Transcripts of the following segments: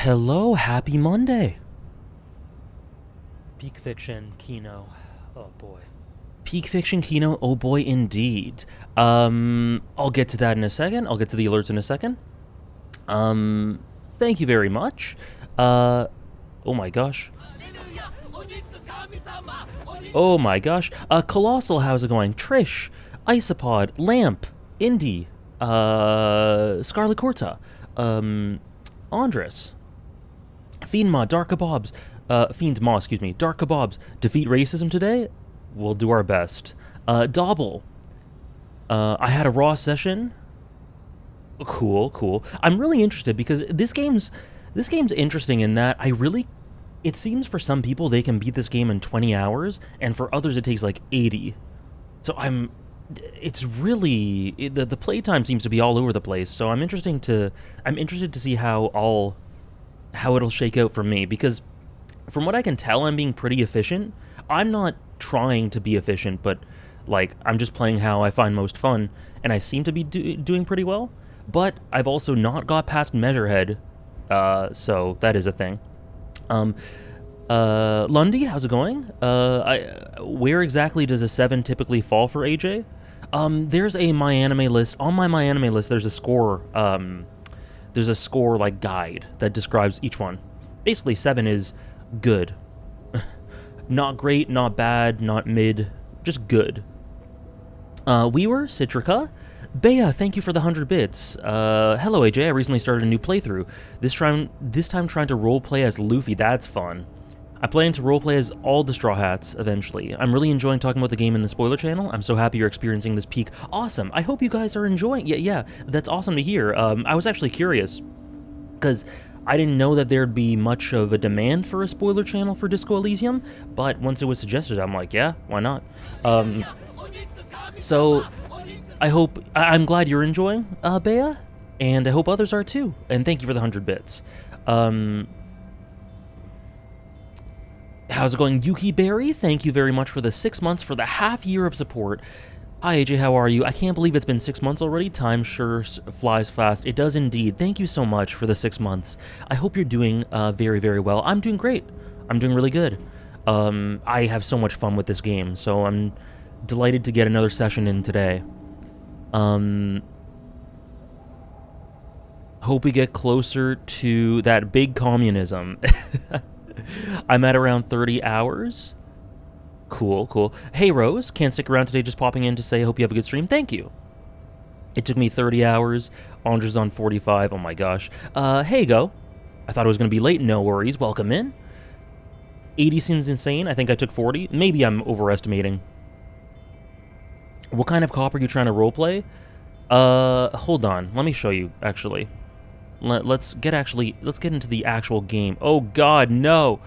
Hello, happy Monday. Peak Fiction, Kino. Oh boy. Peak Fiction, Kino, oh boy indeed. I'll get to that in a second. I'll get to the alerts in a second. Thank you very much. Oh my gosh. Oh my gosh. Colossal, how's it going? Trish, Isopod, Lamp, Indy, Scarlet Corta, Andres, Fiendma, Dark Kebabs, Fiendma, excuse me, Dark Kebabs, defeat racism today? We'll do our best. Dobble, I had a raw session. Cool. I'm really interested because this game's interesting in that it seems for some people they can beat this game in 20 hours, and for others it takes like 80. So the playtime seems to be all over the place. So I'm interested to see how it'll shake out for me, because from what I can tell, I'm being pretty efficient. I'm not trying to be efficient, but like I'm just playing how I find most fun, and I seem to be doing pretty well. But I've also not got past Measurehead, so that is a thing. Lundy, how's it going? Where exactly does a 7 typically fall for AJ? There's a My Anime list. On my Anime list, there's a score, like guide that describes each one. Basically, 7 is good. Not great, not bad, not mid, just good. Weaver, Citrica, Bea, thank you for the 100 bits. Hello AJ, I recently started a new playthrough. This time trying to roleplay as Luffy, that's fun. I plan to roleplay as all the Straw Hats eventually. I'm really enjoying talking about the game in the spoiler channel. I'm so happy you're experiencing this peak. Awesome, I hope you guys are enjoying. Yeah, that's awesome to hear. I was actually curious, because I didn't know that there'd be much of a demand for a spoiler channel for Disco Elysium, but once it was suggested, I'm like, yeah, why not? So I'm glad you're enjoying, Bea, and I hope others are too. And thank you for the 100 bits. How's it going, Yuki Berry? Thank you very much for the 6 months, for the half year of support. Hi AJ, how are you? I can't believe it's been 6 months already. Time sure flies fast. It does indeed. Thank you so much for the 6 months. I hope you're doing very, very well. I'm doing great. I'm doing really good. I have so much fun with this game, so I'm delighted to get another session in today. Hope we get closer to that big communism. I'm at around 30 hours. Cool. Hey Rose, can't stick around today, just popping in to say I hope you have a good stream. Thank you. It took me 30 hours. Andre's on 45. Oh my gosh. Hey Go. I thought it was going to be late. No worries. Welcome in. 80 seems insane. I think I took 40. Maybe I'm overestimating. What kind of cop are you trying to roleplay? Hold on. Let me show you, actually. Let's get into the actual game. Oh god, no!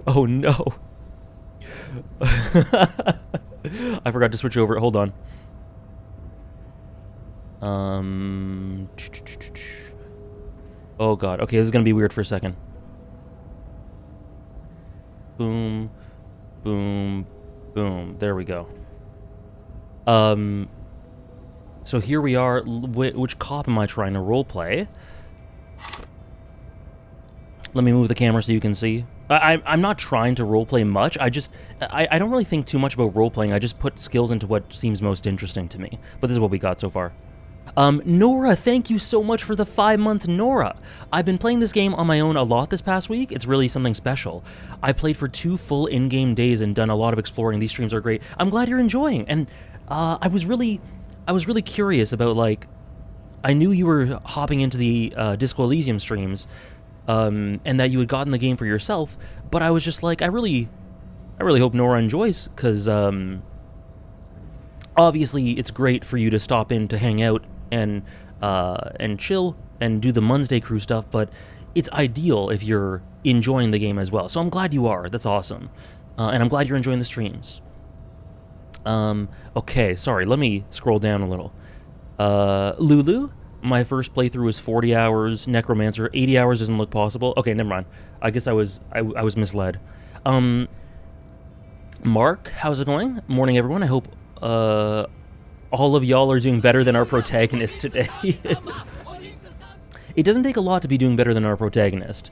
Oh no. I forgot to switch over. Hold on. Oh god. Okay, this is gonna be weird for a second. Boom. Boom. Boom. There we go. So here we are. Which cop am I trying to roleplay? Let me move the camera so you can see. I'm not trying to roleplay much. I don't really think too much about roleplaying. I just put skills into what seems most interesting to me. But this is what we got so far. Nora, thank you so much for the 5 months, Nora. I've been playing this game on my own a lot this past week. It's really something special. I played for 2 full in-game days and done a lot of exploring. These streams are great. I'm glad you're enjoying. And I was really curious about, like, I knew you were hopping into the Disco Elysium streams, and that you had gotten the game for yourself, but I was just like, I really hope Nora enjoys, because obviously it's great for you to stop in to hang out and chill and do the Monday crew stuff, but it's ideal if you're enjoying the game as well. So I'm glad you are. That's awesome. And I'm glad you're enjoying the streams. Okay, sorry, let me scroll down a little. Lulu, my first playthrough was 40 hours. Necromancer, 80 hours doesn't look possible. Okay, never mind. I guess I was misled. Mark, how's it going? Morning, everyone. I hope all of y'all are doing better than our protagonist today. It doesn't take a lot to be doing better than our protagonist.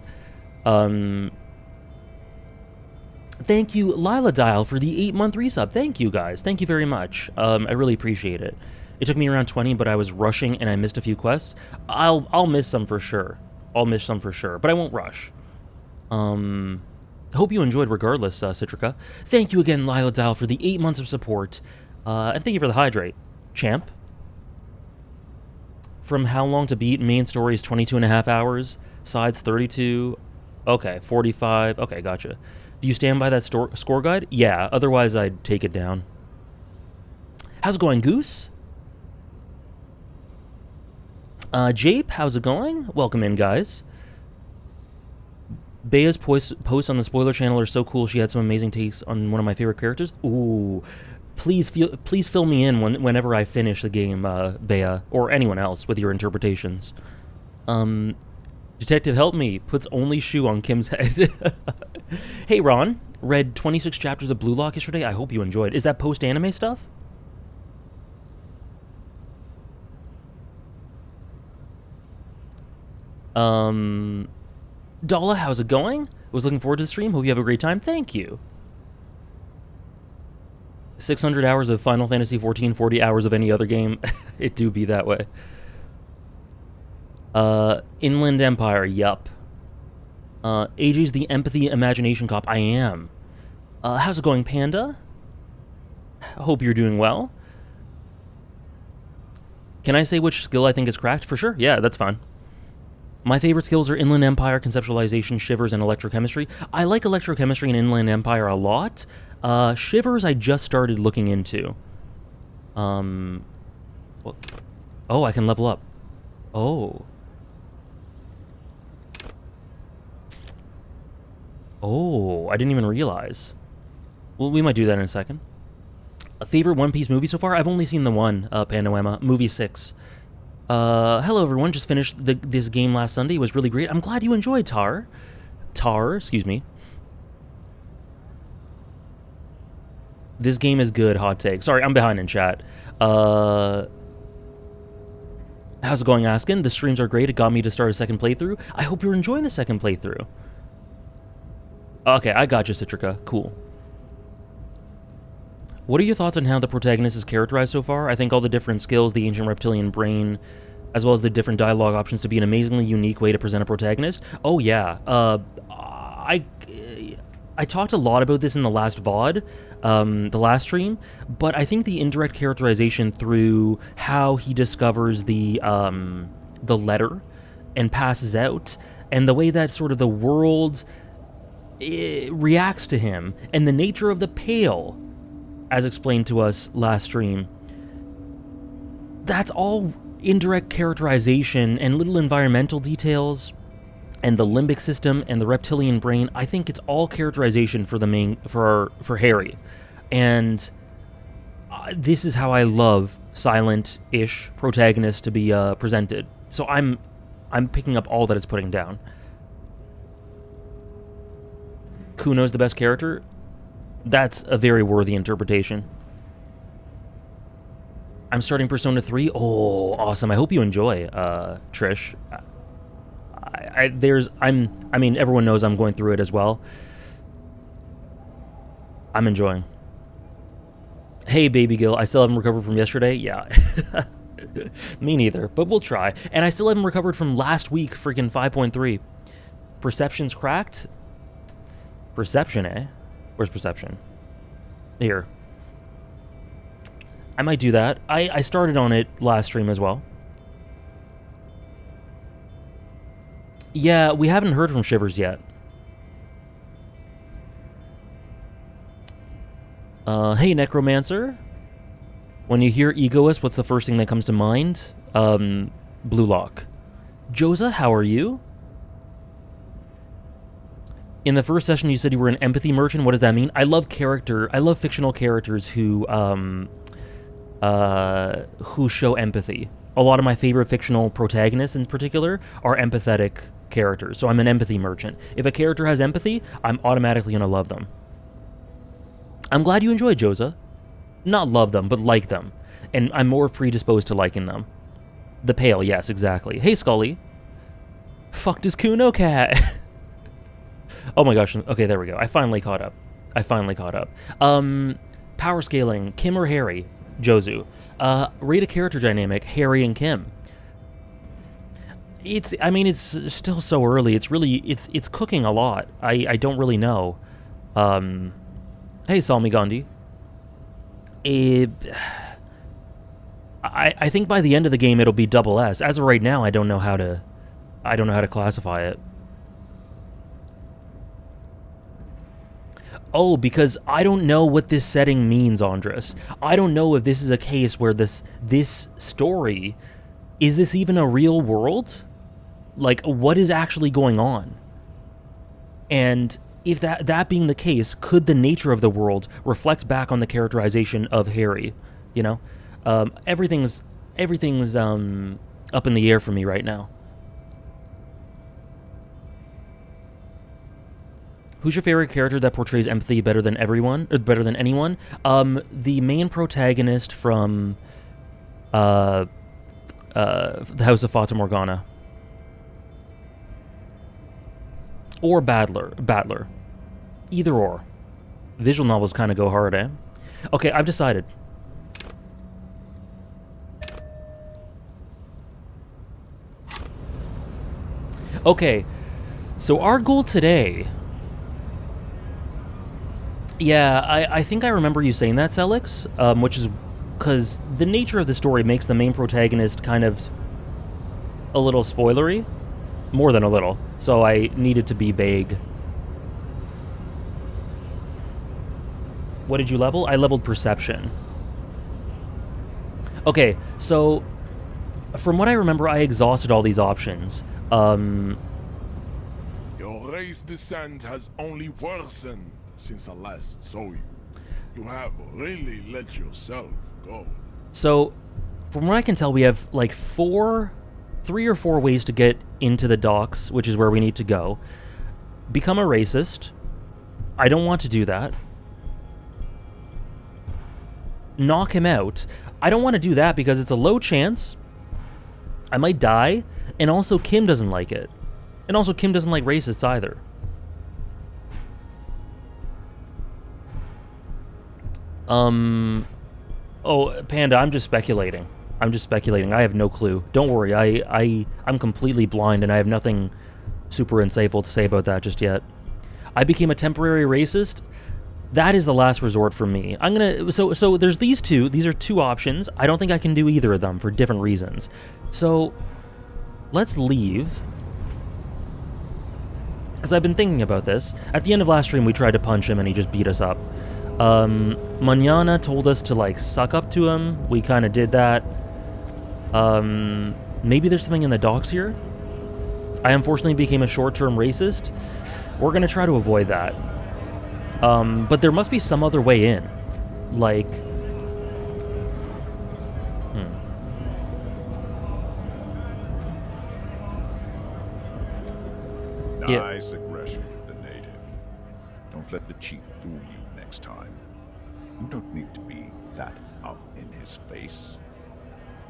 Thank you, Lila Dial, for the 8-month resub. Thank you, guys. Thank you very much. I really appreciate it. It took me around 20, but I was rushing and I missed a few quests. I'll miss some for sure. I'll miss some for sure, but I won't rush. Hope you enjoyed regardless, Citrica. Thank you again, Lila Dial, for the 8 months of support. And thank you for the hydrate. Champ. From how long to beat, main story is 22.5 hours. Sides 32. Okay, 45. Okay, gotcha. Do you stand by that score guide? Yeah, otherwise I'd take it down. How's it going, Goose? Jape, how's it going? Welcome in, guys. Bea's posts on the spoiler channel are so cool. She had some amazing takes on one of my favorite characters. Ooh, please fill me in whenever I finish the game, Bea, or anyone else with your interpretations. Detective Help Me puts only shoe on Kim's head. Hey, Ron, read 26 chapters of Blue Lock yesterday. I hope you enjoyed. Is that post-anime stuff? Dala, how's it going? Was looking forward to the stream. Hope you have a great time. Thank you. 600 hours of Final Fantasy XIV, 40 hours of any other game. It do be that way. Inland Empire, yup. AJ's the empathy imagination cop. I am. How's it going, Panda? Hope you're doing well. Can I say which skill I think is cracked? For sure. Yeah, that's fine. My favorite skills are Inland Empire, Conceptualization, Shivers, and Electrochemistry. I like Electrochemistry and Inland Empire a lot. Shivers I just started looking into. Oh, I can level up. Oh. Oh, I didn't even realize. Well, we might do that in a second. A favorite One Piece movie so far? I've only seen the one, Panoema, movie 6. Hello everyone, just finished this game last Sunday. It was really great. I'm glad you enjoyed, Tar, excuse me. This game is good, hot take. Sorry, I'm behind in chat. How's it going, Askin? The streams are great. It got me to start a second playthrough. I hope you're enjoying the second playthrough. Okay, I got you, Citrica. Cool. What are your thoughts on how the protagonist is characterized so far? I think all the different skills, the ancient reptilian brain, as well as the different dialogue options to be an amazingly unique way to present a protagonist. Oh yeah, I talked a lot about this in the last VOD, the last stream, but I think the indirect characterization through how he discovers the letter and passes out, and the way that sort of the world reacts to him, and the nature of the Pale, as explained to us last stream, that's all indirect characterization and little environmental details, and the limbic system and the reptilian brain. I think it's all characterization for the main for Harry, and this is how I love silent-ish protagonists to be presented. So I'm picking up all that it's putting down. Kuno's the best character. That's a very worthy interpretation. I'm starting Persona 3. Oh, awesome. I hope you enjoy, Trish. I mean, everyone knows I'm going through it as well. I'm enjoying. Hey, Baby Gil, I still haven't recovered from yesterday. Yeah. Me neither, but we'll try. And I still haven't recovered from last week, freaking 5.3. Perception's cracked? Perception, eh? Where's perception? Here. I might do that. I started on it last stream as well. Yeah, we haven't heard from Shivers yet. Hey, Necromancer. When you hear Egoist, what's the first thing that comes to mind? Blue Lock. Josa, how are you? In the first session, you said you were an empathy merchant. What does that mean? I love fictional characters who show empathy. A lot of my favorite fictional protagonists, in particular, are empathetic characters. So I'm an empathy merchant. If a character has empathy, I'm automatically gonna love them. I'm glad you enjoyed Josa. Not love them, but like them. And I'm more predisposed to liking them. The Pale, yes, exactly. Hey, Scully. Fuck does Kuno cat? Oh my gosh. Okay, there we go. I finally caught up. Power scaling, Kim or Harry? Jozu. Rate a character dynamic, Harry and Kim. I mean, it's still so early. It's cooking a lot. I don't really know. Hey, Salmi Gandhi. I think by the end of the game it'll be double S. As of right now, I don't know how to classify it. Oh, because I don't know what this setting means, Andres. I don't know if this is a case where this story, is this even a real world? Like, what is actually going on? And if that being the case, could the nature of the world reflect back on the characterization of Harry? You know, everything's up in the air for me right now. Who's your favorite character that portrays empathy better than everyone, or better than anyone? The main protagonist from the House of Fata Morgana. Or Battler. Either or. Visual novels kind of go hard, eh? Okay, I've decided. Okay, so our goal today... Yeah, I think I remember you saying that, Celix, which is because the nature of the story makes the main protagonist kind of a little spoilery. More than a little. So I needed to be vague. What did you level? I leveled Perception. Okay, so from what I remember, I exhausted all these options. Your race descent has only worsened since I last saw you. You have really let yourself go. So, from what I can tell, we have like 3 or 4 ways to get into the docks, which is where we need to go. Become a racist. I don't want to do that. Knock him out. I don't want to do that because it's a low chance. I might die. And also, Kim doesn't like it. And also, Kim doesn't like racists either. Oh, Panda, I'm just speculating. I have no clue. Don't worry, I'm completely blind and I have nothing super insightful to say about that just yet. I became a temporary racist. That is the last resort for me. I'm gonna... So there's these two. These are 2 options. I don't think I can do either of them for different reasons. So, let's leave. Because I've been thinking about this. At the end of last stream, we tried to punch him and he just beat us up. Manana told us to, like, suck up to him. We kind of did that. Maybe there's something in the docks here? I unfortunately became a short-term racist. We're gonna try to avoid that. But there must be some other way in. Like... Nice aggression with the native. Don't let the chief fool you next time. You don't need to be that up in his face.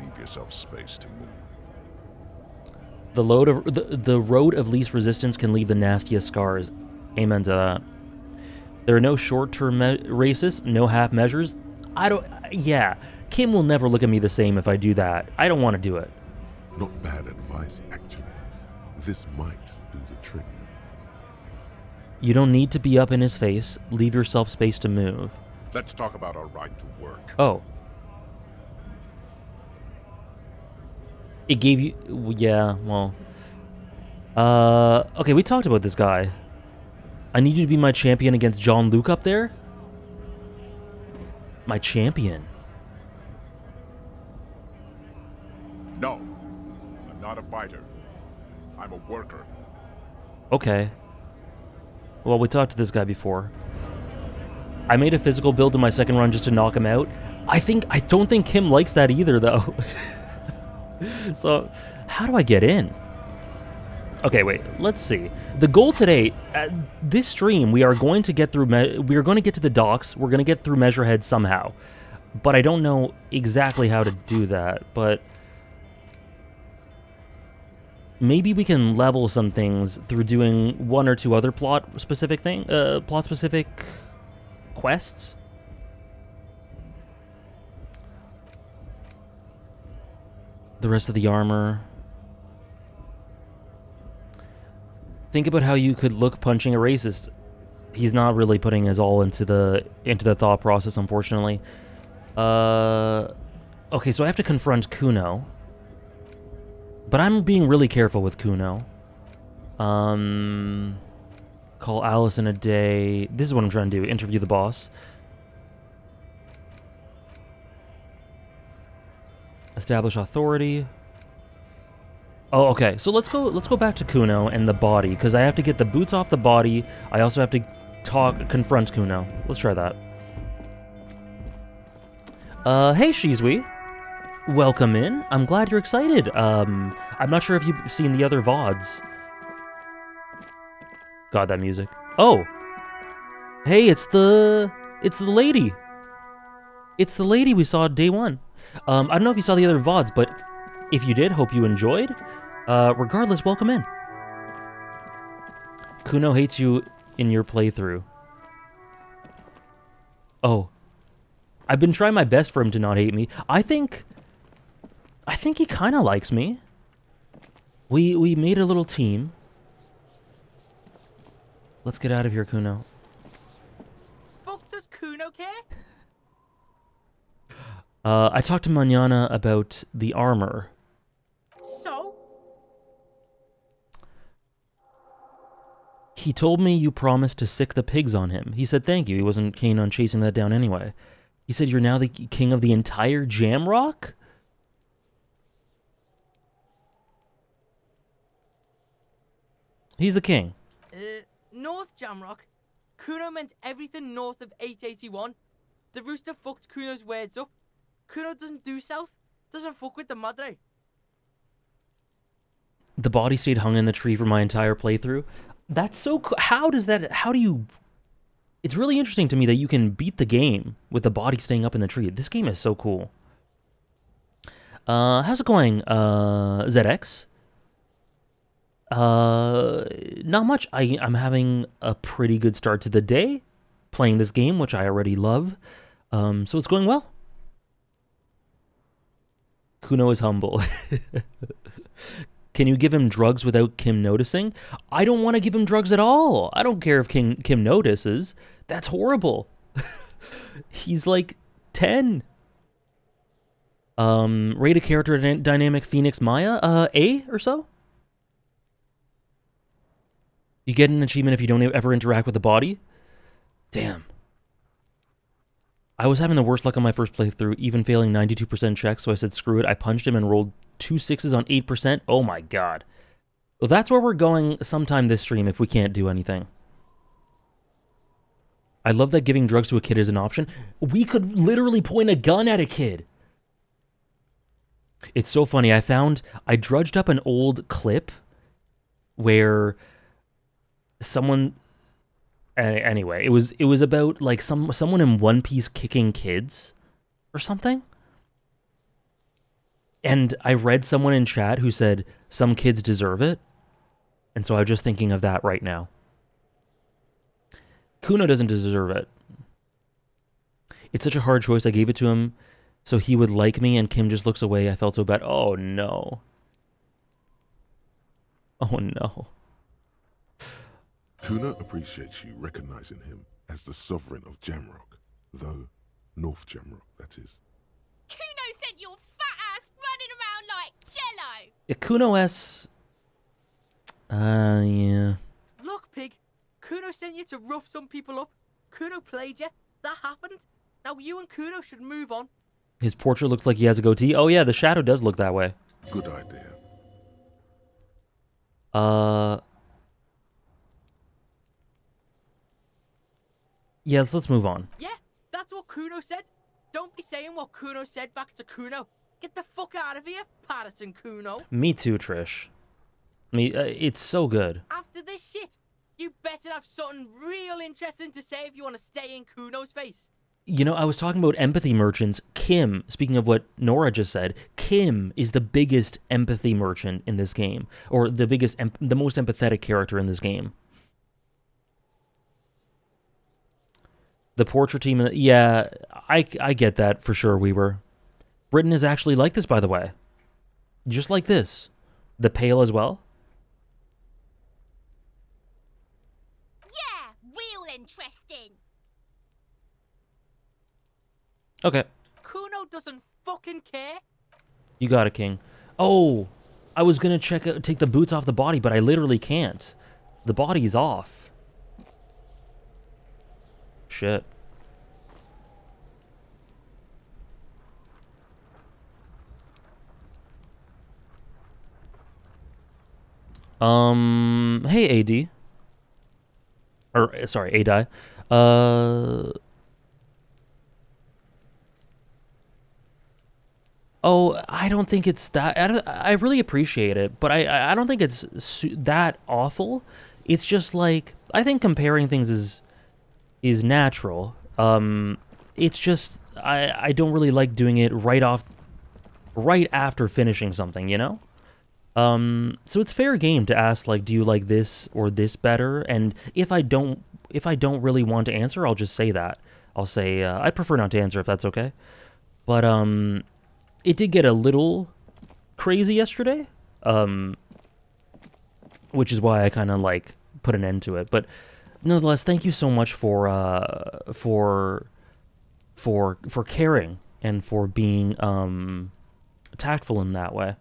Leave yourself space to move. The road of least resistance can leave the nastiest scars. Amen to that. There are no short-term racists, no half measures. Yeah, Kim will never look at me the same if I do that. I don't want to do it. Not bad advice, actually. This might do the trick. You don't need to be up in his face. Leave yourself space to move. Let's talk about our right to work. Oh. It gave you... Yeah, well... Okay, we talked about this guy. I need you to be my champion against John Luke up there? My champion? No. I'm not a fighter. I'm a worker. Okay. Well, we talked to this guy before. I made a physical build in my second run just to knock him out. I don't think Kim likes that either, though. So, how do I get in? Okay, wait. Let's see. The goal today, this stream, we are going to get through. We are going to get to the docks. We're going to get through Measurehead somehow, but I don't know exactly how to do that. But maybe we can level some things through doing one or two other plot-specific quests. The rest of the armor. Think about how you could look punching a racist. He's not really putting his all into the thought process, unfortunately. Okay, so I have to confront Kuno. But I'm being really careful with Kuno. Call Alice in a day. This is what I'm trying to do. Interview the boss. Establish authority. Oh, okay. So let's go back to Kuno and the body, because I have to get the boots off the body. I also have to confront Kuno. Let's try that. Hey Shizui. Welcome in. I'm glad you're excited. I'm not sure if you've seen the other VODs. God, that music. Oh. Hey, it's the lady. It's the lady we saw day one. I don't know if you saw the other VODs, but if you did, hope you enjoyed. Regardless, welcome in. Kuno hates you in your playthrough. Oh. I've been trying my best for him to not hate me. I think he kind of likes me. We made a little team. Let's get out of here, Kuno. Fuck does Kuno care? I talked to Manana about the armor. So? He told me you promised to sick the pigs on him. He said thank you. He wasn't keen on chasing that down anyway. He said you're now the king of the entire Jamrock? He's the king. North Jamrock? Kuno meant everything north of 881. The rooster fucked Kuno's words up. Kuno doesn't do south. Doesn't fuck with the madre. The body stayed hung in the tree for my entire playthrough. That's so cool. How do you... It's really interesting to me that you can beat the game with the body staying up in the tree. This game is so cool. How's it going, ZX? Not much. I'm having a pretty good start to the day playing this game, which I already love. So it's going well. Kuno is humble. Can you give him drugs without Kim noticing? I don't want to give him drugs at all. I don't care if Kim notices. That's horrible. He's like 10. Rate a character dynamic Phoenix Maya? A or so? You get an achievement if you don't ever interact with the body? Damn. I was having the worst luck on my first playthrough, even failing 92% checks, so I said screw it. I punched him and rolled 2 6s on 8%. Oh my god. Well, that's where we're going sometime this stream if we can't do anything. I love that giving drugs to a kid is an option. We could literally point a gun at a kid. It's so funny. I drudged up an old clip where someone... Anyway, it was about like someone in One Piece kicking kids or something. And I read someone in chat who said some kids deserve it. And so I'm just thinking of that right now. Kuno doesn't deserve it. It's such a hard choice. I gave it to him so he would like me, and Kim just looks away. I felt so bad. Oh no. Oh no. Kuno appreciates you recognizing him as the sovereign of Jamrock, though North Jamrock, that is. Kuno sent your fat ass running around like jello. Yeah, Kuno S. Yeah. Look, pig. Kuno sent you to rough some people up. Kuno played you. That happened. Now you and Kuno should move on. His portrait looks like he has a goatee. Oh yeah, the shadow does look that way. Good idea. Yeah, let's move on. Yeah, that's what Kuno said. Don't be saying what Kuno said back to Kuno. Get the fuck out of here, Patterson Kuno. Me too, Trish. It's so good. After this shit, you better have something real interesting to say if you want to stay in Kuno's face. You know, I was talking about empathy merchants. Kim, speaking of what Nora just said, Kim is the biggest empathy merchant in this game, or the the most empathetic character in this game. The portrait team, yeah, I get that for sure, Weaver. Britain is actually like this, by the way. Just like this. The Pale as well. Yeah, real interesting. Okay. Kuno doesn't fucking care. You got it, King. Oh, I was gonna take the boots off the body, but I literally can't. The body's off. Shit. Hey, AD. Or, sorry, ADI. Oh, I don't think it's that. I really appreciate it, but I don't think it's that awful. It's just like, I think comparing things is natural. It's just I don't really like doing it right after finishing something, you know? So it's fair game to ask, like, do you like this or this better? And if I don't really want to answer, I'll just say that. I'll say I'd prefer not to answer if that's okay. But it did get a little crazy yesterday, which is why I kind of like put an end to it. But nonetheless, thank you so much for caring and for being tactful in that way.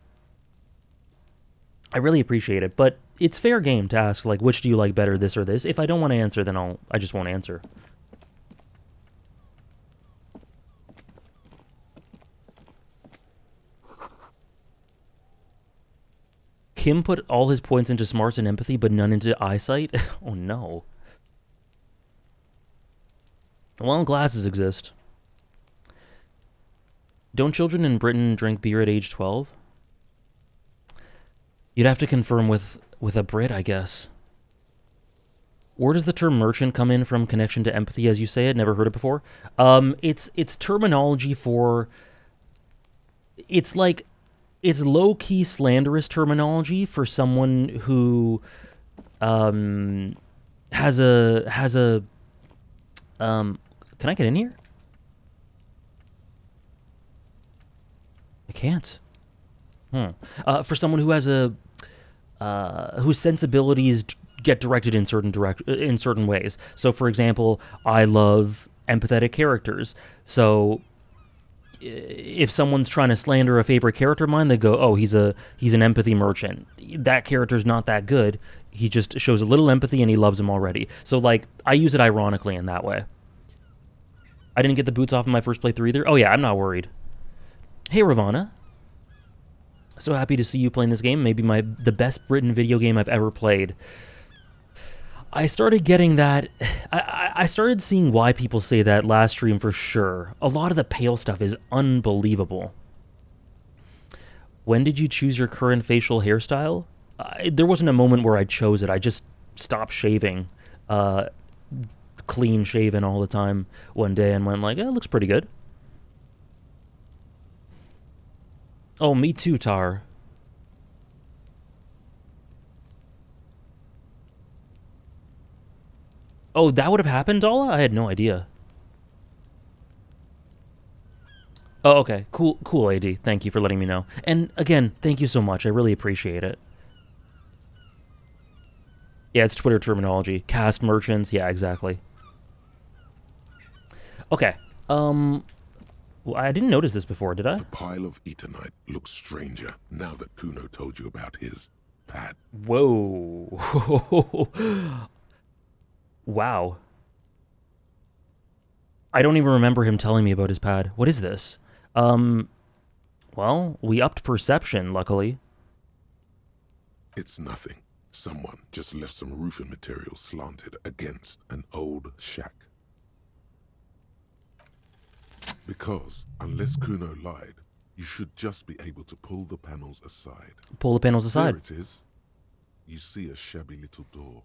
I really appreciate it, but it's fair game to ask, like, which do you like better, this or this? If I don't want to answer, then I just won't answer. Kim put all his points into smarts and empathy, but none into eyesight? Oh, no. Well, glasses exist. Don't children in Britain drink beer at age 12? You'd have to confirm with a Brit, I guess. Where does the term merchant come in from connection to empathy, as you say it? Never heard it before. It's terminology for... It's like... It's low-key slanderous terminology for someone who has a... Can I get in here? I can't. For someone who has a... whose sensibilities get directed in certain ways. So, for example, I love empathetic characters. So, if someone's trying to slander a favorite character of mine, they go, "Oh, he's an empathy merchant. That character's not that good. He just shows a little empathy and he loves him already." So, like, I use it ironically in that way. I didn't get the boots off in my first playthrough either. Oh yeah, I'm not worried. Hey, Ravana. So happy to see you playing this game. Maybe the best written video game I've ever played. I started getting that... I started seeing why people say that last stream for sure. A lot of the pale stuff is unbelievable. When did you choose your current facial hairstyle? There wasn't a moment where I chose it. I just stopped shaving. Clean shaven all the time one day and went like, it looks pretty good. Oh, me too, Tar. Oh, that would have happened, Dala? I had no idea. Oh, okay. Cool, AD. Thank you for letting me know. And again, thank you so much. I really appreciate it. Yeah, it's Twitter terminology. Cast merchants. Yeah, exactly. Okay. Well, I didn't notice this before, did I? The pile of Eternite looks stranger now that Kuno told you about his pad. Whoa. Wow. I don't even remember him telling me about his pad. What is this? Well, we upped perception, luckily. It's nothing. Someone just left some roofing material slanted against an old shack. Because, unless Kuno lied, you should just be able to pull the panels aside. Pull the panels aside. There it is. You see a shabby little door.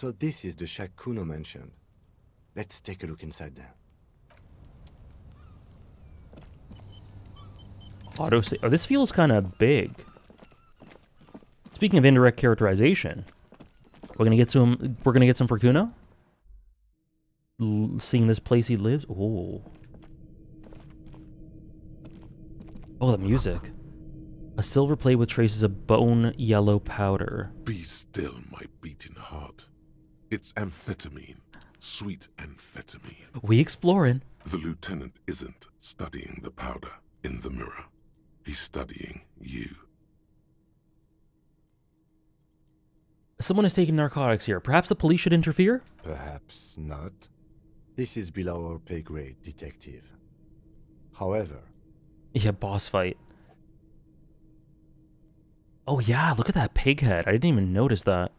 So this is the shack Kuno mentioned. Let's take a look inside there. Autosave. Oh, this feels kind of big. Speaking of indirect characterization, we're gonna get some. We're gonna get some for Kuno. Seeing this place he lives. Oh. Oh, the music. A silver plate with traces of bone yellow powder. Be still, my beating heart. It's amphetamine. Sweet amphetamine. We exploring. The lieutenant isn't studying the powder in the mirror. He's studying you. Someone is taking narcotics here. Perhaps the police should interfere? Perhaps not. This is below our pay grade, detective. However... Yeah, boss fight. Oh yeah, look at that pig head. I didn't even notice that.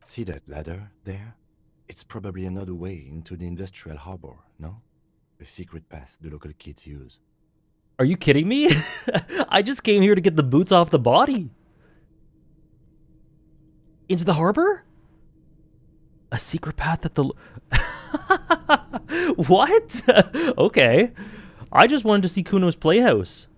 See that ladder there? It's probably another way into the industrial harbor, no? A secret path the local kids use. Are you kidding me? I just came here to get the boots off the body. Into the harbor? A secret path that the... What? Okay. I just wanted to see Kuno's playhouse.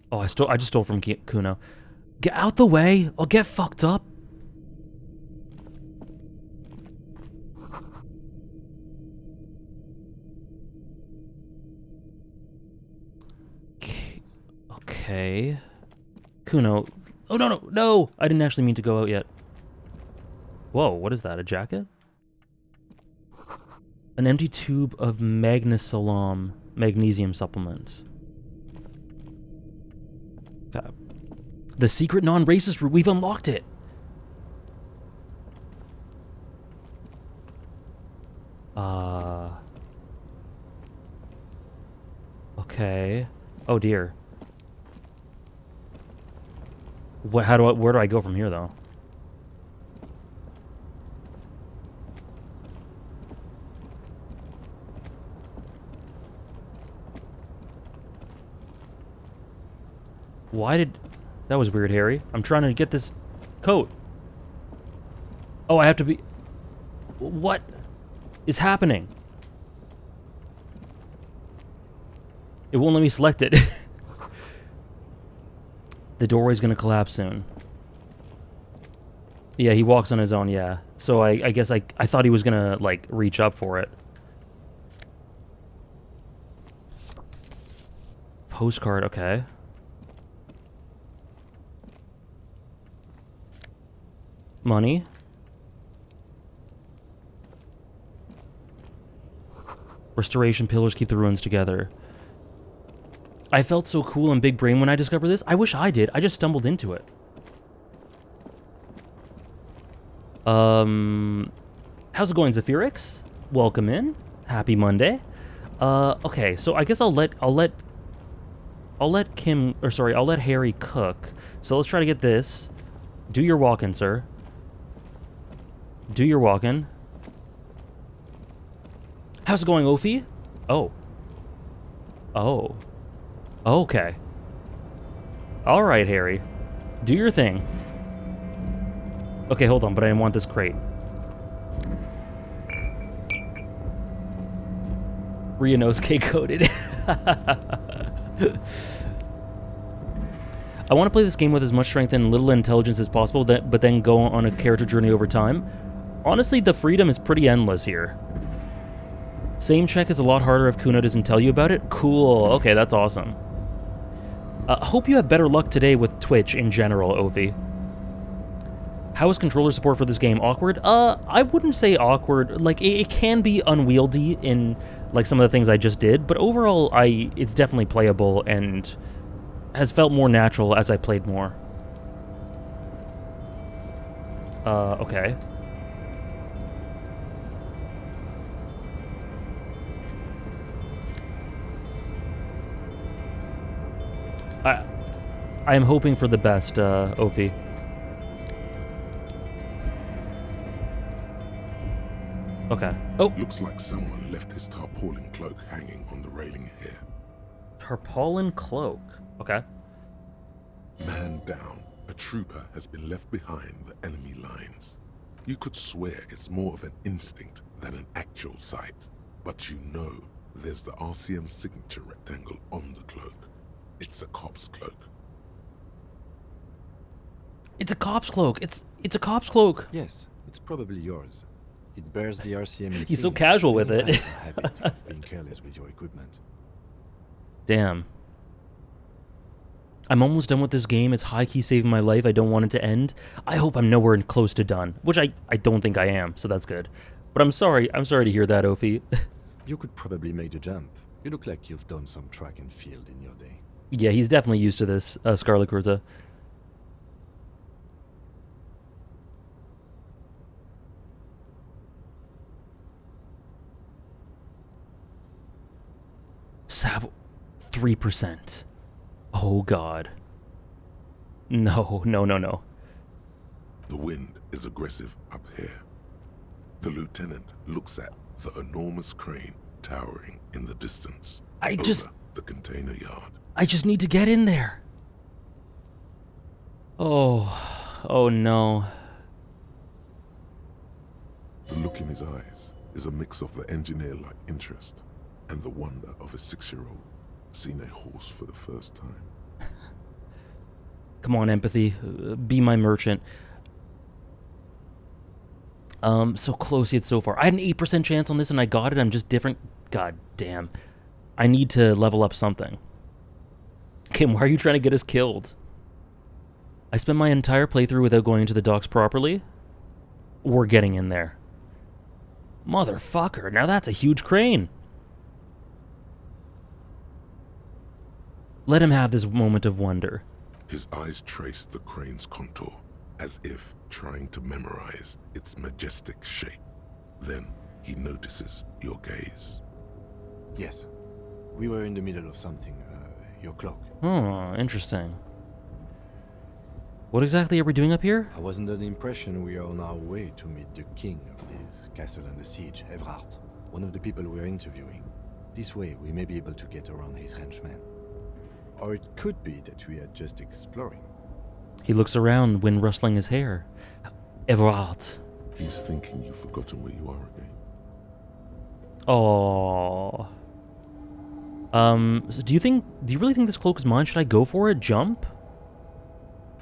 Oh, I just stole from Kuno. Get out the way, or get fucked up. Okay. Kuno. Oh, no, no, no! I didn't actually mean to go out yet. Whoa, what is that? A jacket? An empty tube of magnesium supplements. Okay. The secret non-racist route. We've unlocked it. Okay. Oh dear. What? Where do I go from here, though? Why did... That was weird, Harry. I'm trying to get this coat. Oh, I have to be... What is happening? It won't let me select it. The doorway's gonna collapse soon. Yeah, he walks on his own, yeah. So I guess I thought he was gonna, like, reach up for it. Postcard, okay. Money. Restoration pillars keep the ruins together. I felt so cool and big brain when I discovered this. I wish I did. I just stumbled into it. How's it going, Zephyrix? Welcome in. Happy Monday. Okay, so I guess I'll let Harry cook. So let's try to get this. Do your walk-in, sir. Do your walk-in. How's it going, Ophi? Oh. Oh. Okay. Alright, Harry. Do your thing. Okay, hold on, but I didn't want this crate. Ryanosuke coded. I want to play this game with as much strength and little intelligence as possible, but then go on a character journey over time. Honestly, the freedom is pretty endless here. Same check is a lot harder if Kuno doesn't tell you about it. Cool. Okay, that's awesome. Hope you have better luck today with Twitch in general, Ovi. How is controller support for this game? Awkward? I wouldn't say awkward. Like, it can be unwieldy in, like, some of the things I just did, but overall, it's definitely playable and has felt more natural as I played more. Okay. I am hoping for the best, Ophi. Okay. Oh, Looks like someone left his tarpaulin cloak hanging on the railing here. tarpaulin cloak. Okay. Man down, a trooper has been left behind the enemy lines. You could swear it's more of an instinct than an actual sight. But you know there's the RCM signature rectangle on the cloak. It's a cop's cloak. It's a cop's cloak. It's a cop's cloak. Yes, it's probably yours. It bears the RCM. He's so insignia. casual with You it. have a habit of being careless with your equipment. Damn. I'm almost done with this game. It's high-key saving my life. I don't want it to end. I hope I'm nowhere close to done, which I don't think I am, so that's good. But I'm sorry to hear that, Ophi. You could probably make the jump. You look like you've done some track and field in your day. Yeah, he's definitely used to this, Scarlet Cruza. Sav... 3%. Oh, God. No. The wind is aggressive up here. The lieutenant looks at the enormous crane towering in the distance over the container yard. I just need to get in there. Oh no. The look in his eyes is a mix of the engineer-like interest and the wonder of a 6-year-old seeing a horse for the first time. Come on, empathy. Be my merchant. So close yet so far. I had an 8% chance on this and I got it. I'm just different. God damn. I need to level up something. Kim, why are you trying to get us killed? I spent my entire playthrough without going into the docks properly. We're getting in there. Motherfucker, now that's a huge crane. Let him have this moment of wonder. His eyes trace the crane's contour, as if trying to memorize its majestic shape. Then he notices your gaze. Yes. We were in the middle of something. Your cloak. Oh, interesting. What exactly are we doing up here? I was under the impression we are on our way to meet the king of this castle under siege, Evrard, one of the people we're interviewing. This way, we may be able to get around his henchmen. Or it could be that we are just exploring. He looks around, wind rustling his hair. Evrard. He's thinking you've forgotten where you are again. Oh. So do you really think this cloak is mine? Should I go for it? Jump?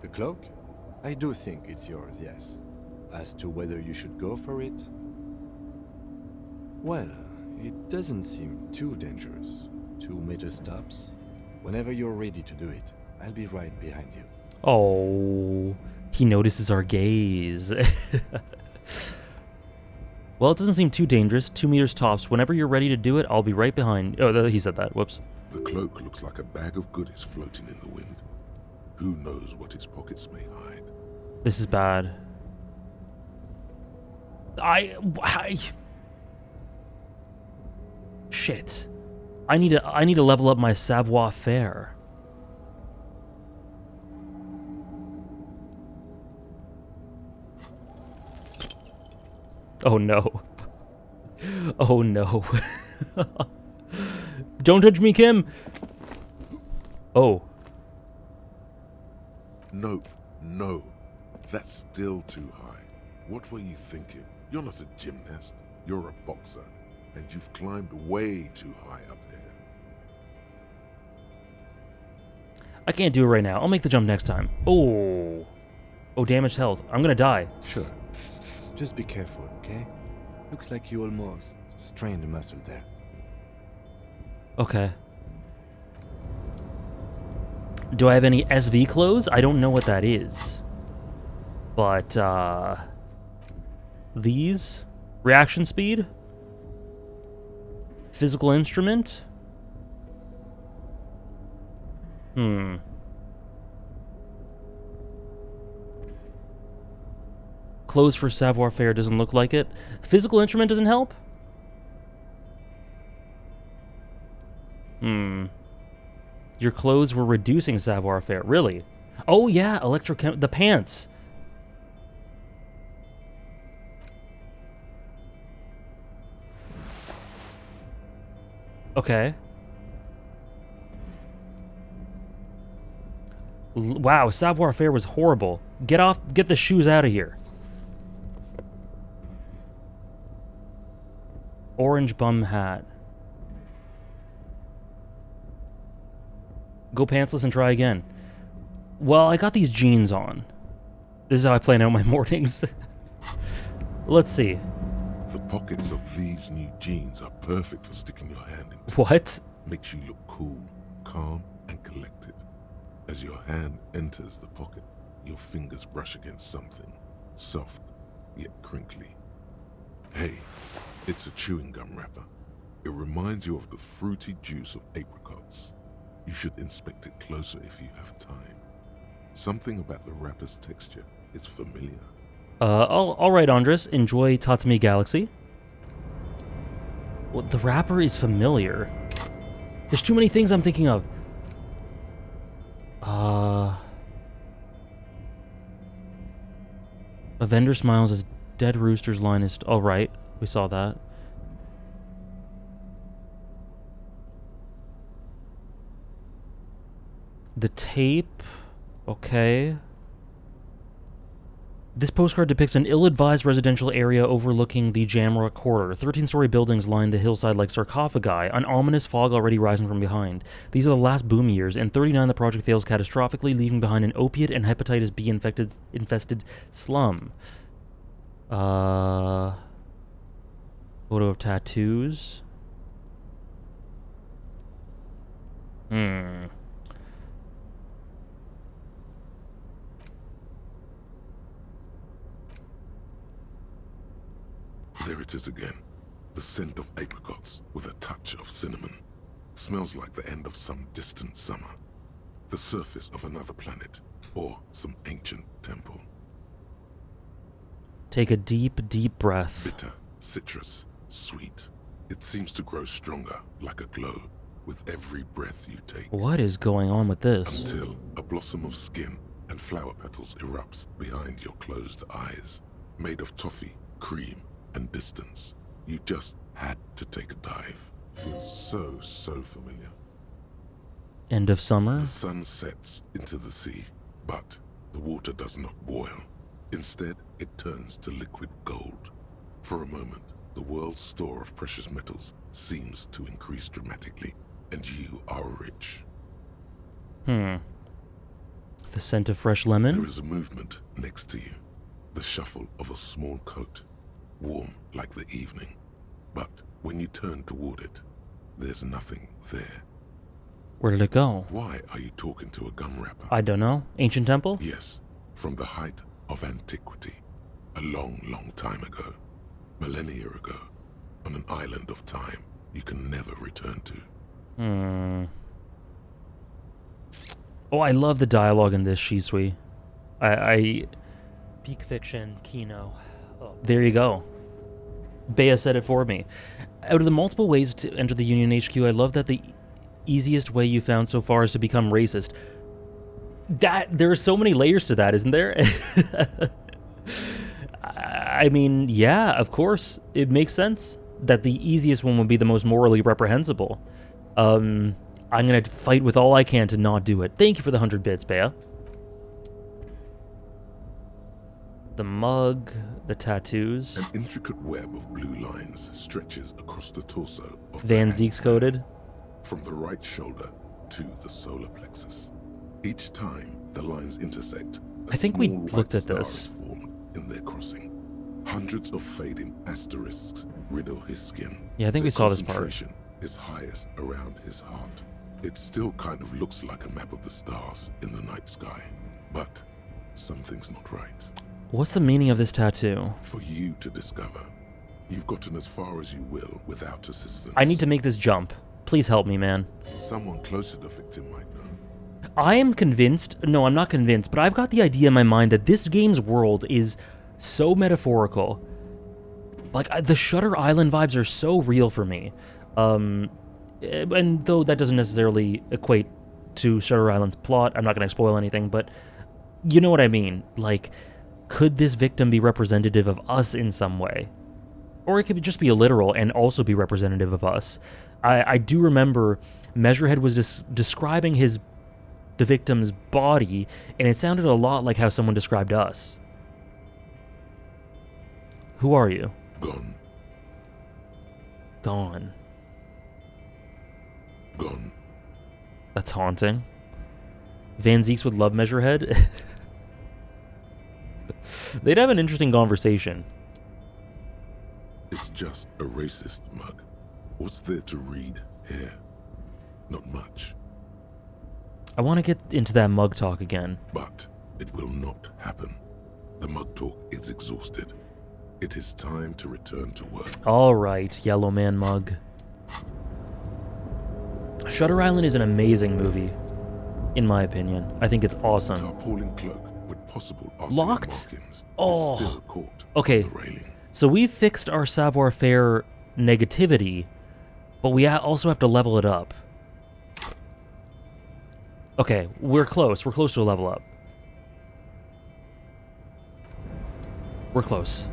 The cloak? I do think it's yours, yes. As to whether you should go for it? Well, it doesn't seem too dangerous. 2 meter stops. Whenever you're ready to do it, I'll be right behind you. Oh, he notices our gaze. Well, it doesn't seem too dangerous. 2 meters tops. Whenever you're ready to do it, I'll be right behind. Oh, he said that. Whoops. The cloak looks like a bag of goodies floating in the wind. Who knows what its pockets may hide? This is bad. Shit. I need to level up my savoir-faire. Oh no. Oh no. Don't touch me, Kim. Oh. Nope, no. That's still too high. What were you thinking? You're not a gymnast. You're a boxer. And you've climbed way too high up there. I can't do it right now. I'll make the jump next time. Oh. Oh, damaged health. I'm gonna die. Sure. Just be careful, okay? Looks like you almost strained a muscle there. Okay. Do I have any SV clothes? I don't know what that is. But, these? Reaction speed? Physical instrument? Clothes for savoir-faire doesn't look like it. Physical instrument doesn't help? Your clothes were reducing savoir-faire. Really? Oh yeah, the pants. Okay. Wow, savoir-faire was horrible. Get the shoes out of here. Orange bum hat. Go pantsless and try again. Well, I got these jeans on. This is how I plan out my mornings. Let's see. The pockets of these new jeans are perfect for sticking your hand into. What? Makes you look cool, calm, and collected. As your hand enters the pocket, your fingers brush against something, soft, yet crinkly. Hey, it's a chewing gum wrapper. It reminds you of the fruity juice of apricots. You should inspect it closer if you have time. Something about the wrapper's texture is familiar. All right, Andres. Enjoy Tatsumi Galaxy. Well, the wrapper is familiar. There's too many things I'm thinking of. A vendor smiles as dead rooster's line is... All right, we saw that. The tape... Okay. This postcard depicts an ill-advised residential area overlooking the Jamrock Quarter. 13-story buildings line the hillside like sarcophagi, an ominous fog already rising from behind. These are the last boom years. In 39, the project fails catastrophically, leaving behind an opiate and hepatitis B infested slum. Photo of tattoos. There it is again. The scent of apricots with a touch of cinnamon. Smells like the end of some distant summer. The surface of another planet, or some ancient temple. Take a deep, deep breath. Bitter, citrus, sweet. It seems to grow stronger, like a glow, with every breath you take. What is going on with this? Until a blossom of skin and flower petals erupts behind your closed eyes. Made of toffee, cream, and distance. You just had to take a dive. Feels so familiar. End of summer? The sun sets into the sea, but the water does not boil. Instead, it turns to liquid gold. For a moment, the world's store of precious metals seems to increase dramatically, and you are rich. The scent of fresh lemon? There is a movement next to you. The shuffle of a small coat. Warm like the evening. But when you turn toward it, there's nothing there. Where did it go? Why are you talking to a gum wrapper? I don't know. Ancient temple? Yes, from the height of antiquity. A long time ago. Millennia ago. On an island of time you can never return to. Oh, I love the dialogue in this, Shisui. I peak fiction, Kino. Oh, there you go. Bea said it for me. Out of the multiple ways to enter the Union HQ, I love that the easiest way you found so far is to become racist. There are so many layers to that, isn't there? I mean, yeah, of course. It makes sense that the easiest one would be the most morally reprehensible. I'm gonna fight with all I can to not do it. Thank you for the 100 bits, Bea. The mug, the tattoos. An intricate web of blue lines stretches across the torso of Van the Zeek's coded. from the right shoulder to the solar plexus. Each time the lines intersect, I think we small looked white at star this. is formed in their crossing. Hundreds of fading asterisks riddle his skin. Yeah, I think we Their saw this part. concentration is highest around his heart. It still kind of looks like a map of the stars in the night sky, but something's not right. What's the meaning of this tattoo? For you to discover. You've gotten as far as you will without assistance. I need to make this jump. Please help me, man. Someone close to the victim might know. I am convinced, no, I'm not convinced, but I've got the idea in my mind that this game's world is so metaphorical. Like, the Shutter Island vibes are so real for me. And though that doesn't necessarily equate to Shutter Island's plot, I'm not going to spoil anything, but you know what I mean. Like, could this victim be representative of us in some way? Or it could just be a literal and also be representative of us. I do remember Measurehead was describing the victim's body, and it sounded a lot like how someone described us. Who are you? Gone. Gone. Gone. That's haunting. Van Zeeks would love Measurehead. They'd have an interesting conversation. It's just a racist mug. What's there to read here? Not much. I want to get into that mug talk again. But it will not happen. The mug talk is exhausted. It is time to return to work. All right, Yellow Man mug. Shutter Island is an amazing movie, in my opinion. I think it's awesome. Tarpaulin cloak with possible RCM Locked? markings Oh. is still caught Okay. on the railing. So we've fixed our savoir-faire negativity, but we also have to level it up. Okay, we're close. We're close to a level up. We're close.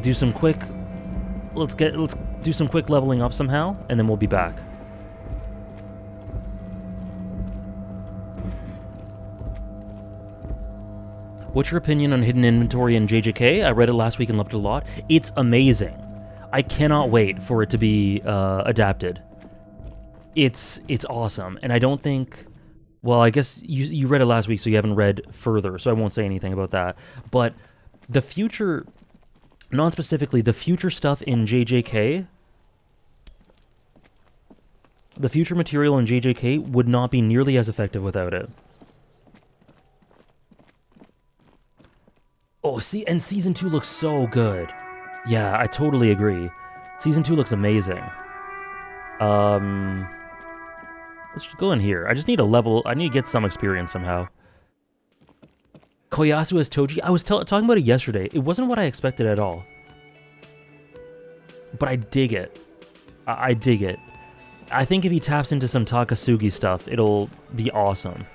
Do some quick... Let's do some quick leveling up somehow, and then we'll be back. What's your opinion on hidden inventory in JJK? I read it last week and loved it a lot. It's amazing. I cannot wait for it to be adapted. It's awesome, and I don't think... Well, I guess you read it last week, so you haven't read further, so I won't say anything about that. But the future... Non-specifically, the future stuff in JJK... The future material in JJK would not be nearly as effective without it. Oh, see, and Season 2 looks so good. Yeah, I totally agree. Season 2 looks amazing. Let's just go in here. I just need a level. I need to get some experience somehow. Koyasu as Toji. I was talking about it yesterday. It wasn't what I expected at all. But I dig it. I dig it. I think if he taps into some Takasugi stuff, it'll be awesome.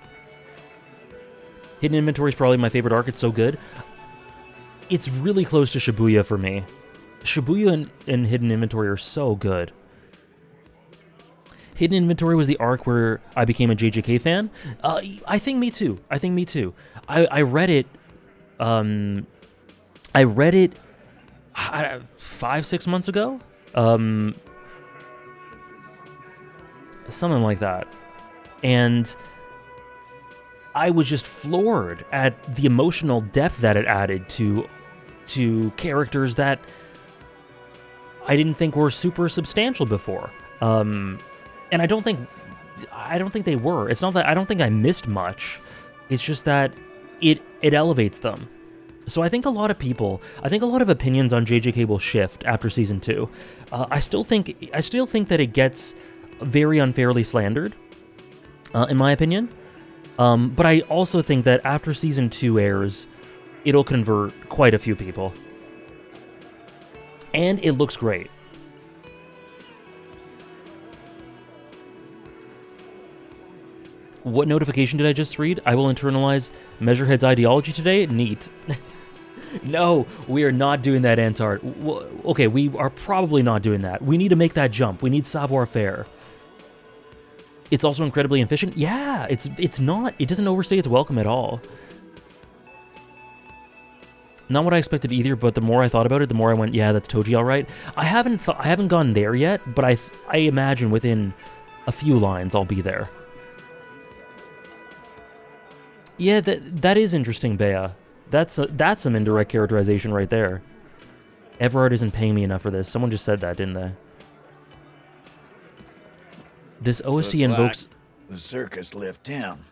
Hidden Inventory is probably my favorite arc. It's so good. It's really close to Shibuya for me. Shibuya and Hidden Inventory are so good. Hidden Inventory was the arc where I became a JJK fan. I think me too. I read it. I read it 5-6 months ago. Something like that. And I was just floored at the emotional depth that it added to characters that I didn't think were super substantial before. And I don't think they were. It's not that I don't think I missed much. It's just that it elevates them. So I think a lot of opinions on JJK will shift after season 2. I still think that it gets very unfairly slandered, in my opinion. But I also think that after season 2 airs, it'll convert quite a few people. And it looks great. What notification did I just read? I will internalize Measurehead's ideology today? Neat. No, we are not doing that, Antard. Okay, we are probably not doing that. We need to make that jump. We need savoir-faire. It's also incredibly efficient. Yeah, it's not. It doesn't overstay its welcome at all. Not what I expected either, but the more I thought about it, the more I went, yeah, that's Toji all right. I haven't gone there yet, but I imagine within a few lines I'll be there. Yeah, that is interesting, Bea. That's some indirect characterization right there. Everard isn't paying me enough for this. Someone just said that, didn't they? This OST invokes... The circus left town,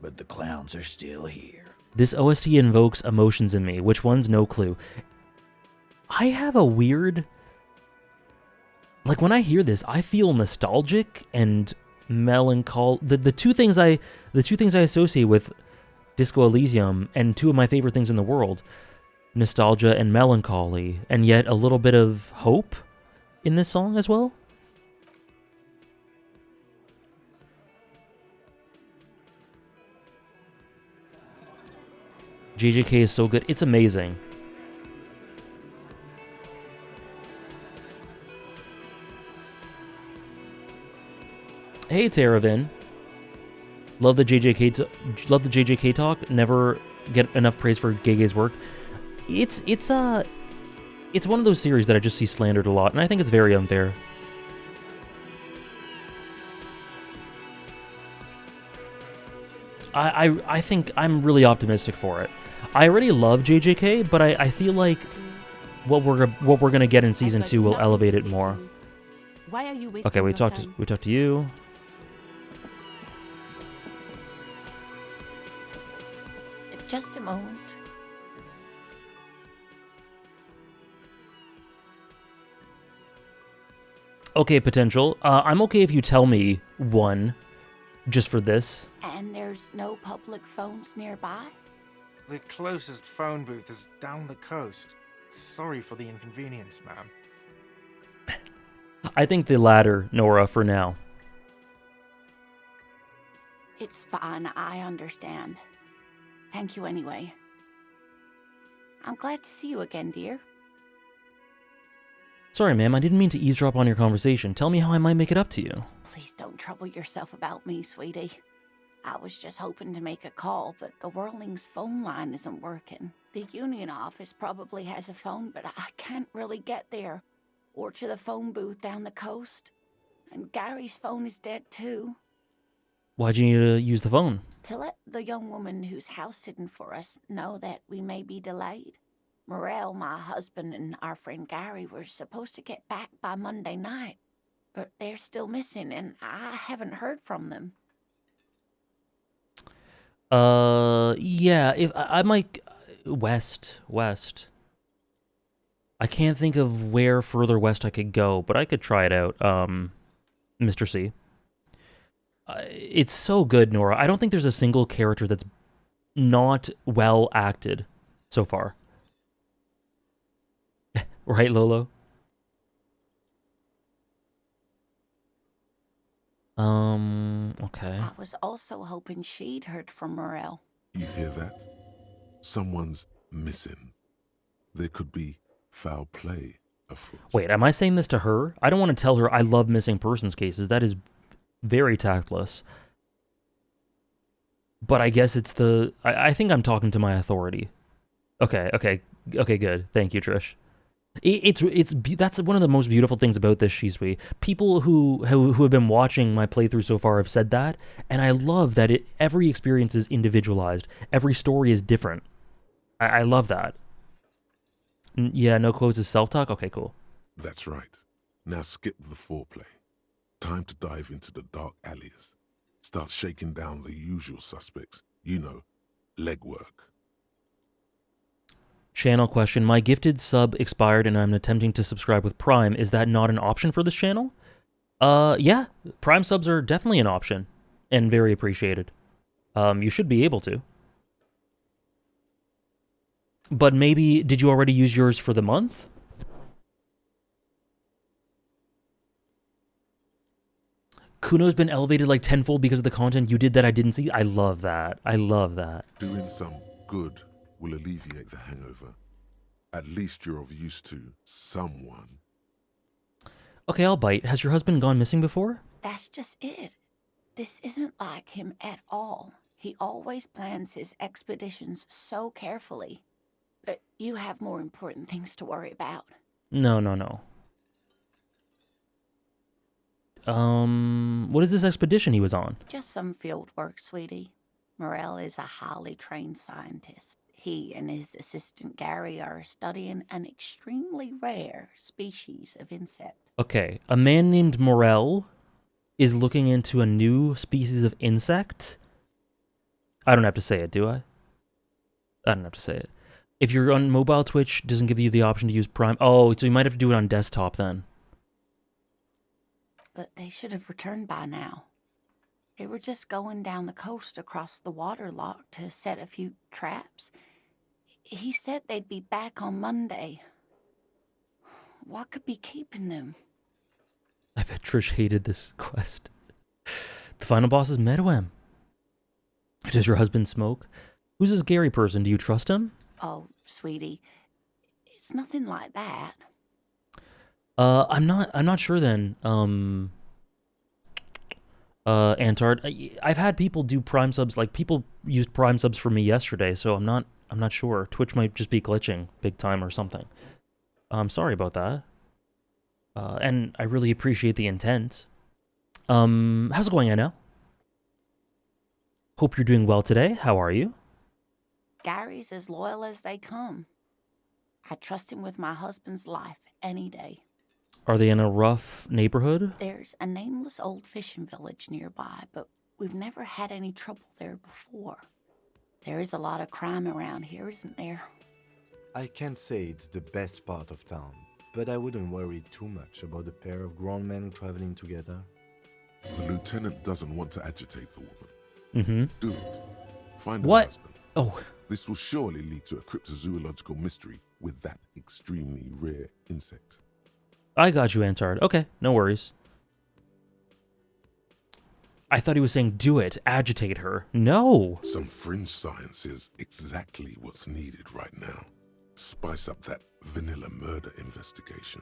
but the clowns are still here. This OST invokes emotions in me. Which ones? No clue. I have a weird... Like, when I hear this, I feel nostalgic and melancholy. The two things I associate with Disco Elysium, and two of my favorite things in the world, nostalgia and melancholy, and yet a little bit of hope in this song as well. JJK is so good. It's amazing. Hey, Taravin. Love the JJK talk. Never get enough praise for Gege's work. It's one of those series that I just see slandered a lot, and I think it's very unfair. I think I'm really optimistic for it. I already love JJK, but I feel like what we're gonna get in season 2 will elevate it more. Why are you wasting Okay, we your talked time? to you. Just a moment. Okay, potential. I'm okay if you tell me one, just for this. And there's no public phones nearby? The closest phone booth is down the coast. Sorry for the inconvenience, ma'am. I think the latter, Nora, for now. It's fine, I understand. Thank you anyway. I'm glad to see you again, dear. Sorry, ma'am, I didn't mean to eavesdrop on your conversation. Tell me how I might make it up to you. Please don't trouble yourself about me, sweetie. I was just hoping to make a call, but the Whirling's phone line isn't working. The Union office probably has a phone, but I can't really get there. Or to the phone booth down the coast. And Gary's phone is dead too. Why'd you need to use the phone? To let the young woman who's house-sitting for us know that we may be delayed. Morel, my husband, and our friend Gary were supposed to get back by Monday night, but they're still missing, and I haven't heard from them. Yeah, if I might... West. I can't think of where further west I could go, but I could try it out, Mr. C. It's so good, Nora. I don't think there's a single character that's not well acted so far. Right, Lolo? Okay. I was also hoping she'd heard from Morel. You hear that? Someone's missing. There could be foul play afoot. Wait, am I saying this to her? I don't want to tell her I love missing persons cases. That is very tactless. But I guess it's the... I think I'm talking to my authority. Okay, good. Thank you, Trish. That's one of the most beautiful things about this Shisui. People who have been watching my playthrough so far have said that, and I love that every experience is individualized. Every story is different. I love that. Yeah, no quotes is self-talk? Okay, cool. That's right. Now skip the foreplay. Time to dive into the dark alleys. Start shaking down the usual suspects. You know, legwork. Channel question. My gifted sub expired and I'm attempting to subscribe with Prime. Is that not an option for this channel? Yeah. Prime subs are definitely an option. And very appreciated. You should be able to. But maybe, did you already use yours for the month? Kuno's been elevated like tenfold because of the content you did that I didn't see. I love that. I love that. Doing some good will alleviate the hangover. At least you're of use to someone. Okay, I'll bite. Has your husband gone missing before? That's just it. This isn't like him at all. He always plans his expeditions so carefully. But you have more important things to worry about. No. What is this expedition he was on? Just some field work, sweetie. Morel is a highly trained scientist. He and his assistant Gary are studying an extremely rare species of insect. Okay, a man named Morel is looking into a new species of insect? I don't have to say it, do I? I don't have to say it. If you're on mobile Twitch, it doesn't give you the option to use Prime. Oh, so you might have to do it on desktop then. But they should have returned by now. They were just going down the coast across the water lock to set a few traps. He said they'd be back on Monday. What could be keeping them? I bet Trish hated this quest. The final boss is Meadowham. Does your husband smoke? Who's this Gary person? Do you trust him? Oh, sweetie, it's nothing like that. I'm not sure then. Antard. I've had people do Prime subs, like people used Prime subs for me yesterday, so I'm not sure. Twitch might just be glitching big time or something. I'm sorry about that. And I really appreciate the intent. How's it going, Anna? Hope you're doing well today. How are you? Gary's as loyal as they come. I trust him with my husband's life any day. Are they in a rough neighborhood? There's a nameless old fishing village nearby, but we've never had any trouble there before. There is a lot of crime around here, isn't there? I can't say it's the best part of town, but I wouldn't worry too much about a pair of grown men traveling together. The lieutenant doesn't want to agitate the woman. Mm-hmm. Do it. Find her What? husband. Oh. This will surely lead to a cryptozoological mystery with that extremely rare insect. I got you, Antard. Okay, no worries. I thought he was saying do it, agitate her. No! Some fringe science is exactly what's needed right now. Spice up that vanilla murder investigation.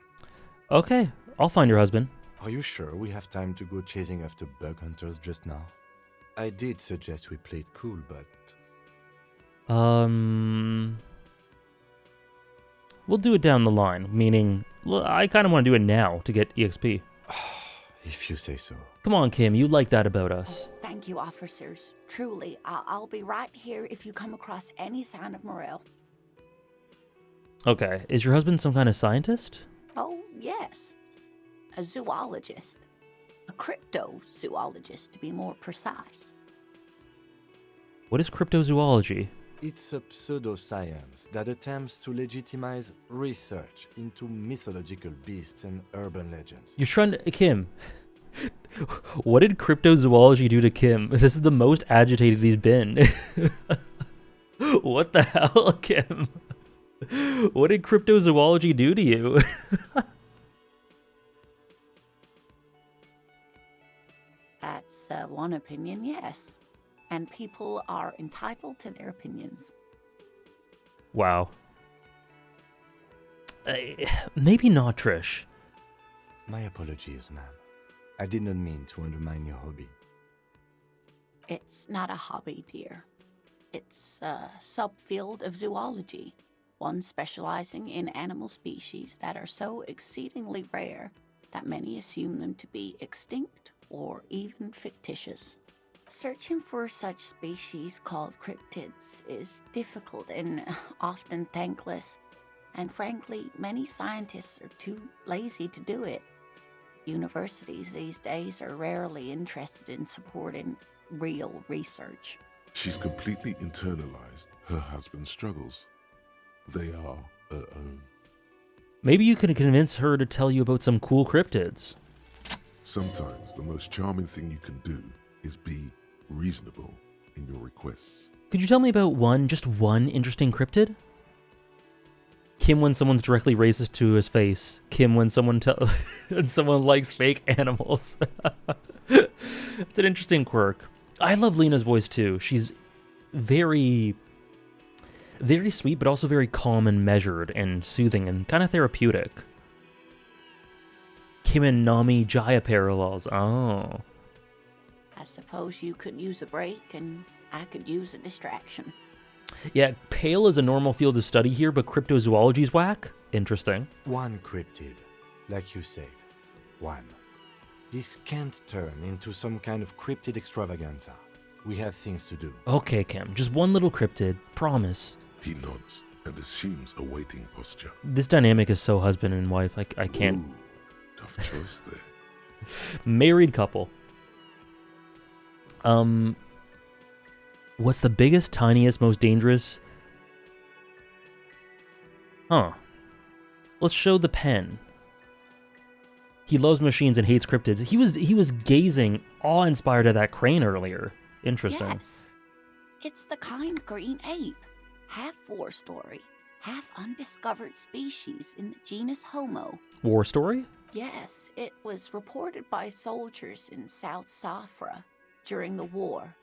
Okay, I'll find your husband. Are you sure we have time to go chasing after bug hunters just now? I did suggest we play it cool, but... We'll do it down the line, meaning, I kind of want to do it now to get EXP. If you say so. Come on, Kim, you like that about us. Thank you, officers. Truly, I'll be right here if you come across any sign of Morel. Okay, is your husband some kind of scientist? Oh, yes. A zoologist. A cryptozoologist, to be more precise. What is cryptozoology? It's a pseudoscience that attempts to legitimize research into mythological beasts and urban legends. You're trying to... Kim. What did cryptozoology do to Kim? This is the most agitated he's been. What the hell, Kim? What did cryptozoology do to you? That's one opinion, yes. And people are entitled to their opinions. Wow. Maybe not, Trish. My apologies, ma'am. I did not mean to undermine your hobby. It's not a hobby, dear. It's a subfield of zoology, one specializing in animal species that are so exceedingly rare that many assume them to be extinct or even fictitious. Searching for such species called cryptids is difficult and often thankless, and frankly, many scientists are too lazy to do it. Universities these days are rarely interested in supporting real research. She's completely internalized her husband's struggles. They are her own. Maybe you could convince her to tell you about some cool cryptids. Sometimes the most charming thing you can do is be reasonable in your requests. Could you tell me about just one interesting cryptid? Kim when someone's directly racist to his face. Kim when someone likes fake animals. It's an interesting quirk. I love Lena's voice too. She's very, very sweet, but also very calm and measured and soothing and kind of therapeutic. Kim and Nami Jaya parallels. Oh. I suppose you could use a break and I could use a distraction. Yeah, Pale is a normal field of study here, but cryptozoology's whack? Interesting. One cryptid, like you said. One. This can't turn into some kind of cryptid extravaganza. We have things to do. Okay, Kim, just one little cryptid. Promise. He nods and assumes a waiting posture. This dynamic is so husband and wife. I can't... Ooh, tough choice there. Married couple. What's the biggest, tiniest, most dangerous? Huh. Let's show the pen. He loves machines and hates cryptids. He was gazing awe-inspired at that crane earlier. Interesting. Yes. It's the kind green ape. Half war story, half undiscovered species in the genus Homo. War story? Yes, it was reported by soldiers in South Safra during the war.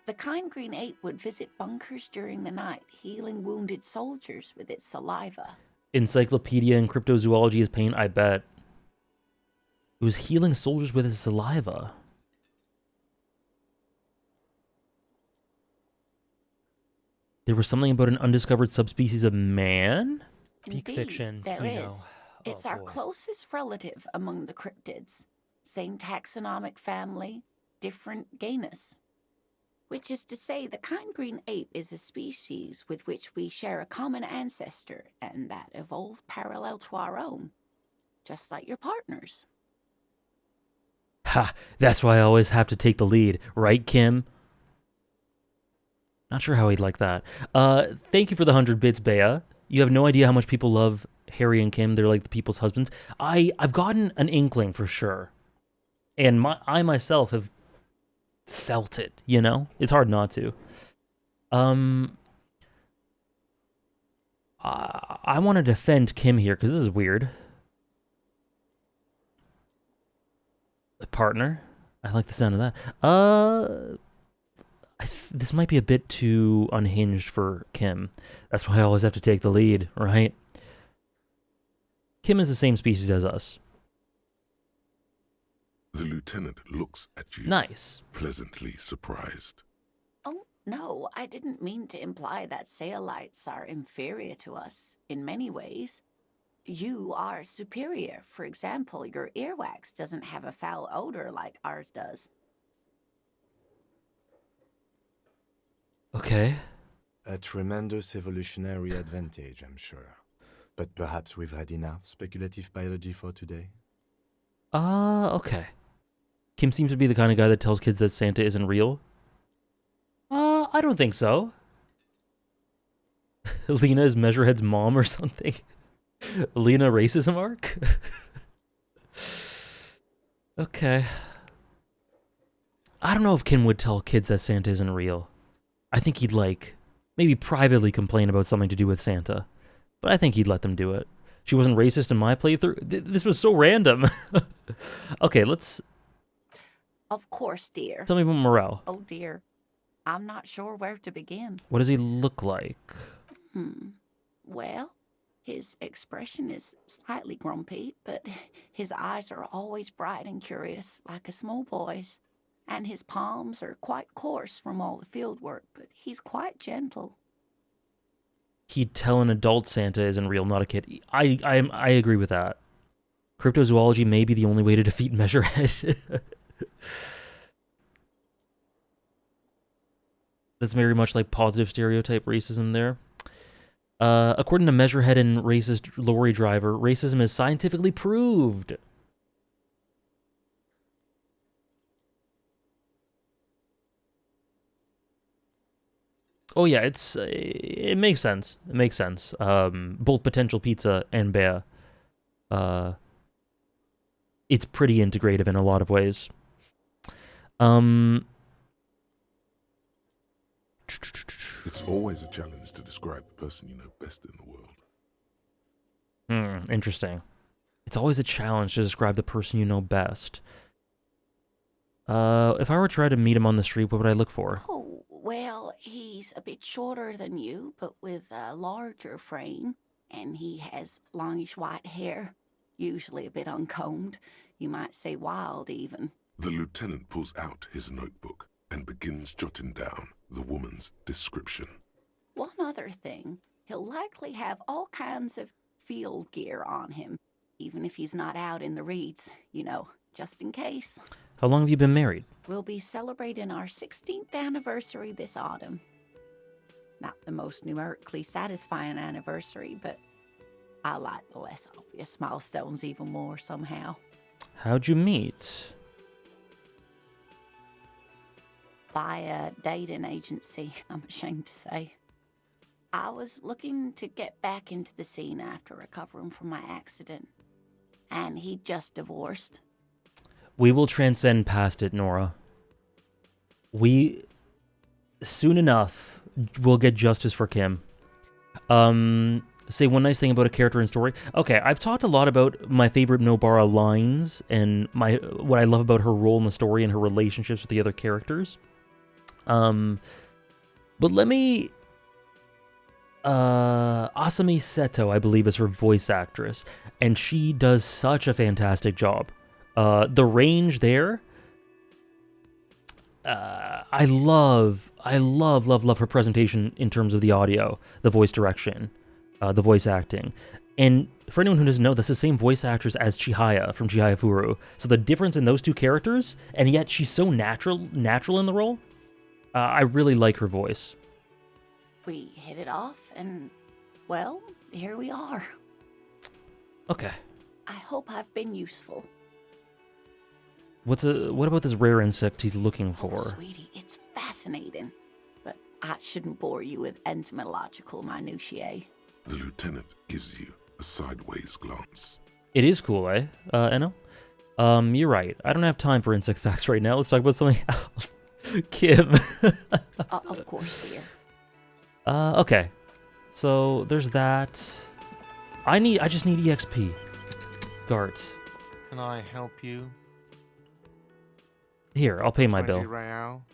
The kind green ape would visit bunkers during the night, healing wounded soldiers with its saliva. Encyclopedia and cryptozoology is pain, I bet. It was healing soldiers with its saliva. There was something about an undiscovered subspecies of man? Peak Indeed, fiction. there Kino. is. Oh, It's our boy. closest relative among the cryptids. Same taxonomic family, different genus. Which is to say, the kind green ape is a species with which we share a common ancestor, and that evolved parallel to our own. Just like your partners. Ha! That's why I always have to take the lead, right, Kim? Not sure how he'd like that. Thank you for the 100 bits, Bea. You have no idea how much people love Harry and Kim. They're like the people's husbands. I've gotten an inkling for sure. And I myself have felt it, you know? It's hard not to. I want to defend Kim here, because this is weird. A partner? I like the sound of that. This might be a bit too unhinged for Kim. That's why I always have to take the lead, right? Kim is the same species as us. The lieutenant looks at you. Nice. Pleasantly surprised. Oh, no, I didn't mean to imply that Saelites are inferior to us in many ways. You are superior. For example, your earwax doesn't have a foul odor like ours does. Okay. A tremendous evolutionary advantage, I'm sure. But perhaps we've had enough speculative biology for today? Okay. Kim seems to be the kind of guy that tells kids that Santa isn't real. I don't think so. Lena is Measurehead's mom or something. Lena racism arc? Okay. I don't know if Kim would tell kids that Santa isn't real. I think he'd, like, maybe privately complain about something to do with Santa. But I think he'd let them do it. She wasn't racist in my playthrough? This was so random. Okay, let's... Of course, dear. Tell me about Morel. Oh, dear. I'm not sure where to begin. What does he look like? Well, his expression is slightly grumpy, but his eyes are always bright and curious, like a small boy's. And his palms are quite coarse from all the field work, but he's quite gentle. He'd tell an adult Santa isn't real, not a kid. I agree with that. Cryptozoology may be the only way to defeat Measurehead. That's very much like positive stereotype racism there. According to Measurehead and racist lorry driver, racism is scientifically proved. Oh yeah, it makes sense. It makes sense. Both Potential Pizza and Bea. It's pretty integrative in a lot of ways. It's always a challenge to describe the person you know best in the world. Interesting. It's always a challenge to describe the person you know best. If I were to try to meet him on the street, what would I look for? Oh, well, he's a bit shorter than you, but with a larger frame. And he has longish white hair, usually a bit uncombed. You might say wild, even. The lieutenant pulls out his notebook and begins jotting down the woman's description. One other thing, he'll likely have all kinds of field gear on him, even if he's not out in the reeds, you know, just in case. How long have you been married? We'll be celebrating our 16th anniversary this autumn. Not the most numerically satisfying anniversary, but I like the less obvious milestones even more somehow. How'd you meet? By a dating agency, I'm ashamed to say. I was looking to get back into the scene after recovering from my accident, and he'd just divorced. We will transcend past it, Nora. We, soon enough, will get justice for Kim. Say one nice thing about a character and story. Okay, I've talked a lot about my favorite Nobara lines and what I love about her role in the story and her relationships with the other characters. But let me... Asami Seto, I believe, is her voice actress, and she does such a fantastic job. The range there... I love I love, love, love her presentation in terms of the audio, the voice direction, the voice acting. And for anyone who doesn't know, that's the same voice actress as Chihaya from Chihaya Furu. So the difference in those two characters, and yet she's so natural in the role. I really like her voice. We hit it off, and, well, here we are. Okay. I hope I've been useful. What about this rare insect he's looking for? Oh, sweetie, it's fascinating. But I shouldn't bore you with entomological minutiae. The lieutenant gives you a sideways glance. It is cool, eh, Enno? You're right. I don't have time for insect facts right now. Let's talk about something else. Kim. Of course, dear. Okay. So there's that. I just need EXP. Gart. Can I help you? Here, I'll pay my 20 bill. real.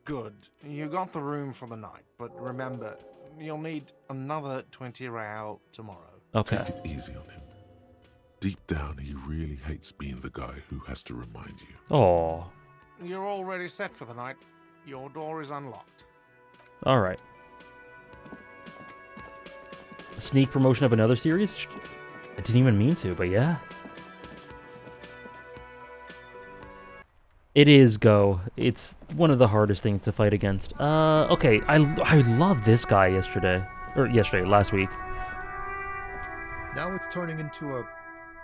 Good. You got the room for the night, but remember, you'll need another 20 real tomorrow. Okay. Take it easy on him. Deep down, he really hates being the guy who has to remind you. Oh. You're already set for the night. Your door is unlocked. All right. Sneak promotion of another series? I didn't even mean to, but yeah. It is Go. It's one of the hardest things to fight against. Okay, I loved this guy last week. Now it's turning into a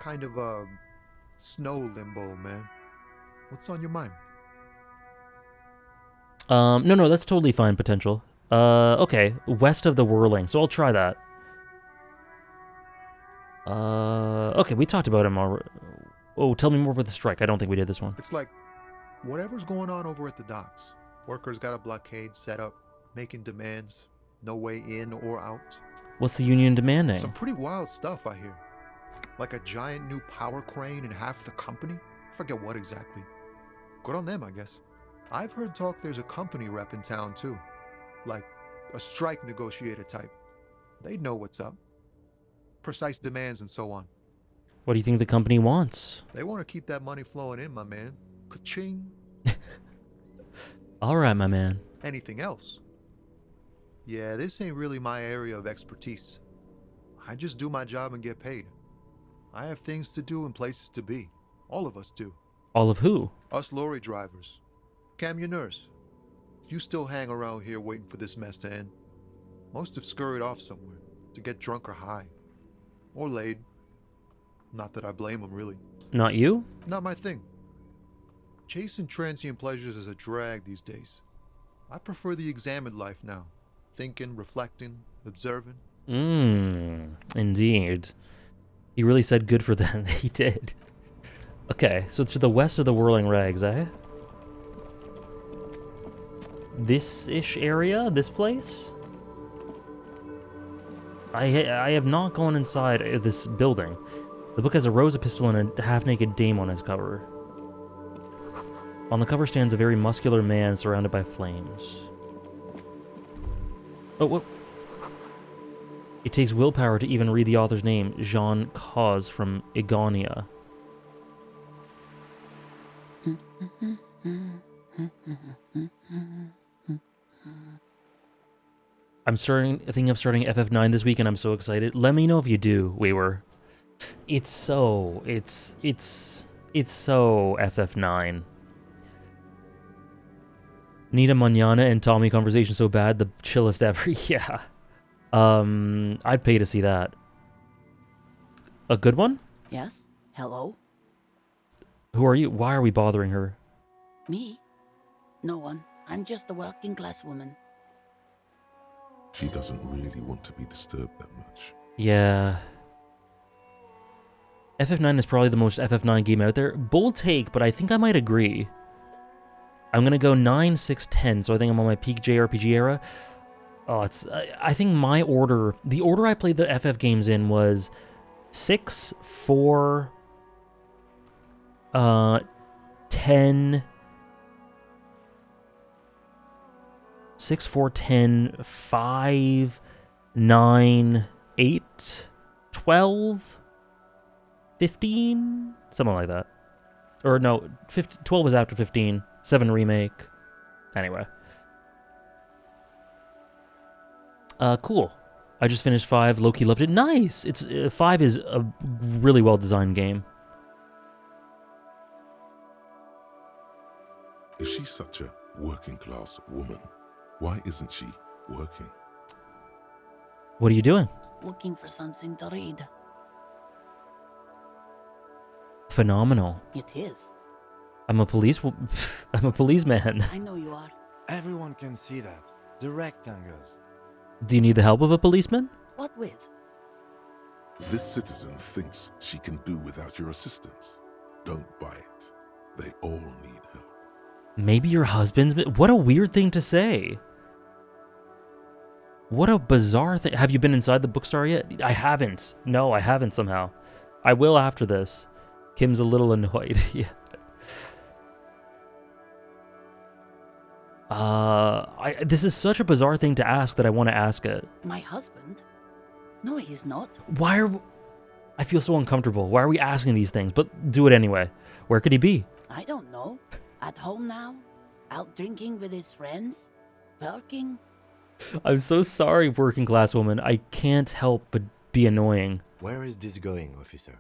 kind of a snow limbo, man. What's on your mind? No, that's totally fine, potential. Okay, west of the whirling, so I'll try that. Okay, we talked about him already. Oh, tell me more about the strike. I don't think we did this one. It's like whatever's going on over at the docks. Workers got a blockade set up, making demands, no way in or out. What's the union demanding? Some pretty wild stuff, I hear. Like a giant new power crane in half the company? I forget what exactly. Good on them, I guess. I've heard talk there's a company rep in town, too. Like a strike negotiator type. They'd know what's up. Precise demands and so on. What do you think the company wants? They want to keep that money flowing in, my man. Ka-ching. All right, my man. Anything else? Yeah, this ain't really my area of expertise. I just do my job and get paid. I have things to do and places to be. All of us do. All of who? Us lorry drivers. Cam, your nurse. You still hang around here waiting for this mess to end. Most have scurried off somewhere to get drunk or high. Or laid. Not that I blame them, really. Not you? Not my thing. Chasing transient pleasures is a drag these days. I prefer the examined life now. Thinking, reflecting, observing. Indeed. He really said good for them. He did. Okay, so to the west of the Whirling Rags, eh? This-ish area? This place? I have not gone inside this building. The book has a Rosa pistol and a half-naked dame on its cover. On the cover stands a very muscular man surrounded by flames. Oh, what? It takes willpower to even read the author's name, Jean Cause from Igonia. I'm thinking of starting FF9 this week, and I'm so excited. Let me know if you do, Weaver. It's so FF9. Nita Manana and Tommy conversation so bad, the chillest ever. Yeah. I'd pay to see that. A good one? Yes? Hello? Who are you? Why are we bothering her? Me? No one. I'm just a working class woman. She doesn't really want to be disturbed that much. Yeah. FF9 is probably the most FF9 game out there. Bold take, but I think I might agree. I'm gonna go 9, 6, 10, so I think I'm on my peak JRPG era. Oh, I think my order, the order I played the FF games in was 6, 4, 10, 6, 4, 10, 5, 9, 8, 12, 15, something like that. Or no, 12 is after 15, 7 remake. Anyway. Cool. I just finished 5. Loki loved it. Nice. It's 5 is a really well designed game. If she's such a working class woman, why isn't she working? What are you doing? Looking for something to read. Phenomenal. It is. I'm a policeman. I know you are. Everyone can see that. The rectangles. Do you need the help of a policeman? What with? This citizen thinks she can do without your assistance. Don't buy it. They all need help. Maybe your husband's... What a weird thing to say. What a bizarre thing. Have you been inside the bookstore yet? I haven't. No, I haven't somehow. I will after this. Kim's a little annoyed. Yeah. This is such a bizarre thing to ask that I want to ask it. My husband? No, he's not. Why are... I feel so uncomfortable. Why are we asking these things? But do it anyway. Where could he be? I don't know. At home now? Out drinking with his friends? Working? I'm so sorry, working class woman. I can't help but be annoying. Where is this going, officer?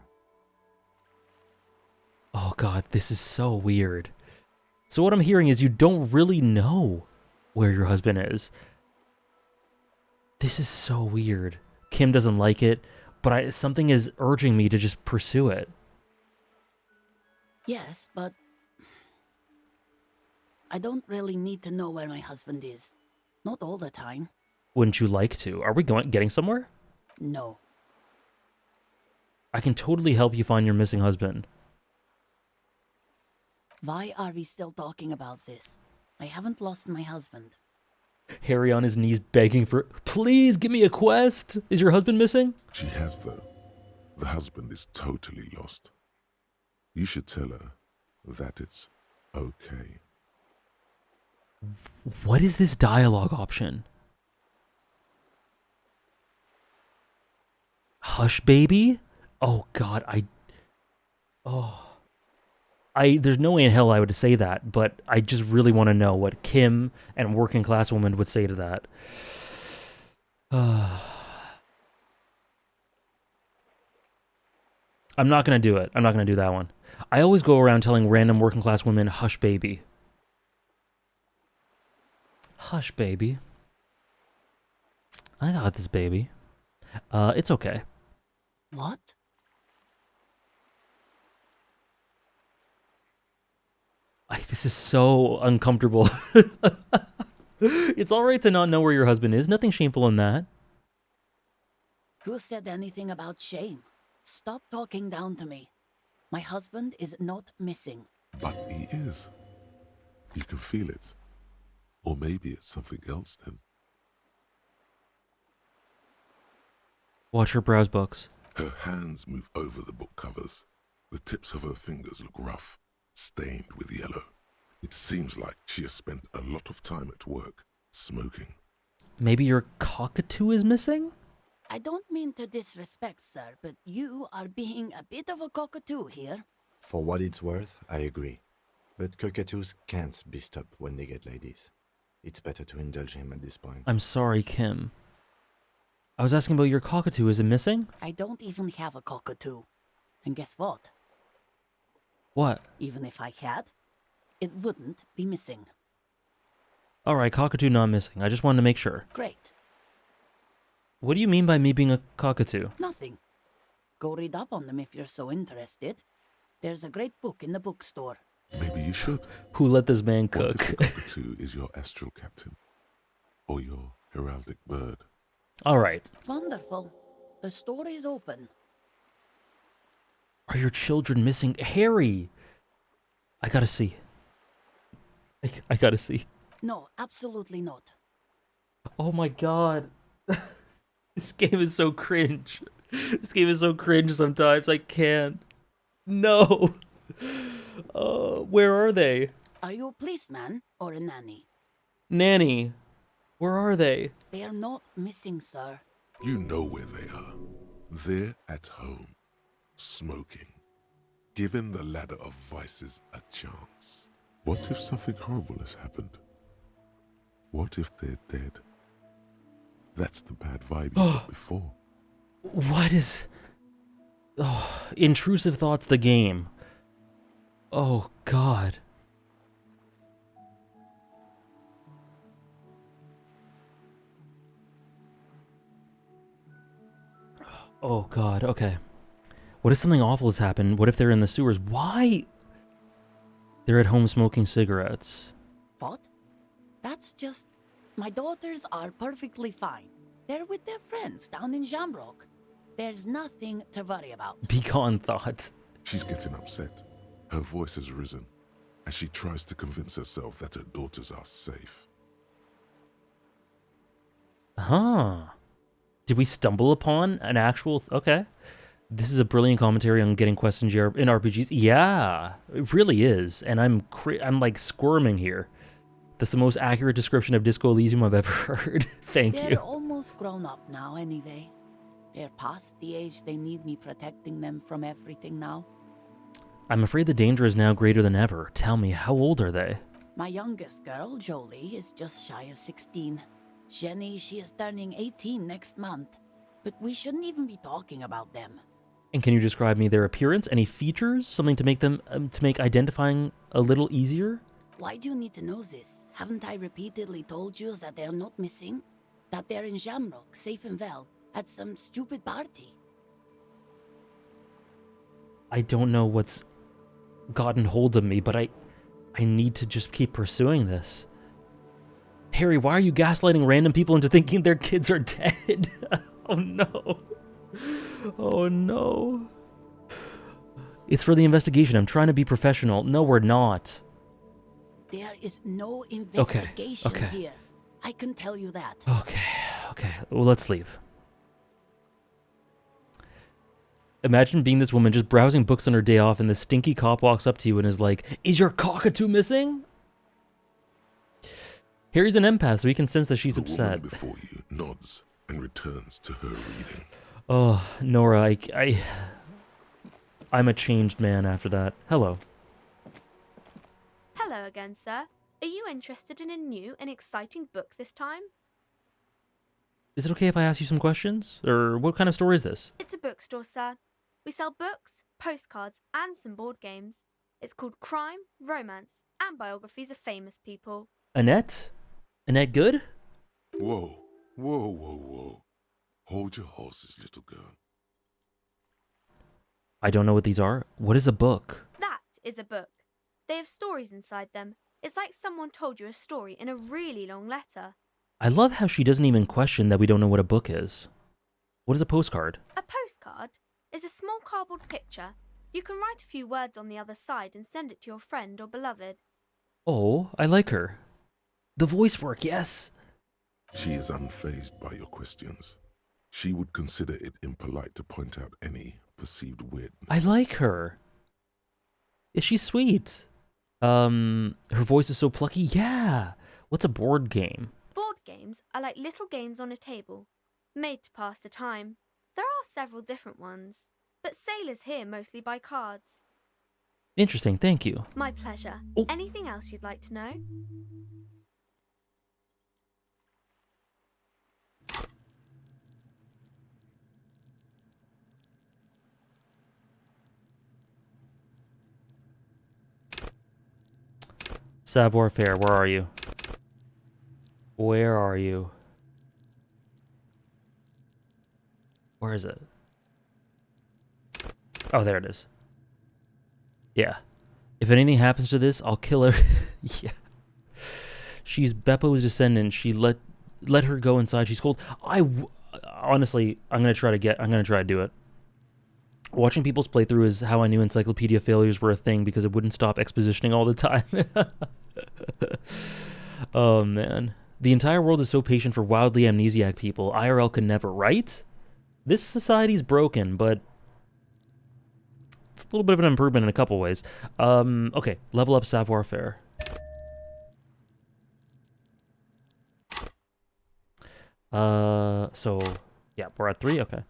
Oh god, this is so weird. So what I'm hearing is you don't really know where your husband is. This is so weird. Kim doesn't like it, but something is urging me to just pursue it. Yes, but I don't really need to know where my husband is. Not all the time. Wouldn't you like to? Are we getting somewhere? No. I can totally help you find your missing husband. Why are we still talking about this? I haven't lost my husband. Harry on his knees begging for... Please, give me a quest! Is your husband missing? She has, though. The husband is totally lost. You should tell her that it's okay. What is this dialogue option? Hush, baby? Oh, God, there's no way in hell I would say that, but I just really want to know what Kim and working class woman would say to that. I'm not going to do it. I'm not going to do that one. I always go around telling random working class women, hush, baby. Hush, baby. I got this, baby. It's okay. What? This is so uncomfortable. It's alright to not know where your husband is. Nothing shameful in that. Who said anything about shame? Stop talking down to me. My husband is not missing. But he is. You can feel it. Or maybe it's something else then. Watch her browse books. Her hands move over the book covers. The tips of her fingers look rough, stained with yellow. It seems like she has spent a lot of time at work, smoking. Maybe your cockatoo is missing? I don't mean to disrespect, sir, but you are being a bit of a cockatoo here. For what it's worth, I agree. But cockatoos can't be stopped when they get ladies. It's better to indulge him at this point. I'm sorry, Kim. I was asking about your cockatoo. Is it missing? I don't even have a cockatoo. And guess what? What? Even if I had, it wouldn't be missing. Alright, cockatoo not missing. I just wanted to make sure. Great. What do you mean by me being a cockatoo? Nothing. Go read up on them if you're so interested. There's a great book in the bookstore. Maybe you should. Who let this man What cook? if the cockatoo is your astral captain? Or your heraldic bird? Alright. Wonderful. The store is open. Are your children missing? Harry! I gotta see. I gotta see. No, absolutely not. Oh my god. This game is so cringe. This game is so cringe sometimes. I can't. No. Where are they? Are you a policeman or a nanny? Nanny. Where are they? They are not missing, sir. You know where they are. They're at home, smoking, giving the ladder of vices a chance. What if something horrible has happened? What if they're dead? That's the bad vibe you got before. What is... Oh, intrusive thoughts, the game. Oh, God. Oh, God, okay. What if something awful has happened? What if they're in the sewers? Why? They're at home smoking cigarettes. What? That's just... My daughters are perfectly fine. They're with their friends down in Jamrock. There's nothing to worry about. Be gone, thoughts. She's getting upset. Her voice has risen as she tries to convince herself that her daughters are safe. Huh. Did we stumble upon an actual... Okay. This is a brilliant commentary on getting quests in RPGs. Yeah, it really is. And I'm like squirming here. That's the most accurate description of Disco Elysium I've ever heard. Thank you. They're almost grown up now anyway. They're past the age they need me protecting them from everything now. I'm afraid the danger is now greater than ever. Tell me, how old are they? My youngest girl, Jolie, is just shy of 16. Jenny, she is turning 18 next month. But we shouldn't even be talking about them. And can you describe me their appearance? Any features? Something to make them, to make identifying a little easier? Why do you need to know this? Haven't I repeatedly told you that they're not missing? That they're in Jamrock, safe and well, at some stupid party? I don't know what's gotten hold of me, but I need to just keep pursuing this. Harry, why are you gaslighting random people into thinking their kids are dead? Oh no. Oh no. It's for the investigation. I'm trying to be professional. No, we're not. There is no investigation Okay. here. I can tell you that. Okay. Well, let's leave. Imagine being this woman just browsing books on her day off and this stinky cop walks up to you and is like, "Is your cockatoo missing?" Harry's an empath, so he can sense that she's upset. The woman before you nods and returns to her reading. Oh, Nora, I'm a changed man after that. Hello. Hello again, sir. Are you interested in a new and exciting book this time? Is it okay if I ask you some questions? Or what kind of store is this? It's a bookstore, sir. We sell books, postcards, and some board games. It's called Crime, Romance, and Biographies of Famous People. Annette? Annette Good? Whoa. Hold your horses, little girl. I don't know what these are. What is a book? That is a book. They have stories inside them. It's like someone told you a story in a really long letter. I love how she doesn't even question that we don't know what a book is. What is a postcard? A postcard is a small cardboard picture. You can write a few words on the other side and send it to your friend or beloved. Oh, I like her. The voice work, yes. She is unfazed by your questions. She would consider it impolite to point out any perceived weirdness. I like her. Is she sweet? Her voice is so plucky. Yeah. What's a board game? Board games are like little games on a table, made to pass the time. There are several different ones, but sailors here mostly buy cards. Interesting, thank you. My pleasure. Oh. Anything else you'd like to know? Savoir Faire, where are you? Where are you? Where is it? Oh, there it is. Yeah. If anything happens to this, I'll kill her. Yeah. She's Beppo's descendant. She let her go inside. She's cold. Honestly, I'm gonna try to do it. Watching people's playthrough is how I knew encyclopedia failures were a thing, because it wouldn't stop expositioning all the time. Oh man. The entire world is so patient for wildly amnesiac people. IRL could never, right? This society's broken, but it's a little bit of an improvement in a couple ways. Okay, level up Savoir Faire. So, yeah, we're at 3, okay.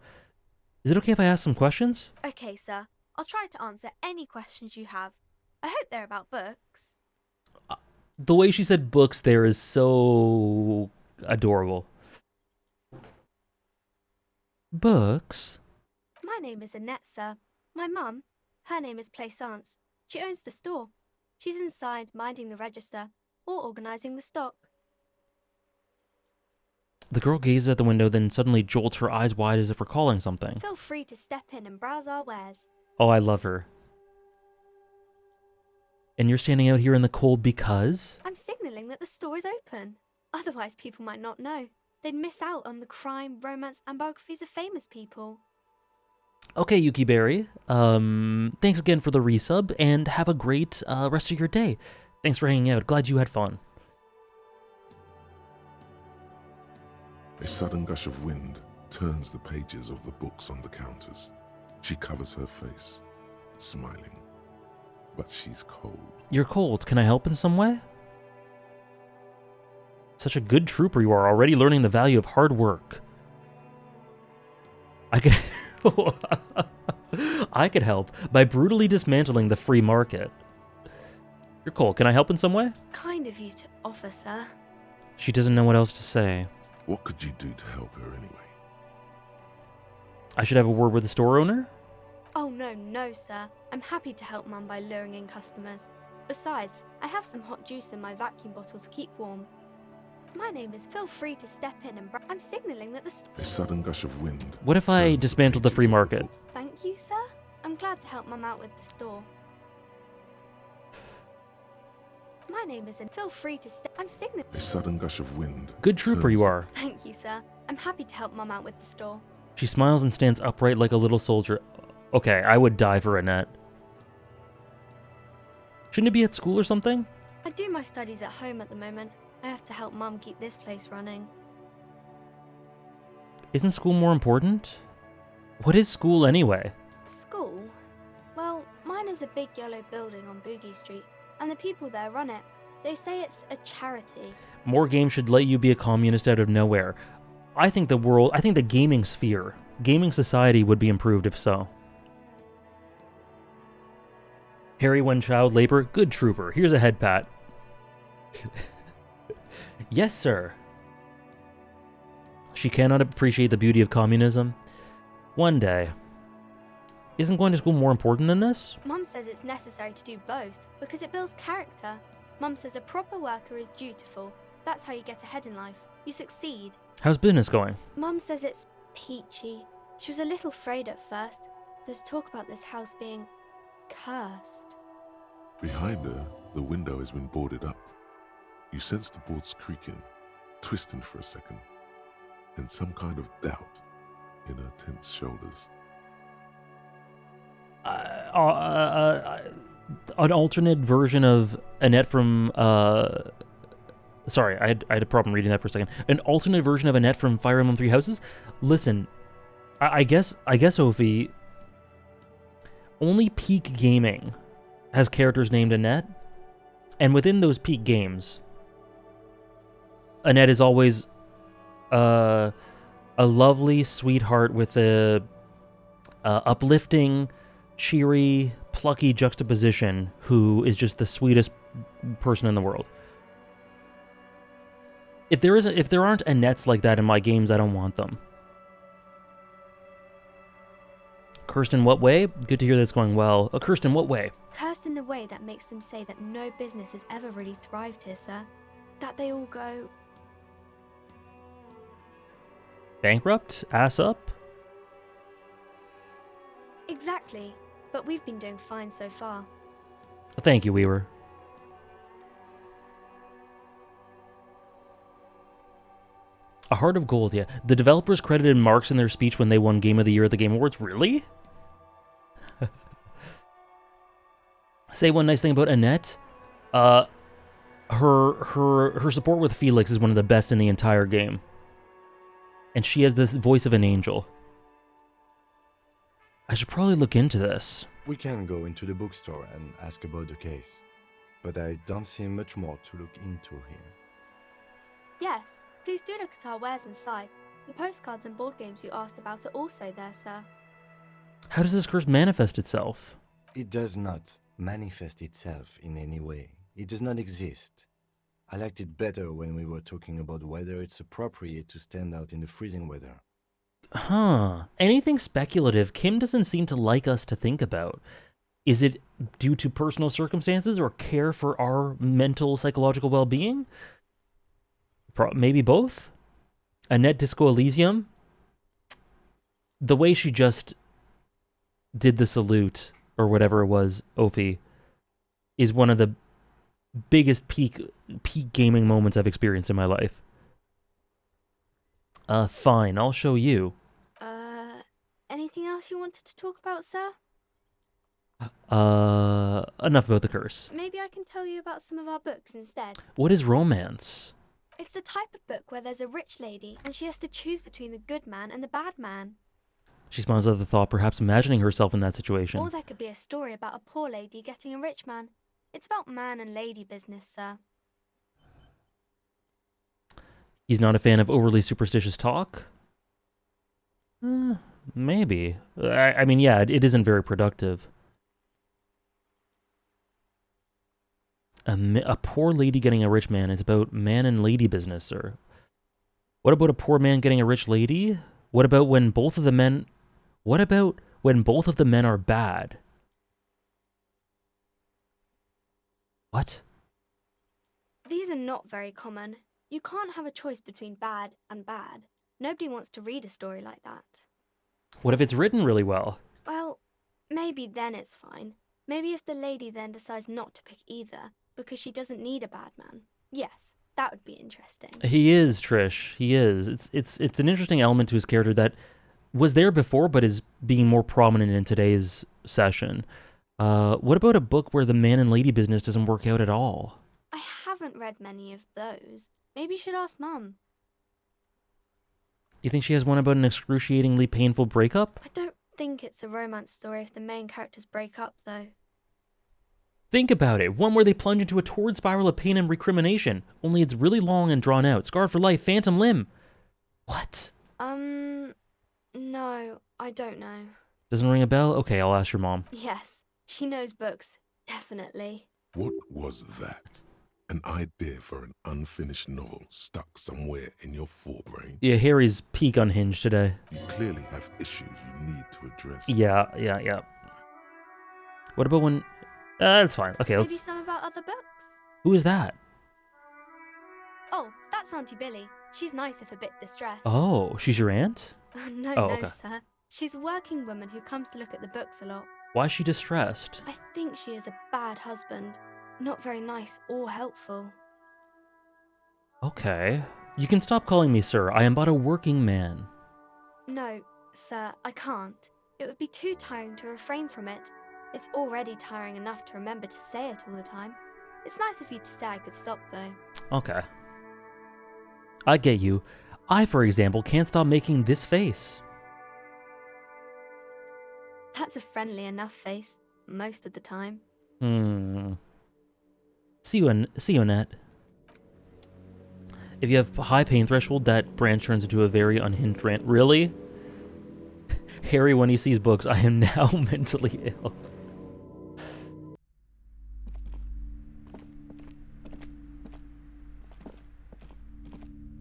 Is it okay if I ask some questions? Okay, sir. I'll try to answer any questions you have. I hope they're about books. The way she said books there is so adorable. Books? My name is Annette, sir. My mum, her name is Plaisance. She owns the store. She's inside minding the register or organising the stock. The girl gazes at the window, then suddenly jolts, her eyes wide as if recalling something. Feel free to step in and browse our wares. Oh, I love her. And you're standing out here in the cold because? I'm signalling that the store is open. Otherwise, people might not know. They'd miss out on the crime, romance, and biographies of famous people. Okay, Yuki Berry. Thanks again for the resub, and have a great rest of your day. Thanks for hanging out. Glad you had fun. A sudden gush of wind turns the pages of the books on the counters. She covers her face, smiling. But she's cold. You're cold. Can I help in some way? Such a good trooper you are, already learning the value of hard work. I could... I could help by brutally dismantling the free market. You're cold. Can I help in some way? Kind of you to offer, sir. She doesn't know what else to say. What could you do to help her anyway? I should have a word with the store owner? Oh, no, sir. I'm happy to help Mum by luring in customers. Besides, I have some hot juice in my vacuum bottle to keep warm. My name is... Feel free to step in and... I'm signalling that the... A sudden gush of wind. What if I dismantled the free market? Thank you, sir. I'm glad to help Mum out with the store. My name is... Feel free to step... I'm signaling... A sudden gush of wind. Good trooper you are. Thank you, sir. I'm happy to help Mum out with the store. She smiles and stands upright like a little soldier. Okay, I would die for Annette. Shouldn't it be at school or something? I do my studies at home at the moment. I have to help Mum keep this place running. Isn't school more important? What is school anyway? School? Well, mine is a big yellow building on Boogie Street, and the people there run it. They say it's a charity. More games should let you be a communist out of nowhere. I think the gaming sphere, gaming society would be improved if so. Harry when child labor, good trooper. Here's a head pat. Yes, sir. She cannot appreciate the beauty of communism. One day. Isn't going to school more important than this? Mum says it's necessary to do both, because it builds character. Mum says a proper worker is dutiful. That's how you get ahead in life. You succeed. How's business going? Mum says it's peachy. She was a little afraid at first. There's talk about this house being cursed. Behind her, the window has been boarded up. You sense the boards creaking, twisting for a second, and some kind of doubt in her tense shoulders. An alternate version of Annette from... Sorry, I had a problem reading that for a second. An alternate version of Annette from Fire Emblem Three Houses? Listen, I guess, Sophie, only Peak Gaming has characters named Annette, and within those Peak games, Annette is always a lovely sweetheart with a uplifting, cheery, plucky juxtaposition who is just the sweetest person in the world. If there aren't Annettes like that in my games, I don't want them. Cursed in what way? Good to hear that's going well. Cursed in what way? Cursed in the way that makes them say that no business has ever really thrived here, sir. That they all go... Bankrupt? Ass up? Exactly. But we've been doing fine so far. Thank you, Weaver. A Heart of Gold, yeah. The developers credited Marx in their speech when they won Game of the Year at the Game Awards. Really? Say one nice thing about Annette. Her support with Felix is one of the best in the entire game. And she has the voice of an angel. I should probably look into this. We can go into the bookstore and ask about the case. But I don't see much more to look into here. Yes, please do look at our wares inside. The postcards and board games you asked about are also there, sir. How does this curse manifest itself? It does not manifest itself in any way. It does not exist. I liked it better when we were talking about whether it's appropriate to stand out in the freezing weather. Anything speculative, Kim doesn't seem to like us to think about. Is it due to personal circumstances or care for our mental, psychological well-being? Maybe both? Annette Disco Elysium? The way she just did the salute, or whatever it was, Ophi, is one of the biggest peak gaming moments I've experienced in my life. Fine, I'll show you. Anything else you wanted to talk about, sir? Enough about the curse. Maybe I can tell you about some of our books instead. What is romance? It's the type of book where there's a rich lady and she has to choose between the good man and the bad man. She smiles at the thought, perhaps imagining herself in that situation. Or there could be a story about a poor lady getting a rich man. It's about man and lady business, sir. He's not a fan of overly superstitious talk? Maybe. I mean, yeah, it isn't very productive. A poor lady getting a rich man is about man and lady business, sir. What about a poor man getting a rich lady? What about when both of the men... What about when both of the men are bad? What? These are not very common. You can't have a choice between bad and bad. Nobody wants to read a story like that. What if it's written really well? Well, maybe then it's fine. Maybe if the lady then decides not to pick either, because she doesn't need a bad man. Yes, that would be interesting. He is, Trish. He is. It's an interesting element to his character that was there before, but is being more prominent in today's session. What about a book where the man and lady business doesn't work out at all? I haven't read many of those. Maybe you should ask Mum. You think she has one about an excruciatingly painful breakup? I don't think it's a romance story if the main characters break up, though. Think about it. One where they plunge into a torrid spiral of pain and recrimination. Only it's really long and drawn out. Scarred for life, phantom limb. What? No, I don't know. Doesn't ring a bell? Okay, I'll ask your mom. Yes, she knows books. Definitely. What was that? An idea for an unfinished novel stuck somewhere in your forebrain? Yeah, Harry's peak unhinged today. You clearly have issues you need to address. Yeah. What about when... That's fine. Okay, Maybe some about other books? Who is that? Oh, that's Auntie Billy. She's nice if a bit distressed. Oh, she's your aunt? No, okay. sir. She's a working woman who comes to look at the books a lot. Why is she distressed? I think she is a bad husband. Not very nice or helpful. Okay. You can stop calling me sir. I am but a working man. No, sir, I can't. It would be too tiring to refrain from it. It's already tiring enough to remember to say it all the time. It's nice of you to say I could stop, though. Okay. I get you. I, for example, can't stop making this face. That's a friendly enough face, most of the time. See you, Annette. If you have a high pain threshold, that branch turns into a very unhinged rant. Really? Harry, when he sees books, I am now mentally ill.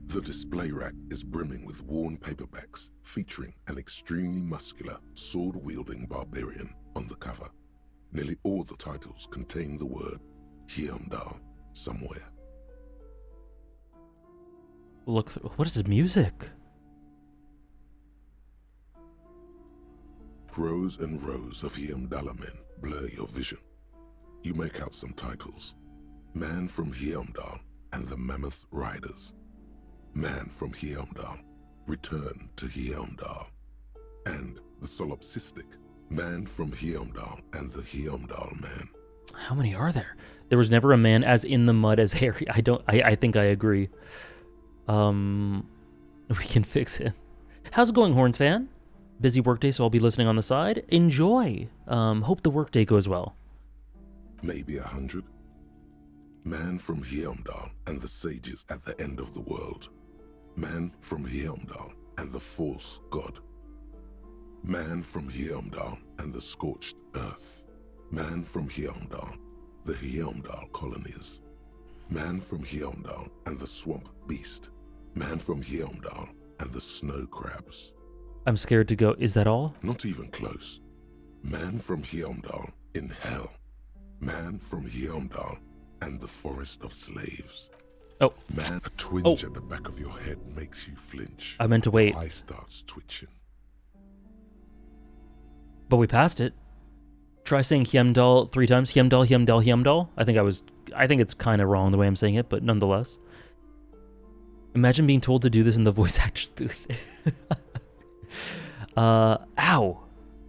The display rack is brimming with worn paperbacks featuring an extremely muscular, sword-wielding barbarian on the cover. Nearly all the titles contain the word Hyamdal somewhere. Look, what is this music? Rows and rows of Hyamdala men blur your vision. You make out some titles. Man from Hyamdal and the Mammoth Riders. Man from Hyamdal, Return to Hyamdal. And the solipsistic Man from Hyamdal and the Hyamdal Man. How many are there? There was never a man as in the mud as Harry. I think I agree. We can fix it. How's it going, Horns fan? Busy workday, so I'll be listening on the side. Enjoy. Hope the workday goes well. Maybe 100. Man from Hyamdal and the sages at the end of the world. Man from Hyamdal and the false god. Man from Hyamdal and the scorched earth. Man from Hyamdal, the Hyamdal colonies. Man from Hyamdal and the swamp beast. Man from Hyamdal and the snow crabs. I'm scared to go. Is that all? Not even close. Man from Heimdall in hell. Man from Heimdall and the forest of slaves. Oh. Man, a twinge at the back of your head makes you flinch. I meant to wait. Your eye starts twitching. But we passed it. Try saying Heimdall 3 times. Heimdall, Heimdall, Heimdall. I think it's kind of wrong the way I'm saying it, but nonetheless. Imagine being told to do this in the voice actor's booth. Ow.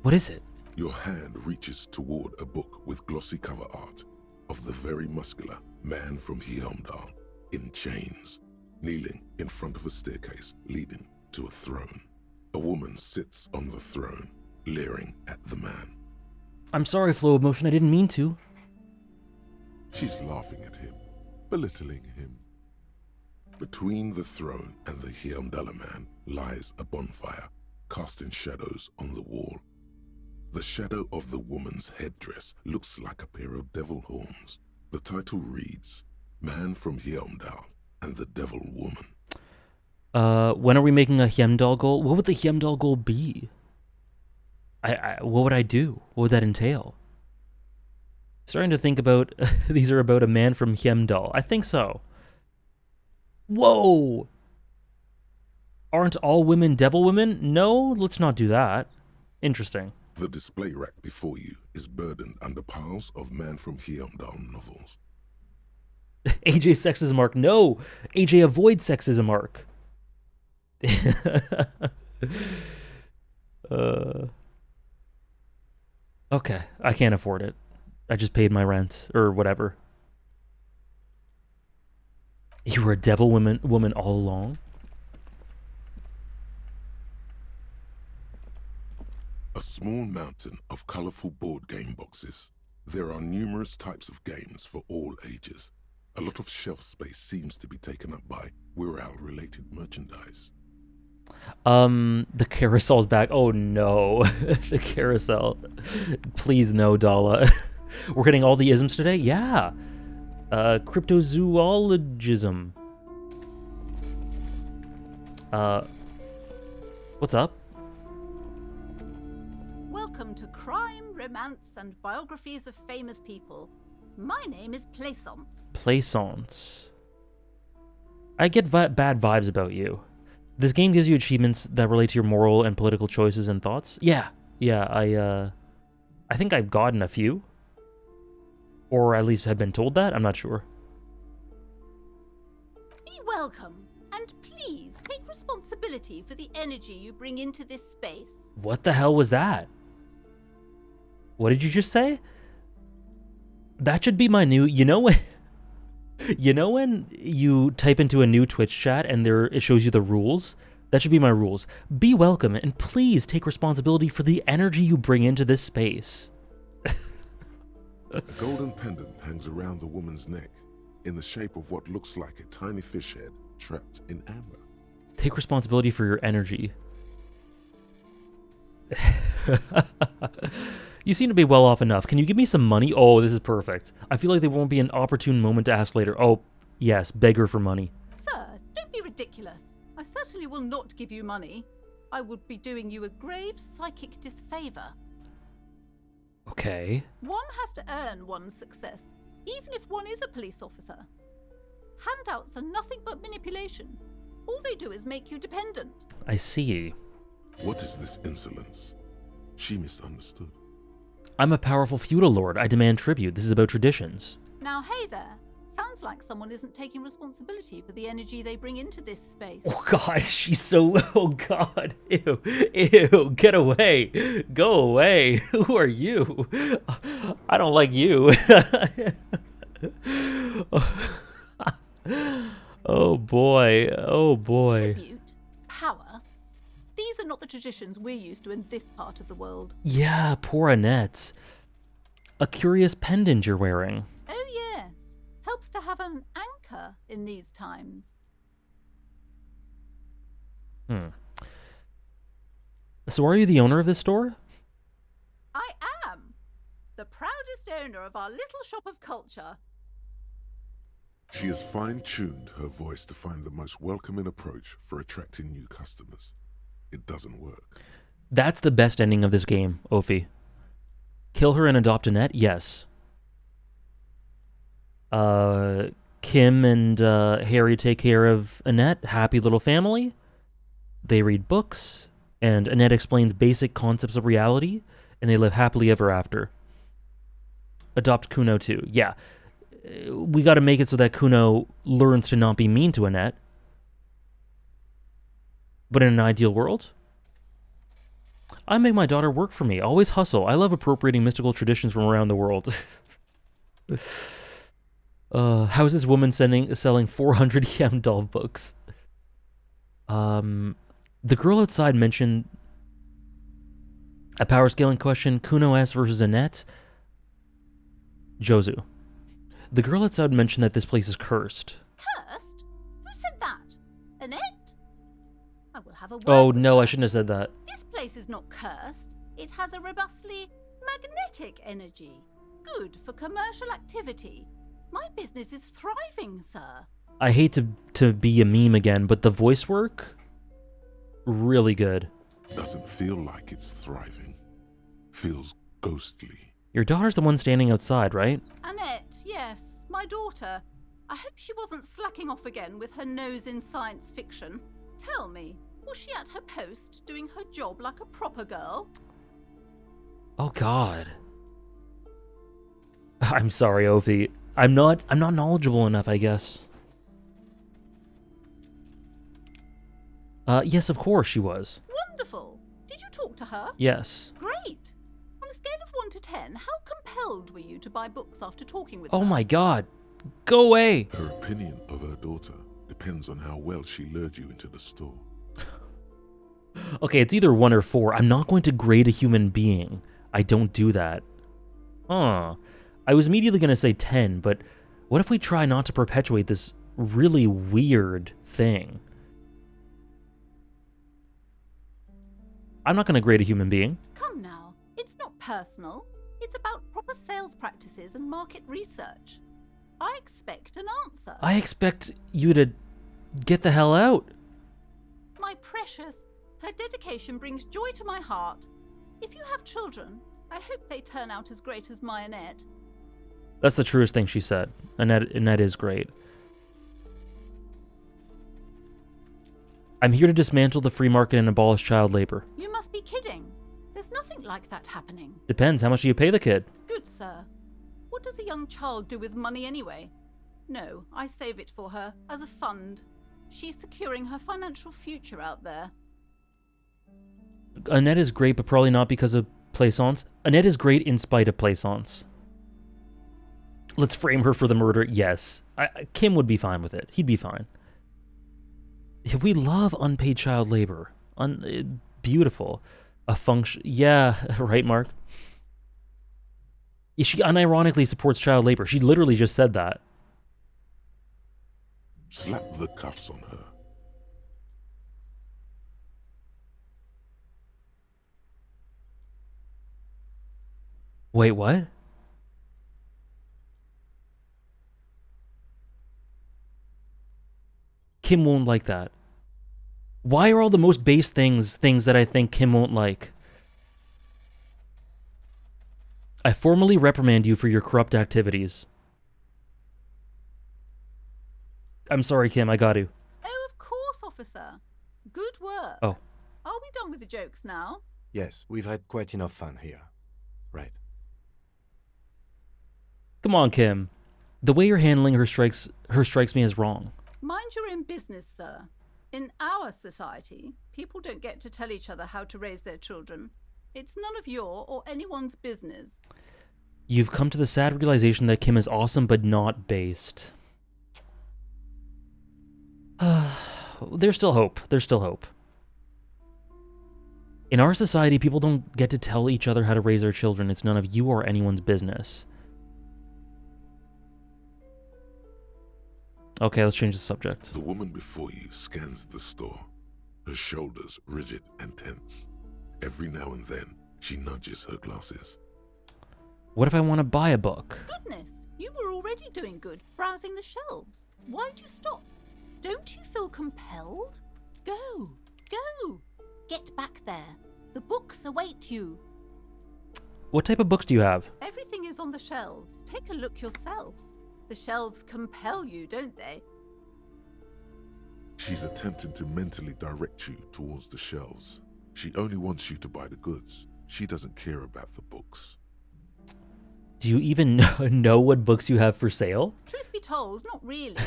What is it? Your hand reaches toward a book with glossy cover art of the very muscular man from Heimdall in chains, kneeling in front of a staircase leading to a throne. A woman sits on the throne, leering at the man. I'm sorry, Flow of Motion. I didn't mean to. She's laughing at him, belittling him. Between the throne and the Heimdall man lies a bonfire, casting shadows on the wall. The shadow of the woman's headdress looks like a pair of devil horns. The title reads, Man from Heimdall and the Devil Woman. When are we making a Heimdall goal? What would the Heimdall goal be? What would I do? What would that entail? Starting to think about, these are about a man from Heimdall. I think so. Whoa! Aren't all women devil women? No, let's not do that. Interesting. The display rack before you is burdened under piles of Man from Heimdall novels. AJ sexism arc. No! AJ avoid sexism arc. Okay, I can't afford it. I just paid my rent, or whatever. You were a devil woman all along? A small mountain of colorful board game boxes. There are numerous types of games for all ages. A lot of shelf space seems to be taken up by Wirral-related merchandise. The carousel's back. Oh no, the carousel. Please no, Dala. We're getting all the isms today? Yeah. Cryptozoologism. What's up? Welcome to Crime, Romance, and Biographies of Famous People. My name is Plaisance. Plaisance. I get bad vibes about you. This game gives you achievements that relate to your moral and political choices and thoughts. Yeah, I think I've gotten a few. Or at least have been told that, I'm not sure. Be welcome, and please take responsibility for the energy you bring into this space. What the hell was that? What did you just say? That should be my new... You know when you type into a new Twitch chat and it shows you the rules? That should be my rules. Be welcome, and please take responsibility for the energy you bring into this space. A golden pendant hangs around the woman's neck in the shape of what looks like a tiny fish head trapped in amber. Take responsibility for your energy. You seem to be well off enough. Can you give me some money? Oh, this is perfect. I feel like there won't be an opportune moment to ask later. Oh, yes, beggar for money. Sir, don't be ridiculous. I certainly will not give you money. I would be doing you a grave psychic disfavor. Okay. One has to earn one's success, even if one is a police officer. Handouts are nothing but manipulation. All they do is make you dependent. I see. What is this insolence? She misunderstood. I'm a powerful feudal lord. I demand tribute. This is about traditions. Now, hey there. Sounds like someone isn't taking responsibility for the energy they bring into this space. Oh god, she's so... Oh god. Ew. Ew. Get away. Go away. Who are you? I don't like you. Oh boy. Oh boy. Tribute? Power? These are not the traditions we're used to in this part of the world. Yeah, poor Annette. A curious pendant you're wearing. Oh yes. Helps to have an anchor in these times. So are you the owner of this store? I am. The proudest owner of our little shop of culture. She has fine-tuned her voice to find the most welcoming approach for attracting new customers. it doesn't work. That's the best ending of this game, Ophi. Kill her and adopt Annette? Yes. Kim and Harry take care of Annette. Happy little family. They read books, and Annette explains basic concepts of reality, and they live happily ever after. Adopt Kuno too. Yeah. We got to make it so that Kuno learns to not be mean to Annette. But in an ideal world, I make my daughter work for me. Always hustle. I love appropriating mystical traditions from around the world. How is this woman selling 400 yen doll books? The girl outside mentioned a power scaling question. Kuno S versus Annette. Jozu. The girl outside mentioned that this place is cursed. Cursed? Who said that? Annette? I will have a word. Oh no, I shouldn't have said that. This place is not cursed. It has a robustly magnetic energy. Good for commercial activity. My business is thriving, sir. I hate to be a meme again, but the voice work, really good. Doesn't feel like it's thriving. Feels ghostly. Your daughter's the one standing outside, right? Annette, yes, my daughter. I hope she wasn't slacking off again with her nose in science fiction. Tell me, was she at her post doing her job like a proper girl? Oh God. I'm sorry, Ophi. I'm not knowledgeable enough, I guess. Yes, of course she was. Wonderful. Did you talk to her? Yes. Great. On a scale of 1 to 10, how compelled were you to buy books after talking with her? Oh my God. Go away. Her opinion of her daughter depends on how well she lured you into the store. Okay, it's either 1 or 4. I'm not going to grade a human being. I don't do that. I was immediately going to say 10, but what if we try not to perpetuate this really weird thing? I'm not going to grade a human being. Come now, it's not personal. It's about proper sales practices and market research. I expect an answer. I expect you to get the hell out. My precious, her dedication brings joy to my heart. If you have children, I hope they turn out as great as my Annette. That's the truest thing she said. Annette is great. I'm here to dismantle the free market and abolish child labor. You must be kidding. There's nothing like that happening. Depends. How much do you pay the kid? Good, sir. What does a young child do with money anyway? No, I save it for her as a fund. She's securing her financial future out there. Annette is great, but probably not because of Plaisance. Annette is great in spite of Plaisance. Let's frame her for the murder. Yes. Kim would be fine with it. He'd be fine. We love unpaid child labor. Beautiful. A function. Yeah, right, Mark? She unironically supports child labor. She literally just said that. Slap the cuffs on her. Wait, what? Kim won't like that. Why are all the most base things that I think Kim won't like? I formally reprimand you for your corrupt activities. I'm sorry, Kim, I got to. Oh, of course, officer. Good work. Oh. Are we done with the jokes now? Yes, we've had quite enough fun here. Right. Come on, Kim. The way you're handling her strikes me as wrong. Mind your own business, sir. In our society, people don't get to tell each other how to raise their children. It's none of your or anyone's business. You've come to the sad realization that Kim is awesome but not based. There's still hope. There's still hope. In our society, people don't get to tell each other how to raise their children. It's none of you or anyone's business. Okay, let's change the subject. The woman before you scans the store, her shoulders rigid and tense. Every now and then, she nudges her glasses. What if I want to buy a book? Goodness, you were already doing good, browsing the shelves. Why'd you stop? Don't you feel compelled? Go, go. Get back there. The books await you. What type of books do you have? Everything is on the shelves. Take a look yourself. The shelves compel you, don't they? She's attempting to mentally direct you towards the shelves. She only wants you to buy the goods. She doesn't care about the books. Do you even know what books you have for sale? Truth be told, not really.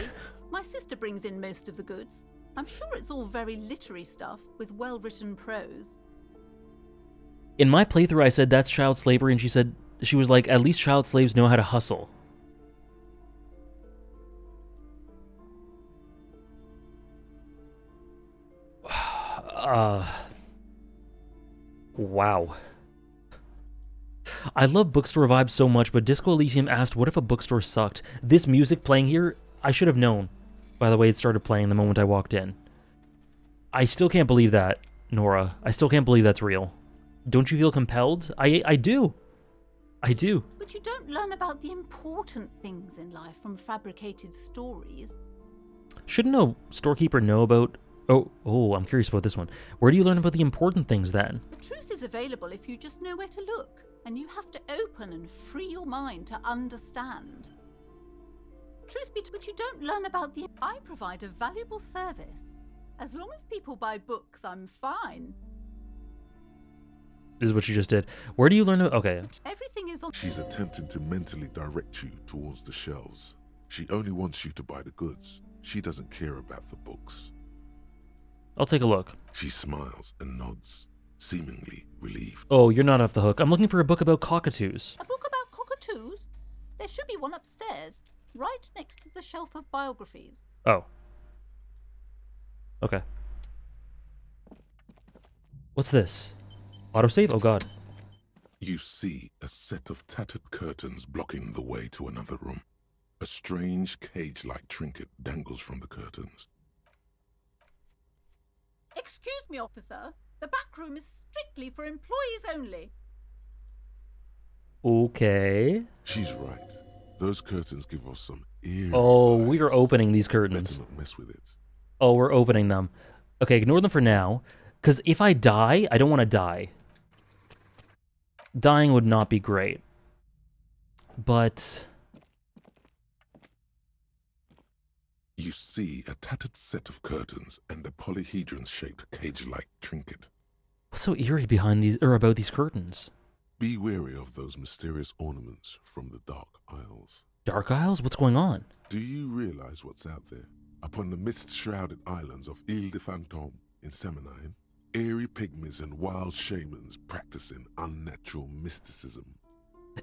My sister brings in most of the goods. I'm sure it's all very literary stuff with well-written prose. In my playthrough, I said that's child slavery, and she was like, at least child slaves know how to hustle. Wow. I love bookstore vibes so much, but Disco Elysium asked, what if a bookstore sucked? This music playing here, I should have known. By the way, it started playing the moment I walked in. I still can't believe that, Nora. I still can't believe that's real. Don't you feel compelled? I do. I do. But you don't learn about the important things in life from fabricated stories. Shouldn't a storekeeper know about... Oh, I'm curious about this one. Where do you learn about the important things then? The truth is available if you just know where to look. And you have to open and free your mind to understand. Truth be told, but you don't learn about the... I provide a valuable service. As long as people buy books, I'm fine. This is what you just did. Where do you learn... Okay. Everything is on... She's attempting to mentally direct you towards the shelves. She only wants you to buy the goods. She doesn't care about the books. I'll take a look. She smiles and nods, seemingly relieved. Oh, you're not off the hook. I'm looking for a book about cockatoos. A book about cockatoos? There should be one upstairs, right next to the shelf of biographies. Oh. Okay. What's this? Autosave? Oh god. You see a set of tattered curtains blocking the way to another room. A strange cage-like trinket dangles from the curtains. Excuse me, officer. The back room is strictly for employees only. Okay. She's right. Those curtains give us some eerie Oh, vibes. we are opening these curtains. Better not mess with it. Oh, we're opening them. Okay, ignore them for now. Because if I die, I don't want to die. Dying would not be great. But... You see a tattered set of curtains and a polyhedron-shaped cage-like trinket. What's so eerie behind these, or about these curtains? Be wary of those mysterious ornaments from the Dark Isles. Dark Isles? What's going on? Do you realize what's out there? Upon the mist-shrouded islands of Ile de Fantôme in Seminine, eerie pygmies and wild shamans practicing unnatural mysticism.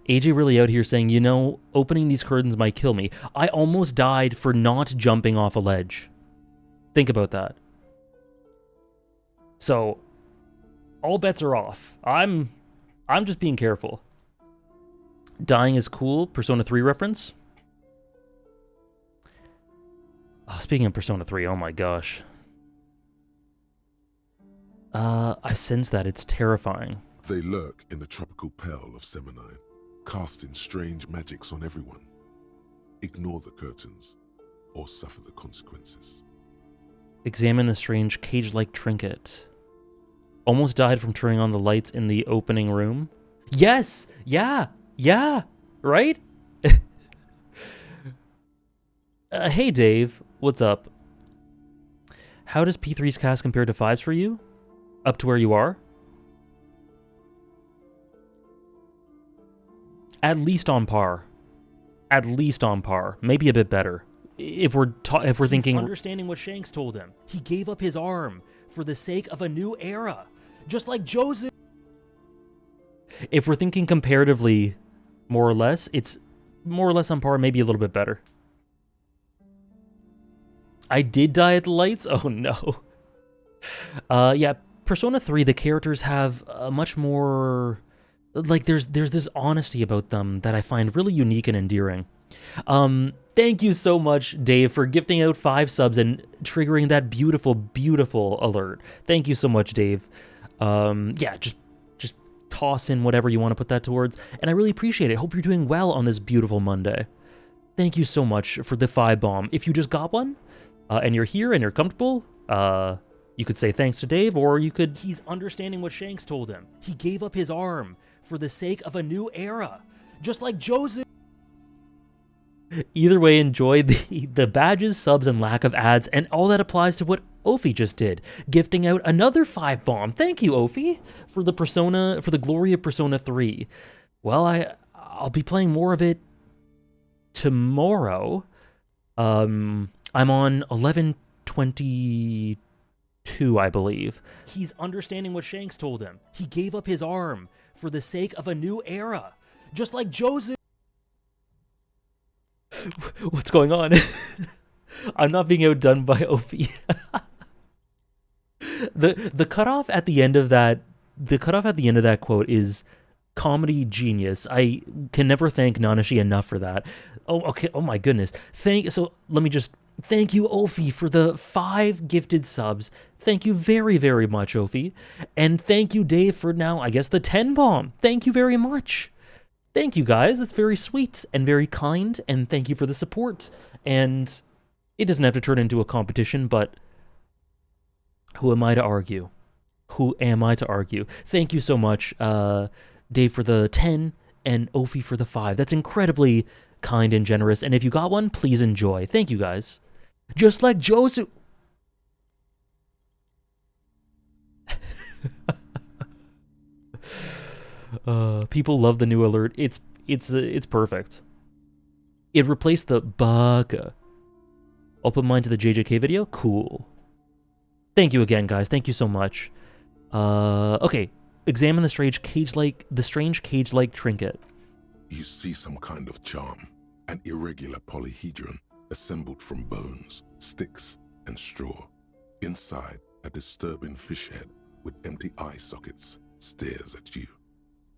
AJ really out here saying, you know, opening these curtains might kill me. I almost died for not jumping off a ledge. Think about that. So, all bets are off. I'm just being careful. Dying is cool. Persona 3 reference. Oh, speaking of Persona 3, oh my gosh. I sense that. It's terrifying. They lurk in the tropical pearl of Seminine, casting strange magics on everyone. Ignore the curtains, or suffer the consequences. Examine the strange cage-like trinket. Almost died from turning on the lights in the opening room. Yes! Yeah! Yeah! Right? Hey Dave, what's up? How does P3's cast compare to 5's for you? Up to where you are? At least on par. At least on par. Maybe a bit better. If we're thinking... understanding what Shanks told him. He gave up his arm for the sake of a new era. Just like Joseph. If we're thinking comparatively, more or less, it's more or less on par, maybe a little bit better. I did die at the lights? Oh no. Yeah, Persona 3, the characters have a much more... Like, there's this honesty about them that I find really unique and endearing. Thank you so much, Dave, for gifting out 5 subs and triggering that beautiful, beautiful alert. Thank you so much, Dave. Yeah, just toss in whatever you want to put that towards, and I really appreciate it. Hope you're doing well on this beautiful Monday. Thank you so much for the 5 bomb. If you just got one, and you're here and you're comfortable, You could say thanks to Dave, or you could, he's understanding what Shanks told him. He gave up his arm for the sake of a new era, just like Joseph. Either way, enjoy the badges, subs, and lack of ads, and all that applies to what Ophi just did, gifting out another 5 bomb. Thank you, Ophi, for the glory of Persona 3. Well, I'll be playing more of it tomorrow. I'm on 11:22, I believe. He's understanding what Shanks told him. He gave up his arm for the sake of a new era, just like Joseph. What's going on? I'm not being outdone by Ophi. The cutoff at the end of that quote is comedy genius. I can never thank Nanashi enough for that. Oh, okay. Oh my goodness. So let me just thank you, Ophi, for the 5 gifted subs. Thank you very, very much, Ophi. And thank you, Dave, for now, I guess, the 10 bomb. Thank you very much. Thank you, guys. That's very sweet and very kind, and thank you for the support. And it doesn't have to turn into a competition, but who am I to argue? Who am I to argue? Thank you so much, Dave, for the 10, and Ophi for the 5. That's incredibly kind and generous, and if you got one, please enjoy. Thank you, guys. Just like Joseph. People love the new alert. It's perfect. It replaced the baka. I'll put mine to the JJK video. Cool. Thank you again, guys. Thank you so much. Okay. Examine the strange cage-like trinket. You see some kind of charm, an irregular polyhedron assembled from bones, sticks, and straw. Inside, a disturbing fish head with empty eye sockets stares at you.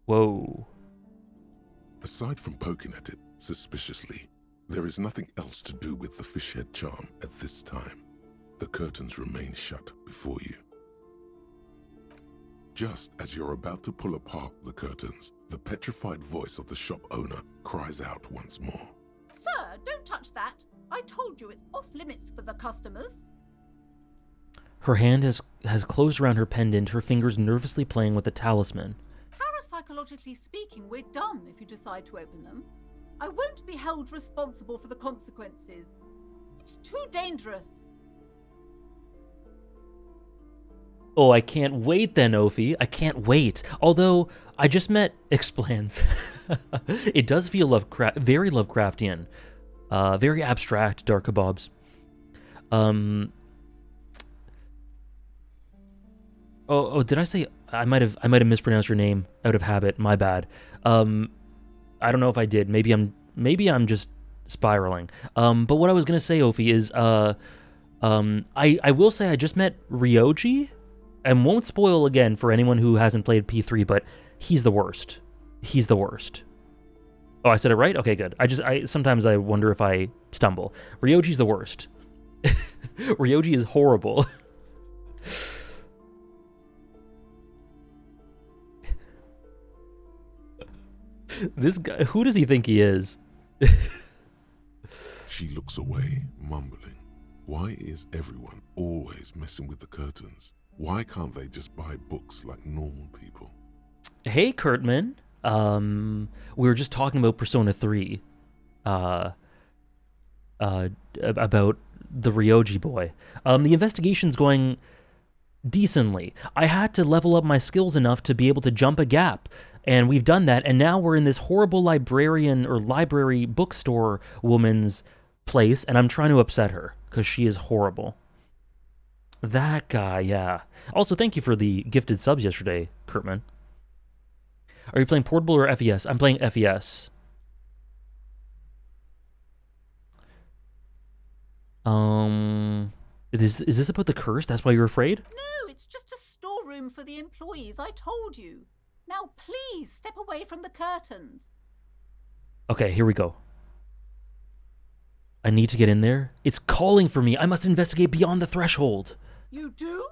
Whoa. Aside from poking at it suspiciously, there is nothing else to do with the fish head charm at this time. The curtains remain shut before you. Just as you're about to pull apart the curtains, the petrified voice of the shop owner cries out once more. Sir, don't touch that. I told you it's off limits for the customers. Her hand has closed around her pendant, her fingers nervously playing with the talisman. Parapsychologically speaking, we're done if you decide to open them. I won't be held responsible for the consequences. It's too dangerous. Oh, I can't wait then, Ophi. I can't wait. Although, I just met Explans. It does feel very Lovecraftian. Very abstract, Dark Kebabs. Oh, did I say... I might have mispronounced your name out of habit. My bad. I don't know if I did. Maybe I'm just spiraling. But what I was gonna say, Ophi, is I will say I just met Ryoji, and won't spoil again for anyone who hasn't played P3, but he's the worst. He's the worst. Oh, I said it right? Okay, good. Sometimes I wonder if I stumble. Ryoji's the worst. Ryoji is horrible. This guy, who does he think he is? She looks away, mumbling. Why is everyone always messing with the curtains? Why can't they just buy books like normal people? Hey, Kurtman. We were just talking about Persona 3. About the Ryoji boy. The investigation's going decently. I had to level up my skills enough to be able to jump a gap. And we've done that, and now we're in this horrible library bookstore woman's place, and I'm trying to upset her, because she is horrible. That guy, yeah. Also, thank you for the gifted subs yesterday, Kurtman. Are you playing Portable or FES? I'm playing FES. Is this about the curse? That's why you're afraid? No, it's just a storeroom for the employees, I told you. Now please step away from the curtains. Okay, here we go. I need to get in there. It's calling for me. I must investigate beyond the threshold. You do?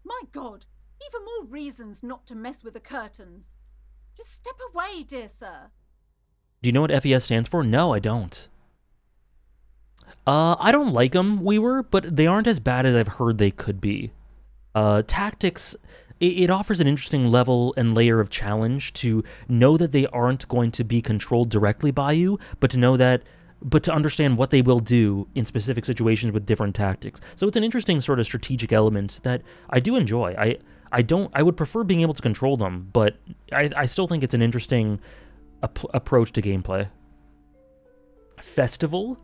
My God, even more reasons not to mess with the curtains. Just step away, dear sir. Do you know what FES stands for? No, I don't. I don't like them, but they aren't as bad as I've heard they could be. Tactics, it offers an interesting level and layer of challenge to know that they aren't going to be controlled directly by you, but to understand what they will do in specific situations with different tactics. So it's an interesting sort of strategic element that I do enjoy. I would prefer being able to control them, but I still think it's an interesting approach to gameplay. Festival?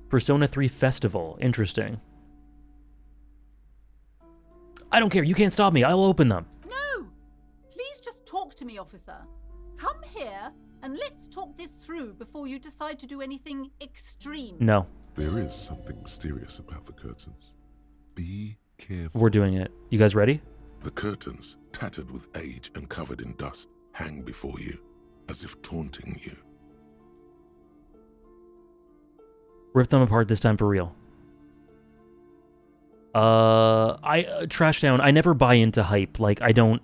Persona 3 Festival. Interesting. I don't care. You can't stop me. I'll open them. No! Please just talk to me, officer. Come here and let's talk this through before you decide to do anything extreme. No. There is something mysterious about the curtains. Be careful. We're doing it. You guys ready? The curtains, tattered with age and covered in dust, hang before you, as if taunting you. Rip them apart this time for real. Trash down. I never buy into hype. Like, I don't...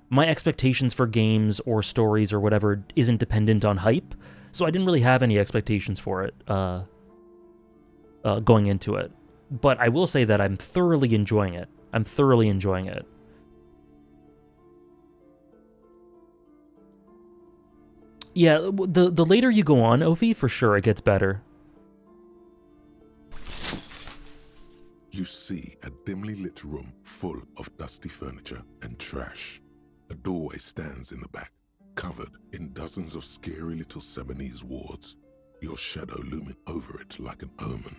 My expectations for games or stories or whatever isn't dependent on hype, so I didn't really have any expectations for it going into it. But I will say that I'm thoroughly enjoying it. I'm thoroughly enjoying it. Yeah, the later you go on, Ophi, for sure it gets better. You see a dimly lit room full of dusty furniture and trash. A doorway stands in the back, covered in dozens of scary little Seminese wards, your shadow looming over it like an omen.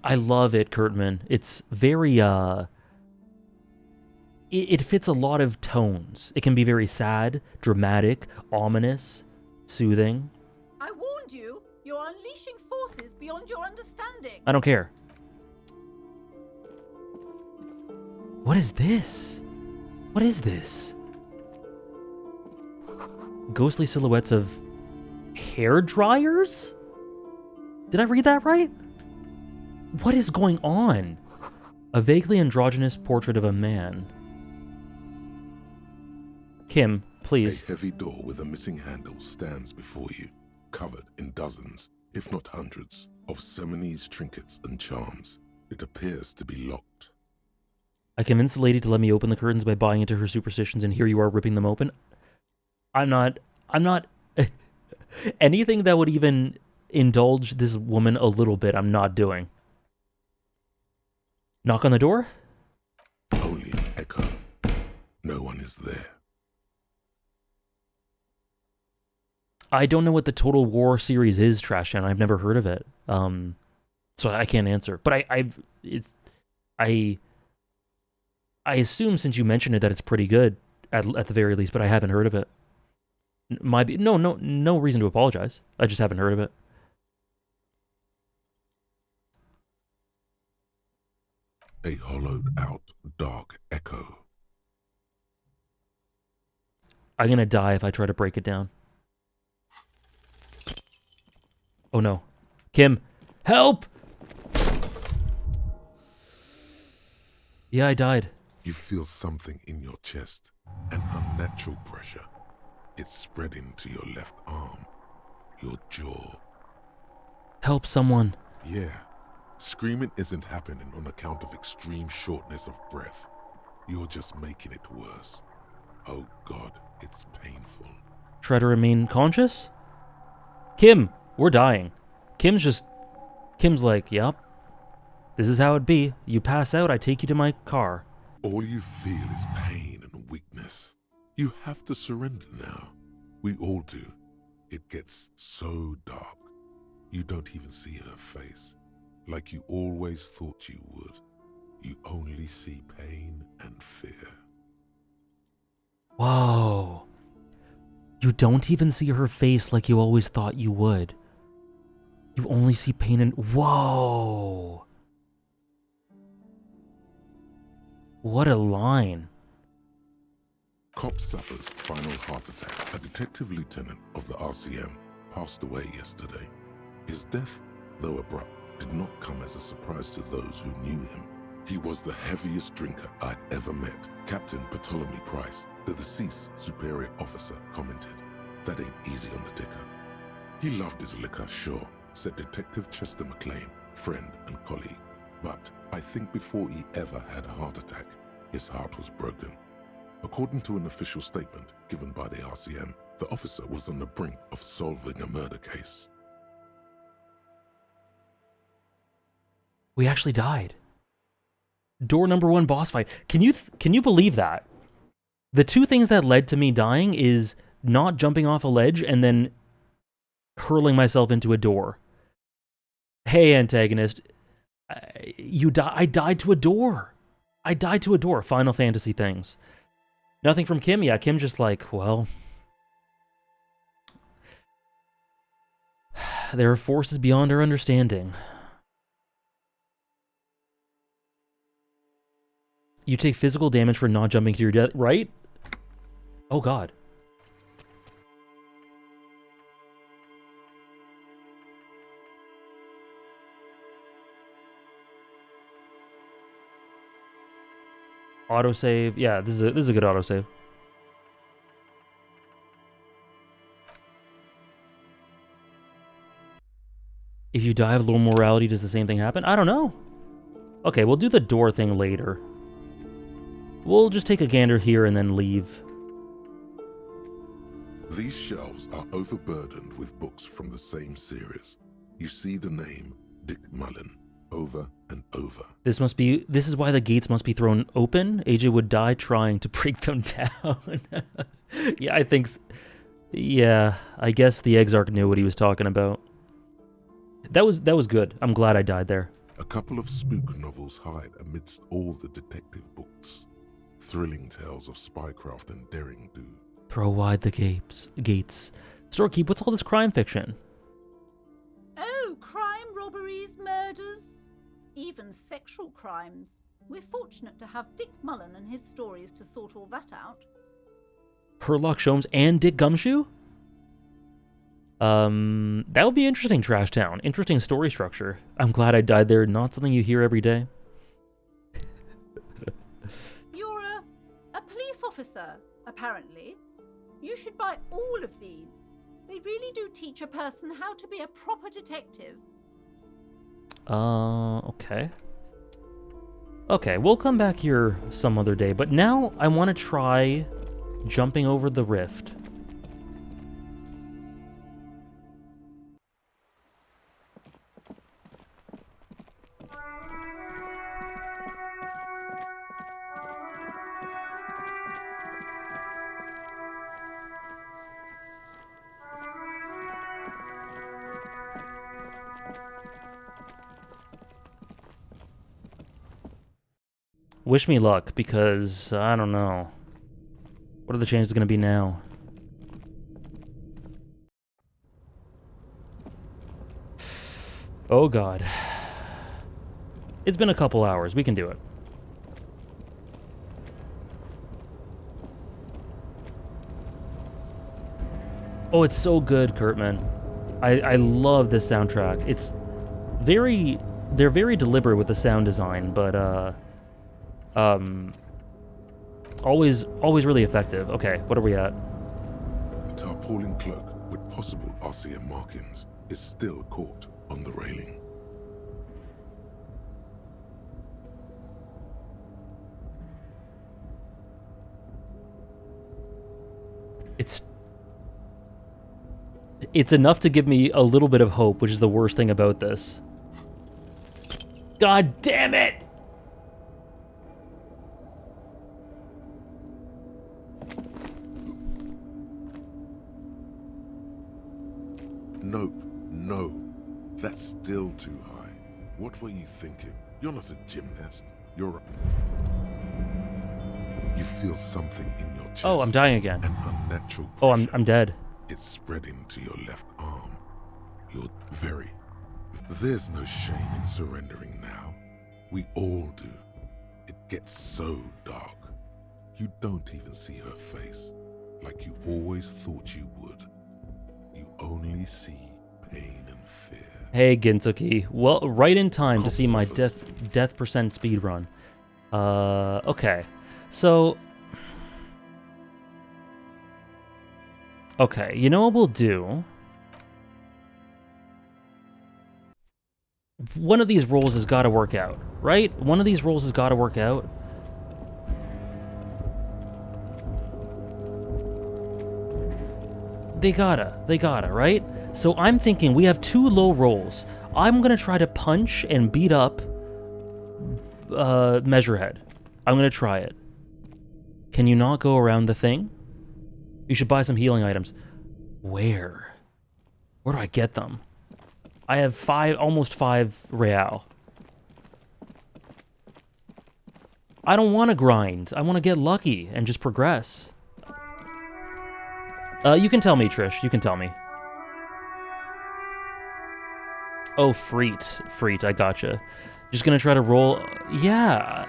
I love it, Kurtman. It's very, it fits a lot of tones. It can be very sad, dramatic, ominous, soothing. I warned you. You're unleashing forces beyond your understanding. I don't care. What is this? What is this? Ghostly silhouettes of hair dryers? Did I read that right? What is going on? A vaguely androgynous portrait of a man. Kim, please. A heavy door with a missing handle stands before you, covered in dozens, if not hundreds, of Seminese trinkets and charms. It appears to be locked. I convinced the lady to let me open the curtains by buying into her superstitions, and here you are ripping them open. I'm not... Anything that would even indulge this woman a little bit, I'm not doing. Knock on the door? Only an echo. No one is there. I don't know what the Total War series is, Trash Can. I've never heard of it. So I can't answer. But I assume since you mentioned it that it's pretty good at the very least, but I haven't heard of it. No reason to apologize. I just haven't heard of it. A hollowed out dark echo. I'm gonna die if I try to break it down. Oh no. Kim, help! Yeah, I died. You feel something in your chest, an unnatural pressure. It's spreading to your left arm, your jaw. Help someone. Yeah. Screaming isn't happening on account of extreme shortness of breath. You're just making it worse. Oh God, it's painful. Try to remain conscious? Kim, we're dying. Kim's like, yup. This is how it be. You pass out, I take you to my car. All you feel is pain and weakness. You have to surrender now. We all do. It gets so dark. You don't even see her face. Like you always thought you would. You only see pain and fear. Whoa. You don't even see her face like you always thought you would. You only see pain and... Whoa. What a line. Cop suffers final heart attack. A detective lieutenant of the RCM passed away yesterday. His death, though abrupt, did not come as a surprise to those who knew him. He was the heaviest drinker I'd ever met. Captain Ptolemy Price, the deceased superior officer, commented, "That ain't easy on the ticker." He loved his liquor, sure, said Detective Chester McLean, friend and colleague. But I think before he ever had a heart attack, His heart was broken. According to an official statement given by the RCM, the officer was on the brink of solving a murder case. We actually died. Door number 1 boss fight. Can you believe that? The two things that led to me dying is not jumping off a ledge and then hurling myself into a door. Hey, antagonist. I died to a door. I died to a door. Final Fantasy things. Nothing from Kim? Yeah, Kim's just like, well... There are forces beyond our understanding. You take physical damage for not jumping to your death, right? Oh god. Autosave. Yeah, this is a good autosave. If you die of low morality, does the same thing happen? I don't know. Okay, we'll do the door thing later. We'll just take a gander here and then leave. These shelves are overburdened with books from the same series. You see the name Dick Mullen over and over. This is why the gates must be thrown open. AJ would die trying to break them down. Yeah, I think... Yeah, I guess the Exarch knew what he was talking about. That was good. I'm glad I died there. A couple of spook novels hide amidst all the detective books. Thrilling tales of spycraft and daring do. Throw wide the gates. Storekeep, what's all this crime fiction? Oh, crime, robberies, murders, even sexual crimes. We're fortunate to have Dick Mullen and his stories to sort all that out. Herlock Sholmes and Dick Gumshoe? That would be interesting, Trash Town. Interesting story structure. I'm glad I died there. Not something you hear every day. You're a police officer, apparently. You should buy all of these. They really do teach a person how to be a proper detective. Okay. Okay, we'll come back here some other day, but now I want to try jumping over the rift. Wish me luck, because I don't know. What are the chances going to be now? Oh god. It's been a couple hours. We can do it. Oh, it's so good, Kurtman. I love this soundtrack. It's very... They're very deliberate with the sound design, but, always really effective. Okay, what are we at? A tarpaulin cloak with possible RCM markings is still caught on the railing. It's enough to give me a little bit of hope, which is the worst thing about this. God damn it! Nope, no. That's still too high. What were you thinking? You're not a gymnast. You're You feel something in your chest. Oh, I'm dying again. An unnatural pressure. Oh, I'm dead. It's spreading to your left arm. You're very... There's no shame in surrendering now. We all do. It gets so dark. You don't even see her face, like you always thought you would. You only see pain and fear. Hey, Gintoki. Well, right in time to see my death percent speed run. Okay. So... Okay, you know what we'll do? One of these rolls has got to work out, right? One of these rolls has got to work out. They gotta, right? So I'm thinking we have 2 low rolls. I'm gonna try to punch and beat up Measurehead. I'm gonna try it. Can you not go around the thing? You should buy some healing items. Where? Where do I get them? I have almost 5 real. I don't want to grind. I want to get lucky and just progress. You can tell me, Trish. You can tell me. Oh, Freet, I gotcha. Just gonna try to roll. Yeah,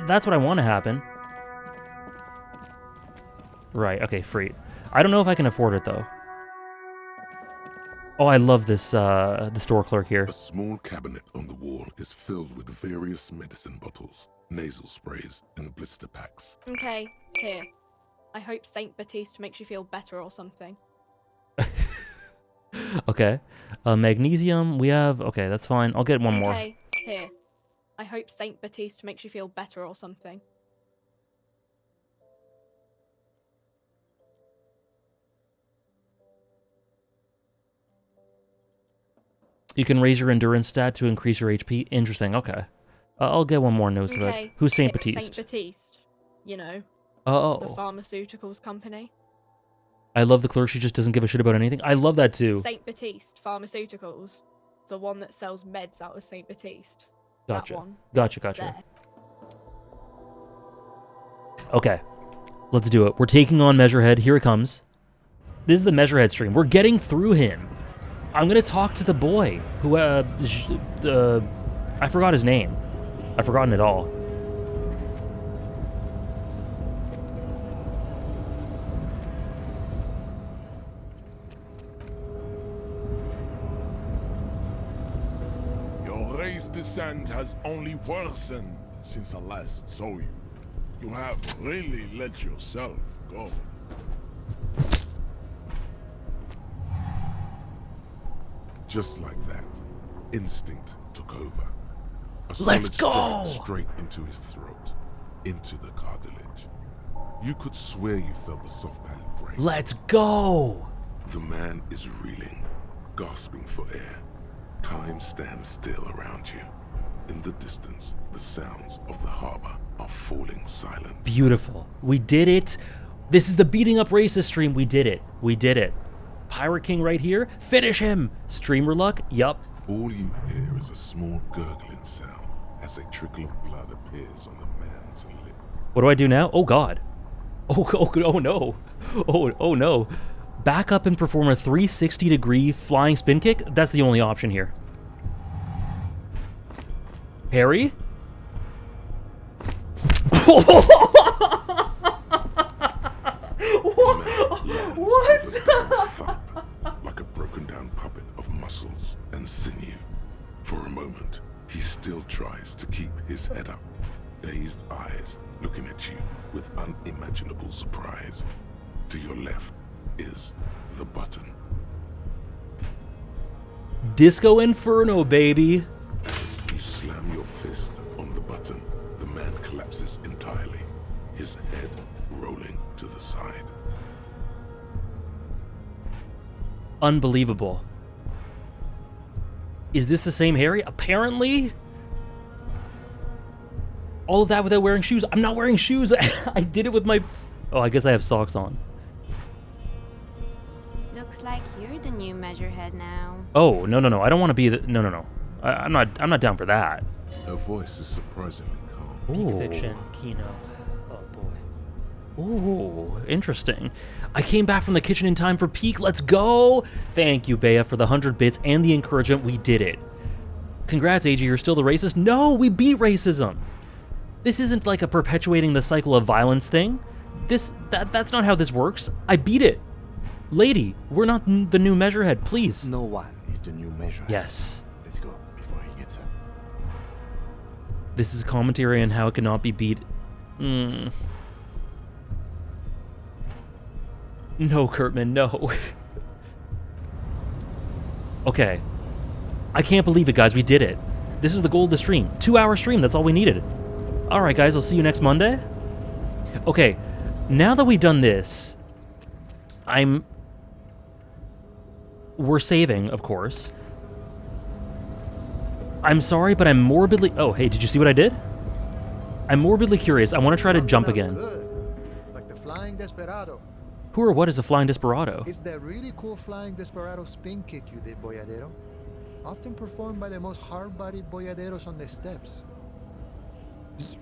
that's what I want to happen. Right, okay, Freet. I don't know if I can afford it, though. Oh, I love this, the store clerk here. A small cabinet on the wall is filled with various medicine bottles, nasal sprays, and blister packs. Okay, here. I hope Saint Baptiste makes you feel better or something. Okay. Magnesium, we have... Okay, that's fine. I'll get one more. Okay, here. I hope Saint Baptiste makes you feel better or something. You can raise your endurance stat to increase your HP. Interesting, okay. I'll get one more nose of it. Who's Saint Baptiste? Saint Baptiste. You know. Oh. The pharmaceuticals company. I love the clerk. She just doesn't give a shit about anything. I love that too. Saint Baptiste Pharmaceuticals. The one that sells meds out of Saint Baptiste. Gotcha. That one. Gotcha. There. Okay. Let's do it. We're taking on Measurehead. Here it comes. This is the Measurehead stream. We're getting through him. I'm gonna talk to the boy who, I forgot his name. I've forgotten it all. Your race descent has only worsened since I last saw you. You have really let yourself go. Just like that, instinct took over. A Let's solid go! strike straight into his throat, into the cartilage. You could swear you felt the soft palate break. Let's go! The man is reeling, gasping for air. Time stands still around you. In the distance, the sounds of the harbor are falling silent. Beautiful. We did it. This is the beating up racist stream. We did it. We did it. Pirate King right here. Finish him. Streamer luck. Yup. All you hear is a small gurgling sound as a trickle of blood appears on the man's lip. What do I do now? Oh God. Oh no. Oh no. Back up and perform a 360-degree flying spin kick. That's the only option here. Harry? Thump, like a broken down puppet of muscles and sinew. For a moment, he still tries to keep his head up, dazed eyes looking at you with unimaginable surprise. To your left is the button. Disco Inferno, baby. As you slam your fist on the button, the man collapses entirely, his head rolling to the side. Unbelievable. Is this the same Harry? Apparently. All of that without wearing shoes. I'm not wearing shoes. I did it with my... Oh, I guess I have socks on. Looks like you're the new Measurehead now. Oh, no. I don't want to be the... No. I'm not down for that. Her voice is surprisingly calm. Peak Fiction, Kino. Oh boy. Ooh, interesting. I came back from the kitchen in time for peak. Let's go! Thank you, Bea, for the 100 bits and the encouragement. We did it. Congrats, AG, you're still the racist. No, we beat racism. This isn't like a perpetuating the cycle of violence thing. That's not how this works. I beat it. Lady, we're not the new Measurehead, please. No one is the new Measurehead. Yes. Let's go before he gets up. This is commentary on how it cannot be beat. No, Kurtman, no. Okay. I can't believe it, guys. We did it. This is the goal of the stream. 2-hour stream. That's all we needed. All right, guys. I'll see you next Monday. Okay. Now that we've done this, I'm we're saving, of course. I'm sorry, but I'm morbidly... Oh, hey, did you see what I did? I'm morbidly curious. I want to try to jump again. Like the Flying Desperado. Who or what is a Flying Desperado? It's that really cool Flying Desperado spin kick you did, Boyadero. Often performed by the most hard-bodied boyaderos on the steps.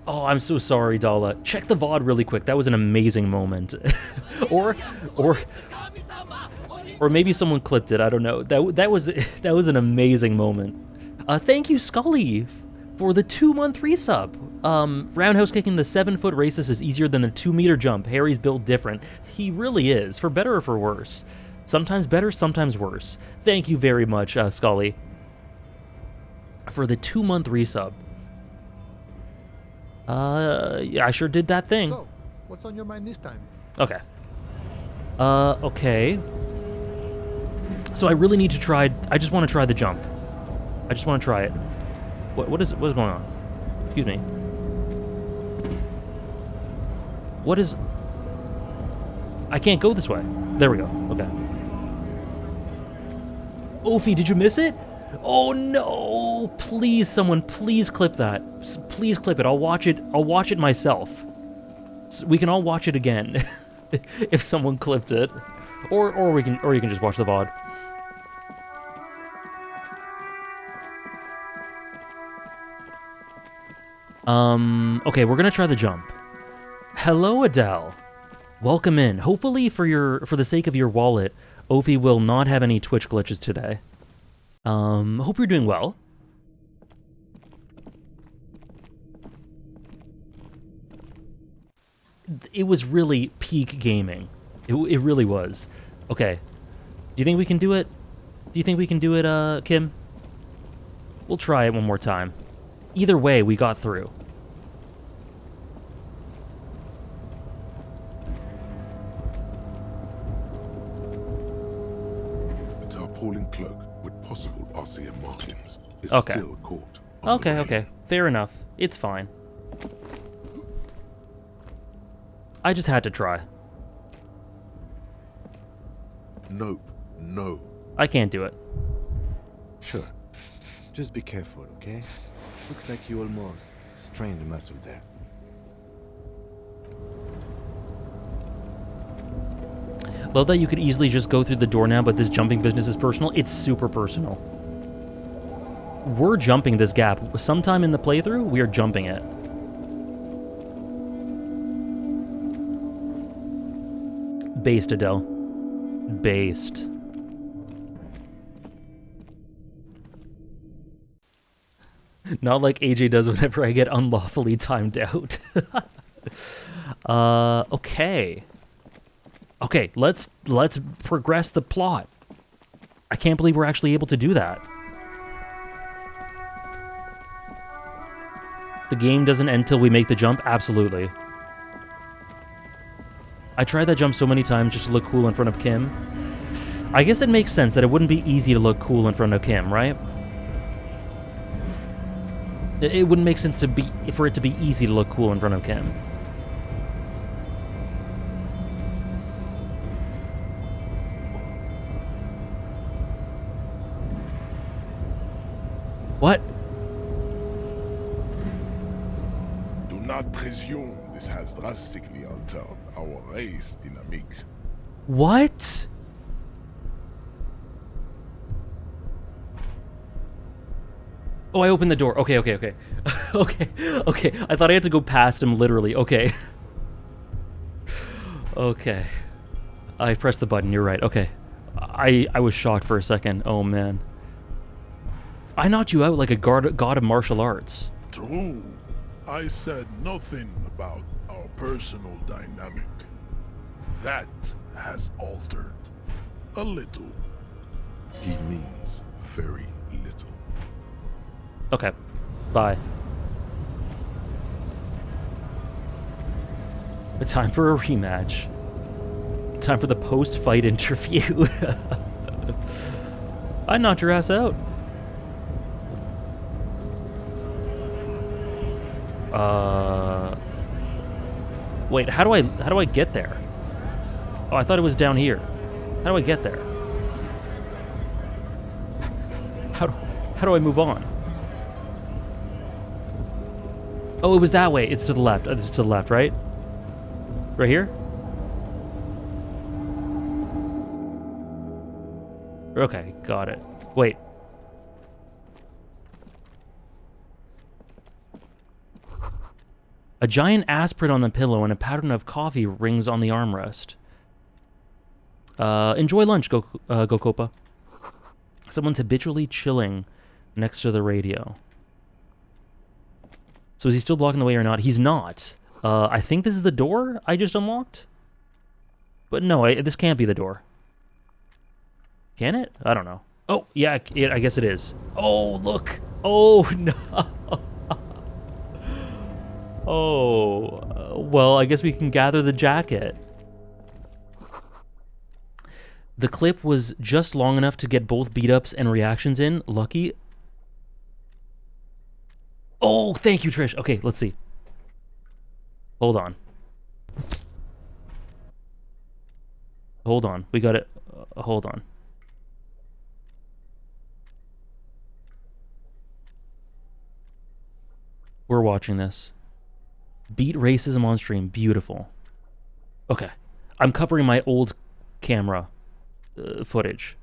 Oh, I'm so sorry, Dala. Check the VOD really quick. That was an amazing moment. or maybe someone clipped it. I don't know. That was an amazing moment. Thank you, Scully, for the 2-month resub. Roundhouse kicking the 7-foot racist is easier than the 2-meter jump. Harry's built different. He really is, for better or for worse. Sometimes better, sometimes worse. Thank you very much, Scully, for the 2-month resub. Yeah, I sure did that thing. So, what's on your mind this time? Okay. Okay. So I really need to try... I just want to try the jump. I just want to try it. What is going on? Excuse me. What is... I can't go this way. There we go. Okay. Ophi, did you miss it? Oh no! Please, someone, please clip that. Please clip it. I'll watch it. I'll watch it myself. So we can all watch it again if someone clipped it, or you can just watch the VOD. Okay, we're gonna try the jump. Hello, Adele. Welcome in. Hopefully, for the sake of your wallet, Ophi will not have any Twitch glitches today. Hope you're doing well. It was really peak gaming. It really was. Okay. Do you think we can do it? Do you think we can do it, Kim? We'll try it one more time. Either way, we got through. The tarpaulin cloak with possible RCM markings is Okay. still caught. on the Okay, railing. okay. Fair enough. It's fine. I just had to try. Nope. No. I can't do it. Sure. Just be careful, okay? Looks like you almost strained a muscle there. Love that you could easily just go through the door now, but this jumping business is personal. It's super personal. We're jumping this gap. Sometime in the playthrough, we are jumping it. Based, Adele. Based. Not like AJ does whenever I get unlawfully timed out. Okay. Okay, let's progress the plot. I can't believe we're actually able to do that. The game doesn't end till we make the jump? Absolutely. I tried that jump so many times just to look cool in front of Kim. I guess it makes sense that it wouldn't be easy to look cool in front of Kim, right? It wouldn't make sense for it to be easy to look cool in front of Kim. What? Do not presume this has drastically altered our race dynamique. What? Oh, I opened the door. Okay. Okay. I thought I had to go past him literally. Okay. Okay. I pressed the button. You're right. Okay. I was shocked for a second. Oh, man. I knocked you out like a god of martial arts. True. I said nothing about our personal dynamic. That has altered. A little. He means very little. Okay. Bye. It's time for a rematch. Time for the post-fight interview. I knocked your ass out. Wait, how do I get there? Oh, I thought it was down here. How do I get there? How do I move on? Oh, it was that way. It's to the left. It's to the left, right? Right here? Okay, got it. Wait. A giant aspirin on the pillow and a pattern of coffee rings on the armrest. Enjoy lunch, Gokopa. Someone's habitually chilling next to the radio. So is he still blocking the way or not? He's not. I think this is the door I just unlocked. But no, this can't be the door. Can it? I don't know. Oh, yeah, I guess it is. Oh, look. Oh, no. Oh, well, I guess we can gather the jacket. The clip was just long enough to get both beat-ups and reactions in. Lucky. Oh, thank you, Trish. Okay, let's see. Hold on. Hold on. We got it. Hold on. We're watching this. Beat racism on stream. Beautiful. Okay. I'm covering my old camera footage.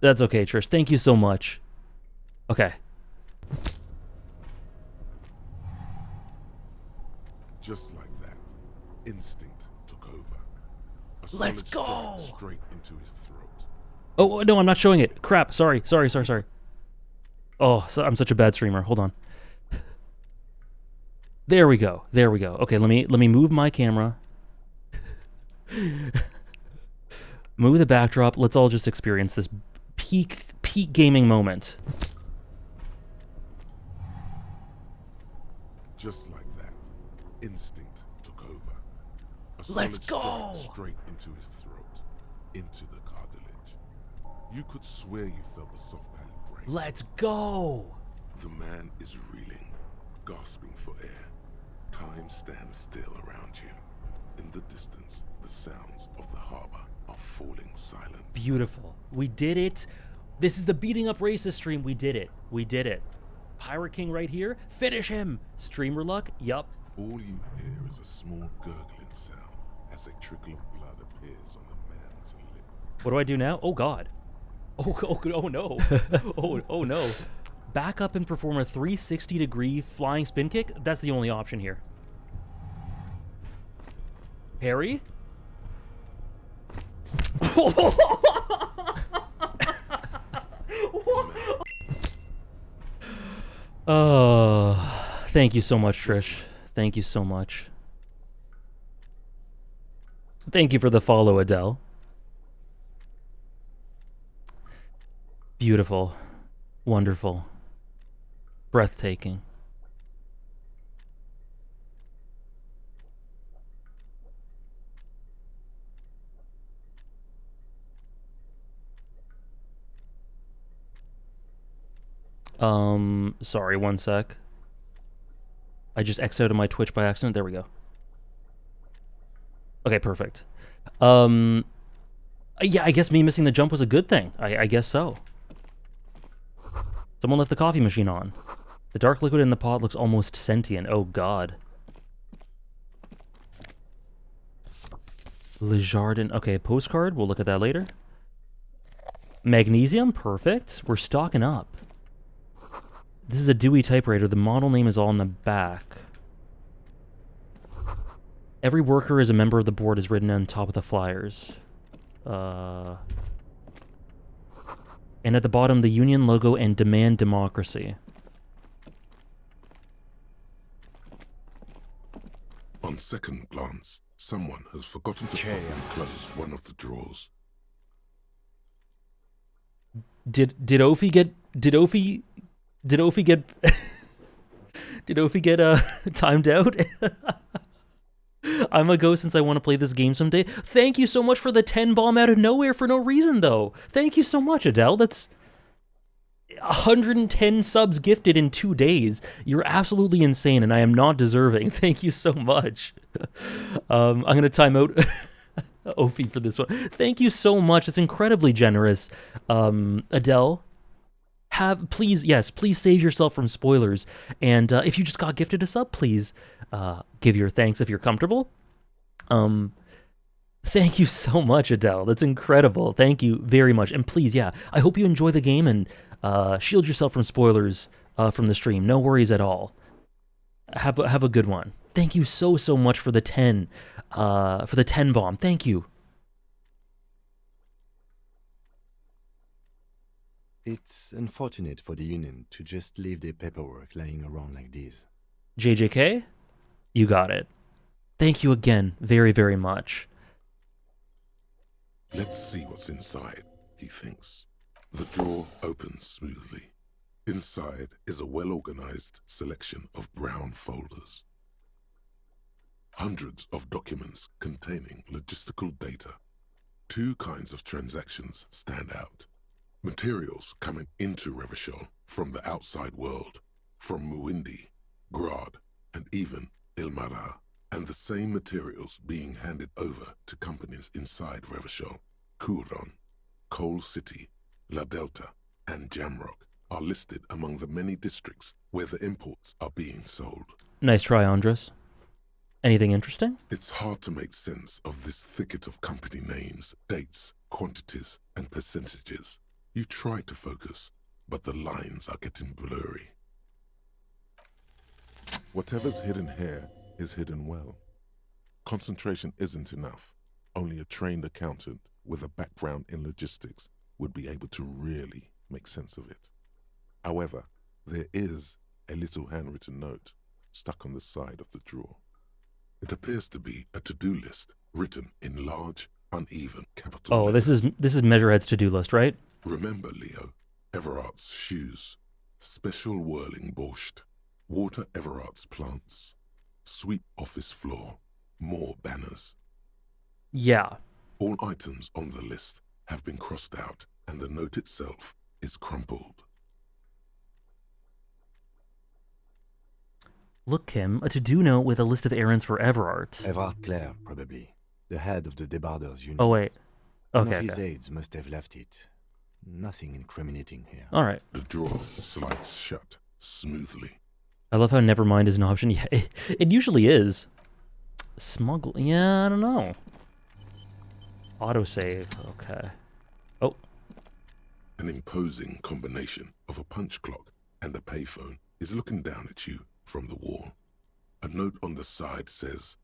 That's okay, Trish. Thank you so much. Okay. Just like that, instinct took over. A Let's solid go! shot straight into his throat. Oh, no, I'm not showing it. Crap. Sorry. Oh, I'm such a bad streamer. Hold on. There we go. Okay, let me move my camera. Move the backdrop. Let's all just experience this peak gaming moment. Just like that, instinct took over. A Let's solid go! shot straight into his throat, into the cartilage. You could swear you felt the soft palate break. Let's go! The man is reeling, gasping for air. Time stands still around you. In the distance, the sounds of the harbor are falling silent. Beautiful. We did it. This is the beating up racist stream. We did it. Pirate King right here. Finish him. Streamer luck. Yup. All you hear is a small gurgling sound as a trickle of blood appears on the man's lip. What do I do now? Oh God. Oh no. oh no. Back up and perform a 360-degree flying spin kick. That's the only option here. Harry? Oh, thank you so much, Trish. Thank you so much. Thank you for the follow, Adele. Beautiful. Wonderful. Breathtaking. Sorry, one sec. I just exited my Twitch by accident. There we go. Okay, perfect. Yeah, I guess me missing the jump was a good thing. I guess so. Someone left the coffee machine on. The dark liquid in the pot looks almost sentient. Oh, God. Le Jardin. Okay, postcard. We'll look at that later. Magnesium. Perfect. We're stocking up. This is a Dewey typewriter. The model name is all in the back. Every worker is a member of the board is written on top of the flyers. And at the bottom, the union logo and demand democracy. On second glance, someone has forgotten to properly close one of the drawers. Did Ophi get timed out? I'm a go since I want to play this game someday. Thank you so much for the 10 bomb out of nowhere for no reason, though. Thank you so much, Adele. That's 110 subs gifted in 2 days. You're absolutely insane, and I am not deserving. Thank you so much. I'm going to time out. Ophi for this one. Thank you so much. It's incredibly generous. Adele, please save yourself from spoilers. And if you just got gifted a sub, please give your thanks if you're comfortable. Thank you so much, Adele. That's incredible. Thank you very much. And please, I hope you enjoy the game and shield yourself from spoilers from the stream. No worries at all. Have a good one. Thank you so much for the 10 bomb. Thank you. It's unfortunate for the Union to just leave their paperwork lying around like this. JJK, you got it. Thank you again very, very much. Let's see what's inside, he thinks. The drawer opens smoothly. Inside is a well-organized selection of brown folders. Hundreds of documents containing logistical data. Two kinds of transactions stand out. Materials coming into Revachol from the outside world, from Muindi, Grad, and even Ilmara, and the same materials being handed over to companies inside Revachol. Kuron, Coal City, La Delta, and Jamrock are listed among the many districts where the imports are being sold. Nice try, Andres. Anything interesting? It's hard to make sense of this thicket of company names, dates, quantities, and percentages. You try to focus, but the lines are getting blurry. Whatever's hidden here is hidden well. Concentration isn't enough. Only a trained accountant with a background in logistics would be able to really make sense of it. However, there is a little handwritten note stuck on the side of the drawer. It appears to be a to-do list written in large, uneven capital letters. This is Measurehead's to-do list, right? Remember, Leo, Everard's shoes, special whirling borscht, water Everard's plants, sweep office floor, more banners. Yeah. All items on the list have been crossed out, and the note itself is crumpled. Look, Kim, a to-do note with a list of errands for Everard. Everard Clare, probably. The head of the Debarders Union. Oh, wait. Okay, One of his aides must have left it. Nothing incriminating here. All right. The drawer slides shut smoothly. I love how Nevermind is an option. Yeah, it usually is. Smuggle. Yeah, I don't know. Autosave. Okay. Oh. An imposing combination of a punch clock and a payphone is looking down at you from the wall. A note on the side says,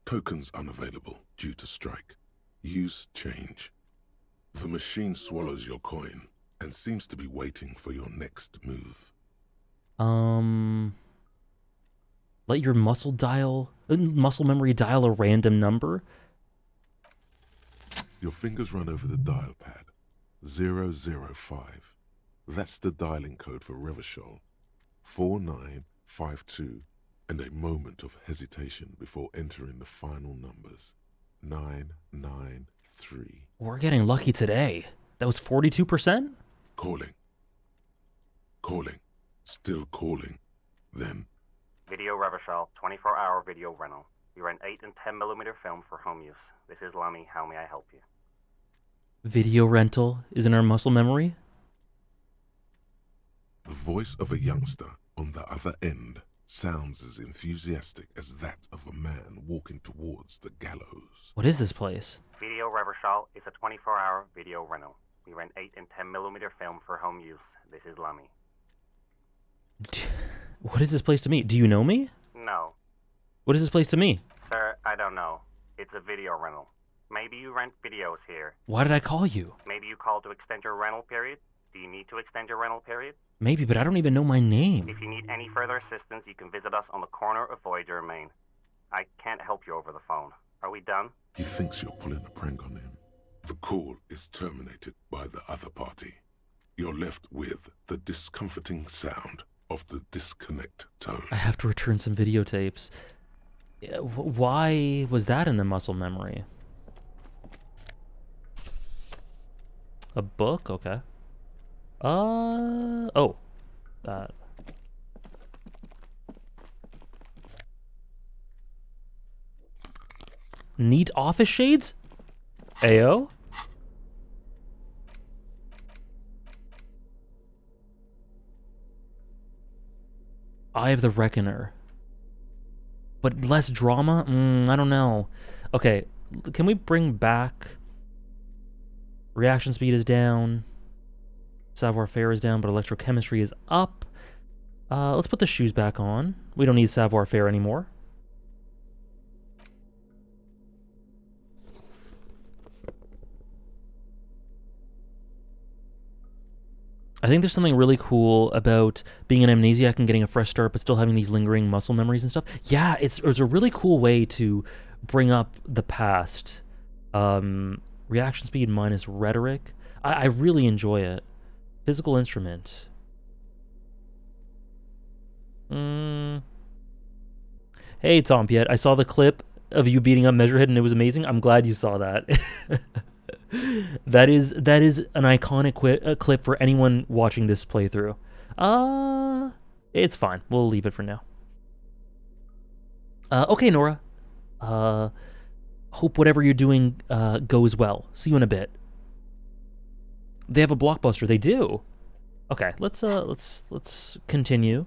"Tokens unavailable due to strike. Use change." The machine swallows your coin and seems to be waiting for your next move. Let your muscle memory dial a random number. Your fingers run over the dial pad. 005. That's the dialing code for Revachol. 4952, and a moment of hesitation before entering the final numbers. 993. We're getting lucky today. That was 42%? Calling. Calling. Still calling. Then. Video Revachol, 24-hour video rental. We rent 8 and 10mm film for home use. This is Lummy. How may I help you? Video rental is in our muscle memory? The voice of a youngster on the other end sounds as enthusiastic as that of a man walking towards the gallows. What is this place? Video Revachol is a 24-hour video rental. We rent 8 and 10mm film for home use. This is Lummy. What is this place to me? Do you know me? No. What is this place to me? Sir, I don't know. It's a video rental. Maybe you rent videos here. Why did I call you? Maybe you called to extend your rental period? Do you need to extend your rental period? Maybe, but I don't even know my name. If you need any further assistance, you can visit us on the corner of Voyager and Main. I can't help you over the phone. Are we done? He thinks you're pulling a prank on him. The call is terminated by the other party. You're left with the discomforting sound of the disconnect tone. I have to return some videotapes. Why was that in the muscle memory? A book? Okay. Oh. That. Neat office shades? Ayo? Eye of the Reckoner. But less drama? I don't know. Okay, can we bring back... Reaction speed is down. Savoir-faire is down, but electrochemistry is up. Let's put the shoes back on. We don't need savoir-faire anymore. I think there's something really cool about being an amnesiac and getting a fresh start, but still having these lingering muscle memories and stuff. Yeah, it's a really cool way to bring up the past. Reaction speed minus rhetoric. I really enjoy it. Physical instrument. Hey, Tom Piet, I saw the clip of you beating up Measurehead and it was amazing. I'm glad you saw that. That is an iconic clip for anyone watching this playthrough. It's fine. We'll leave it for now. Okay, Nora. Hope whatever you're doing goes well. See you in a bit. They have a blockbuster. They do. Okay, let's continue.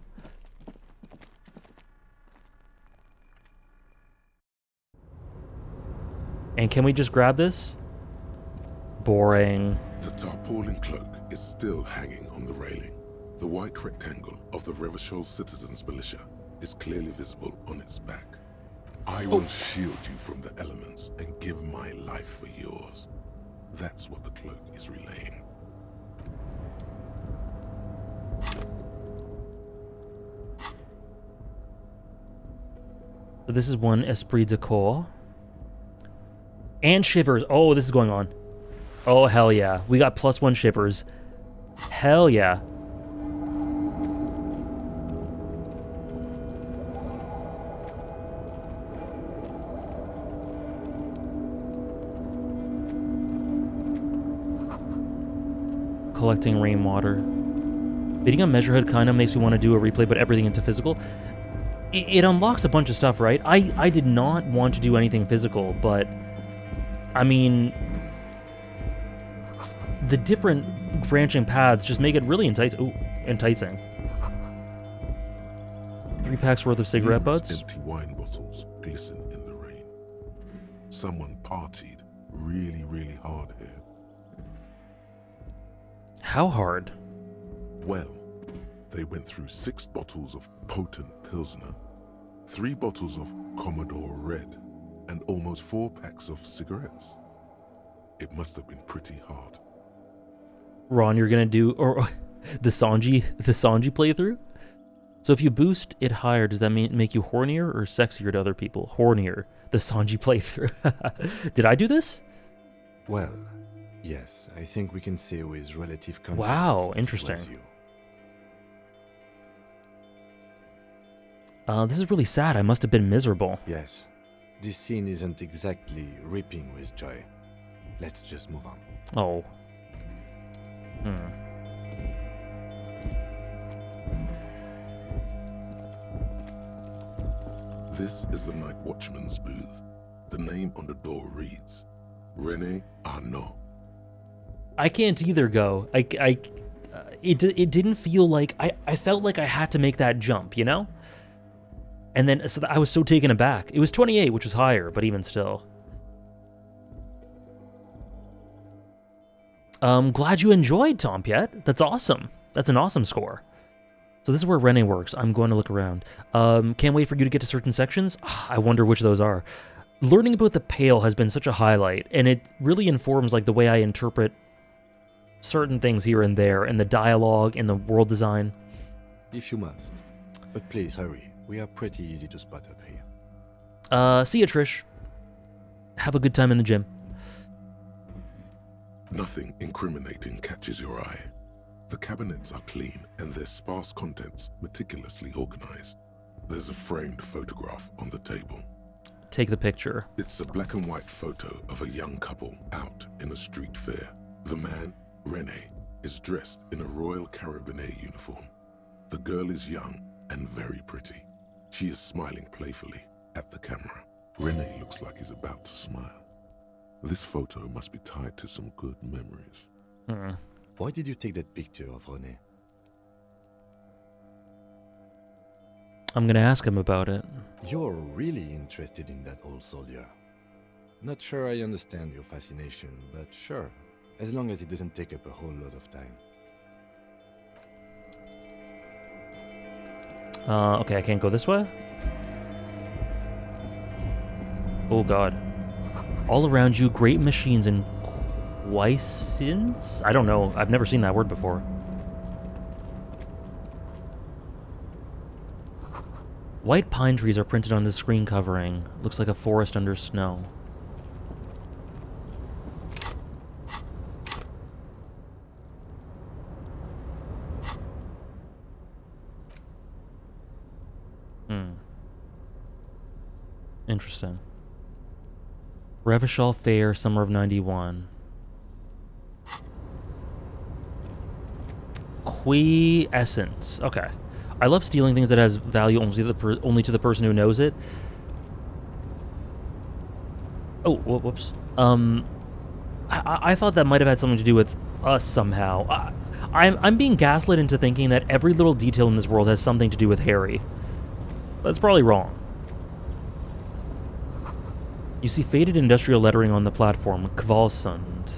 And can we just grab this? Boring. The tarpaulin cloak is still hanging on the railing. The white rectangle of the Revachol Citizens Militia is clearly visible on its back. I will shield you from the elements and give my life for yours. That's what the cloak is relaying. So this is one esprit de corps. And shivers. Oh, this is going on. Oh, hell yeah. We got +1 shivers. Hell yeah. Collecting rainwater. Beating up Measurehead kind of makes me want to do a replay, but everything into physical. It unlocks a bunch of stuff, right? I did not want to do anything physical, but... I mean... The different branching paths just make it really enticing. 3 packs worth of cigarette butts. Empty wine bottles glisten in the rain. Someone partied really, really hard here. How hard? Well, they went through 6 bottles of potent Pilsner, 3 bottles of Commodore Red, and almost 4 packs of cigarettes. It must have been pretty hard. Ron, you're gonna do the Sanji playthrough? So if you boost it higher, does that make you hornier or sexier to other people? Hornier. The Sanji playthrough. Did I do this? Well, yes. I think we can say with relative confidence. Wow, interesting. This is really sad. I must have been miserable. Yes. This scene isn't exactly ripping with joy. Let's just move on. Oh. This is the night watchman's booth. The name on the door reads, René Arnaud. I can't either go. It didn't feel like... I felt like I had to make that jump, you know? And then so I was so taken aback. It was 28, which was higher, but even still. Glad you enjoyed, Tom Piet. That's awesome. That's an awesome score. So this is where René works. I'm going to look around. Can't wait for you to get to certain sections. I wonder which those are. Learning about the Pale has been such a highlight, and it really informs like the way I interpret certain things here and there, and the dialogue and the world design. If you must. But please hurry. We are pretty easy to spot up here. See ya, Trish. Have a good time in the gym. Nothing incriminating catches your eye. The cabinets are clean and their sparse contents meticulously organized. There's a framed photograph on the table. Take the picture. It's a black and white photo of a young couple out in a street fair. The man, René, is dressed in a Royal Carabinier uniform. The girl is young and very pretty. She is smiling playfully at the camera. René looks like he's about to smile. This photo must be tied to some good memories. Why did you take that picture of René? I'm gonna ask him about it. You're really interested in that old soldier. Not sure I understand your fascination, but sure, as long as it doesn't take up a whole lot of time. Okay, I can't go this way? Oh god. All around you, great machines and quiescence? I don't know. I've never seen that word before. White pine trees are printed on the screen covering. Looks like a forest under snow. Interesting. Revachol Fair, summer of 91. Quiescence. Okay. I love stealing things that has value only to the person who knows it. Oh, whoops. I thought that might have had something to do with us somehow. I'm being gaslit into thinking that every little detail in this world has something to do with Harry. That's probably wrong. You see faded industrial lettering on the platform. Kvalsund.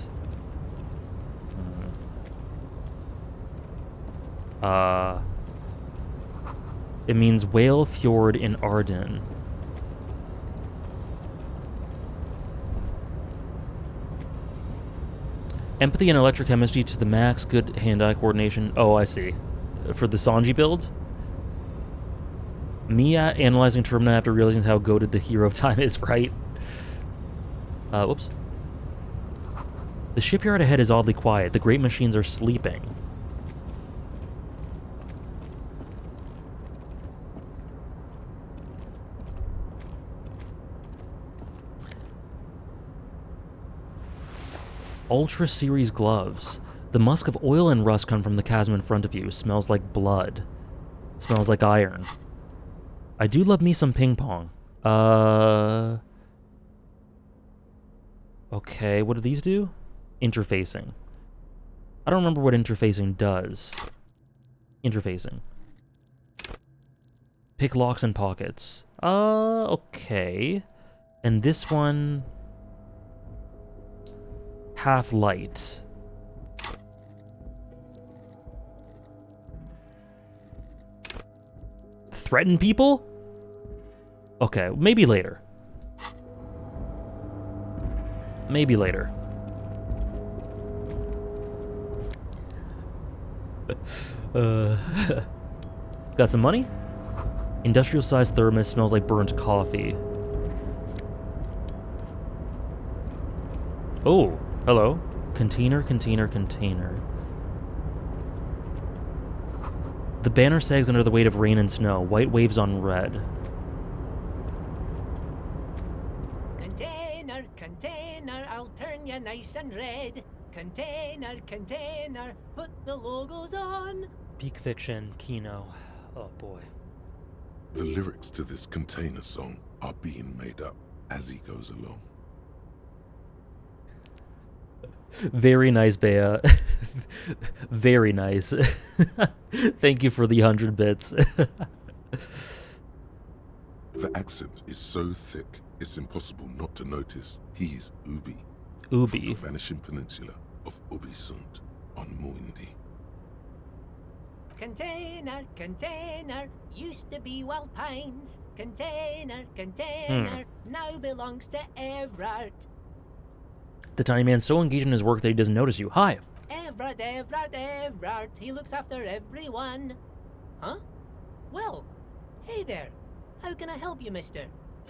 It means whale fjord in Arden. Empathy and electrochemistry to the max. Good hand-eye coordination. Oh, I see. For the Sanji build? Mia analyzing Termina after realizing how goated the hero of time is, right? Whoops. The shipyard ahead is oddly quiet. The great machines are sleeping. Ultra Series gloves. The musk of oil and rust come from the chasm in front of you. Smells like blood. Smells like iron. I do love me some ping pong. Okay, what do these do? Interfacing. I don't remember what interfacing does. Interfacing. Pick locks and pockets. Okay. And this one... half light. Threaten people? Okay, maybe later. Maybe later. Got some money? Industrial-sized thermos smells like burnt coffee. Oh, hello. Container, container, container. The banner sags under the weight of rain and snow. White waves on red. Container, container, I'll turn you nice and red. Container, container, put the logos on. Peak Fiction, Kino. Oh boy. The lyrics to this container song are being made up as he goes along. Very nice, Bea. Very nice. Thank you for the 100 bits. The accent is so thick, it's impossible not to notice he's Ubi. Ubi. From the vanishing peninsula of Ubisund on Muindi. Container, container, used to be Wild Pines. Container, container, now belongs to Everard. The tiny man's so engaged in his work that he doesn't notice you. Hi. Everard, Everard, Everard, he looks after everyone. Huh? Well, hey there. How can I help you, mister?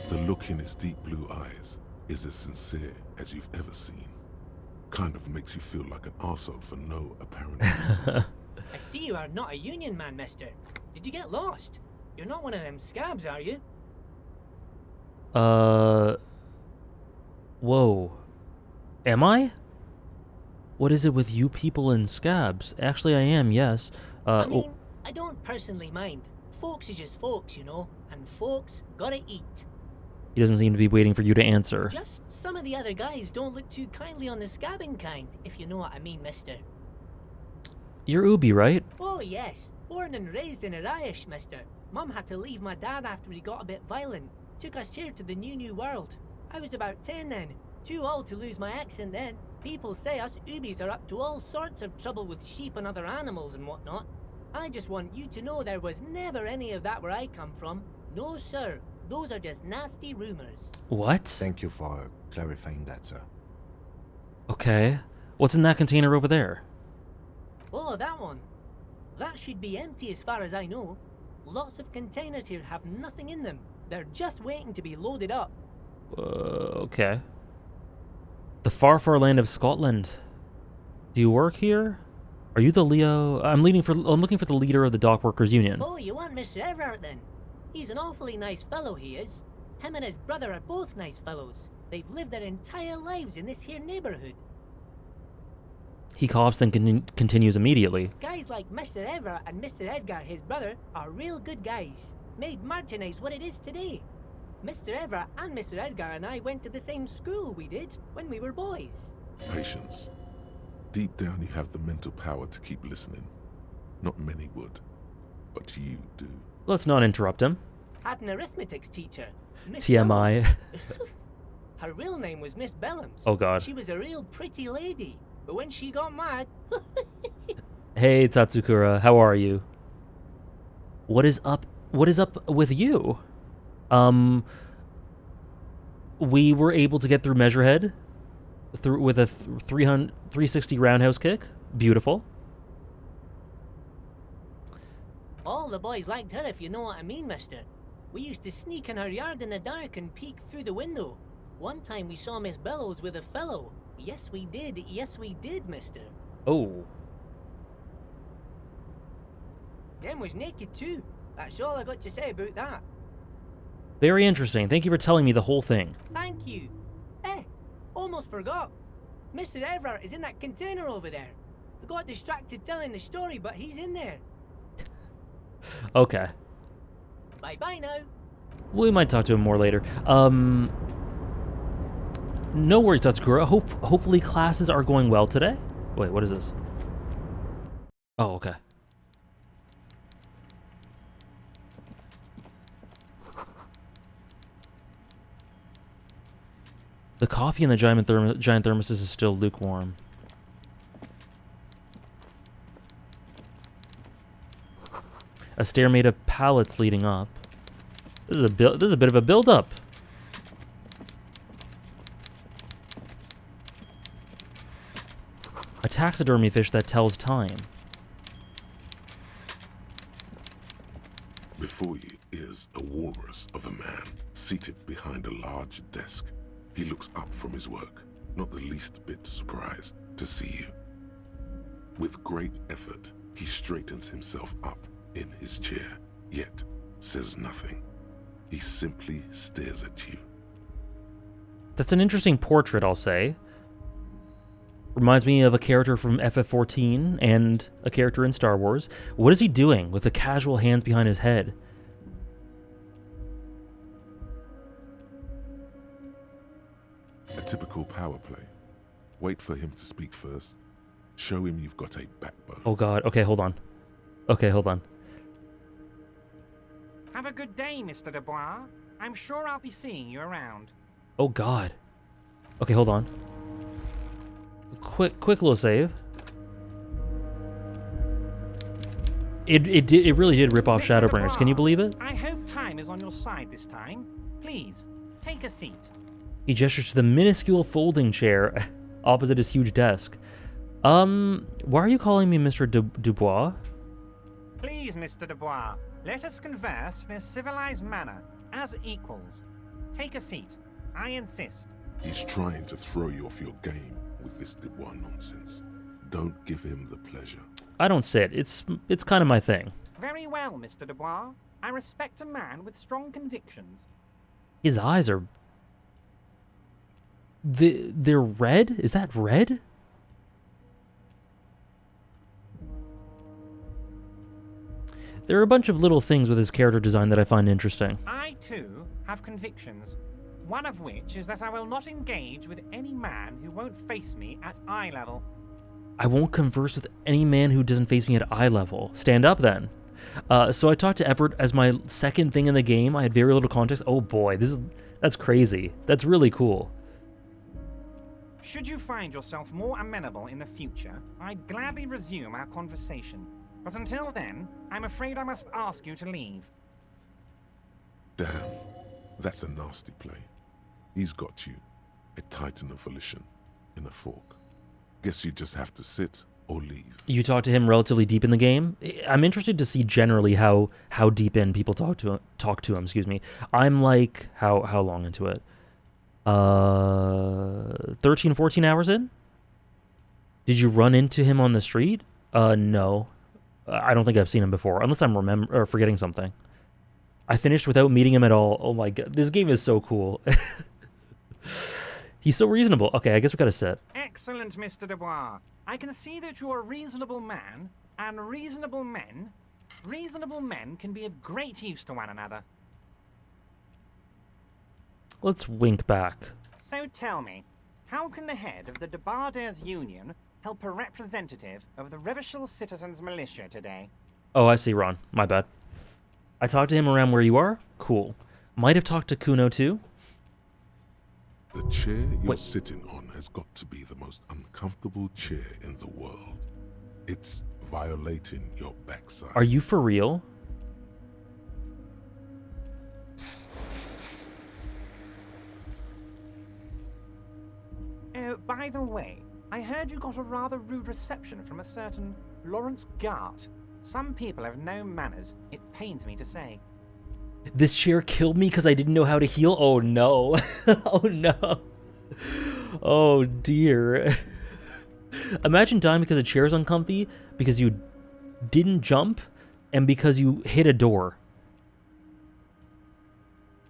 The look in his deep blue eyes is as sincere as you've ever seen. Kind of makes you feel like an arsehole for no apparent reason. I see you are not a union man, mister. Did you get lost? You're not one of them scabs, are you? Whoa. Am I? What is it with you people and scabs? Actually, I am, yes. I mean, I don't personally mind. Folks is just folks, you know, and folks gotta eat. He doesn't seem to be waiting for you to answer. Just some of the other guys don't look too kindly on the scabbing kind, if you know what I mean, mister. You're Ubi, right? Oh, yes. Born and raised in Irish, mister. Mum had to leave my dad after he got a bit violent. Took us here to the new world. I was about 10 then. Too old to lose my accent then. People say us Ubis are up to all sorts of trouble with sheep and other animals and whatnot. I just want you to know there was never any of that where I come from. No, sir. Those are just nasty rumors. What? Thank you for clarifying that, sir. Okay. What's in that container over there? Oh, that one. That should be empty as far as I know. Lots of containers here have nothing in them. They're just waiting to be loaded up. Okay. The far land of Scotland. Do you work here? Are you the Leo? I'm looking for the leader of the Dock Workers Union. Oh, you want Mr. Everett then? He's an awfully nice fellow, he is. Him and his brother are both nice fellows. They've lived their entire lives in this here neighborhood. He coughs, then continues immediately. Guys like Mr. Everett and Mr. Edgar, his brother, are real good guys. Made Martinez what it is today. Mr. Everett and Mr. Edgar and I went to the same school we did when we were boys. Patience. Deep down you have the mental power to keep listening. Not many would, but you do. Let's not interrupt him. Had an arithmetics teacher. Miss TMI. Bellams. Her real name was Miss Bellams. Oh, God. She was a real pretty lady. But when she got mad... Hey, Tatsukura, how are you? What is up with you? We were able to get through Measurehead with a 360 roundhouse kick. Beautiful. All the boys liked her, if you know what I mean, mister. We used to sneak in her yard in the dark and peek through the window. One time we saw Miss Bellows with a fellow. Yes, we did. Yes, we did, mister. Oh. Them was naked too. That's all I got to say about that. Very interesting. Thank you for telling me the whole thing. Thank you. Almost forgot. Mr. Everett is in that container over there. I got distracted telling the story, but he's in there. Okay. Bye-bye now. We might talk to him more later. No worries, Tatsukura. Hopefully classes are going well today. Wait, what is this? Oh, okay. The coffee in the giant thermos is still lukewarm. A stair made of pallets leading up. This is a bit of a build-up. A taxidermy fish that tells time. Before you is a walrus of a man seated behind a large desk. He looks up from his work, not the least bit surprised to see you. With great effort, he straightens himself up in his chair, yet says nothing. He simply stares at you. That's an interesting portrait, I'll say. Reminds me of a character from FF14 and a character in Star Wars. What is he doing with the casual hands behind his head? A typical power play. Wait for him to speak first. Show him you've got a backbone. Oh god, okay, hold on. Okay, hold on. Have a good day, Mr. Dubois. I'm sure I'll be seeing you around. Oh god. Okay, hold on. Quick little save. It really did rip off Mr. Shadowbringers. Can you believe it? I hope time is on your side this time. Please, take a seat. He gestures to the minuscule folding chair opposite his huge desk. Why are you calling me Mr. Dubois? Please, Mr. Dubois, let us converse in a civilized manner, as equals. Take a seat. I insist. He's trying to throw you off your game with this Dubois nonsense. Don't give him the pleasure. I don't sit. It's kind of my thing. Very well, Mr. Dubois. I respect a man with strong convictions. His eyes are... They're red? Is that red? There are a bunch of little things with his character design that I find interesting. I, too, have convictions. One of which is that I will not engage with any man who won't face me at eye level. I won't converse with any man who doesn't face me at eye level. Stand up, then. So I talked to Everett as my second thing in the game. I had very little context. Oh boy, that's crazy. That's really cool. Should you find yourself more amenable in the future, I'd gladly resume our conversation. But until then, I'm afraid I must ask you to leave. Damn, that's a nasty play. He's got you, a titan of volition, in a fork. Guess you just have to sit or leave. You talked to him relatively deep in the game. I'm interested to see generally how deep in people talk to him. Excuse me. I'm like how long into it? 13, 14 hours in. Did you run into him on the street? No. I don't think I've seen him before, unless I'm forgetting something. I finished without meeting him at all. Oh my god, this game is so cool. He's so reasonable. Okay, I guess we gotta sit. Excellent, Mr. Dubois. I can see that you're a reasonable man, and reasonable men can be of great use to one another. Let's wink back. So tell me, how can the head of the Debarders Union help a representative of the Revachol Citizens Militia today? Oh, I see, Ron. My bad. I talked to him around where you are? Cool. Might have talked to Kuno too? The chair you're sitting on has got to be the most uncomfortable chair in the world. It's violating your backside. Are you for real? By the way, I heard you got a rather rude reception from a certain Lawrence Gart. Some people have no manners, it pains me to say. This chair killed me because I didn't know how to heal? Oh no. Oh no. Oh dear. Imagine dying because a chair is uncomfy, because you didn't jump, and because you hit a door.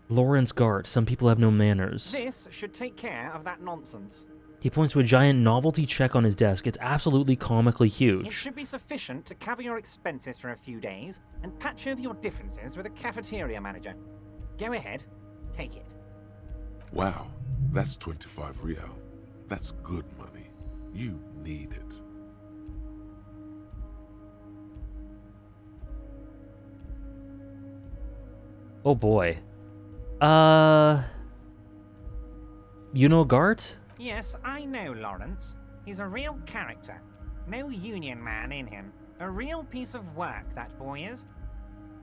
Lawrence Gart, some people have no manners. This should take care of that nonsense. He points to a giant novelty check on his desk. It's absolutely comically It huge. should be sufficient to cover your expenses for a few days and patch over your differences with a cafeteria manager. Go ahead, take it. Wow, that's 25 real. That's good money. You need it. Oh boy. You know Gart? Yes, I know Lawrence. He's a real character. No union man in him. A real piece of work, that boy is.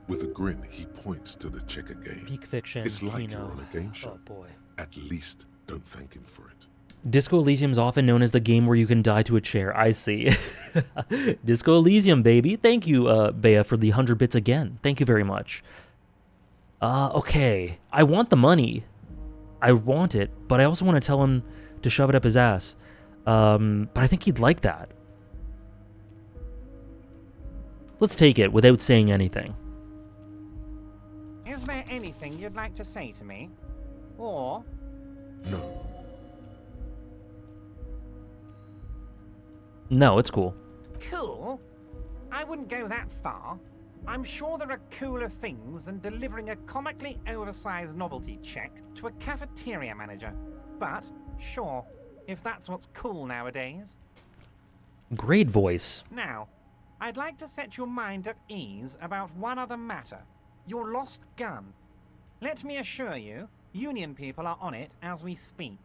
With a grin, he points to the checker game. Peak Fiction, It's like Kino. you're on a game show. Oh boy. At least, don't thank him for it. Disco Elysium is often known as the game where you can die to a chair. I see. Disco Elysium, baby. Thank you, Bea, for the 100 bits again. Thank you very much. Okay. I want the money. I want it, but I also want to tell him to shove it up his ass. But I think he'd like that. Let's take it without saying anything. Is there anything you'd like to say to me? Or... No. No, it's cool. Cool? I wouldn't go that far. I'm sure there are cooler things than delivering a comically oversized novelty check to a cafeteria manager. But, sure, if that's what's cool nowadays. Great voice. Now, I'd like to set your mind at ease about one other matter. Your lost gun. Let me assure you, Union people are on it as we speak.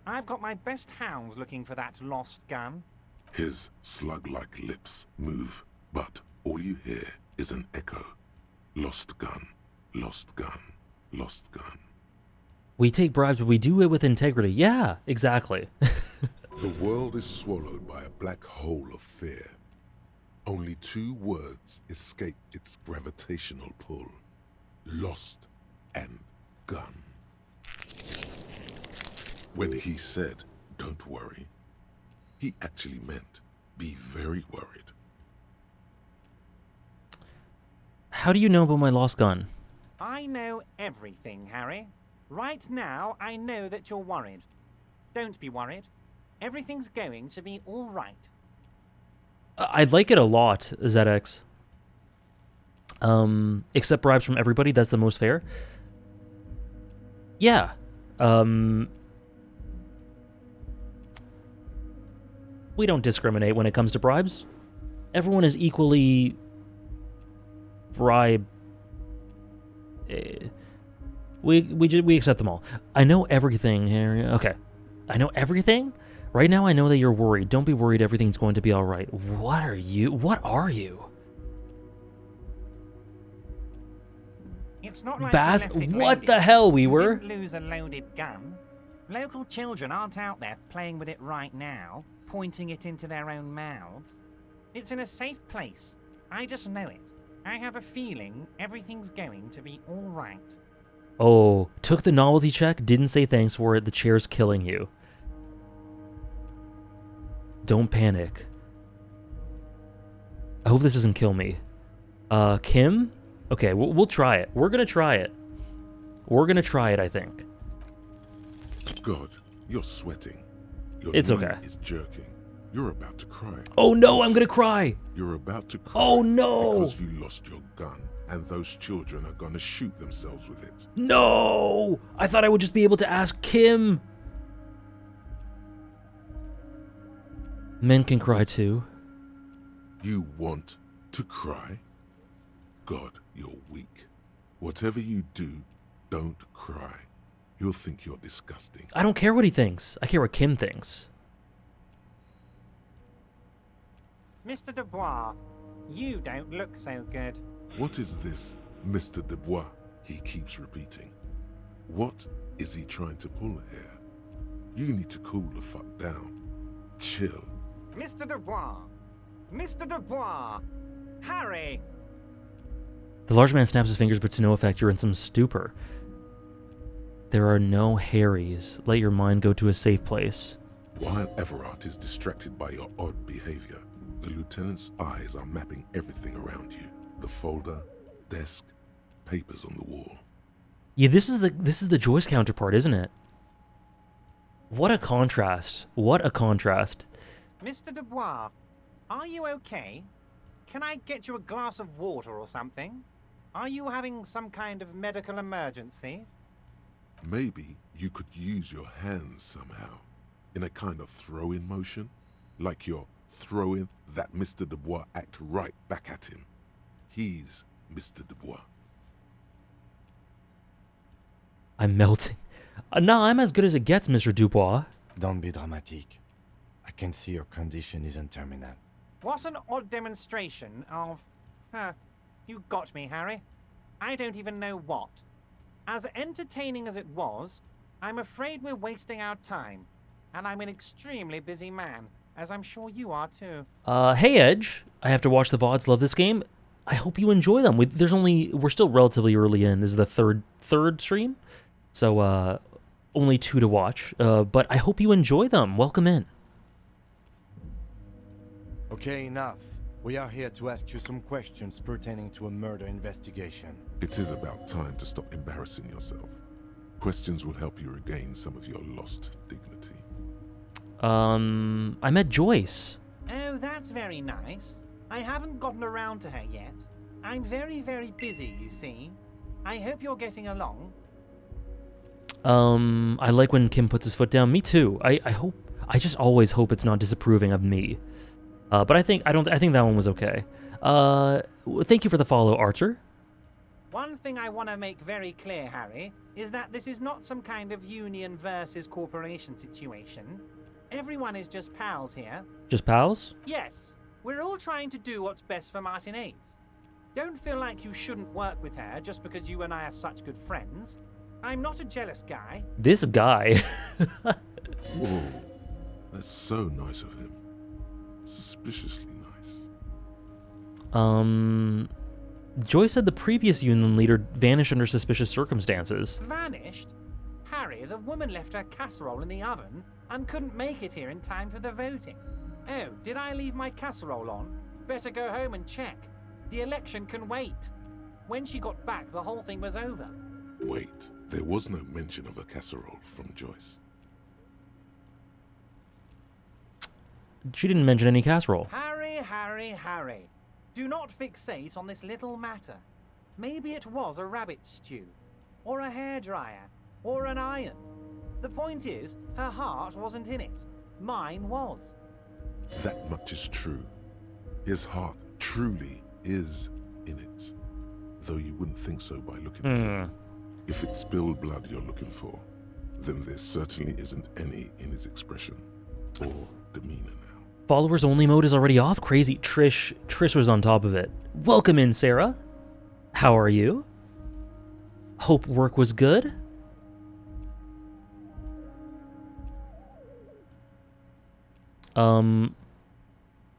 I've got my best hounds looking for that lost gun. His slug-like lips move, but all you hear is an echo. Lost gun, lost gun, lost gun. We take bribes, but we do it with integrity. Yeah, exactly. The world is swallowed by a black hole of fear. Only two words escape its gravitational pull. Lost and gun. When he said, "Don't worry," he actually meant, be very worried. How do you know about my lost gun? I know everything, Harry. Right now, I know that you're worried. Don't be worried. Everything's going to be all right. I like it a lot, ZX. Accept bribes from everybody, that's the most fair. Yeah. We don't discriminate when it comes to bribes. Everyone is equally bribe. We accept them all. I know everything, Harry. Okay, I know everything. Right now, I know that you're worried. Don't be worried. Everything's going to be all right. What are you? What are you? It's not like Baz, you left it what loaded. the hell, we You were? didn't lose a loaded gun. Local children aren't out there playing with it right now, pointing it into their own mouths. It's in a safe place. I just know it. I have a feeling everything's going to be all right. Oh, took the novelty check, didn't say thanks for it. The chair's killing you. Don't panic. I hope this doesn't kill me. Kim? Okay, we'll try it. We're gonna try it. We're gonna try it, I think. God, you're sweating. Your It's knee okay. is jerking. You're about to cry. Oh no, I'm gonna cry! You're about to cry. Oh no! Because you lost your gun, and those children are gonna shoot themselves with it. No! I thought I would just be able to ask Kim. Men can cry too. You want to cry? God, you're weak. Whatever you do, don't cry. He'll think you're disgusting. I don't care what he thinks. I care what Kim thinks. Mr. Dubois, you don't look so good. What is this, Mr. Dubois? He keeps repeating. What is he trying to pull here? You need to cool the fuck down. Chill. Mr. Dubois! Mr. Dubois! Harry! The large man snaps his fingers, but to no effect. You're in some stupor. There are no Harrys. Let your mind go to a safe place. While Everard is distracted by your odd behavior, the lieutenant's eyes are mapping everything around you. The folder, desk, papers on the wall. Yeah, this is the Joyce counterpart, isn't it? What a contrast. What a contrast. Mr. Dubois, are you okay? Can I get you a glass of water or something? Are you having some kind of medical emergency? Maybe you could use your hands somehow, in a kind of throw-in motion, like you're throwing that Mr. Dubois act right back at him. He's Mr. Dubois. I'm melting. No, I'm as good as it gets, Mr. Dubois. Don't be dramatic. I can see your condition isn't terminal. What an odd demonstration of... you got me, Harry. I don't even know what. As entertaining as it was, I'm afraid we're wasting our time. And I'm an extremely busy man, as I'm sure you are too. Hey Edge, I have to watch the VODs. Love this game. I hope you enjoy them. We're still relatively early in. This is the third stream, so only 2 to watch. But I hope you enjoy them. Welcome in. Okay, enough. We are here to ask you some questions pertaining to a murder investigation. It is about time to stop embarrassing yourself. Questions will help you regain some of your lost dignity. I met Joyce. Oh, that's very nice. I haven't gotten around to her yet. I'm very, very busy, you see. I hope you're getting along. I like when Kim puts his foot down. Me too. I just always hope it's not disapproving of me. But I think that one was okay. Thank you for the follow, Archer. One thing I want to make very clear, Harry, is that this is not some kind of union versus corporation situation. Everyone is just pals here. Just pals? Yes, we're all trying to do what's best for Martinaise. Don't feel like you shouldn't work with her just because you and I are such good friends. I'm not a jealous guy. This guy. Whoa, that's so nice of him. Suspiciously nice. Joyce said the previous union leader vanished under suspicious circumstances. Vanished? Harry, the woman left her casserole in the oven and couldn't make it here in time for the voting. Oh, did I leave my casserole on? Better go home and check. The election can wait. When she got back, the whole thing was over. Wait, there was no mention of a casserole from Joyce. She didn't mention any casserole. Harry. Do not fixate on this little matter. Maybe it was a rabbit stew, or a hairdryer, or an iron. The point is, her heart wasn't in it. Mine was. That much is true. His heart truly is in it. Though you wouldn't think so by looking at it. If it's spilled blood you're looking for, then there certainly isn't any in his expression or demeanor now. Followers only mode is already off? Crazy. Trish was on top of it. Welcome in, Sarah. How are you? Hope work was good?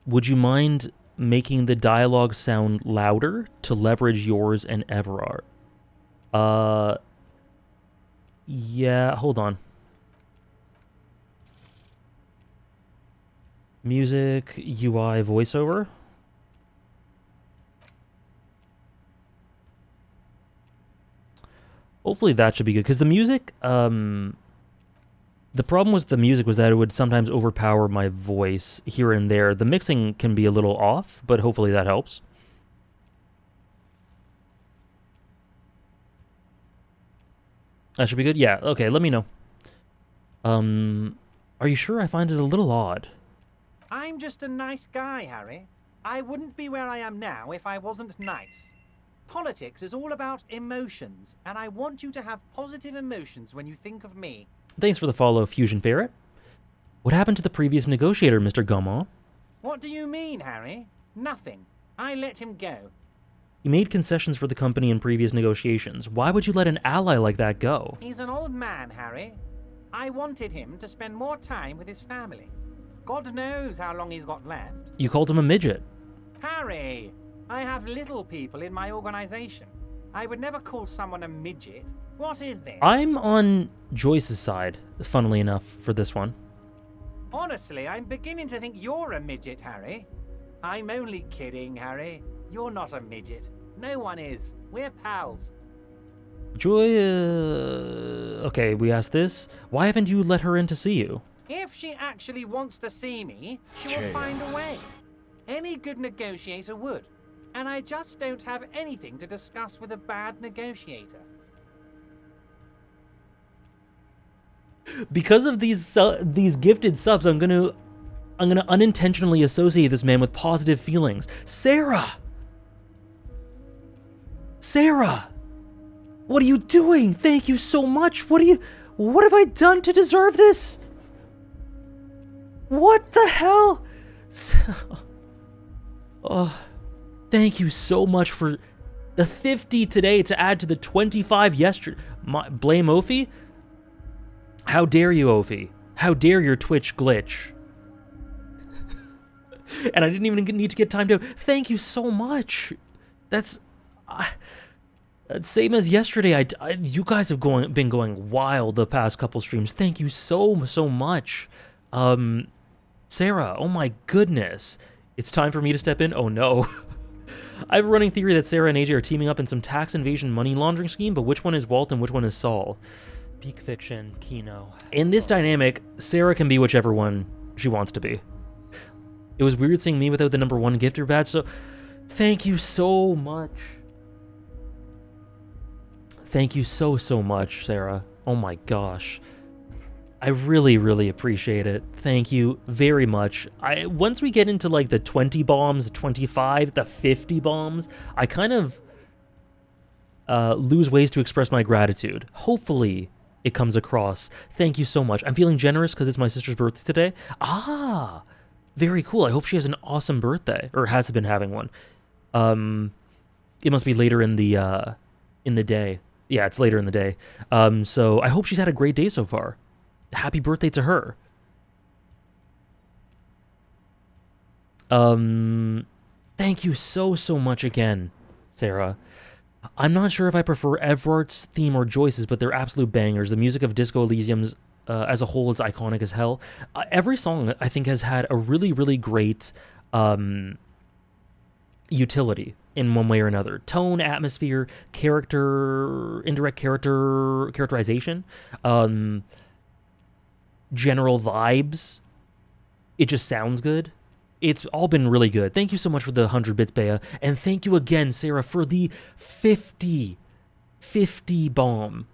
Would you mind making the dialogue sound louder to leverage yours and Everard? Yeah, hold on. Music, UI, voiceover. Hopefully that should be good, because the music, the problem with the music was that it would sometimes overpower my voice here and there. The mixing can be a little off, but hopefully that helps. That should be good? Yeah, okay, let me know. Are you sure? I find it a little odd. I'm just a nice guy, Harry. I wouldn't be where I am now if I wasn't nice. Politics is all about emotions, and I want you to have positive emotions when you think of me. Thanks for the follow, Fusion Ferret. What happened to the previous negotiator, Mr. Gaumont? What do you mean, Harry? Nothing. I let him go. You made concessions for the company in previous negotiations. Why would you let an ally like that go? He's an old man, Harry. I wanted him to spend more time with his family. God knows how long he's got left. You called him a midget. Harry, I have little people in my organization. I would never call someone a midget. What is this? I'm on Joyce's side, funnily enough, for this one. Honestly, I'm beginning to think you're a midget, Harry. I'm only kidding, Harry. You're not a midget. No one is. We're pals. Joy, okay, we asked this. Why haven't you let her in to see you? If she actually wants to see me, she will find a way. Any good negotiator would. And I just don't have anything to discuss with a bad negotiator. Because of these gifted subs, I'm gonna unintentionally associate this man with positive feelings. Sarah! Sarah! What are you doing? Thank you so much. What have I done to deserve this? What the hell? Oh, thank you so much for the 50 today to add to the 25 yesterday. Blame Ophi? How dare you, Ophi? How dare your Twitch glitch? And I didn't even need to get timed out. Thank you so much. That's same as yesterday. You guys have been going wild the past couple streams. Thank you so much. Sarah, oh my goodness. It's time for me to step in? Oh no. I have a running theory that Sarah and AJ are teaming up in some tax evasion money laundering scheme, but which one is Walt and which one is Saul? Peak fiction, Kino. In this dynamic, Sarah can be whichever one she wants to be. It was weird seeing me without the #1 gifter badge, so thank you so much. Thank you so much, Sarah. Oh my gosh. I really appreciate it. Thank you very much. Once we get into like the 20 bombs, the 25, the 50 bombs, I kind of lose ways to express my gratitude. Hopefully it comes across. Thank you so much. I'm feeling generous because it's my sister's birthday today. Ah, very cool. I hope she has an awesome birthday, or has been having one. It must be later in the day. Yeah, it's later in the day. So I hope she's had a great day so far. Happy birthday to her. Thank you so much again, Sarah. I'm not sure if I prefer Everart's theme or Joyce's, but they're absolute bangers. The music of Disco Elysium's as a whole is iconic as hell. Every song, I think, has had a really great utility in one way or another. Tone, atmosphere, character, indirect characterization, general vibes. It just sounds good. It's all been really good. Thank you so much for the 100 bits, Bea. And thank you again, Sarah, for the 50 bomb.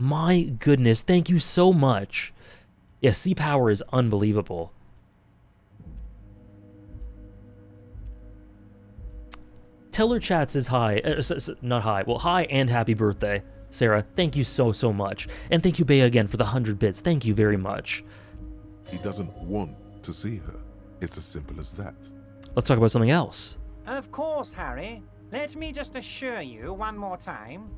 My goodness, thank you so much. Yeah, sea power is unbelievable. Teller Chat says hi. Not hi. Well, hi and happy birthday, Sarah. Thank you so much. And thank you, Bea, again, for the 100 bits. Thank you very much. He doesn't want to see her. It's as simple as that. Let's talk about something else. Of course, Harry. Let me just assure you one more time.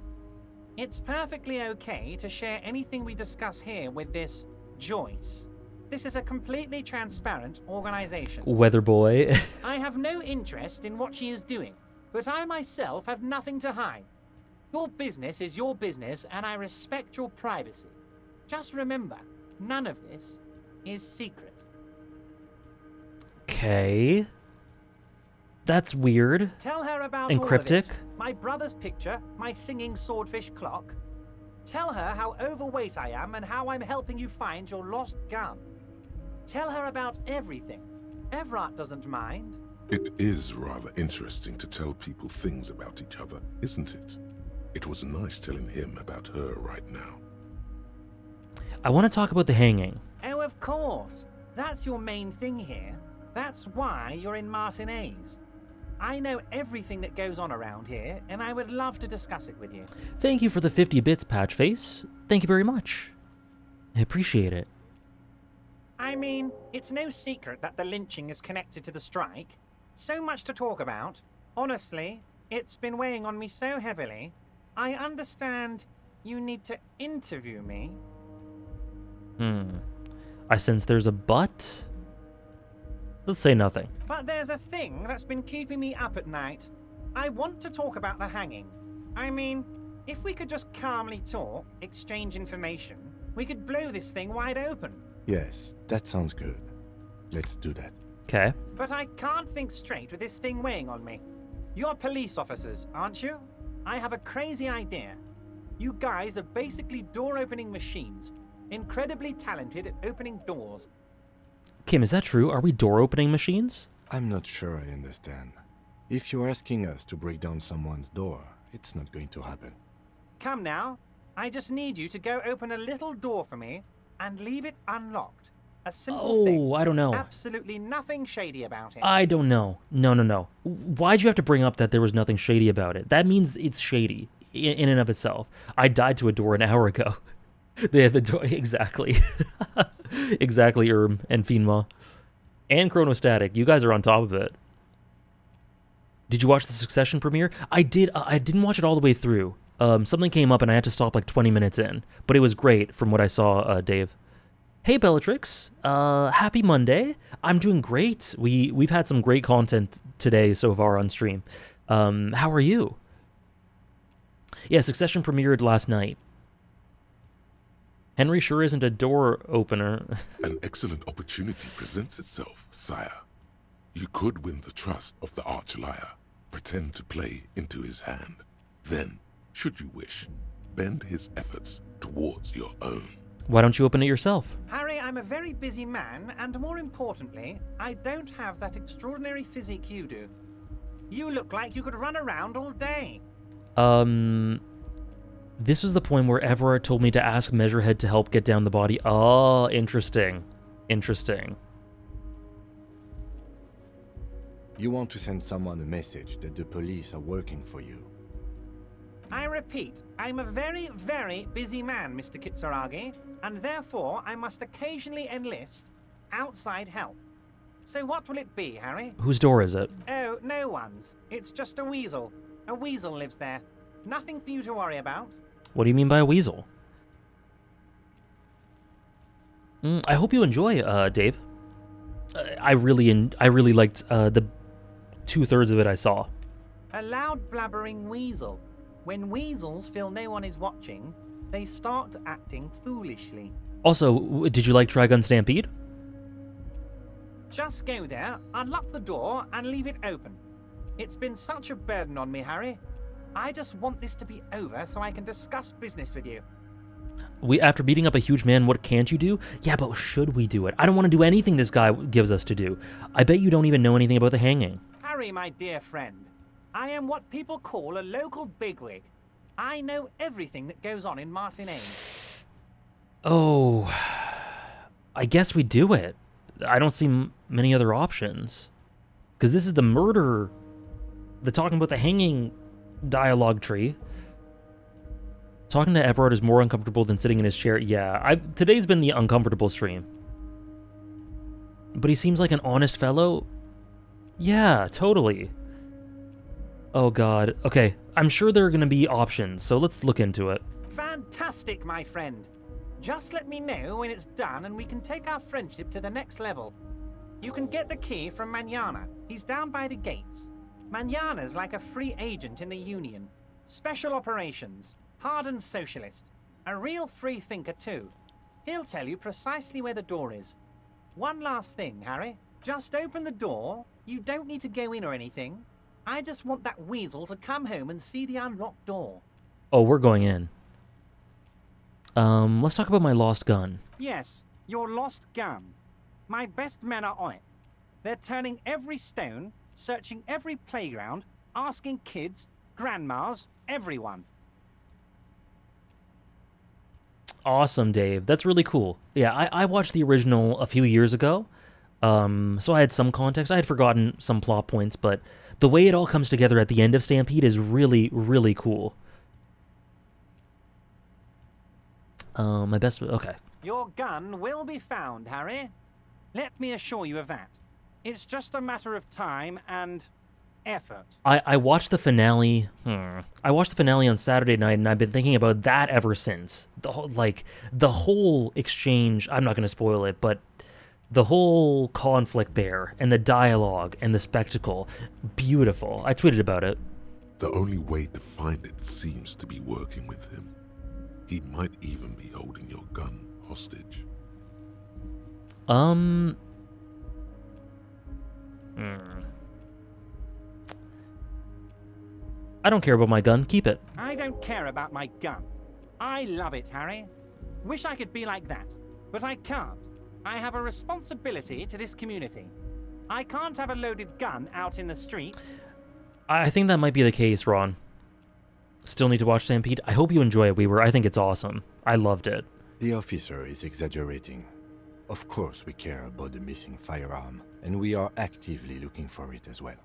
It's perfectly okay to share anything we discuss here with this Joyce. This is a completely transparent organization. Weather boy. I have no interest in what she is doing, but I myself have nothing to hide. Your business is your business, and I respect your privacy. Just remember, none of this is secret. Okay. That's weird. Tell her about and all cryptic. of it. My brother's picture, my singing swordfish clock. Tell her how overweight I am and how I'm helping you find your lost gun. Tell her about everything. Everard doesn't mind. It is rather interesting to tell people things about each other, isn't it? It was nice telling him about her right now. I want to talk about the hanging. Oh, of course. That's your main thing here. That's why you're in Martinez. I know everything that goes on around here, and I would love to discuss it with you. Thank you for the 50 bits, Patchface. Thank you very much. I appreciate it. I mean, it's no secret that the lynching is connected to the strike. So much to talk about. Honestly, it's been weighing on me so heavily. I understand you need to interview me. I sense there's a but. Let's say nothing. But there's a thing that's been keeping me up at night. I want to talk about the hanging. I mean, if we could just calmly talk, exchange information, we could blow this thing wide open. Yes, that sounds good. Let's do that. Okay. But I can't think straight with this thing weighing on me. You're police officers, aren't you? I have a crazy idea. You guys are basically door-opening machines, incredibly talented at opening doors. Kim, is that true? Are we door-opening machines? I'm not sure I understand. If you're asking us to break down someone's door, it's not going to happen. Come now. I just need you to go open a little door for me and leave it unlocked. A simple thing. Oh, I don't know. Absolutely nothing shady about it. I don't know. No. Why'd you have to bring up that there was nothing shady about it? That means it's shady in and of itself. I died to a door an hour ago. The door, exactly. Exactly, Erm and Fienma. And Chronostatic. You guys are on top of it. Did you watch the Succession premiere? I did. I didn't watch it all the way through. Something came up and I had to stop like 20 minutes in. But it was great from what I saw, Dave. Hey, Bellatrix. Happy Monday. I'm doing great. We've had some great content today so far on stream. How are you? Yeah, Succession premiered last night. Henry sure isn't a door opener. An excellent opportunity presents itself, sire. You could win the trust of the Archliar, pretend to play into his hand. Then, should you wish, bend his efforts towards your own. Why don't you open it yourself? Harry, I'm a very busy man, and more importantly, I don't have that extraordinary physique you do. You look like you could run around all day. This was the point where Everard told me to ask Measurehead to help get down the body. Oh, interesting. Interesting. You want to send someone a message that the police are working for you. I repeat, I'm a very, very busy man, Mr. Kitsuragi, and therefore I must occasionally enlist outside help. So what will it be, Harry? Whose door is it? Oh, no one's. It's just a weasel. A weasel lives there. Nothing for you to worry about. What do you mean by a weasel? I hope you enjoy, Dave. I really liked the 2/3 of it I saw. A loud blabbering weasel. When weasels feel no one is watching, they start acting foolishly. Also, did you like Trigun Stampede? Just go there, unlock the door, and leave it open. It's been such a burden on me, Harry. I just want this to be over so I can discuss business with you. After beating up a huge man, what can't you do? Yeah, but should we do it? I don't want to do anything this guy gives us to do. I bet you don't even know anything about the hanging. Harry, my dear friend, I am what people call a local bigwig. I know everything that goes on in Martinez. Oh, I guess we do it. I don't see many other options. Because this is the murder, the talking about the hanging dialogue tree. Talking to Everard is more uncomfortable than sitting in his chair. Yeah, today's been the uncomfortable stream. But he seems like an honest fellow. Yeah, totally. Oh god. Okay, I'm sure there are going to be options, so let's look into it. Fantastic, my friend. Just let me know when it's done and we can take our friendship to the next level. You can get the key from Manana. He's down by the gates. Manana's like a free agent in the Union. Special operations. Hardened socialist. A real free thinker, too. He'll tell you precisely where the door is. One last thing, Harry. Just open the door. You don't need to go in or anything. I just want that weasel to come home and see the unlocked door. Oh, we're going in. Let's talk about my lost gun. Yes, your lost gun. My best men are on it. They're turning every stone, searching every playground, asking kids, grandmas, everyone. Awesome, Dave. That's really cool. Yeah, I watched the original a few years ago, so I had some context. I had forgotten some plot points, but the way it all comes together at the end of Stampede is really, really cool. My best... Okay. Your gun will be found, Harry. Let me assure you of that. It's just a matter of time and effort. I watched the finale. I watched the finale on Saturday night, and I've been thinking about that ever since. The whole exchange. I'm not going to spoil it, but the whole conflict there, and the dialogue, and the spectacle, beautiful. I tweeted about it. The only way to find it seems to be working with him. He might even be holding your gun hostage. I don't care about my gun. Keep it. I don't care about my gun. I love it, Harry. Wish I could be like that, but I can't. I have a responsibility to this community. I can't have a loaded gun out in the streets. I think that might be the case, Ron. Still need to watch Stampede. I hope you enjoy it, Weaver. I think it's awesome. I loved it. The officer is exaggerating. Of course we care about the missing firearm, and we are actively looking for it as well.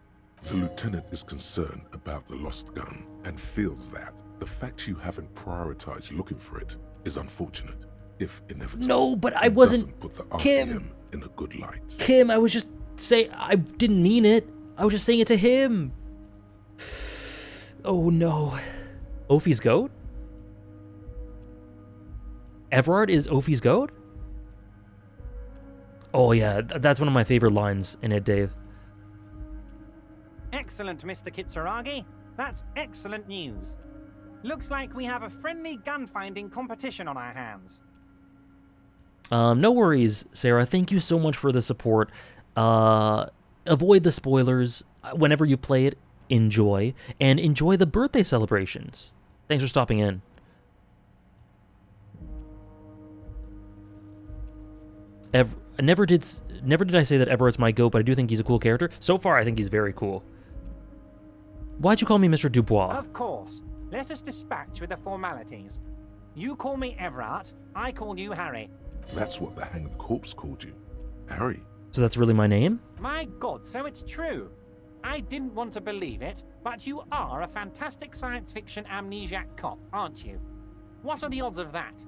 The lieutenant is concerned about the lost gun and feels that the fact you haven't prioritized looking for it is unfortunate, if inevitable. No, but I wasn't... Doesn't put the Kim! RCM in a good light. Kim, I was just saying... I didn't mean it. I was just saying it to him. Oh, no. Ophi's goat? Everard is Ophi's goat? Oh, yeah. That's one of my favorite lines in it, Dave. Excellent, Mr. Kitsuragi. That's excellent news. Looks like we have a friendly gun-finding competition on our hands. No worries, Sarah. Thank you so much for the support. Avoid the spoilers. Whenever you play it, enjoy. And enjoy the birthday celebrations. Thanks for stopping in. Never did I say that Everett's my goat, but I do think he's a cool character. So far, I think he's very cool. Why'd you call me Mr. Dubois? Of course. Let us dispatch with the formalities. You call me Everett, I call you Harry. That's what the hanged corpse called you. Harry. So that's really my name? My God, so it's true. I didn't want to believe it, but you are a fantastic science fiction amnesiac cop, aren't you? What are the odds of that?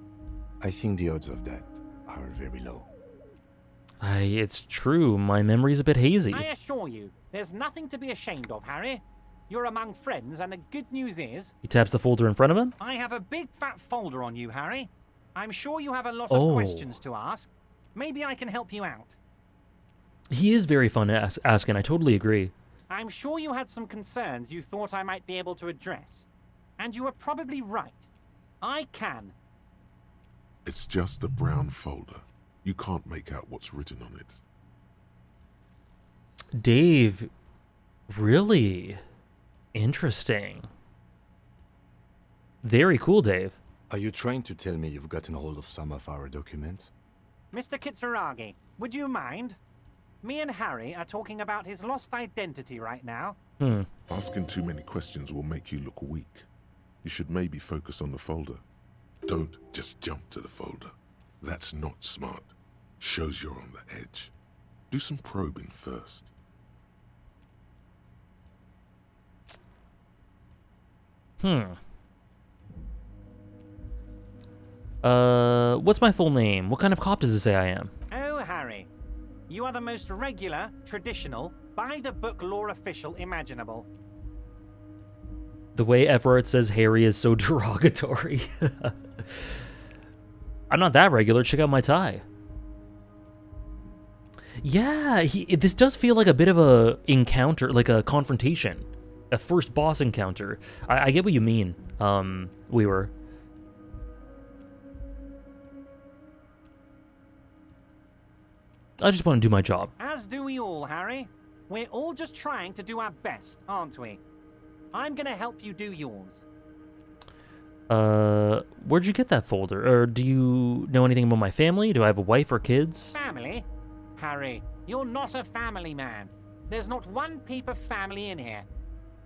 I think the odds of that are very low. It's true. My memory's a bit hazy. I assure you, there's nothing to be ashamed of, Harry. You're among friends, and the good news is... He taps the folder in front of him? I have a big fat folder on you, Harry. I'm sure you have a lot of questions to ask. Maybe I can help you out. He is very fun to ask, and I totally agree. I'm sure you had some concerns you thought I might be able to address. And you were probably right. I can. It's just a brown folder. You can't make out what's written on it. Dave, really interesting. Very cool, Dave. Are you trying to tell me you've gotten hold of some of our documents? Mr. Kitsuragi, would you mind? Me and Harry are talking about his lost identity right now. Asking too many questions will make you look weak. You should maybe focus on the folder. Don't just jump to the folder. That's not smart. Shows you're on the edge. Do some probing first. What's my full name? What kind of cop does it say I am? Oh, Harry. You are the most regular, traditional, by-the-book law official imaginable. The way Everard says Harry is so derogatory. I'm not that regular. Check out my tie. Yeah, this does feel like a bit of a encounter, like a confrontation. A first boss encounter. I get what you mean, Weaver. I just want to do my job. As do we all, Harry. We're all just trying to do our best, aren't we? I'm gonna help you do yours. Where'd you get that folder? Or do you know anything about my family? Do I have a wife or kids? Family? Harry, you're not a family man. There's not one peep of family in here.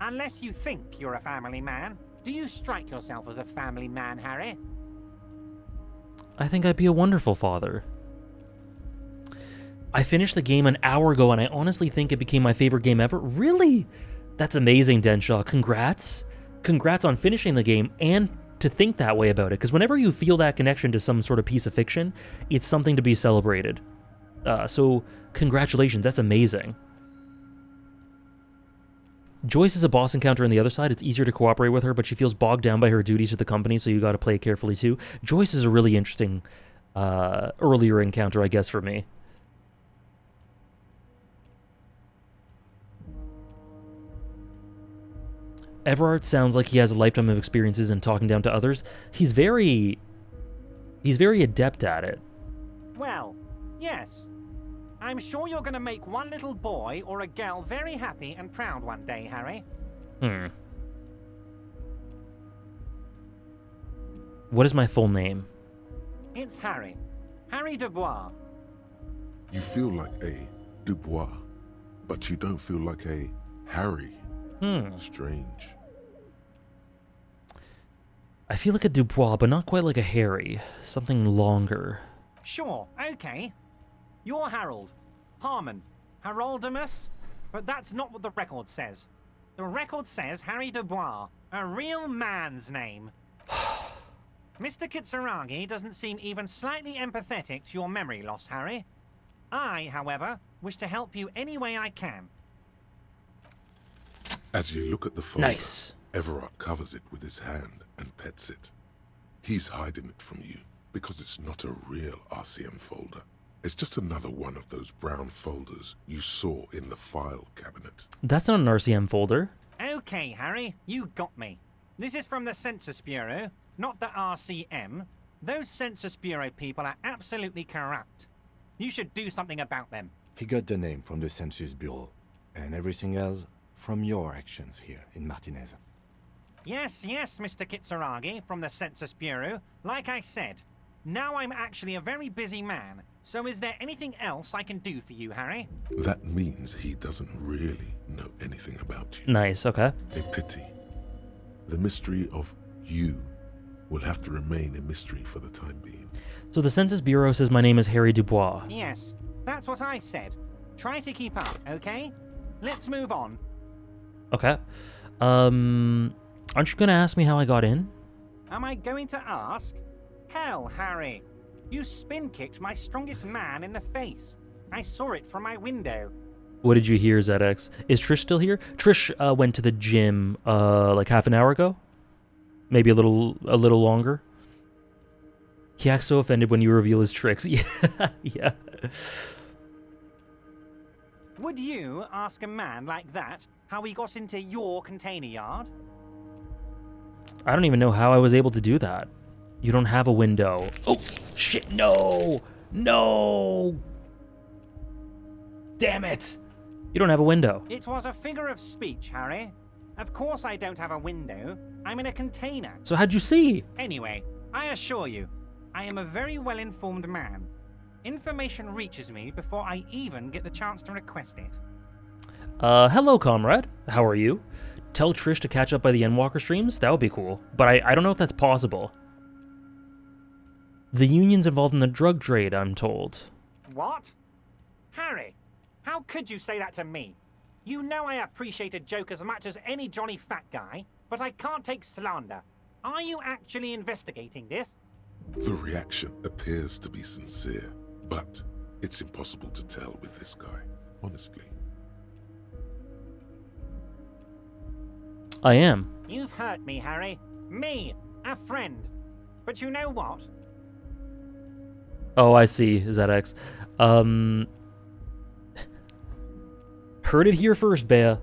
Unless you think you're a family man. Do you strike yourself as a family man, Harry? I think I'd be a wonderful father. I finished the game an hour ago, and I honestly think it became my favorite game ever. Really? That's amazing, Denshaw. Congrats. Congrats on finishing the game and to think that way about it. Because whenever you feel that connection to some sort of piece of fiction, it's something to be celebrated. So, congratulations. That's amazing. Joyce is a boss encounter on the other side. It's easier to cooperate with her, but she feels bogged down by her duties to the company, so you got to play it carefully too. Joyce is a really interesting earlier encounter, I guess, for me. Everard sounds like he has a lifetime of experiences in talking down to others. He's very adept at it. Well, yes. I'm sure you're going to make one little boy or a girl very happy and proud one day, Harry. What is my full name? It's Harry. Harry Dubois. You feel like a Dubois, but you don't feel like a Harry. Strange. I feel like a Dubois, but not quite like a Harry. Something longer. Sure, okay. You're Harold. Harmon. Haroldamus. But that's not what the record says. The record says Harry Dubois. A real man's name. Mr. Kitsuragi doesn't seem even slightly empathetic to your memory loss, Harry. I, however, wish to help you any way I can. As you look at the folder, nice. Everard covers it with his hand and pets it. He's hiding it from you because it's not a real RCM folder. It's just another one of those brown folders you saw in the file cabinet. That's not an RCM folder. Okay, Harry, you got me. This is from the Census Bureau, not the RCM. Those Census Bureau people are absolutely corrupt. You should do something about them. He got the name from the Census Bureau, and everything else from your actions here in Martinez. Yes, Mr. Kitsuragi from the Census Bureau. Like I said, now I'm actually a very busy man. So is there anything else I can do for you, Harry? That means he doesn't really know anything about you. Nice, okay. A pity. The mystery of you will have to remain a mystery for the time being. So the Census Bureau says my name is Harry Dubois. Yes, that's what I said. Try to keep up, okay? Let's move on. Okay. Aren't you gonna ask me how I got in? Am I going to ask? Hell, Harry. You spin-kicked my strongest man in the face. I saw it from my window. What did you hear, ZX? Is Trish still here? Trish went to the gym like half an hour ago. Maybe a little longer. He acts so offended when you reveal his tricks. Yeah. Would you ask a man like that how he got into your container yard? I don't even know how I was able to do that. You don't have a window. Oh, shit, no! No! Damn it! You don't have a window. It was a figure of speech, Harry. Of course I don't have a window. I'm in a container. So how'd you see? Anyway, I assure you, I am a very well-informed man. Information reaches me before I even get the chance to request it. Hello, comrade. How are you? Tell Trish to catch up by the Endwalker streams? That would be cool. But I don't know if that's possible. The union's involved in the drug trade, I'm told. What? Harry, how could you say that to me? You know I appreciate a joke as much as any jolly fat guy, but I can't take slander. Are you actually investigating this? The reaction appears to be sincere, but it's impossible to tell with this guy, honestly. I am. You've hurt me, Harry. Me, a friend. But you know what? Oh, I see, ZX. Heard it here first, Bea.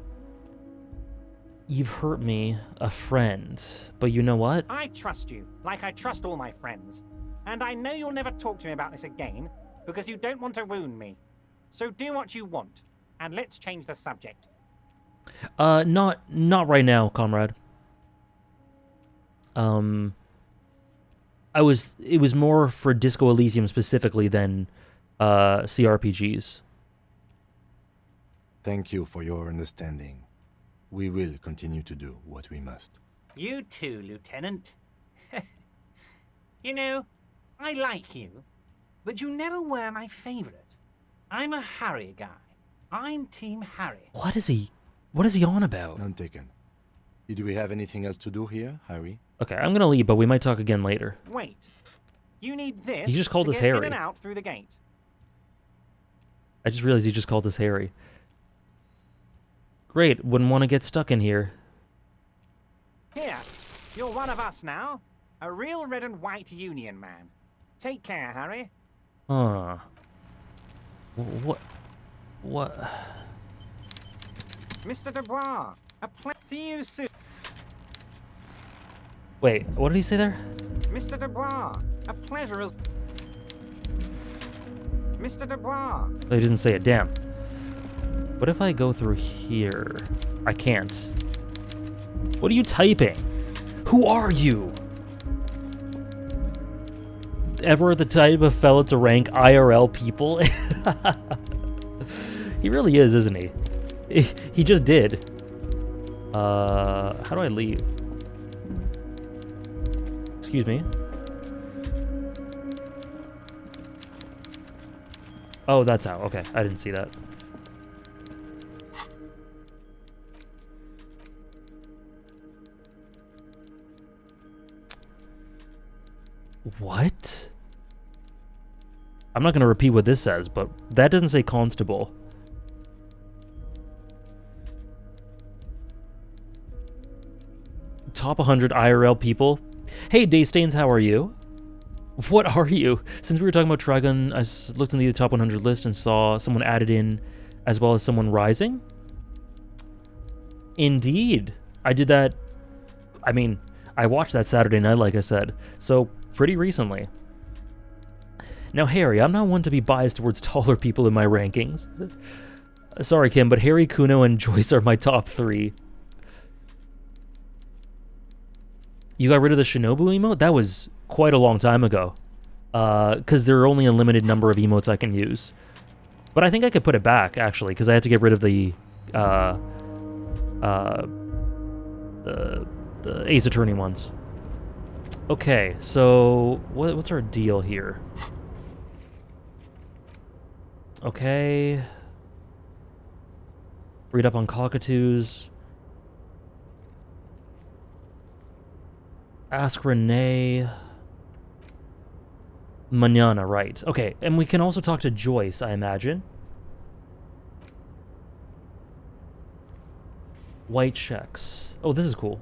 You've hurt me, a friend. But you know what? I trust you, like I trust all my friends. And I know you'll never talk to me about this again, because you don't want to wound me. So do what you want, and let's change the subject. Not right now, comrade. It was more for Disco Elysium specifically than CRPGs. Thank you for your understanding. We will continue to do what we must. You too, Lieutenant. You know, I like you, but you never were my favorite. I'm a Harry guy. I'm Team Harry. What is he on about? None taken. Did we have anything else to do here, Harry? Okay, I'm gonna leave, but we might talk again later. Wait. You need this He just called to us get Harry. in and out through the gate. I just realized he just called us Harry. Great, wouldn't want to get stuck in here. Here, you're one of us now. A real red and white Union man. Take care, Harry. Huh. What? Mr. Dubois, see you soon. Wait, what did he say there? Mr. Dubois, a pleasure is... Mr. Dubois. Oh, he didn't say it, damn. What if I go through here? I can't. What are you typing? Who are you? Ever the type of fella to rank IRL people? He really is, isn't he? He just did. How do I leave? Excuse me. Oh, that's how. Okay, I didn't see that. What? I'm not going to repeat what this says, but that doesn't say constable. Top 100 IRL people. Hey, Daystains, how are you? What are you? Since we were talking about Trigun, I looked in the top 100 list and saw someone added in as well as someone rising. Indeed. I did that. I mean, I watched that Saturday night, like I said. So, pretty recently. Now, Harry, I'm not one to be biased towards taller people in my rankings. Sorry, Kim, but Harry, Kuno, and Joyce are my top 3. You got rid of the Shinobu emote? That was quite a long time ago. Because there are only a limited number of emotes I can use. But I think I could put it back, actually, because I had to get rid of the Ace Attorney ones. Okay, so what's our deal here? Okay. Read up on cockatoos. Ask Renee. Manana, right. Okay, and we can also talk to Joyce, I imagine. White checks. Oh, this is cool.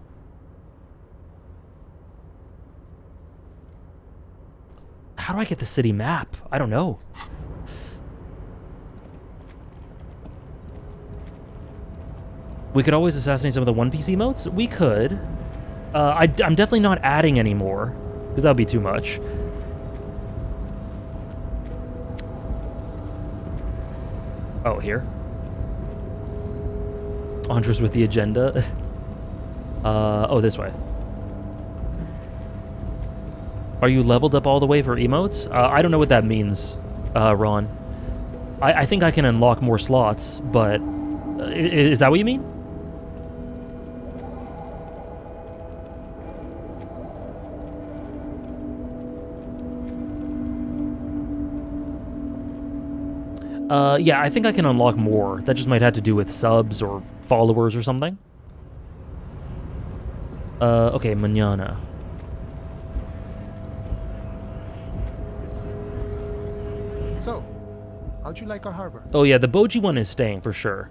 How do I get the city map? I don't know. We could always assassinate some of the One Piece emotes. We could. I'm definitely not adding anymore, because that would be too much. Oh, here. Andres with the agenda. Oh, this way. Are you leveled up all the way for emotes? I don't know what that means, Ron. I think I can unlock more slots, but... is that what you mean? Yeah, I think I can unlock more. That just might have to do with subs or followers or something. Okay, mañana. So, how'd you like our harbor? Oh yeah, the Boji one is staying for sure.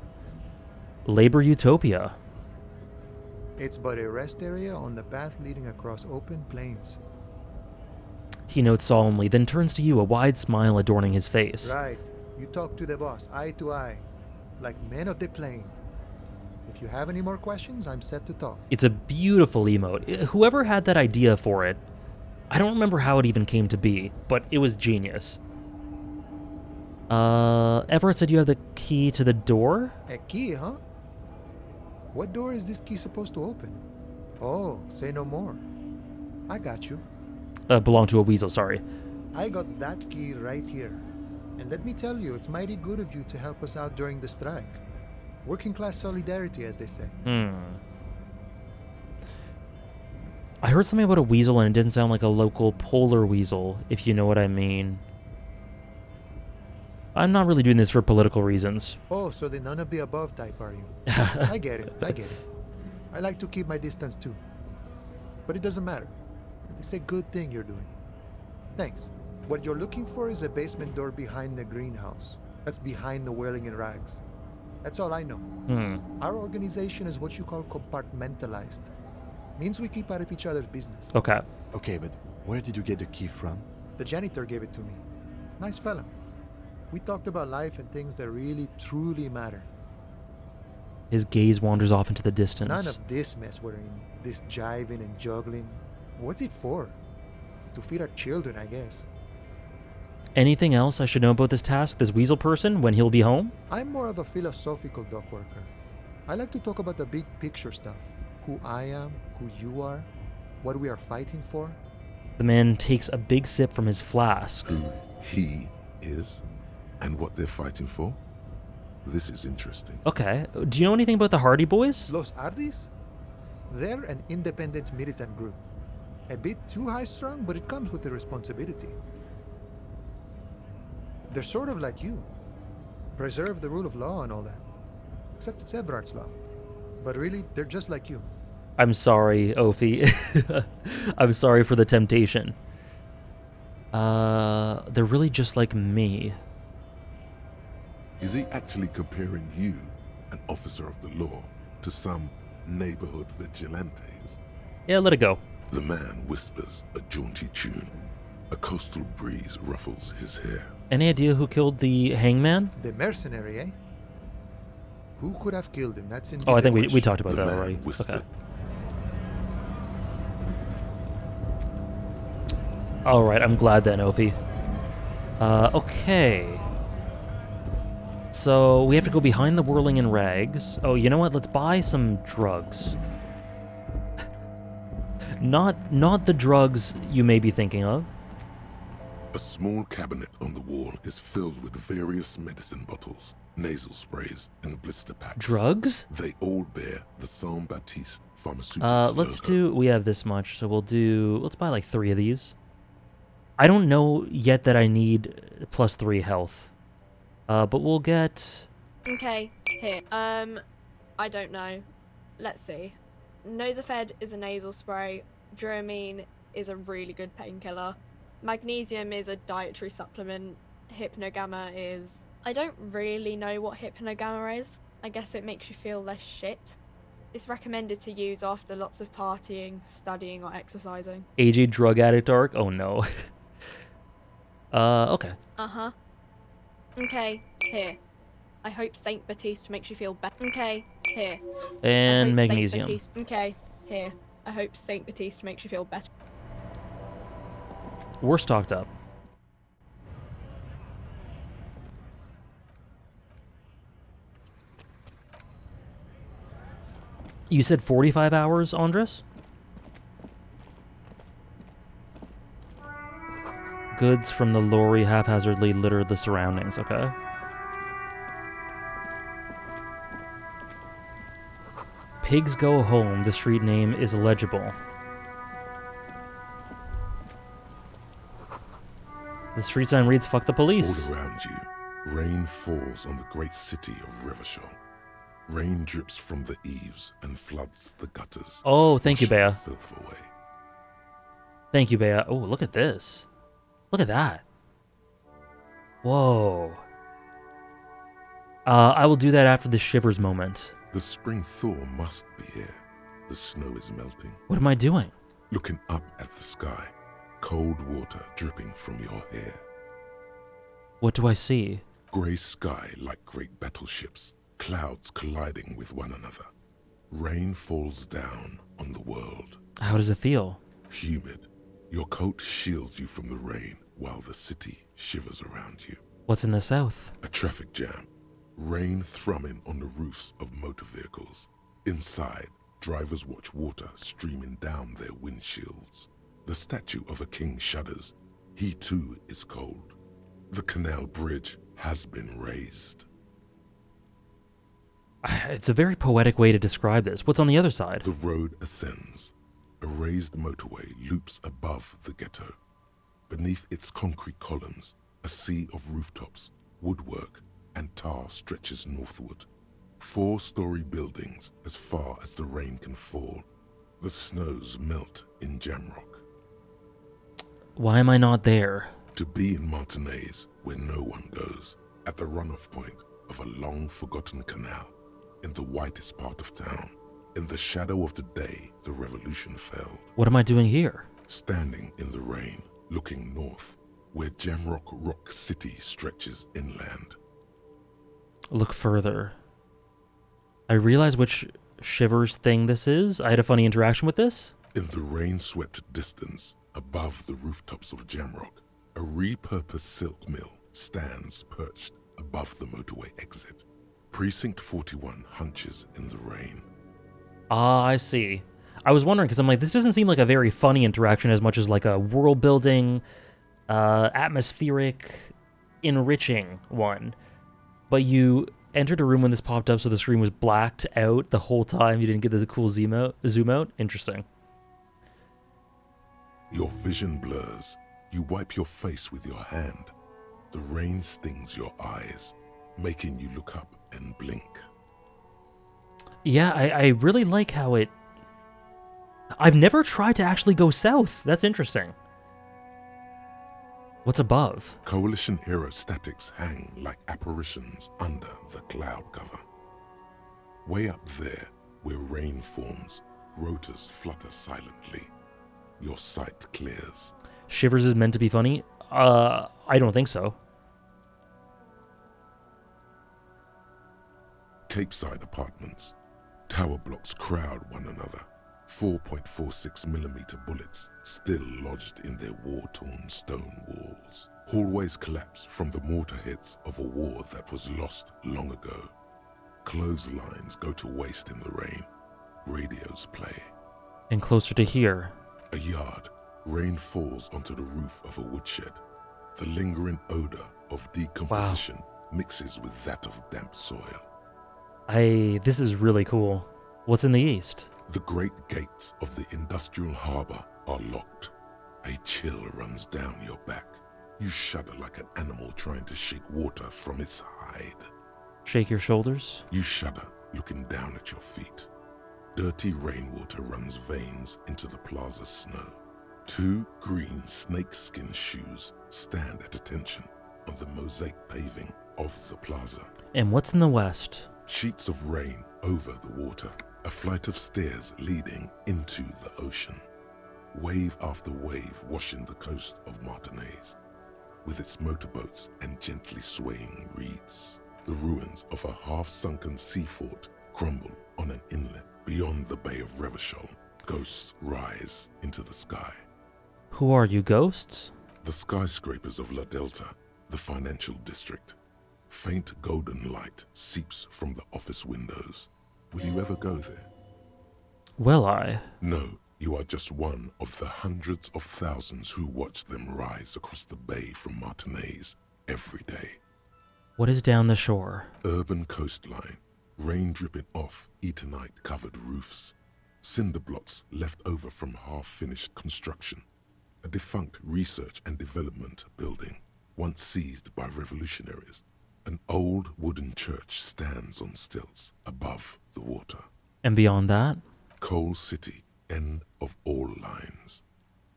Labor Utopia. It's but a rest area on the path leading across open plains. He notes solemnly, then turns to you, a wide smile adorning his face. Right. You talk to the boss, eye to eye, like men of the plain. If you have any more questions, I'm set to talk. It's a beautiful emote. Whoever had that idea for it, I don't remember how it even came to be, but it was genius. Everett said you have the key to the door? A key, huh? What door is this key supposed to open? Oh, say no more. I got you. Belonged to a weasel, sorry. I got that key right here. And let me tell you, it's mighty good of you to help us out during the strike. Working class solidarity, as they say. I heard something about a weasel and it didn't sound like a local polar weasel, if you know what I mean. I'm not really doing this for political reasons. Oh, so the none of the above type, are you? I get it, I get it. I like to keep my distance too. But it doesn't matter. It's a good thing you're doing. Thanks. What you're looking for is a basement door behind the greenhouse. That's behind the whirling in rags. That's all I know. Our organization is what you call compartmentalized. Means we keep out of each other's business. Okay. Okay, but where did you get the key from? The janitor gave it to me. Nice fella. We talked about life and things that really, truly matter. His gaze wanders off into the distance. None of this mess we're in. This jiving and juggling. What's it for? To feed our children, I guess. Anything else I should know about this task, this weasel person, when he'll be home? I'm more of a philosophical dock worker. I like to talk about the big picture stuff. Who I am, who you are, what we are fighting for. The man takes a big sip from his flask. Who he is and what they're fighting for? This is interesting. Okay. Do you know anything about the Hardy Boys? Los Ardis? They're an independent militant group. A bit too high-strung, but it comes with the responsibility. They're sort of like you. Preserve the rule of law and all that. Except it's Everard's law. But really, they're just like you. I'm sorry, Ophi. I'm sorry for the temptation. They're really just like me. Is he actually comparing you, an officer of the law, to some neighborhood vigilantes? Yeah, let it go. The man whispers a jaunty tune. A coastal breeze ruffles his hair. Any idea who killed the hangman? The mercenary, eh? Who could have killed him? That's indeed I think the we talked about The that man already. whispered. Okay. Alright, I'm glad then, Ophi. Okay. So, we have to go behind the whirling in rags. Oh, you know what? Let's buy some drugs. Not the drugs you may be thinking of. A small cabinet on the wall is filled with various medicine bottles, nasal sprays, and blister packs. Drugs? They all bear the Saint Baptiste Pharmaceuticals Let's logo. we have this much, so let's buy like 3 of these. I don't know yet that I need +3 health. But we'll get... Okay, here. I don't know. Let's see. Nosafed is a nasal spray. Dramamine is a really good painkiller. Magnesium is a dietary supplement. Hypnogamma is... I don't really know what Hypnogamma is. I guess it makes you feel less shit. It's recommended to use after lots of partying, studying, or exercising. AJ drug addict arc? Oh no. Okay. Uh-huh. Okay, here. I hope Saint Baptiste makes you feel better. Okay, here. And I hope magnesium. Saint Baptiste... Okay, here. I hope Saint Baptiste makes you feel better. We're stocked up. You said 45 hours, Andres? Goods from the lorry haphazardly litter the surroundings, okay. Pigs Go Home, the street name is illegible. The street sign reads, fuck the police. All around you, Rain falls on the great city of Revachol. Rain drips from the eaves and floods the gutters. Oh, thank you, washing Bea. the filth away. Thank you, Bea. Oh, look at this. Look at that. Whoa. I will do that after the shivers moment. The spring thaw must be here. The snow is melting. What am I doing? Looking up at the sky, cold water dripping from your hair. What do I see? Grey sky like great battleships, clouds colliding with one another. Rain falls down on the world. How does it feel? Humid. Your coat shields you from the rain while the city shivers around you. What's in the south? A traffic jam. Rain thrumming on the roofs of motor vehicles. Inside, drivers watch water streaming down their windshields. The statue of a king shudders. He too is cold. The canal bridge has been raised. It's a very poetic way to describe this. What's on the other side? The road ascends. A raised motorway loops above the ghetto. Beneath its concrete columns, a sea of rooftops, woodwork, and tar stretches northward. 4-story buildings as far as the rain can fall. The snows melt in Jamrock. Why am I not there? To be in Martinaise, where no one goes, at the runoff point of a long-forgotten canal, in the whitest part of town. In the shadow of the day the revolution fell. What am I doing here? Standing in the rain, looking north, where Jamrock Rock City stretches inland. Look further. I realize which shivers thing this is. I had a funny interaction with this. In the rain-swept distance, above the rooftops of Jamrock, a repurposed silk mill stands perched above the motorway exit. Precinct 41 hunches in the rain. Ah, I see. I was wondering, because I'm like, this doesn't seem like a very funny interaction as much as like a world-building, atmospheric, enriching one. But you entered a room when this popped up, so the screen was blacked out the whole time. You didn't get this cool zoom out. Interesting. Your vision blurs. You wipe your face with your hand. The rain stings your eyes, making you look up and blink. Yeah, I really like how it... I've never tried to actually go south. That's interesting. What's above? Coalition-era statics hang like apparitions under the cloud cover. Way up there, where rain forms, rotors flutter silently. Your sight clears. Shivers is meant to be funny? I don't think so. Capeside apartments. Tower blocks crowd one another. 4.46mm bullets still lodged in their war-torn stone walls. Hallways collapse from the mortar hits of a war that was lost long ago. Clotheslines go to waste in the rain. Radios play. And closer to here. A yard. Rain falls onto the roof of a woodshed. The lingering odor of decomposition mixes with that of damp soil. This is really cool. What's in the east? The great gates of the industrial harbor are locked. A chill runs down your back. You shudder like an animal trying to shake water from its hide. Shake your shoulders? You shudder, looking down at your feet. Dirty rainwater runs veins into the plaza's snow. 2 green snakeskin shoes stand at attention on the mosaic paving of the plaza. And what's in the west? Sheets of rain over the water. A flight of stairs leading into the ocean. Wave after wave washing the coast of Martinaise, with its motorboats and gently swaying reeds. The ruins of a half-sunken sea fort crumble on an inlet beyond the Bay of Revachol. Ghosts rise into the sky. Who are you, ghosts? The skyscrapers of La Delta, the financial district. Faint golden light seeps from the office windows. Will you ever go there? No, you are just one of the hundreds of thousands who watch them rise across the bay from Martinaise every day. What is down the shore? Urban coastline, rain dripping off Eternite-covered roofs. Cinder blocks left over from half-finished construction. A defunct research and development building, once seized by revolutionaries. An old wooden church stands on stilts above the water. And beyond that? Coal City, end of all lines.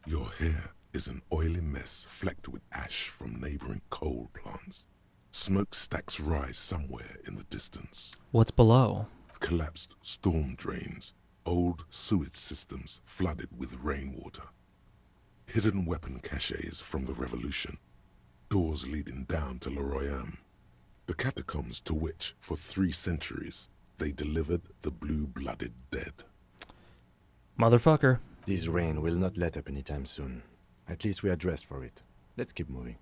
Your hair is an oily mess flecked with ash from neighboring coal plants. Smokestacks rise somewhere in the distance. What's below? Collapsed storm drains, old sewage systems flooded with rainwater. Hidden weapon caches from the Revolution. Doors leading down to Leroyam. The catacombs to which, for 3 centuries, they delivered the blue-blooded dead. Motherfucker. This rain will not let up anytime soon. At least we are dressed for it. Let's keep moving.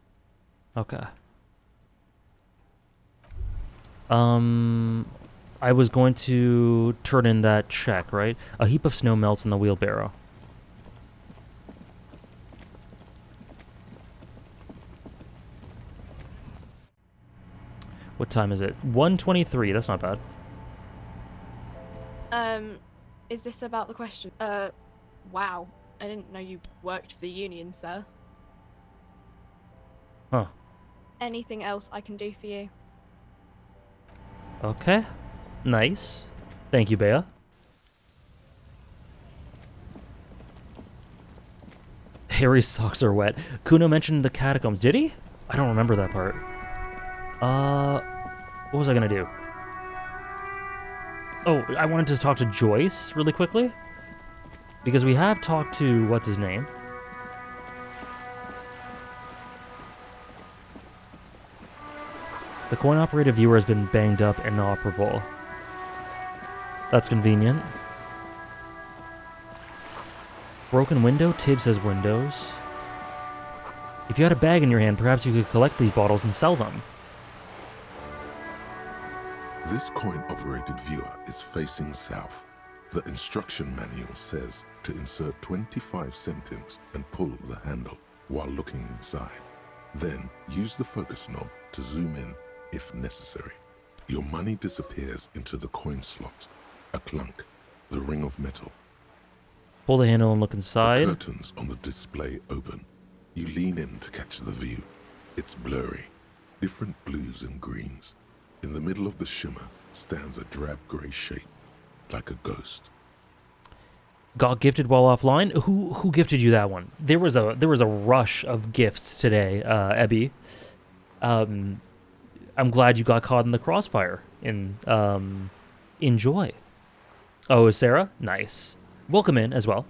Okay. I was going to turn in that check, right? A heap of snow melts in the wheelbarrow. What time is it? 1:23. That's not bad. Is this about the question? Wow. I didn't know you worked for the union, sir. Huh. Anything else I can do for you? Okay. Nice. Thank you, Bea. Harry's socks are wet. Kuno mentioned the catacombs. Did he? I don't remember that part. What was I gonna do? Oh, I wanted to talk to Joyce really quickly. Because we have talked to, what's his name? The coin-operated viewer has been banged up and inoperable. That's convenient. Broken window? Tibbs has windows. If you had a bag in your hand, perhaps you could collect these bottles and sell them. This coin-operated viewer is facing south. The instruction manual says to insert 25 centimes and pull the handle while looking inside. Then use the focus knob to zoom in if necessary. Your money disappears into the coin slot. A clunk, the ring of metal. Pull the handle and look inside. The curtains on the display open. You lean in to catch the view. It's blurry, different blues and greens. In the middle of the shimmer stands a drab grey shape, like a ghost. Got gifted while offline? Who gifted you that one? There was a rush of gifts today, Ebby. I'm glad you got caught in the crossfire. Enjoy. Oh, is Sarah? Nice. Welcome in as well.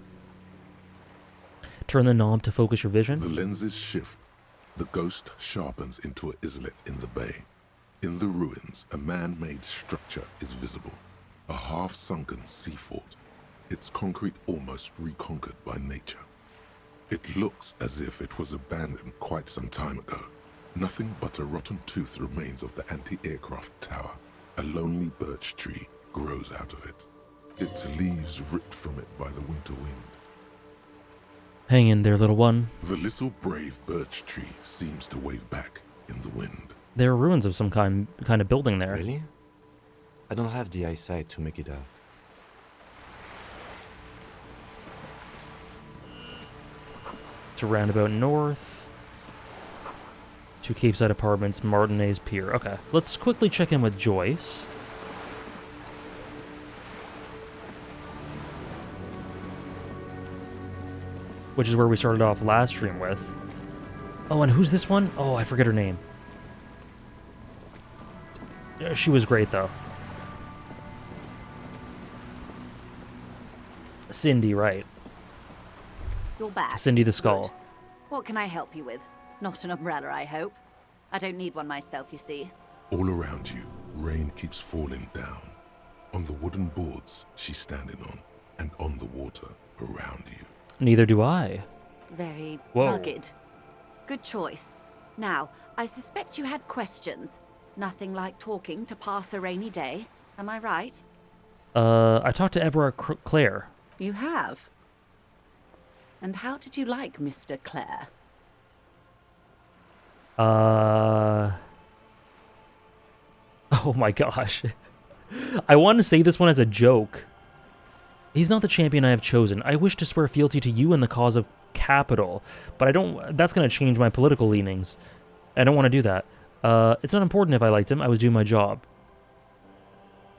Turn the knob to focus your vision. The lenses shift. The ghost sharpens into an islet in the bay. In the ruins, a man-made structure is visible. A half-sunken sea fort. Its concrete almost reconquered by nature. It looks as if it was abandoned quite some time ago. Nothing but a rotten tooth remains of the anti-aircraft tower. A lonely birch tree grows out of it. Its leaves ripped from it by the winter wind. Hang in there, little one. The little brave birch tree seems to wave back in the wind. There are ruins of some kind of building there. Really? I don't have the eyesight to make it out. It's a roundabout north. 2 Capeside Apartments, Martinez Pier. Okay, let's quickly check in with Joyce. Which is where we started off last stream with. Oh, and who's this one? Oh, I forget her name. She was great, though. Cindy, right. You're back. Cindy the Skull. Good. What can I help you with? Not an umbrella, I hope. I don't need one myself, you see. All around you, rain keeps falling down. On the wooden boards she's standing on, and on the water around you. Neither do I. Very Whoa. rugged. Good choice. Now, I suspect you had questions. Nothing like talking to pass a rainy day. Am I right? I talked to Everard Clare. You have? And how did you like Mr. Clare? Oh my gosh. I want to say this one as a joke. He's not the champion I have chosen. I wish to swear fealty to you in the cause of capital, but I don't. That's going to change my political leanings. I don't want to do that. It's not important if I liked him. I was doing my job.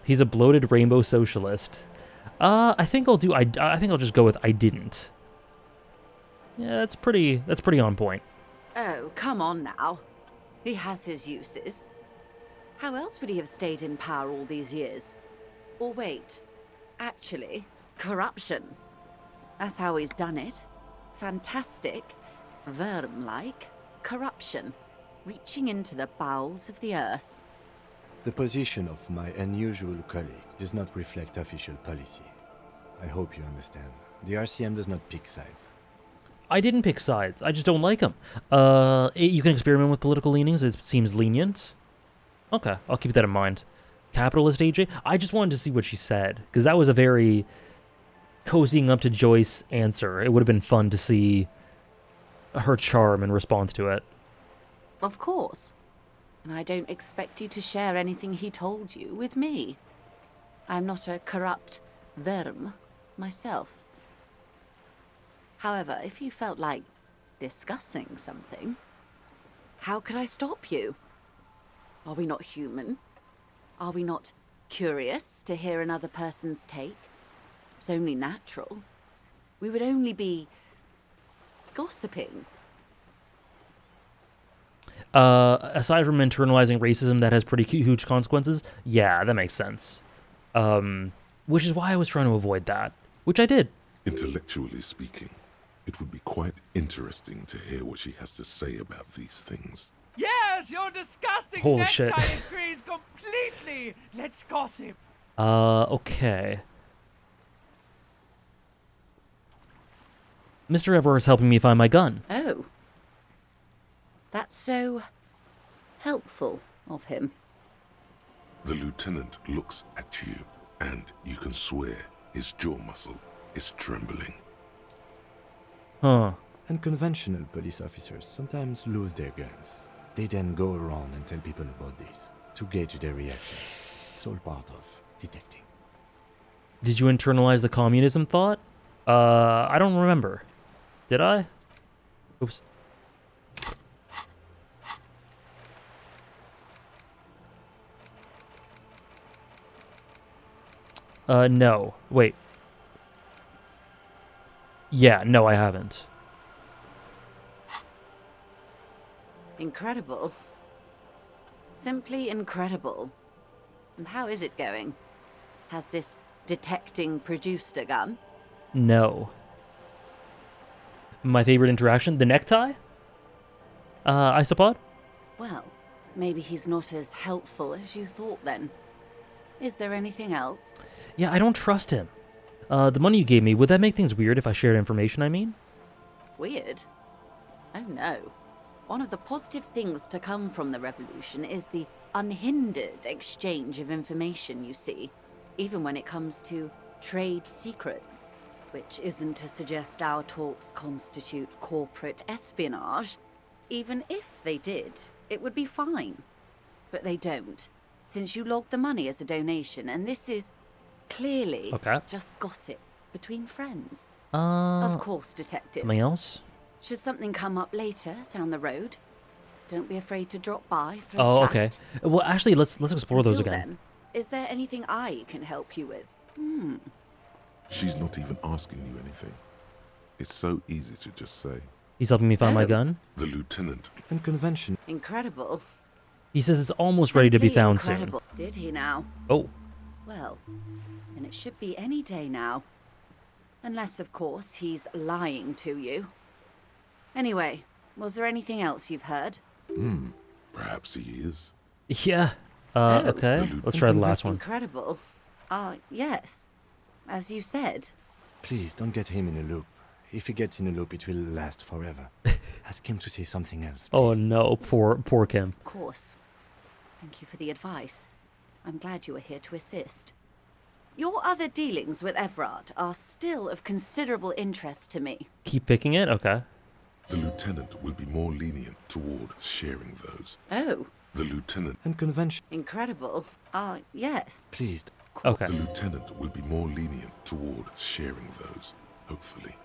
He's a bloated rainbow socialist. I think I'll do. I think I'll just go with I didn't. Yeah, that's pretty on point. Oh, come on now. He has his uses. How else would he have stayed in power all these years? Or wait, actually, corruption. That's how he's done it. Fantastic, Worm-like corruption, reaching into the bowels of the earth. The position of my unusual colleague does not reflect official policy. I hope you understand. The RCM does not pick sides. I didn't pick sides. I just don't like him. You can experiment with political leanings. It seems lenient. Okay, I'll keep that in mind. Capitalist AJ? I just wanted to see what she said, because that was a very cozying up to Joyce answer. It would have been fun to see her charm in response to it. Of course. And I don't expect you to share anything he told you with me. I'm not a corrupt Worm myself. However, if you felt like discussing something, how could I stop you? Are we not human? Are we not curious to hear another person's take? It's only natural. We would only be gossiping. Aside from internalizing racism that has pretty huge consequences, yeah, that makes sense. Which is why I was trying to avoid that, which I did. Intellectually speaking, it would be quite interesting to hear what she has to say about these things. Yes, your disgusting Holy necktie shit. agrees completely. Let's gossip. Okay. Mr. Ever is helping me find my gun. Oh. That's so helpful of him. The lieutenant looks at you, and you can swear his jaw muscle is trembling. Huh. Unconventional police officers sometimes lose their guns. They then go around and tell people about this to gauge their reaction. It's all part of detecting. Did you internalize the communism thought? I don't remember. Did I? Oops. No. Wait. Yeah, no, I haven't. Incredible. Simply incredible. And how is it going? Has this detecting produced a gun? No. My favorite interaction? The necktie? Isopod? Well, maybe he's not as helpful as you thought then. Is there anything else? Yeah, I don't trust him. The money you gave me, would that make things weird if I shared information, I mean? Weird? Oh no. One of the positive things to come from the revolution is the unhindered exchange of information, you see, even when it comes to trade secrets, which isn't to suggest our talks constitute corporate espionage. Even if they did, it would be fine. But they don't, since you logged the money as a donation, and this is clearly just gossip between friends. Of course, Detective. Something else? Should something come up later down the road, don't be afraid to drop by for a Oh, chat. okay. Well, actually, let's explore those Until again. then, is there anything I can help you with? She's not even asking you anything. It's so easy to just say. He's helping me find my gun. The lieutenant. Unconventional. Incredible. He says it's almost ready to be Simply found incredible. Did he now? soon. Oh. Well, then it should be any day now. Unless, of course, he's lying to you. Anyway, was there anything else you've heard? Perhaps he is. Yeah. Okay. Let's try the last one. Incredible. Yes. As you said. Please don't get him in a loop. If he gets in a loop, it will last forever. Ask him to say something else. Oh no, poor Kim. Of course. Thank you for the advice. I'm glad you were here to assist. Your other dealings with Everard are still of considerable interest to me. Keep picking it? Okay. The lieutenant will be more lenient toward sharing those. Oh. The lieutenant. Unconventional. Incredible. Yes. Please. Okay. The lieutenant will be more lenient toward sharing those, hopefully.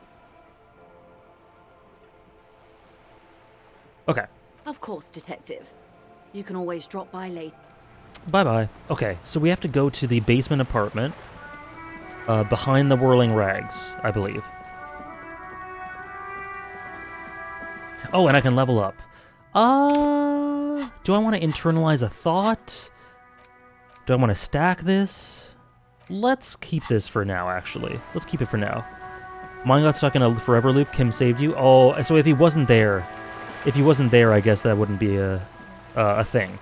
Okay. Of course, Detective. You can always drop by later. Bye-bye. Okay, so we have to go to the basement apartment. Behind the whirling rags, I believe. Oh, and I can level up. Do I want to internalize a thought? Do I want to stack this? Let's keep this for now, actually. Let's keep it for now. Mine got stuck in a forever loop. Kim saved you. Oh, so if he wasn't there, I guess that wouldn't be a thing.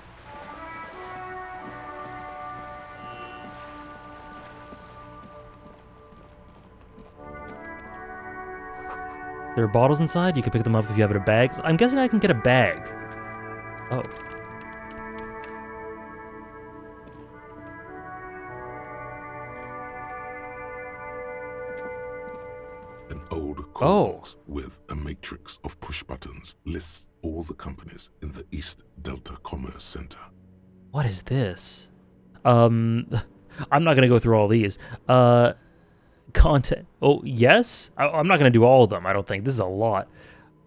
There are bottles inside. You can pick them up if you have it in a bag. I'm guessing I can get a bag. Oh. An old call box with a matrix of push buttons lists all the companies in the East Delta Commerce Center. What is this? I'm not gonna go through all these. Content. Oh, yes? I'm not gonna do all of them, I don't think. This is a lot.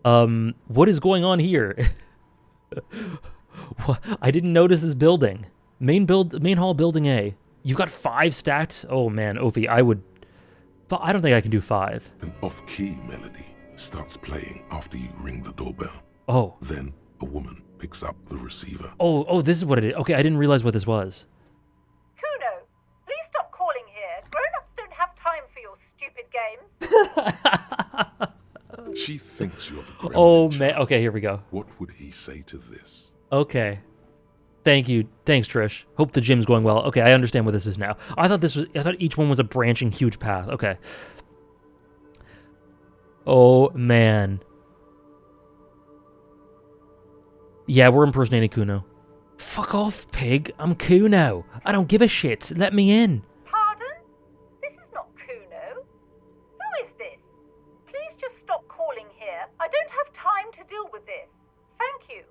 What is going on here? I didn't notice this building. Main hall, building A. You've got 5 stacked? Oh man, Ophi, I don't think I can do 5. An off-key melody starts playing after you ring the doorbell. Oh. Then a woman picks up the receiver. Oh, this is what it is. Okay, I didn't realize what this was. Kuno, please stop calling here. Grown-ups don't have time for your stupid games. She thinks you're the gremlin. Oh man, okay, here we go. What would he say to this? Okay. Thank you. Thanks, Trish. Hope the gym's going well. Okay, I understand what this is now. I thought each one was a branching huge path. Okay. Oh man. Yeah, we're impersonating Kuno. Fuck off, pig. I'm Kuno. I don't give a shit. Let me in. Pardon? This is not Kuno. Who is this? Please just stop calling here. I don't have time to deal with this. Thank you.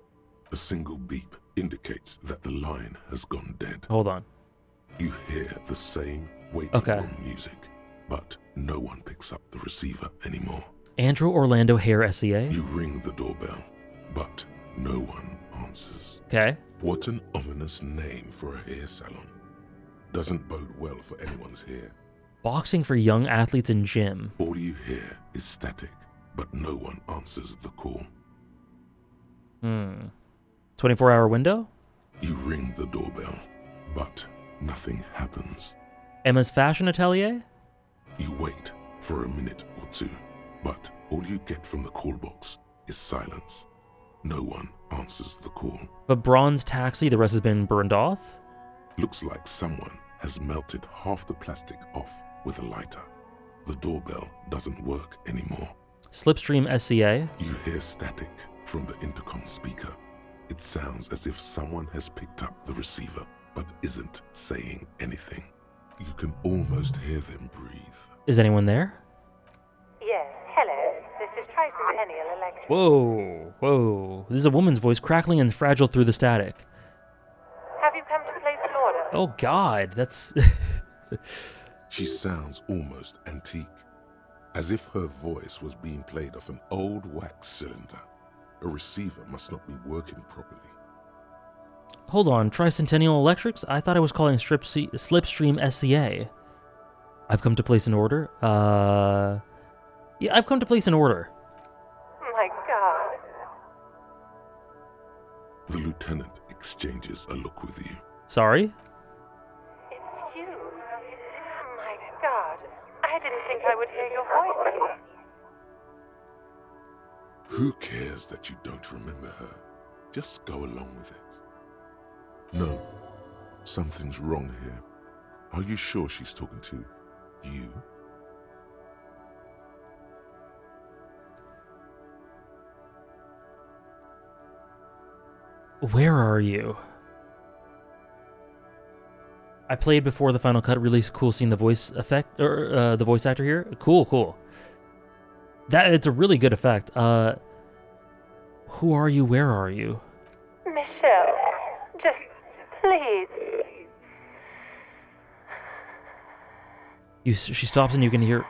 A single beep indicates that the line has gone dead. Hold on. You hear the same waiting room music, but no one picks up the receiver anymore. Andrew Orlando Hair SEA. You ring the doorbell, but no one answers. Okay. What an ominous name for a hair salon. Doesn't bode well for anyone's hair. Boxing for young athletes in gym. All you hear is static, but no one answers the call. 24-hour window? You ring the doorbell, but nothing happens. Emma's Fashion Atelier? You wait for a minute or two, but all you get from the call box is silence. No one answers the call. But Bronze Taxi, the rest has been burned off? Looks like someone has melted half the plastic off with a lighter. The doorbell doesn't work anymore. Slipstream SCA? You hear static from the intercom speaker. It sounds as if someone has picked up the receiver, but isn't saying anything. You can almost hear them breathe. Is anyone there? Yes, hello. This is Tricentennial Electric. Whoa. This is a woman's voice crackling and fragile through the static. Have you come to place an order? Oh god, that's... She sounds almost antique, as if her voice was being played off an old wax cylinder. A receiver must not be working properly. Hold on, Tricentennial Electrics? I thought I was calling Slipstream SCA. I've come to place an order. Yeah, I've come to place an order. My God. The lieutenant exchanges a look with you. Sorry? It's you. My God. I didn't think I would hear your voice. Who cares that you don't remember her? Just go along with it. No, something's wrong here. Are you sure she's talking to you? Where are you? I played before the final cut. Really cool seeing the voice effect, or the voice actor here. Cool. It's a really good effect. Who are you? Where are you? Michelle, just please. She stops and you can hear.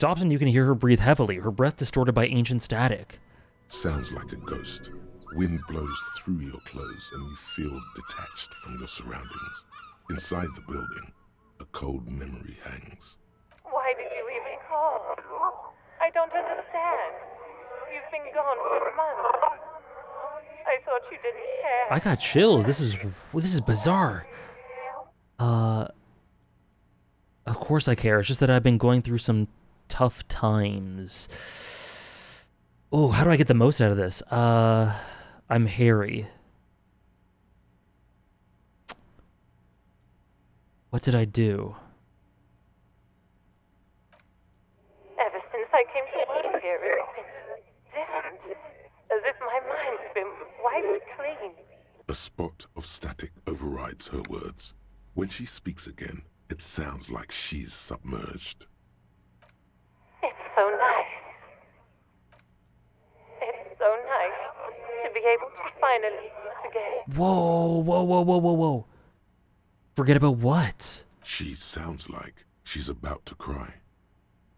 stops and you can hear her breathe heavily, her breath distorted by ancient static. Sounds like a ghost. Wind blows through your clothes and you feel detached from your surroundings. Inside the building, a cold memory hangs. Why did you even call? I don't understand. You've been gone for months. I thought you didn't care. I got chills. This is bizarre. Of course I care. It's just that I've been going through some tough times. Oh, how do I get the most out of this? I'm Harry. What did I do? Ever since I came to work here, it's been different. As if my mind's been wiped clean. A spot of static overrides her words. When she speaks again, it sounds like she's submerged. It's so nice. It's so nice to be able to finally forget. Whoa. Forget about what? She sounds like she's about to cry.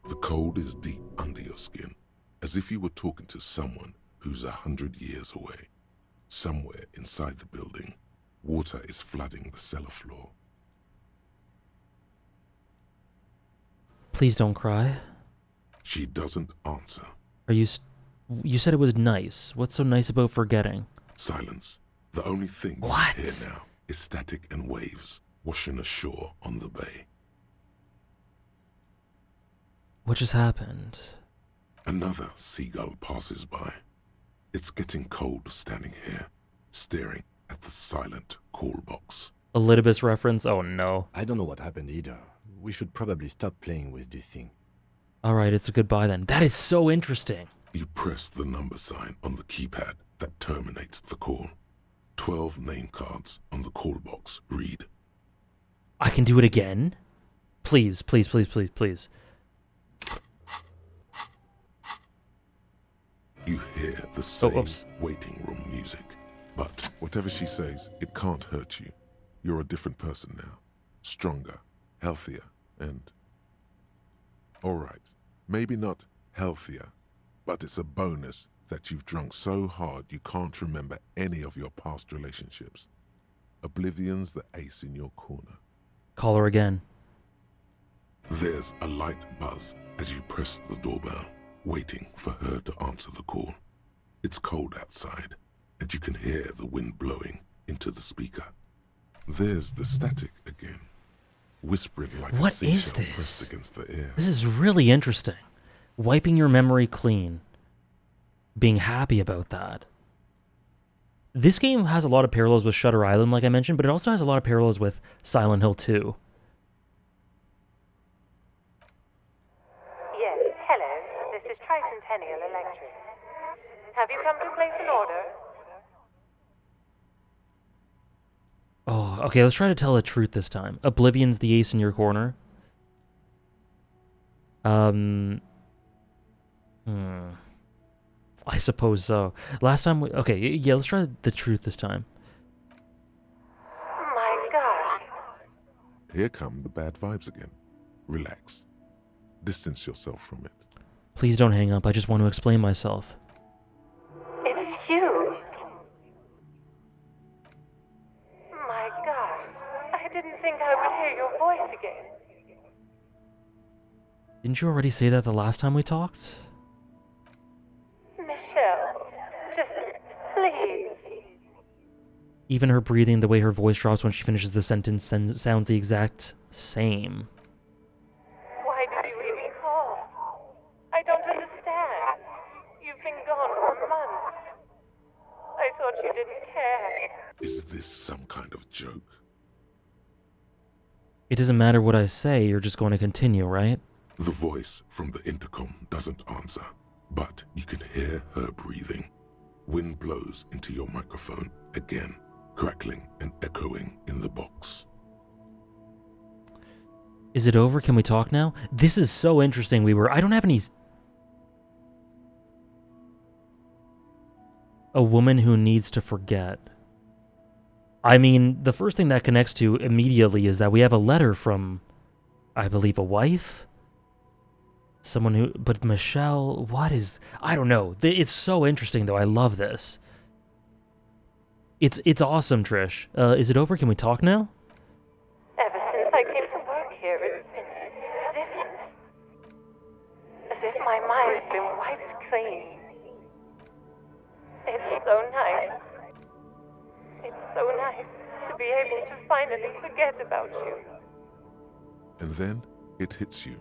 The cold is deep under your skin, as if you were talking to someone who's 100 years away. Somewhere inside the building, water is flooding the cellar floor. Please don't cry. She doesn't answer. You said it was nice. What's so nice about forgetting? Silence. The only thing you hear now is static and waves washing ashore on the bay. What just happened? Another seagull passes by. It's getting cold standing here, staring at the silent call box. A Litibus reference? Oh no. I don't know what happened either. We should probably stop playing with this thing. Alright, it's a goodbye then. That is so interesting. You press the number sign on the keypad that terminates the call. 12 name cards on the call box read. I can do it again? Please. You hear the same waiting room music. But whatever she says, it can't hurt you. You're a different person now. Stronger, healthier, and... Alright, maybe not healthier, but it's a bonus that you've drunk so hard you can't remember any of your past relationships. Oblivion's the ace in your corner. Call her again. There's a light buzz as you press the doorbell, waiting for her to answer the call. It's cold outside, and you can hear the wind blowing into the speaker. There's the static again, whispering like a seashell pressed against the ear. This is really interesting. Wiping your memory clean. Being happy about that. This game has a lot of parallels with Shutter Island, like I mentioned, but it also has a lot of parallels with Silent Hill 2. Yes, hello. This is Tricentennial Electric. Have you come to place an order? Oh, okay, let's try to tell the truth this time. Oblivion's the ace in your corner. I suppose so. Last time okay, yeah, let's try the truth this time. My God. Here come the bad vibes again. Relax. Distance yourself from it. Please don't hang up. I just want to explain myself. It's you. My God. I didn't think I would hear your voice again. Didn't you already say that the last time we talked? Michelle, just please. Even her breathing, the way her voice drops when she finishes the sentence sounds the exact same. Why did you even call? I don't understand. You've been gone for months. I thought you didn't care. Is this some kind of joke? It doesn't matter what I say, you're just going to continue, right? The voice from the intercom doesn't answer, but you can hear her breathing. Wind blows into your microphone again, crackling and echoing in the box. Is it over? Can we talk now? This is so interesting. I don't have any... A woman who needs to forget. I mean, the first thing that connects to immediately is that we have a letter from, I believe, a wife? Someone who... But Michelle, what is... I don't know. It's so interesting, though. I love this. It's awesome, Trish. Is it over? Can we talk now? Ever since I came to work here, it's been different. As if my mind's been wiped clean. It's so nice. It's so nice to be able to finally forget about you. And then it hits you.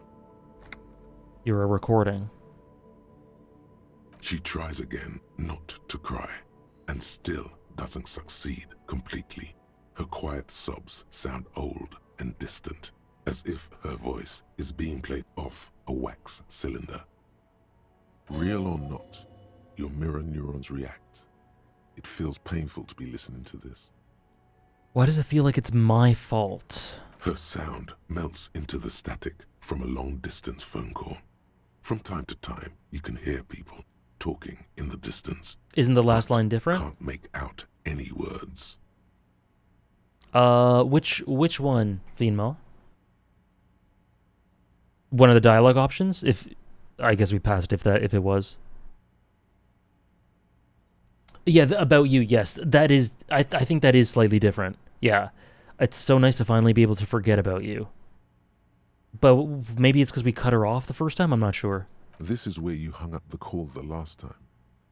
You're a recording. She tries again not to cry, and still doesn't succeed completely. Her quiet sobs sound old and distant, as if her voice is being played off a wax cylinder. Real or not, your mirror neurons react. It feels painful to be listening to this. Why does it feel like it's my fault? Her sound melts into the static from a long-distance phone call. From time to time, you can hear people talking in the distance. Isn't the last line different? Can't make out any words. Which one, Fiendmaw? One of the dialogue options? If I guess we passed if it was. Yeah, about you, yes. That is I think that is slightly different. Yeah. It's so nice to finally be able to forget about you. But maybe it's because we cut her off the first time? I'm not sure. This is where you hung up the call the last time,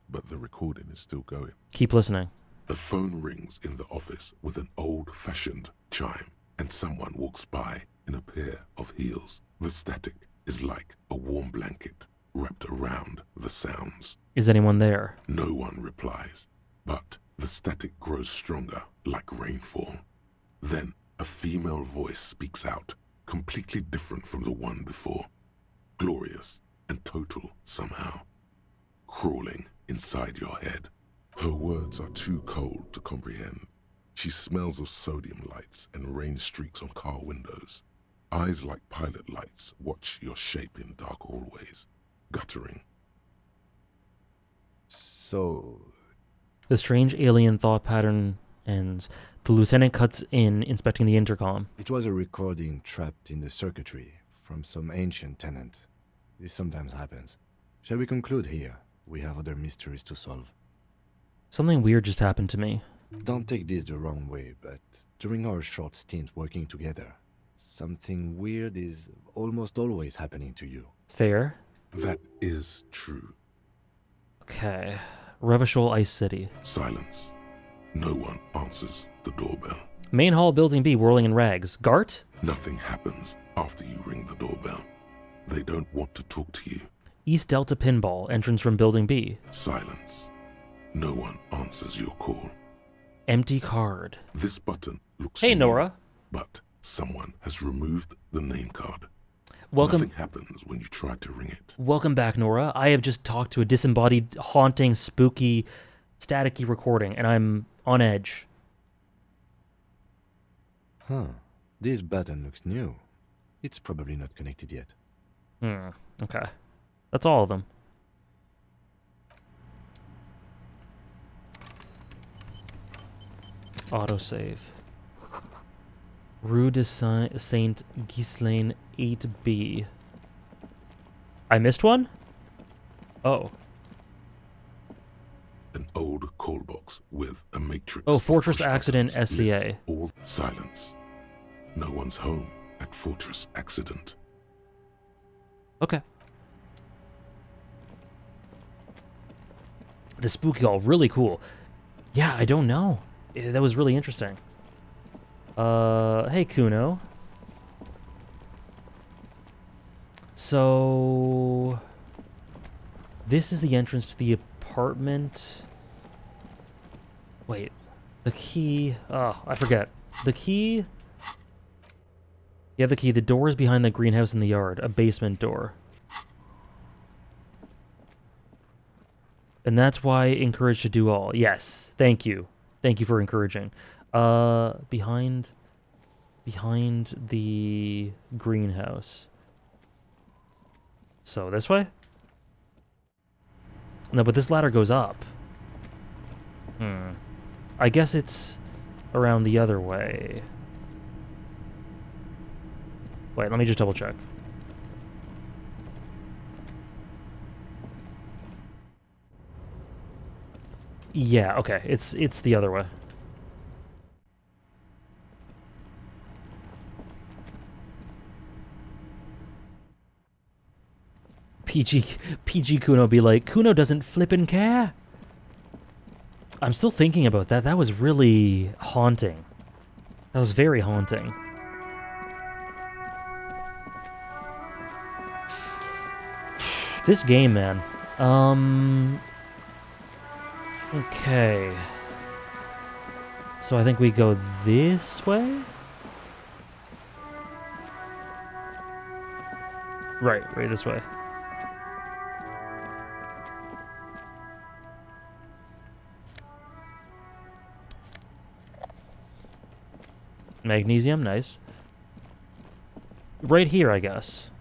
but the recording is still going. Keep listening. The phone rings in the office with an old-fashioned chime, and someone walks by in a pair of heels. The static is like a warm blanket wrapped around the sounds. Is anyone there? No one replies, but the static grows stronger like rainfall. Then a female voice speaks out, completely different from the one before. Glorious and total somehow. Crawling inside your head. Her words are too cold to comprehend. She smells of sodium lights and rain streaks on car windows. Eyes like pilot lights watch your shape in dark hallways, guttering. So... The strange alien thought pattern ends. The lieutenant cuts in, inspecting the intercom. It was a recording trapped in the circuitry from some ancient tenant. This sometimes happens. Shall we conclude here? We have other mysteries to solve. Something weird just happened to me. Don't take this the wrong way, but during our short stint working together, something weird is almost always happening to you. Fair. That is true. Okay. Revachol Ice City. Silence. No one answers the doorbell. Main hall, building B, whirling in rags. Gart? Nothing happens after you ring the doorbell. They don't want to talk to you. East Delta Pinball, entrance from building B. Silence. No one answers your call. Empty card. This button looks Hey, new, Nora. but someone has removed the name card. Welcome. Nothing happens when you try to ring it. Welcome back, Nora. I have just talked to a disembodied, haunting, spooky, staticky recording, and I'm on edge. Huh. This button looks new. It's probably not connected yet. Okay. That's all of them. Autosave. Rue de Saint Ghislaine 8B. I missed one? Oh. An old call box with a matrix. Oh, of Fortress push Accident buttons SCA. lists all silence. No one's home at Fortress Accident. Okay. The spooky hall, really cool. Yeah, I don't know. That was really interesting. Hey, Kuno. So... This is the entrance to the apartment. Wait. The key... Oh, I forget. The key... You have the key. The door is behind the greenhouse in the yard. A basement door. And that's why encouraged to do all. Yes. Thank you. Thank you for encouraging. Behind the greenhouse. So this way? No, but this ladder goes up. I guess it's around the other way. Wait, let me just double check. Yeah, okay. It's the other way. PG Kuno be like, Kuno doesn't flippin' care. I'm still thinking about that. That was really haunting. That was very haunting. This game, man. Okay. So I think we go this way? Right this way. Magnesium, nice. Right here, I guess.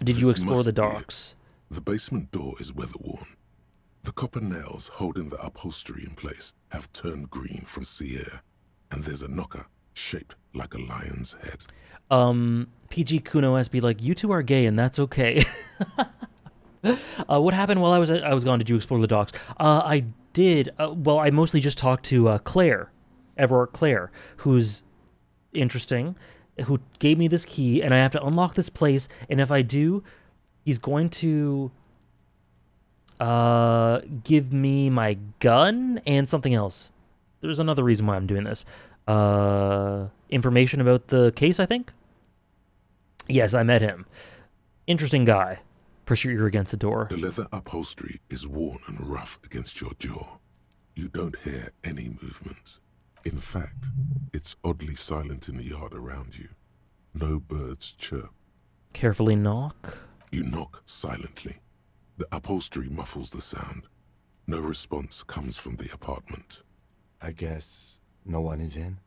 Did you explore the docks? The basement door is weather-worn. The copper nails holding the upholstery in place have turned green from sea air, and there's a knocker shaped like a lion's head. PG Kuno S be like, you two are gay and that's okay. What happened while I was gone? Did you explore the docks? I did. Well, I mostly just talked to Claire, Everard Claire, who's interesting, who gave me this key, and I have to unlock this place, and if I do, he's going to give me my gun and something else. There's another reason why I'm doing this. Information about the case, I think? Yes, I met him. Interesting guy. Push your ear against the door. The leather upholstery is worn and rough against your jaw. You don't hear any movement. In fact, it's oddly silent in the yard around you. No birds chirp. Carefully knock. You knock silently. The upholstery muffles the sound. No response comes from the apartment. I guess no one is in?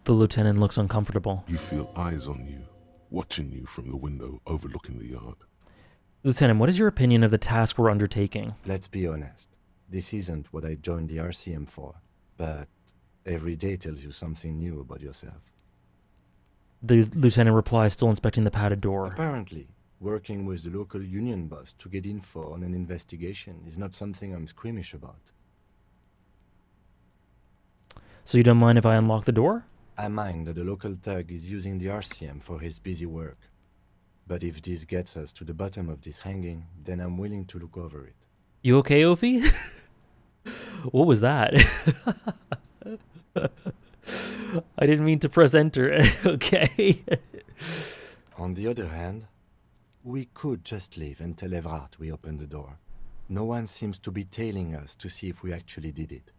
The lieutenant looks uncomfortable. You feel eyes on you, watching you from the window overlooking the yard. Lieutenant, what is your opinion of the task we're undertaking? Let's be honest. This isn't what I joined the RCM for, but every day tells you something new about yourself. The lieutenant replies, still inspecting the padded door. Apparently, working with the local union boss to get info on an investigation is not something I'm squeamish about. So you don't mind if I unlock the door? I mind that the local thug is using the RCM for his busy work. But if this gets us to the bottom of this hanging, then I'm willing to look over it. You okay, Ophi? What was that? I didn't mean to press enter. Okay. On the other hand, we could just leave and tell Everard we opened the door. No one seems to be tailing us to see if we actually did it.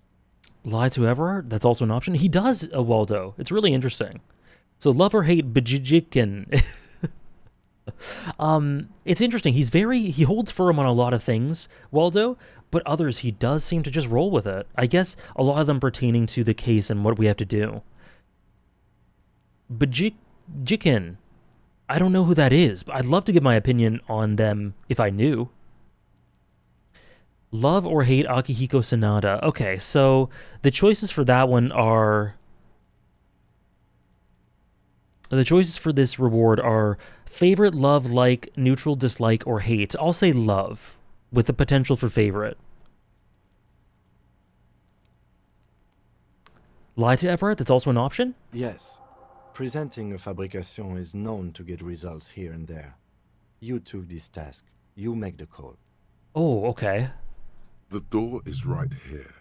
Lie to Everard? That's also an option. He does, Waldo. It's really interesting. So love or hate Bajijikin. It's interesting. He holds firm on a lot of things, Waldo, but others he does seem to just roll with it. I guess a lot of them pertaining to the case and what we have to do. Bajijikin. I don't know who that is, but I'd love to give my opinion on them if I knew. Love or hate Akihiko Sanada. Okay, so the choices for that one are... The choices for this reward are favorite, love, like, neutral, dislike, or hate. I'll say love, with the potential for favorite. Lie to Everett? That's also an option? Yes. Presenting a fabrication is known to get results here and there. You took this task. You make the call. Oh, okay. The door is right here.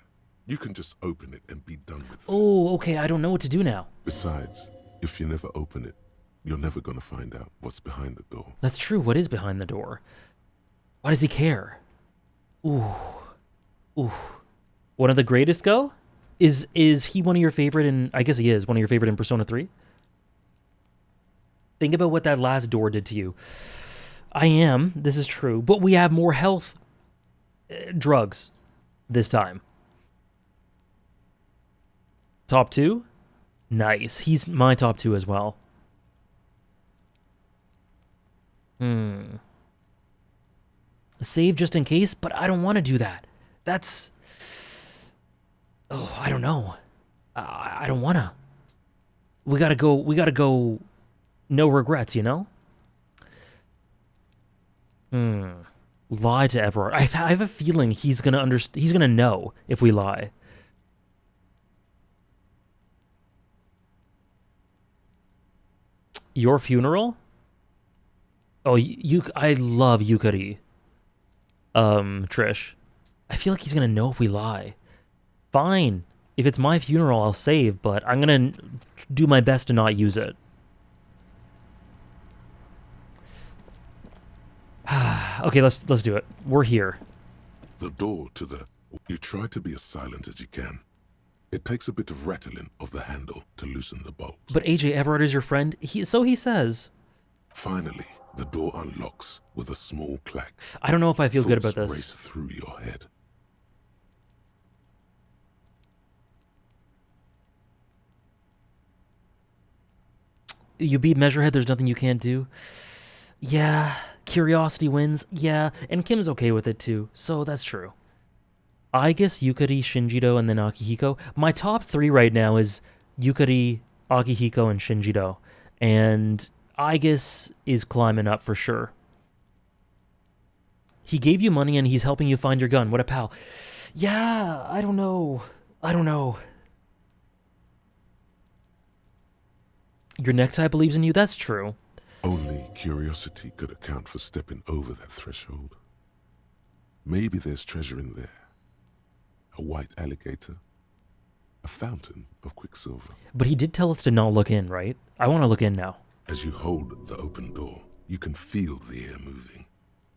You can just open it and be done with this. Oh, okay. I don't know what to do now. Besides, if you never open it, you're never going to find out what's behind the door. That's true. What is behind the door? Why does he care? Ooh. Ooh. One of the greatest go? Is he one of your favorite in... I guess he is one of your favorite in Persona 3? Think about what that last door did to you. I am. This is true. But we have more health drugs this time. Top 2? Nice. He's my top 2 as well. Save just in case, but I don't want to do that. That's... Oh, I don't know. I don't want to. We gotta go... No regrets, you know? lie to Everard. I have a feeling he's gonna he's gonna know if we lie. Your funeral? Oh, I love Yukari. Trish. I feel like he's gonna know if we lie. Fine. If it's my funeral, I'll save, but I'm gonna do my best to not use it. Okay, let's do it. We're here. The door to the... You try to be as silent as you can. It takes a bit of rattling of the handle to loosen the bolt. But AJ, Everard is your friend. So he says. Finally, the door unlocks with a small clack. I don't know if I feel good about Thoughts this. race through your head. You beat Measurehead, there's nothing you can't do. Yeah, curiosity wins. Yeah, and Kim's okay with it too, so that's true. I guess Yukari, Shinjido, and then Akihiko. My top 3 right now is Yukari, Akihiko, and Shinjido. And Aigis is climbing up for sure. He gave you money and he's helping you find your gun. What a pal. Yeah, I don't know. Your necktie believes in you? That's true. Only curiosity could account for stepping over that threshold. Maybe there's treasure in there. A white alligator. A fountain of quicksilver. But he did tell us to not look in, right? I want to look in now. As you hold the open door, you can feel the air moving.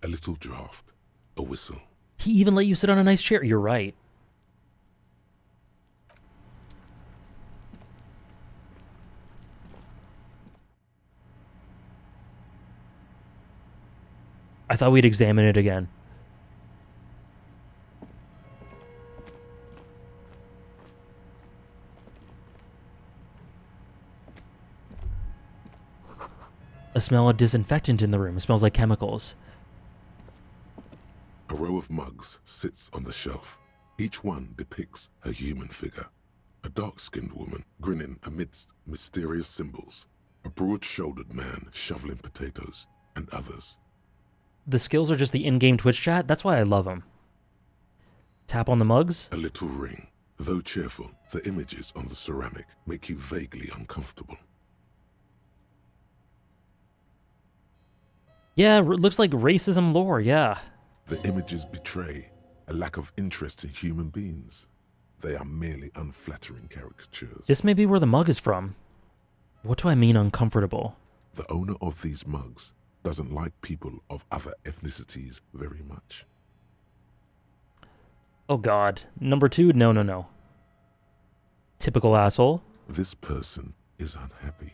A little draft. A whistle. He even let you sit on a nice chair. You're right. I thought we'd examine it again. A smell of disinfectant in the room. It smells like chemicals. A row of mugs sits on the shelf. Each one depicts a human figure. A dark-skinned woman grinning amidst mysterious symbols. A broad-shouldered man shoveling potatoes, and others. The skills are just the in-game Twitch chat? That's why I love them. Tap on the mugs. A little ring. Though cheerful, the images on the ceramic make you vaguely uncomfortable. Yeah, looks like racism lore, yeah. The images betray a lack of interest in human beings. They are merely unflattering caricatures. This may be where the mug is from. What do I mean uncomfortable? The owner of these mugs doesn't like people of other ethnicities very much. Oh god. Number 2? No. Typical asshole. This person is unhappy.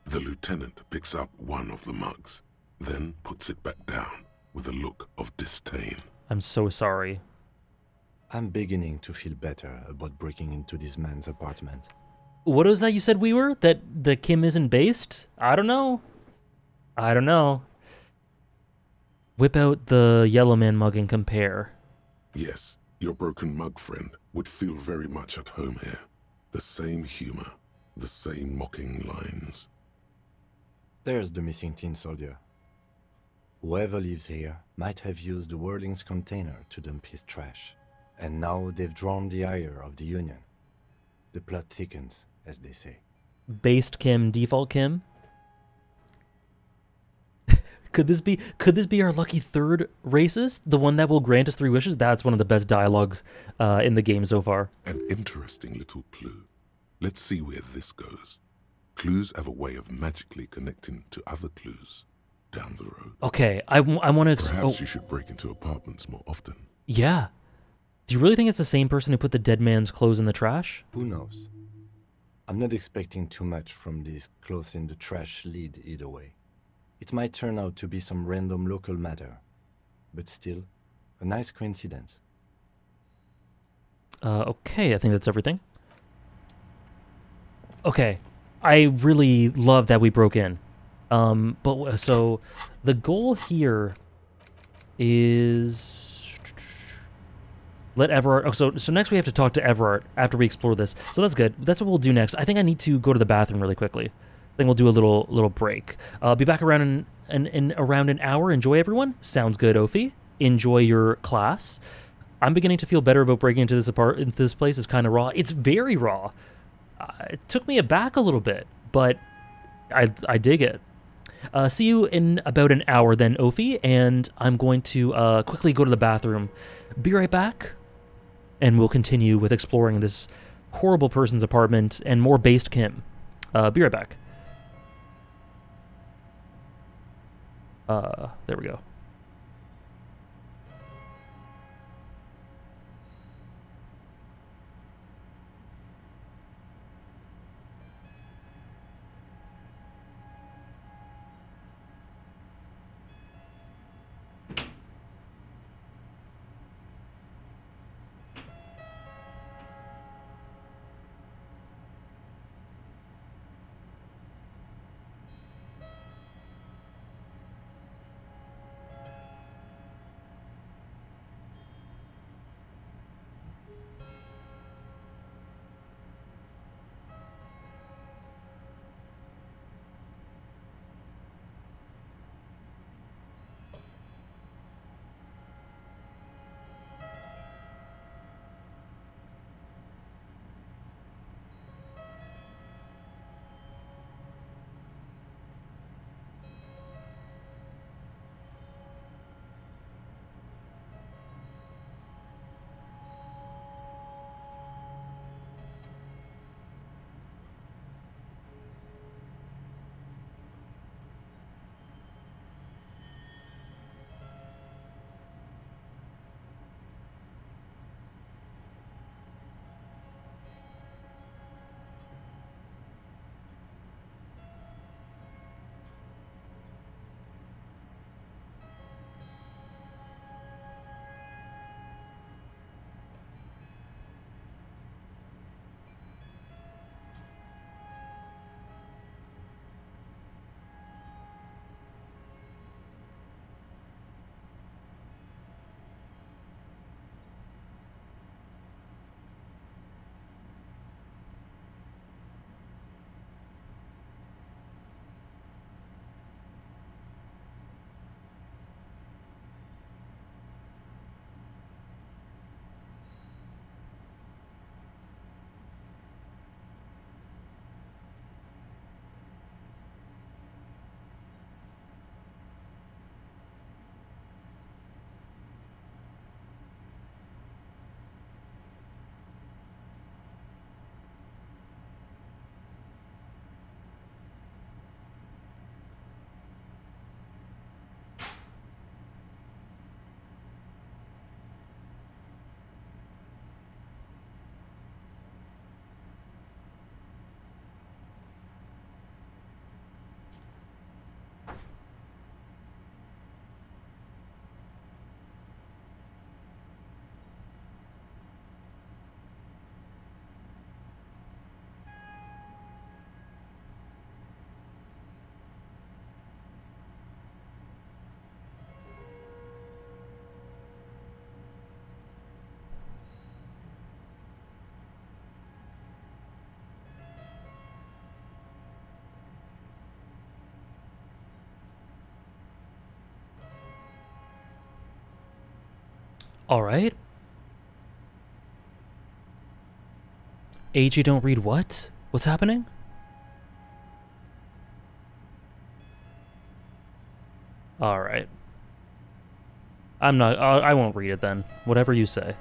The lieutenant picks up one of the mugs, then puts it back down with a look of disdain. I'm so sorry. I'm beginning to feel better about breaking into this man's apartment. What was that you said we were? That the Kim isn't based? I don't know. Whip out the Yellow Man mug and compare. Yes, your broken mug friend would feel very much at home here. The same humor, the same mocking lines. There's the missing tin soldier. Whoever lives here might have used the Whirling's container to dump his trash. And now they've drawn the ire of the Union. The plot thickens, as they say. Based Kim, default Kim? Could this be our lucky third racist? The one that will grant us 3 wishes? That's one of the best dialogues in the game so far. An interesting little clue. Let's see where this goes. Clues have a way of magically connecting to other clues down the road. Okay, I want to... Perhaps you should break into apartments more often. Yeah. Do you really think it's the same person who put the dead man's clothes in the trash? Who knows? I'm not expecting too much from this clothes in the trash lead either way. It might turn out to be some random local matter, but still, a nice coincidence. Okay, I think that's everything. Okay, I really love that we broke in. So the goal here is let Everard. Oh, so next we have to talk to Everard after we explore this. So that's good. That's what we'll do next. I think I need to go to the bathroom really quickly. I think we'll do a little break. I'll be back around in around an hour. Enjoy, everyone. Sounds good, Ophi. enjoy your class. I'm beginning to feel better about breaking into this place. It's kind of raw. It's very raw. It took me aback a little bit, but I dig it. See you in about an hour then, Ophi, and I'm going to quickly go to the bathroom. Be right back, and we'll continue with exploring this horrible person's apartment and more based Kim. Be right back. There we go. All right. Age you don't read what? What's happening? All right. I'm not. I won't read it then. Whatever you say.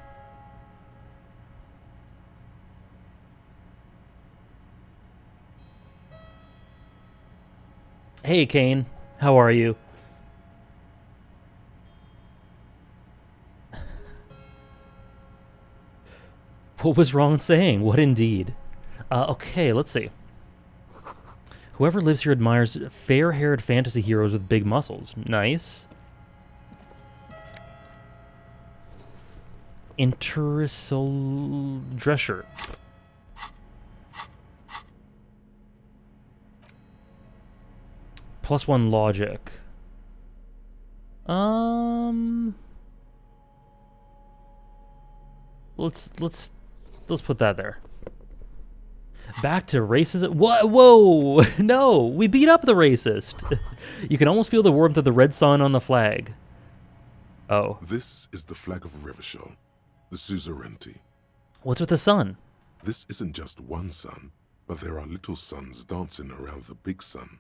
Hey, Kane. How are you? What was wrong saying? What indeed? Okay, let's see. Whoever lives here admires fair-haired fantasy heroes with big muscles. Nice. Interesol dress shirt. +1 logic. Let's put that there. Back to racism. What? Whoa! No, we beat up the racist. You can almost feel the warmth of the red sun on the flag. Oh. This is the flag of Revachol, the suzerainty. What's with the sun? This isn't just one sun, but there are little suns dancing around the big sun.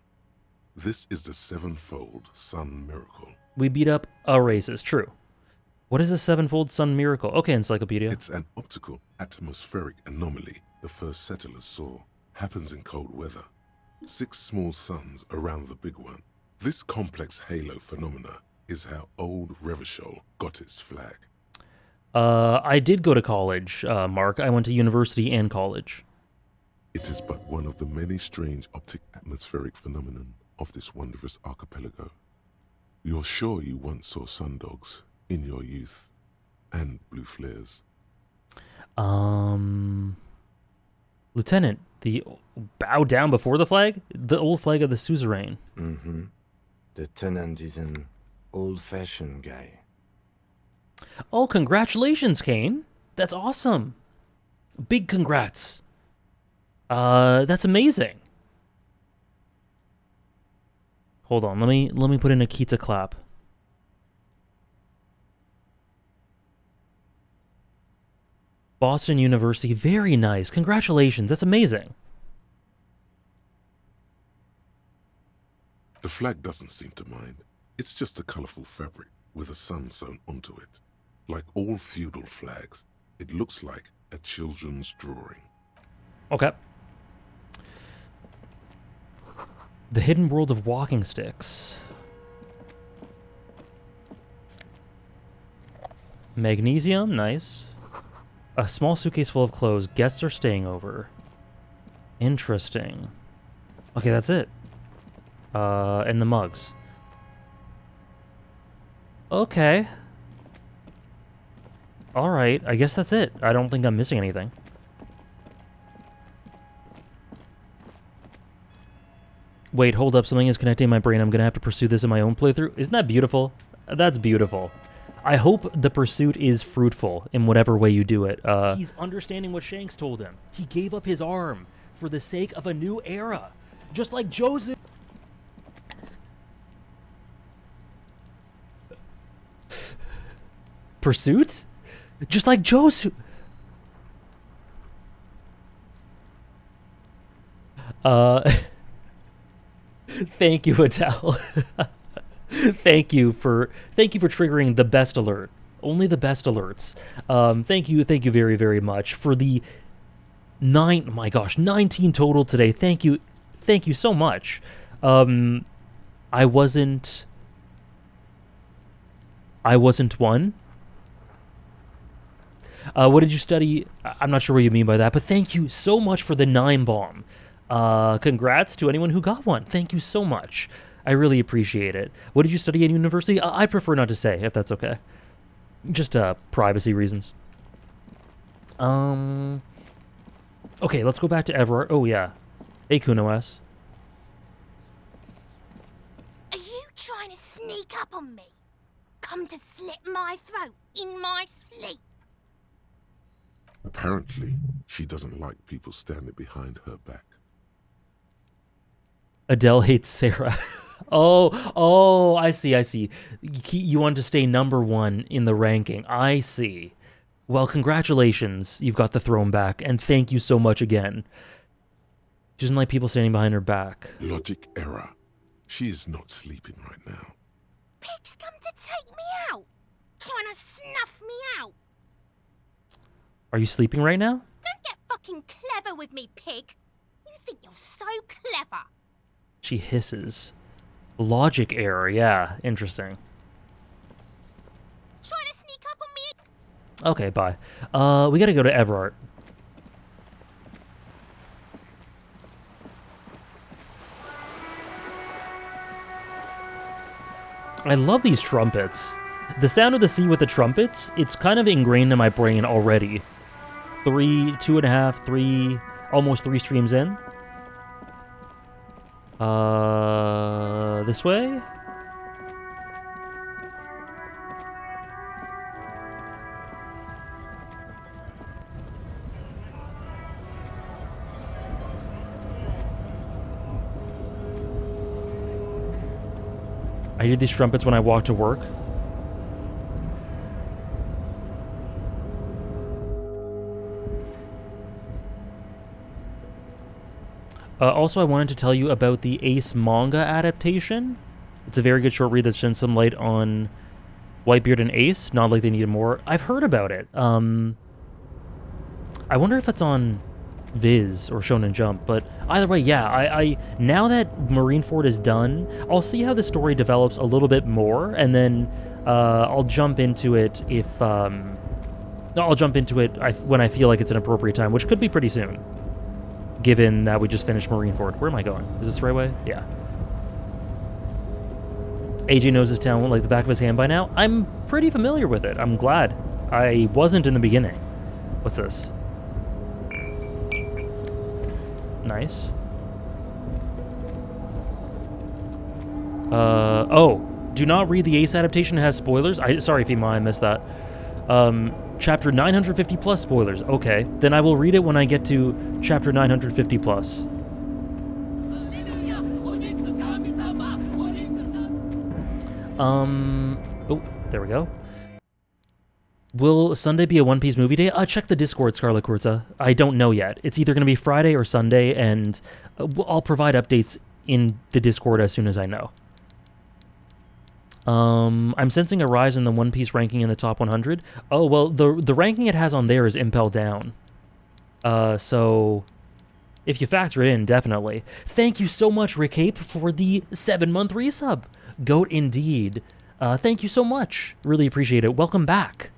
This is the sevenfold sun miracle. We beat up a racist, true. What is a sevenfold sun miracle? Okay, encyclopedia. It's an optical atmospheric anomaly the first settlers saw. Happens in cold weather. 6 small suns around the big one. This complex halo phenomena is how old Revachol got its flag. I did go to college, Mark. I went to university and college. It is but one of the many strange optic atmospheric phenomenon of this wondrous archipelago. You're sure you once saw sundogs in your youth, and blue flares. Lieutenant, the bow down before the flag? The old flag of the suzerain. Mm-hmm. The tenant is an old-fashioned guy. Oh, congratulations, Kane. That's awesome. Big congrats. That's amazing. Hold on, let me put in a Kita clap. Boston University, very nice. Congratulations, that's amazing. The flag doesn't seem to mind. It's just a colorful fabric with a sun sewn onto it. Like all feudal flags, it looks like a children's drawing. Okay. The Hidden World of Walking Sticks. Magnesium, nice. A small suitcase full of clothes. Guests are staying over. Interesting. Okay, that's it. And the mugs. Okay. Alright, I guess that's it. I don't think I'm missing anything. Wait, hold up. Something is connecting in my brain. I'm going to have to pursue this in my own playthrough. Isn't that beautiful? That's beautiful. I hope the pursuit is fruitful in whatever way you do it. He's understanding what Shanks told him. He gave up his arm for the sake of a new era. Just like Joseph. Pursuit? Just like Joseph. Thank you, Adele. Thank you for triggering the best alert. Only the best alerts. Thank you very, very much for the 19 total today. Thank you so much. I wasn't one. What did you study? I'm not sure what you mean by that, but thank you so much for the 9 bomb. Congrats to anyone who got one. Thank you so much. I really appreciate it. What did you study at university? I prefer not to say, if that's okay. Just privacy reasons. Okay, let's go back to Everard. Oh, yeah. Hey, Kuno-S. Are you trying to sneak up on me? Come to slit my throat in my sleep? Apparently, she doesn't like people standing behind her back. Adele hates Sarah. Oh, I see. You want to stay number 1 in the ranking. I see. Well, congratulations. You've got the throne back, and thank you so much again. She doesn't like people standing behind her back. Logic error. She is not sleeping right now. Pig's come to take me out. Trying to snuff me out. Are you sleeping right now? Don't get fucking clever with me, pig. You think you're so clever. She hisses. Logic error, yeah. Interesting. Trying to sneak up on me. Okay, bye. We gotta go to Everard. I love these trumpets. The sound of the sea with the trumpets, it's kind of ingrained in my brain already. 2.5, 3, almost 3 streams in. This way? I hear these trumpets when I walk to work. Also, I wanted to tell you about the Ace manga adaptation. It's a very good short read that sheds some light on Whitebeard and Ace. Not like they needed more. I've heard about it. I wonder if it's on Viz or Shonen Jump, but either way, yeah. I now that Marineford is done, I'll see how the story develops a little bit more, and then I'll jump into it if I'll jump into it when I feel like it's an appropriate time, which could be pretty soon. Given that we just finished Marineford. Where am I going? Is this the right way? Yeah. AJ knows his town like the back of his hand by now. I'm pretty familiar with it. I'm glad. I wasn't in the beginning. What's this? Nice. Oh. Do not read the Ace adaptation. It has spoilers. Sorry, Fima, I missed that. Chapter 950 plus spoilers. Okay, then I will read it when I get to chapter 950 plus. Oh, there we go. Will Sunday be a One Piece movie day? Check the Discord, Scarlet Kurza. I don't know yet. It's either going to be Friday or Sunday, and I'll provide updates in the Discord as soon as I know. I'm sensing a rise in the One Piece ranking in the top 100. Oh, well, the ranking it has on there is Impel Down. So if you factor it in, definitely. Thank you so much, Rick Ape, for the 7-month resub. Goat indeed. Thank you so much. Really appreciate it. Welcome back.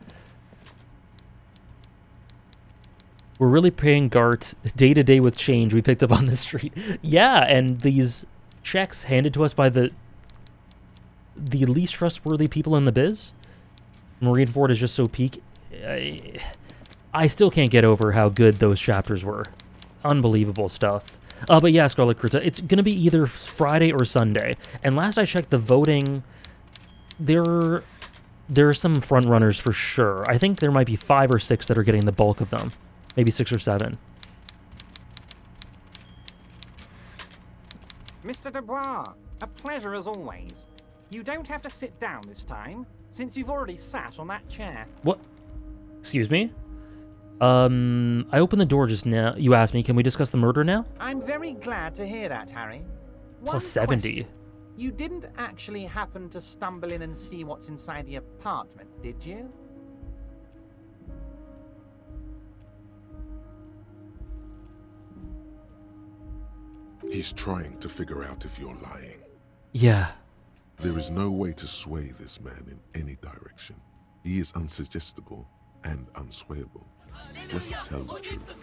We're really paying Gart day to day with change we picked up on the street. Yeah, and these checks handed to us by the least trustworthy people in the biz. Marineford is just so peak. I still can't get over how good those chapters were. Unbelievable stuff. But yeah, Scarlet Kurta, it's going to be either Friday or Sunday. And last I checked, the voting, there are some front runners for sure. I think there might be 5 or 6 that are getting the bulk of them. Maybe 6 or 7. Mr. Dubois, a pleasure as always. You don't have to sit down this time, since you've already sat on that chair. What? Excuse me? I opened the door just now. You asked me, can we discuss the murder now? I'm very glad to hear that, Harry. Plus 70. Question. You didn't actually happen to stumble in and see what's inside the apartment, did you? He's trying to figure out if you're lying. Yeah. There is no way to sway this man in any direction. He is unsuggestible and unswayable. Let's tell the truth.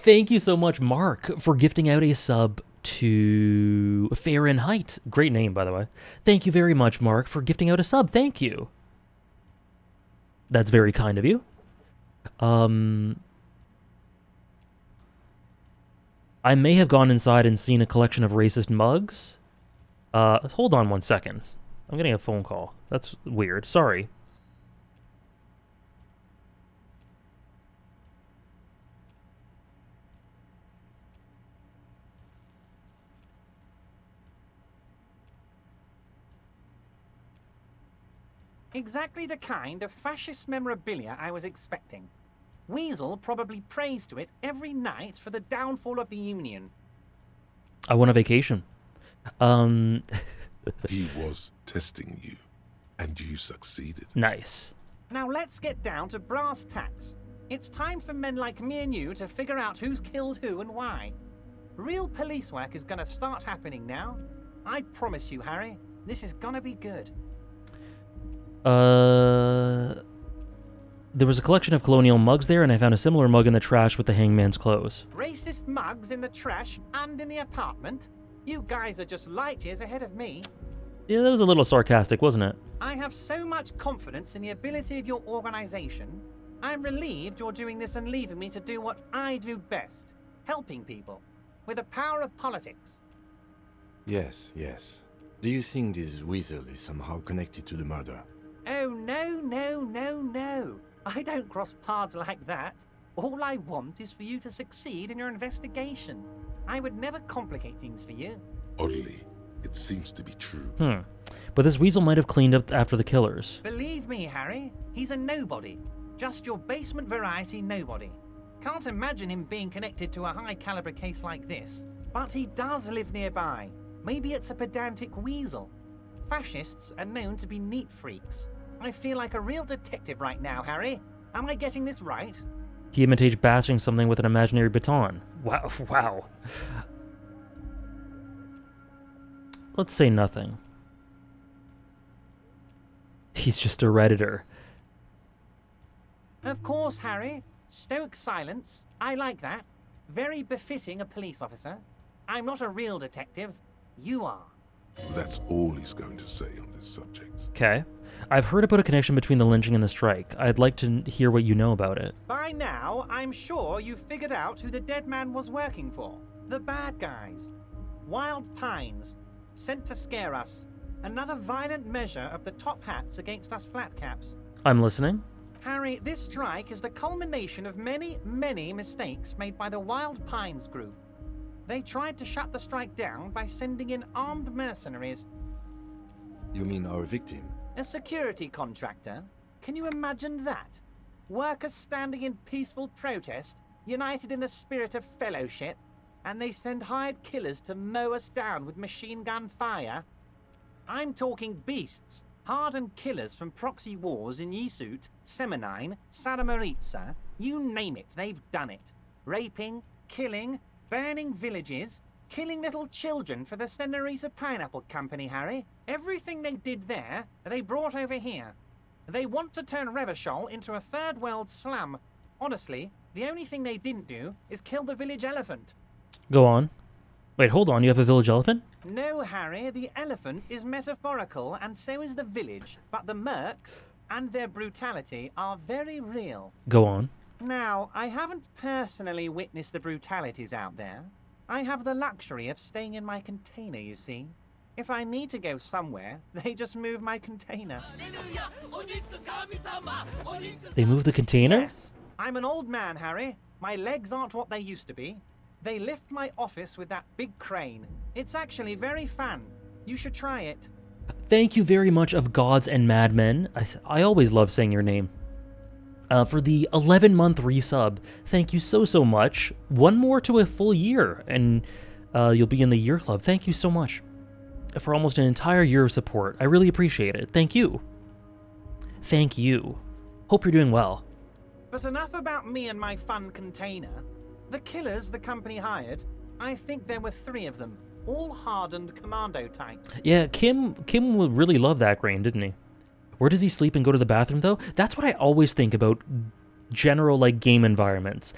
Thank you so much, Mark, for gifting out a sub to Fahrenheit. Great name, by the way. Thank you very much, Mark, for gifting out a sub. Thank you. That's very kind of you. I may have gone inside and seen a collection of racist mugs. Hold on 1 second. I'm getting a phone call. That's weird. Sorry. Exactly the kind of fascist memorabilia I was expecting. Weasel probably prays to it every night for the downfall of the Union. I want a vacation. He was testing you, and you succeeded. Nice. Now let's get down to brass tacks. It's time for men like me and you to figure out who's killed who and why. Real police work is gonna start happening now. I promise you, Harry, this is gonna be good. There was a collection of colonial mugs there, and I found a similar mug in the trash with the hangman's clothes. Racist mugs in the trash and in the apartment? You guys are just light years ahead of me. Yeah, that was a little sarcastic, wasn't it? I have so much confidence in the ability of your organization. I'm relieved you're doing this and leaving me to do what I do best. Helping people. With the power of politics. Yes. Do you think this weasel is somehow connected to the murder? Oh, no. I don't cross paths like that. All I want is for you to succeed in your investigation. I would never complicate things for you. Oddly, it seems to be true. But this weasel might have cleaned up after the killers. Believe me, Harry, he's a nobody. Just your basement variety nobody. Can't imagine him being connected to a high-caliber case like this. But he does live nearby. Maybe it's a pedantic weasel. Fascists are known to be neat freaks. I feel like a real detective right now, Harry. Am I getting this right? He imitates bashing something with an imaginary baton. Wow, wow. Let's say nothing. He's just a Redditor. Of course, Harry. Stoic silence. I like that. Very befitting a police officer. I'm not a real detective. You are. That's all he's going to say on this subject. Okay. I've heard about a connection between the lynching and the strike. I'd like to hear what you know about it. By now, I'm sure you've figured out who the dead man was working for. The bad guys. Wild Pines. Sent to scare us. Another violent measure of the top hats against us flatcaps. I'm listening. Harry, this strike is the culmination of many, many mistakes made by the Wild Pines group. They tried to shut the strike down by sending in armed mercenaries. You mean our victim? A security contractor? Can you imagine that? Workers standing in peaceful protest, united in the spirit of fellowship, and they send hired killers to mow us down with machine gun fire? I'm talking beasts, hardened killers from proxy wars in Yisut, Semenine, Saramaritsa, you name it, they've done it. Raping, killing, burning villages, killing little children for the Senorita Pineapple Company, Harry. Everything they did there, they brought over here. They want to turn Revachol into a third world slum. Honestly, the only thing they didn't do is kill the village elephant. Go on. Wait, hold on. You have a village elephant? No, Harry, the elephant is metaphorical and so is the village. But the mercs and their brutality are very real. Go on. Now, I haven't personally witnessed the brutalities out there. I have the luxury of staying in my container, you see. If I need to go somewhere, they just move my container. They move the container? Yes. I'm an old man, Harry. My legs aren't what they used to be. They lift my office with that big crane. It's actually very fun. You should try it. Thank you very much of Gods and Madmen. I always love saying your name. For the 11-month resub. Thank you so much. One more to a full year, and you'll be in the year club. Thank you so much for almost an entire year of support. I really appreciate it. Thank you. Thank you. Hope you're doing well. But enough about me and my fun container. The killers the company hired, I think there were 3 of them, all hardened commando types. Yeah, Kim would really love that grain, didn't he? Where does he sleep and go to the bathroom, though? That's what I always think about general, like, game environments.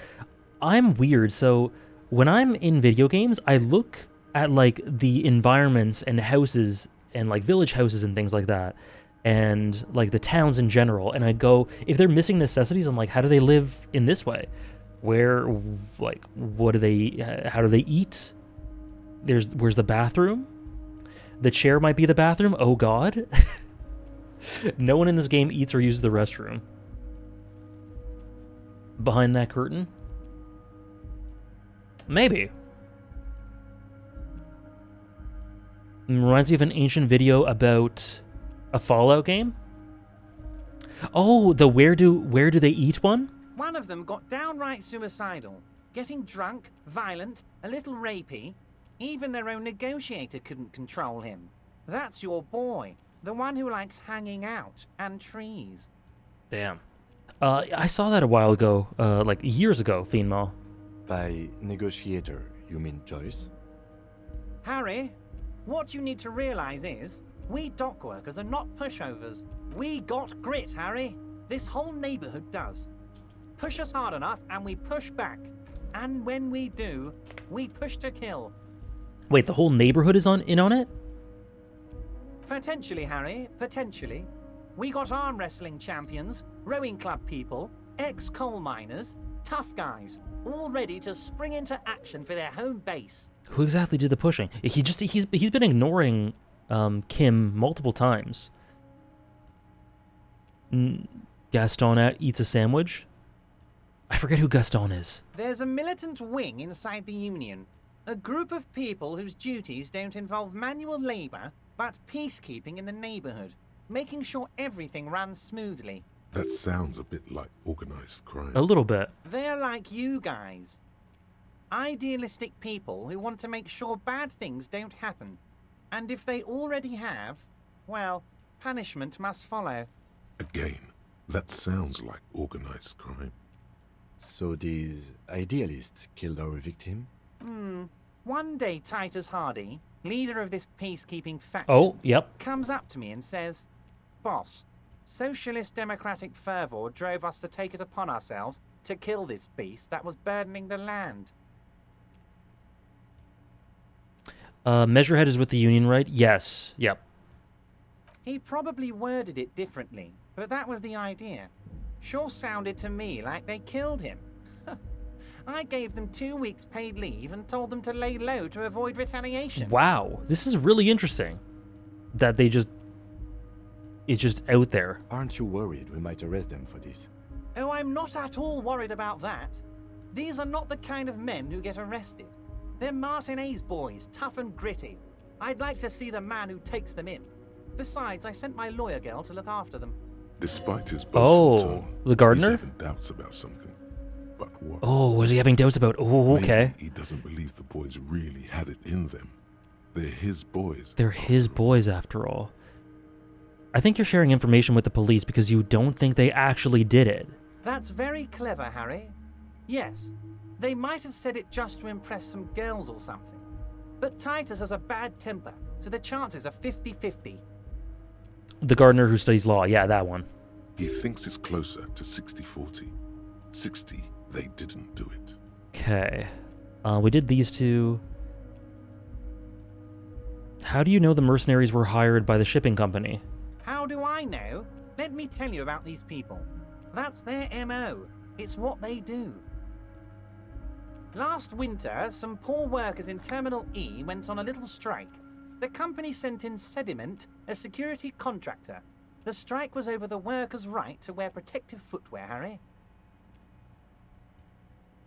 I'm weird, so when I'm in video games, I look at, like, the environments and houses and, like, village houses and things like that, and, like, the towns in general, and I go, if they're missing necessities, I'm like, how do they live in this way? Where, like, what do they, how do they eat? Where's the bathroom? The chair might be the bathroom? Oh, God. No one in this game eats or uses the restroom. Behind that curtain? Maybe. Reminds me of an ancient video about a Fallout game. Oh, the where do they eat one? One of them got downright suicidal, getting drunk, violent, a little rapey. Even their own negotiator couldn't control him. That's your boy, the one who likes hanging out and trees. Damn. I saw that a while ago, like years ago, Fiendmaw. By negotiator, you mean Joyce? Harry, what you need to realize is, we dock workers are not pushovers. We got grit, Harry. This whole neighborhood does. Push us hard enough and we push back. And when we do, we push to kill. Wait, the whole neighborhood is in on it? Potentially, Harry, potentially. We got arm wrestling champions, rowing club people, ex-coal miners, tough guys, all ready to spring into action for their home base. Who exactly did the pushing? He's been ignoring Kim multiple times. Gaston eats a sandwich? I forget who Gaston is. There's a militant wing inside the Union. A group of people whose duties don't involve manual labor, but peacekeeping in the neighborhood, making sure everything runs smoothly. That sounds a bit like organized crime. A little bit. They're like you guys. Idealistic people who want to make sure bad things don't happen. And if they already have, well, punishment must follow. Again, that sounds like organized crime. So these idealists killed our victim? One day Titus Hardy, leader of this peacekeeping faction, Oh, yep. comes up to me and says, "Boss, socialist democratic fervor drove us to take it upon ourselves to kill this beast that was burdening the land." Measurehead is with the Union, right? Yes. Yep. He probably worded it differently, but that was the idea. Sure sounded to me like they killed him. I gave them 2 weeks paid leave and told them to lay low to avoid retaliation. Wow. This is really interesting. That they just... It's just out there. Aren't you worried we might arrest them for this? Oh, I'm not at all worried about that. These are not the kind of men who get arrested. They're Martinez boys, tough and gritty. I'd like to see the man who takes them in. Besides, I sent my lawyer girl to look after them. Despite his boastful tone, the gardener? he's having doubts about something. But what? Oh, was he having doubts about... Oh, okay. Maybe he doesn't believe the boys really had it in them. They're his boys. They're his boys, after all. I think you're sharing information with the police because you don't think they actually did it. That's very clever, Harry. Yes, they might have said it just to impress some girls or something. But Titus has a bad temper, so the chances are 50-50. The gardener who studies law. Yeah, that one. He thinks it's closer to 60-40. 60, they didn't do it. Okay. We did these two. How do you know the mercenaries were hired by the shipping company? How do I know? Let me tell you about these people. That's their MO. It's what they do. Last winter, some poor workers in Terminal E went on a little strike. The company sent in Sediment, a security contractor. The strike was over the workers' right to wear protective footwear, Harry.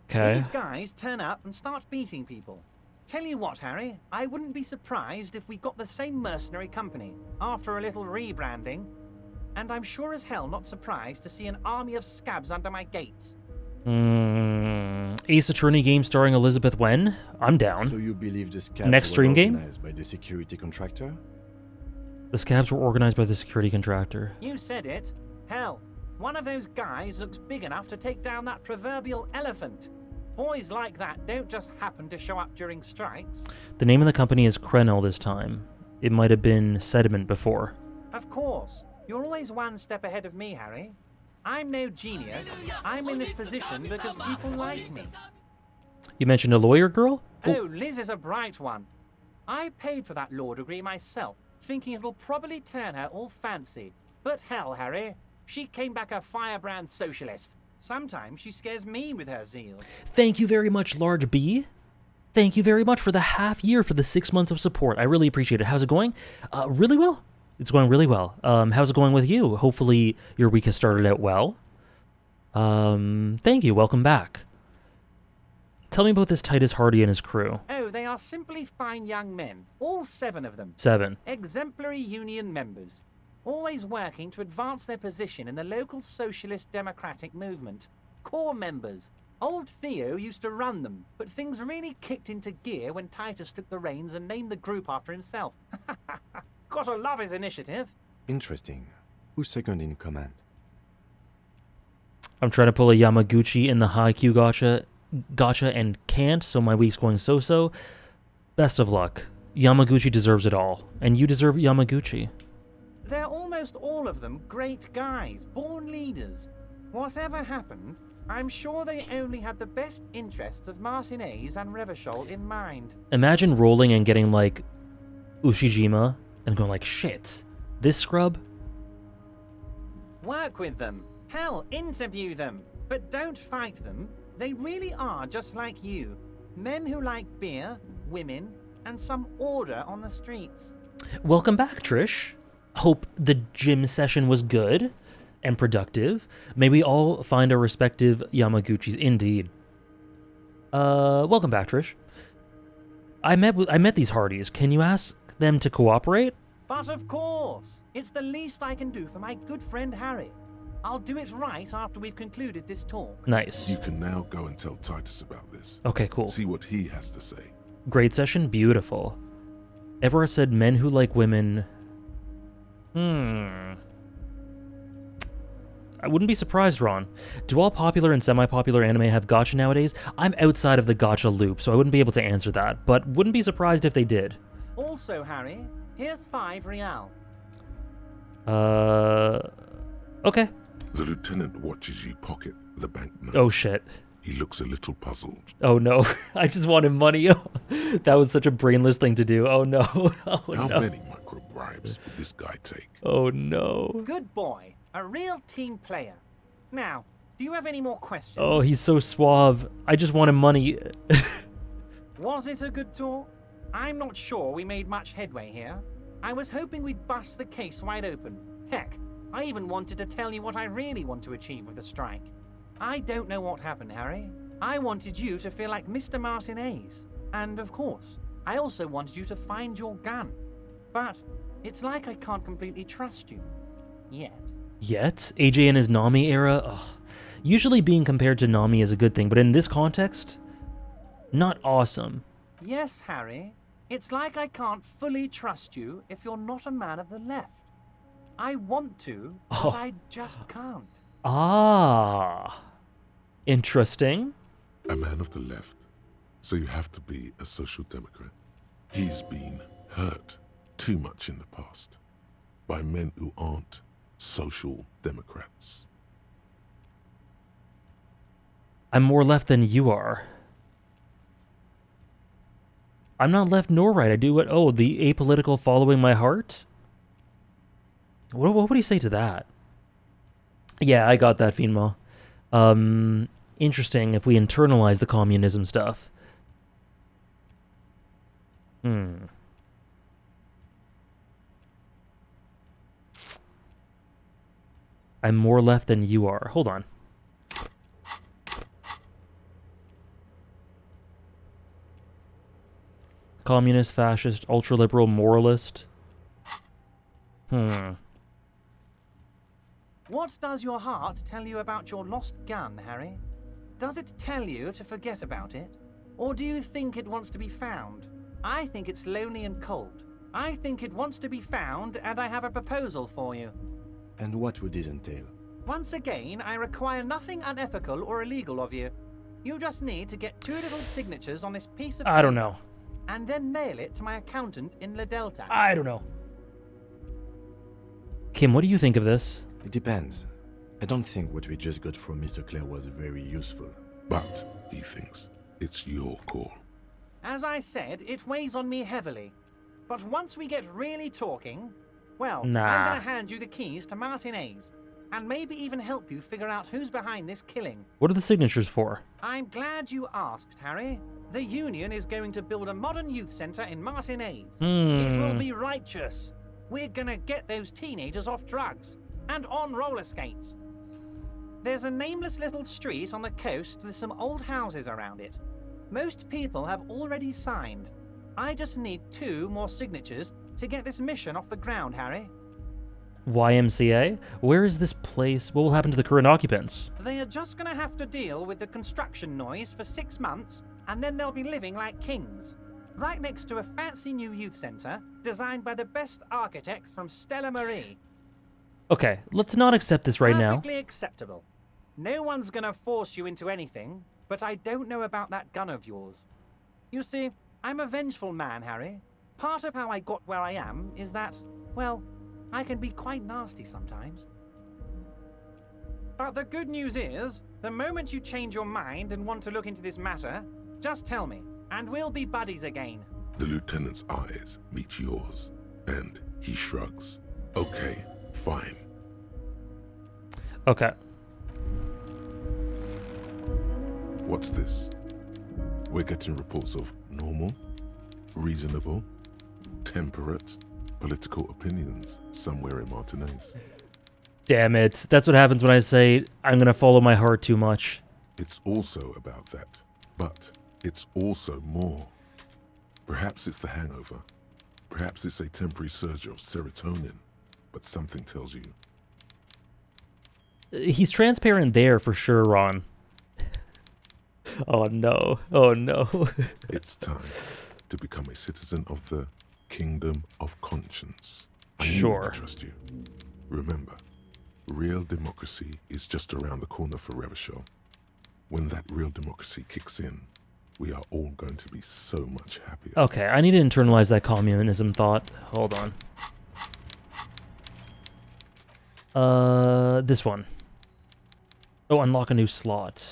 Okay. These guys turn up and start beating people. Tell you what, Harry, I wouldn't be surprised if we got the same mercenary company after a little rebranding. And I'm sure as hell not surprised to see an army of scabs under my gates. Ace Attorney game starring Elizabeth Wen? I'm down. So you believe the scabs Next stream were game? organized by the security contractor? The scabs were organized by the security contractor. You said it. Hell, one of those guys looks big enough to take down that proverbial elephant. Boys like that don't just happen to show up during strikes. The name of the company is Krenel this time. It might have been Sediment before. Of course. You're always one step ahead of me, Harry. I'm no genius. I'm in this position because people like me. You mentioned a lawyer girl? Oh, Liz is a bright one. I paid for that law degree myself, thinking it'll probably turn her all fancy. But hell, Harry, she came back a firebrand socialist. Sometimes she scares me with her zeal. Thank you very much, Large B. Thank you very much for the half year, for the 6 months of support. I really appreciate it. How's it going? Really well. It's going really well. How's it going with you? Hopefully your week has started out well. Thank you. Welcome back. Tell me about this Titus Hardy and his crew. Oh, they are simply fine young men. All 7 of them. 7. Exemplary union members. Always working to advance their position in the local socialist democratic movement. Core members. Old Theo used to run them, but things really kicked into gear when Titus took the reins and named the group after himself. Gotta love his initiative. Interesting. Who's second in command? I'm trying to pull a Yamaguchi in the high Q gotcha and can't, so my week's going so-so. Best of luck. Yamaguchi deserves it all, and you deserve Yamaguchi. They're almost all of them great guys, born leaders. Whatever happened, I'm sure they only had the best interests of Martinez and Revachol in mind. Imagine rolling and getting, like, Ushijima, and going like, shit, this scrub? Work with them. Hell, interview them. But don't fight them. They really are just like you. Men who like beer, women, and some order on the streets. Welcome back, Trish. Hope the gym session was good and productive. May we all find our respective Yamaguchis, indeed. Welcome back, Trish. I met these Hardys. Can you ask them to cooperate? But of course, it's the least I can do for my good friend Harry. I'll do it right after we've concluded this talk. Nice. You can now go and tell Titus about this. Okay, cool. See what he has to say. Great session, beautiful. Everard said men who like women... I wouldn't be surprised, Ron. Do all popular and semi-popular anime have gacha nowadays? I'm outside of the gacha loop, so I wouldn't be able to answer that, but wouldn't be surprised if they did. Also, Harry, here's 5 real. Okay. The lieutenant watches you pocket the banknote. Oh, shit. He looks a little puzzled. Oh, no. I just wanted money. That was such a brainless thing to do. Oh, no. Oh, How no. many micro bribes would this guy take? Oh, no. Good boy. A real team player. Now, do you have any more questions? Oh, he's so suave. I just wanted money. Was it a good talk? I'm not sure we made much headway here. I was hoping we'd bust the case wide open. Heck, I even wanted to tell you what I really want to achieve with the strike. I don't know what happened, Harry. I wanted you to feel like Mr. Martinez. And of course, I also wanted you to find your gun. But it's like I can't completely trust you. Yet. Yet? AJ in his Nami era? Ugh. Usually being compared to Nami is a good thing, but in this context, not awesome. Yes, Harry. It's like I can't fully trust you if you're not a man of the left. I want to, but I just can't. Ah. Interesting. A man of the left. So you have to be a social democrat. He's been hurt too much in the past by men who aren't social democrats. I'm more left than you are. I'm not left nor right. I do what? Oh, the apolitical following my heart? What would he say to that? Yeah, I got that, Finmo. Interesting if we internalize the communism stuff. I'm more left than you are. Hold on. Communist, fascist, ultra-liberal, moralist. What does your heart tell you about your lost gun, Harry? Does it tell you to forget about it? Or do you think it wants to be found? I think it's lonely and cold. I think it wants to be found, and I have a proposal for you. And what would this entail? Once again, I require nothing unethical or illegal of you. You just need to get 2 little signatures on this piece of paper. I don't know. And then mail it to my accountant in La Delta. I don't know. Kim, what do you think of this? It depends. I don't think what we just got from Mr. Clare was very useful. But, he thinks, it's your call. As I said, it weighs on me heavily. But once we get really talking, well, I'm gonna hand you the keys to Martinez. And maybe even help you figure out who's behind this killing. What are the signatures for? I'm glad you asked, Harry. The Union is going to build a modern youth center in Martinez. It will be righteous. We're gonna get those teenagers off drugs and on roller skates. There's a nameless little street on the coast with some old houses around it. Most people have already signed. I just need 2 more signatures to get this mission off the ground, Harry. YMCA? Where is this place? What will happen to the current occupants? They are just gonna have to deal with the construction noise for 6 months, and then they'll be living like kings. Right next to a fancy new youth center, designed by the best architects from Stella Marie. Okay, let's not accept this right now. Perfectly acceptable. No one's gonna force you into anything, but I don't know about that gun of yours. You see, I'm a vengeful man, Harry. Part of how I got where I am is that, well, I can be quite nasty sometimes. But the good news is, the moment you change your mind and want to look into this matter, just tell me, and we'll be buddies again. The lieutenant's eyes meet yours, and he shrugs. Okay, fine. Okay. What's this? We're getting reports of normal, reasonable, temperate, political opinions somewhere in Martinez. Damn it. That's what happens when I say I'm gonna follow my heart too much. It's also about that, but it's also more. Perhaps it's the hangover. Perhaps it's a temporary surge of serotonin, but something tells you He's transparent there for sure, Ron. Oh no. Oh no. It's time to become a citizen of the Kingdom of Conscience. I knew I Sure. could trust you. Remember, real democracy is just around the corner for Revachol. When that real democracy kicks in, we are all going to be so much happier. Okay, I need to internalize that communism thought. Hold on. This one. Oh, unlock a new slot.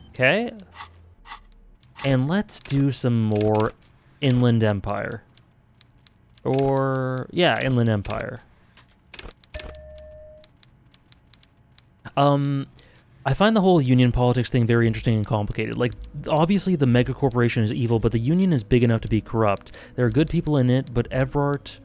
Okay. And let's do some more Inland Empire. Or, yeah, Inland Empire. I find the whole union politics thing very interesting and complicated. Like, obviously the mega corporation is evil, but the union is big enough to be corrupt. There are good people in it, but Evrart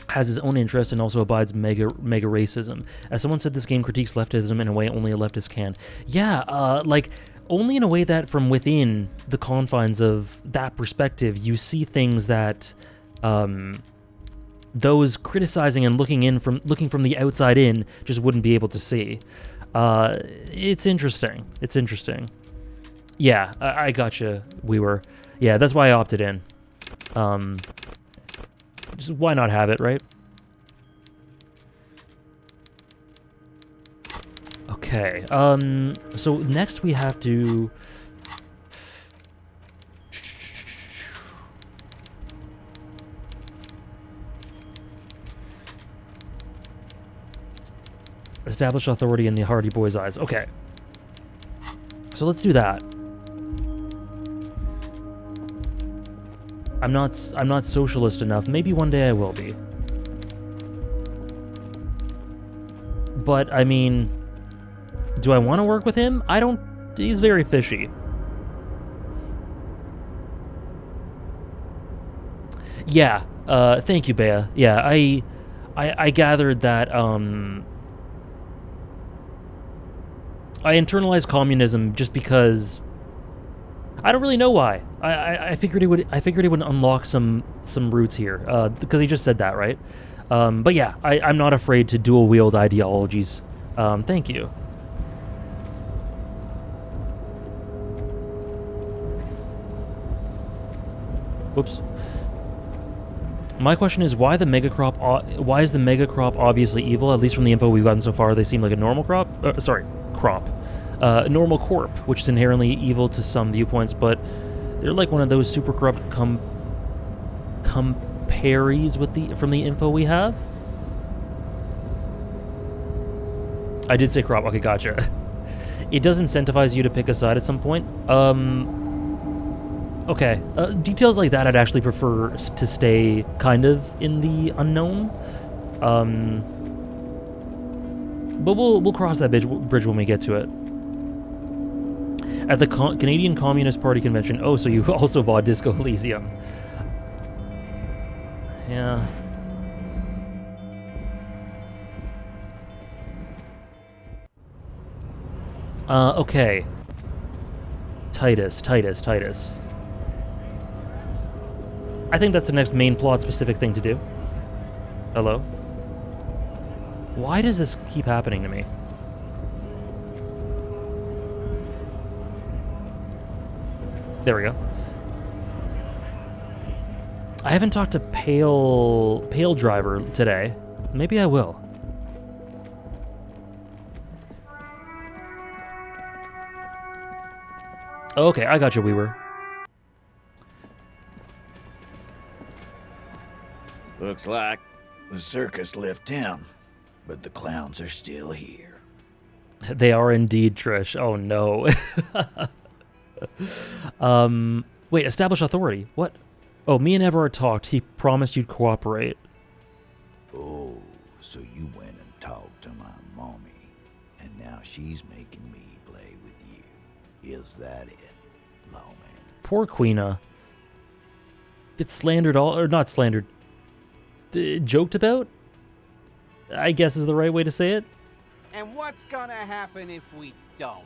has his own interests and also abides mega racism. As someone said, this game critiques leftism in a way only a leftist can. Yeah, like, only in a way that from within the confines of that perspective, you see things that those criticizing and looking from the outside in just wouldn't be able to see. It's interesting. It's interesting. Yeah, I gotcha, Weaver. Yeah, that's why I opted in. Just why not have it, right? Okay, so next we have to... establish authority in the Hardy Boy's eyes. Okay. So let's do that. I'm not socialist enough. Maybe one day I will be. But I mean, do I want to work with him? I don't. He's very fishy. Yeah. Thank you, Bea. Yeah, I gathered that I internalized communism just because I don't really know why. I figured it would unlock some roots here because he just said that, right? But yeah, I'm not afraid to dual wield ideologies. Thank you. Whoops. My question is why is the mega crop obviously evil? At least from the info we've gotten so far, they seem like a normal crop. Normal corp, which is inherently evil to some viewpoints, but they're like one of those super corrupt comparies from the info we have. I did say crop. Okay, gotcha. It does incentivize you to pick a side at some point. Okay. Details like that I'd actually prefer to stay kind of in the unknown. But we'll cross that bridge when we get to it. At the Canadian Communist Party convention. Oh, so you also bought Disco Elysium. Yeah. Okay. Titus. I think that's the next main plot-specific thing to do. Hello? Why does this keep happening to me? There we go. I haven't talked to Pale Driver today. Maybe I will. Okay, I got you, Weaver. Looks like the circus left town, but the clowns are still here. They are indeed, Trish. Oh no. Wait, establish authority. What? Oh, me and Everard talked. He promised you'd cooperate. Oh, so you went and talked to my mommy, and now she's making me play with you. Is that it, lawman? Poor Queena. Get slandered or not slandered. Joked about? I guess is the right way to say it. And what's gonna happen if we don't?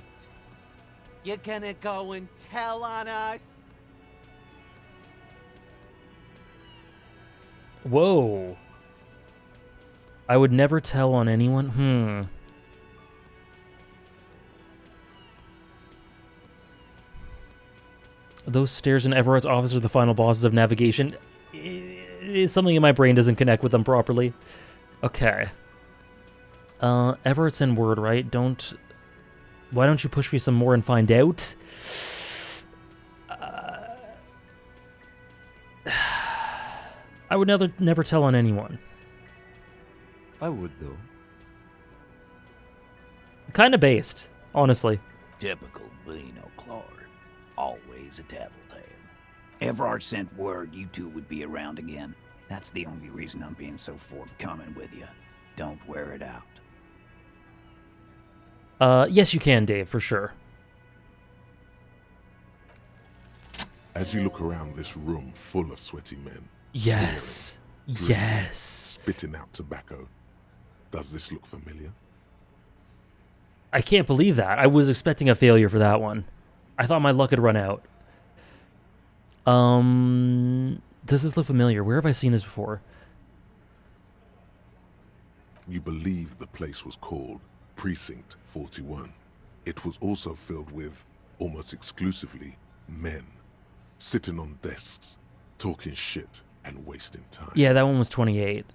You're gonna go and tell on us? Whoa. I would never tell on anyone. Those stairs in Everett's office are the final bosses of navigation. Something in my brain doesn't connect with them properly. Okay. Everett's in word, right? Why don't you push me some more and find out? I would never tell on anyone. I would, though. Kind of based, honestly. Typical Beano Claude. Always a tattletale. Everard sent word you two would be around again. That's the only reason I'm being so forthcoming with you. Don't wear it out. Yes, you can, Dave, for sure. As you look around this room full of sweaty men, Yes. swearing, Yes. spitting out tobacco, does this look familiar? I can't believe that. I was expecting a failure for that one. I thought my luck had run out. Does this look familiar? Where have I seen this before? You believe the place was called Precinct 41. It was also filled with, almost exclusively, men. Sitting on desks, talking shit and wasting time. Yeah, that one was 28.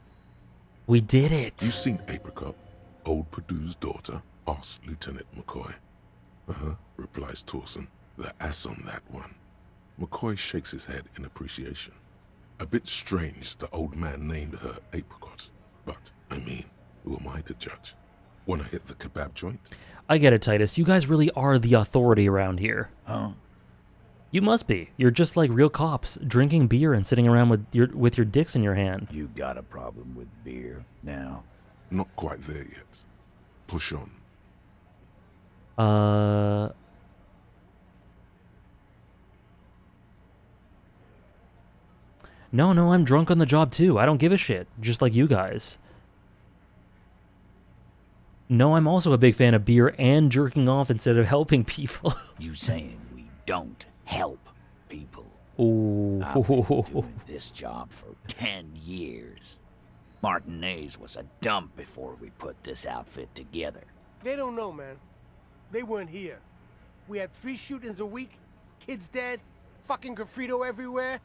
We did it. You seen Apricot, old Purdue's daughter? Asks Lieutenant McCoy. Uh-huh, replies Torson. The ass on that one. McCoy shakes his head in appreciation. A bit strange the old man named her Apricot. But, I mean, who am I to judge? Wanna hit the kebab joint? I get it, Titus. You guys really are the authority around here. Huh? You must be. You're just like real cops, drinking beer and sitting around with your dicks in your hand. You got a problem with beer now? Not quite there yet. Push on. No, I'm drunk on the job too. I don't give a shit, just like you guys. No, I'm also a big fan of beer and jerking off instead of helping people. You saying we don't help people? Ooh. I've been doing this job for 10 years. Martinez was a dump before we put this outfit together. They don't know, man. They weren't here. We had 3 shootings a week, kids dead, fucking graffito everywhere.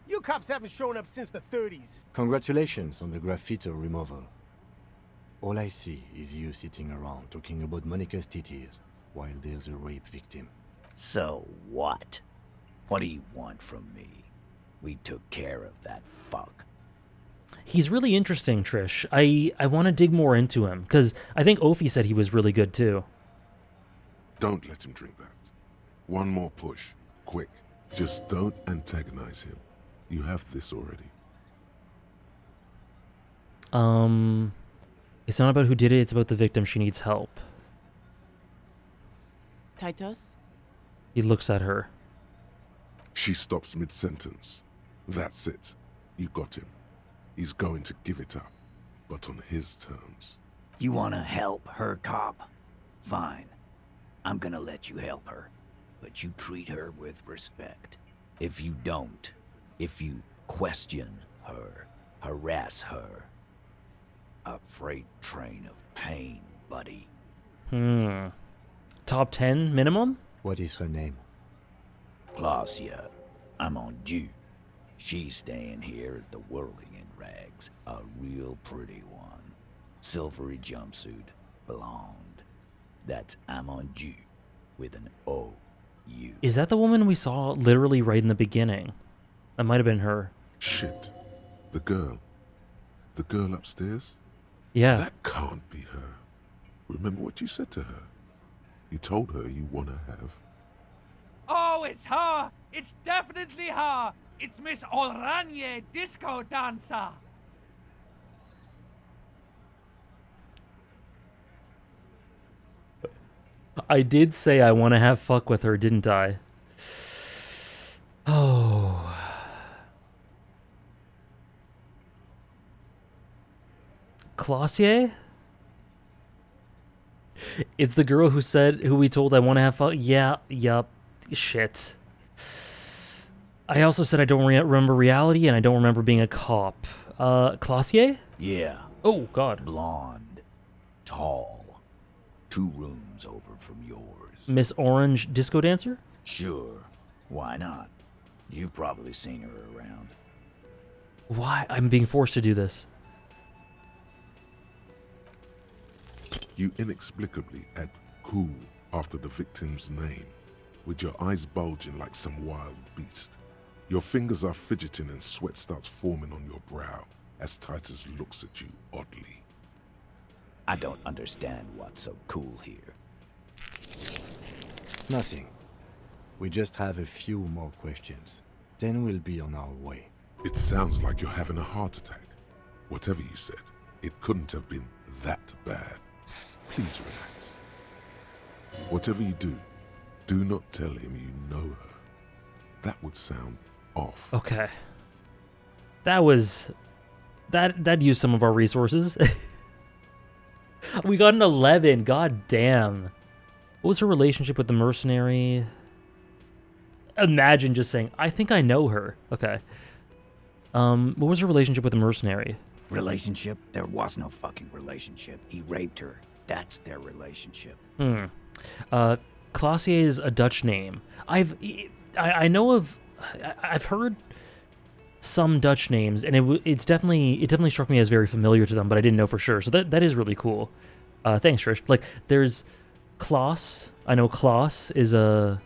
You cops haven't shown up since the 30s. Congratulations on the graffiti removal. All I see is you sitting around talking about Monica's titties while there's a rape victim. So what? What do you want from me? We took care of that fuck. He's really interesting, Trish. I want to dig more into him, because I think Ophi said he was really good too. Don't let him drink that. One more push. Quick. Just don't antagonize him. You have this already. It's not about who did it, it's about the victim. She needs help. Titus? He looks at her. She stops mid-sentence. That's it. You got him. He's going to give it up, but on his terms. You wanna help her, cop? Fine. I'm gonna let you help her, but you treat her with respect. If you don't, if you question her, harass her, a freight train of pain, buddy. Top 10 minimum? What is her name? Glacia. I'm on due. She's staying here at the Whirling in Rags. A real pretty one. Silvery jumpsuit. Blonde. That's Amonju with an O-U. Is that the woman we saw literally right in the beginning? That might have been her. Shit. The girl. The girl upstairs? Yeah. That can't be her. Remember what you said to her? You told her you want to have. Oh, it's her! It's definitely her! It's Miss Oranje, disco dancer! I did say I want to have fuck with her, didn't I? Oh. Clausier? It's the girl who we told I want to have fuck. Yeah, yup. Shit. I also said I don't remember reality and I don't remember being a cop. Clausier? Yeah, Oh, God. Blonde. Tall. 2 rooms over from yours. Miss Orange Disco Dancer? Sure. Why not? You've probably seen her around. Why? I'm being forced to do this. You inexplicably add cool after the victim's name, with your eyes bulging like some wild beast. Your fingers are fidgeting and sweat starts forming on your brow as Titus looks at you oddly. I don't understand what's so cool here. Nothing. We just have a few more questions. Then we'll be on our way. It sounds like you're having a heart attack. Whatever you said, it couldn't have been that bad. Please relax. Whatever you do, do not tell him you know her. That would sound off. Okay. That was... That used some of our resources. We got an 11. God damn. What was her relationship with the mercenary? Imagine just saying, I think I know her. Okay. What was her relationship with the mercenary? Relationship? There was no fucking relationship. He raped her. That's their relationship. Classier is a Dutch name. I know of... I've heard some Dutch names, and it definitely struck me as very familiar to them, but I didn't know for sure. So that is really cool. Thanks, Trish. Like, there's Klaas. I know Klaas is a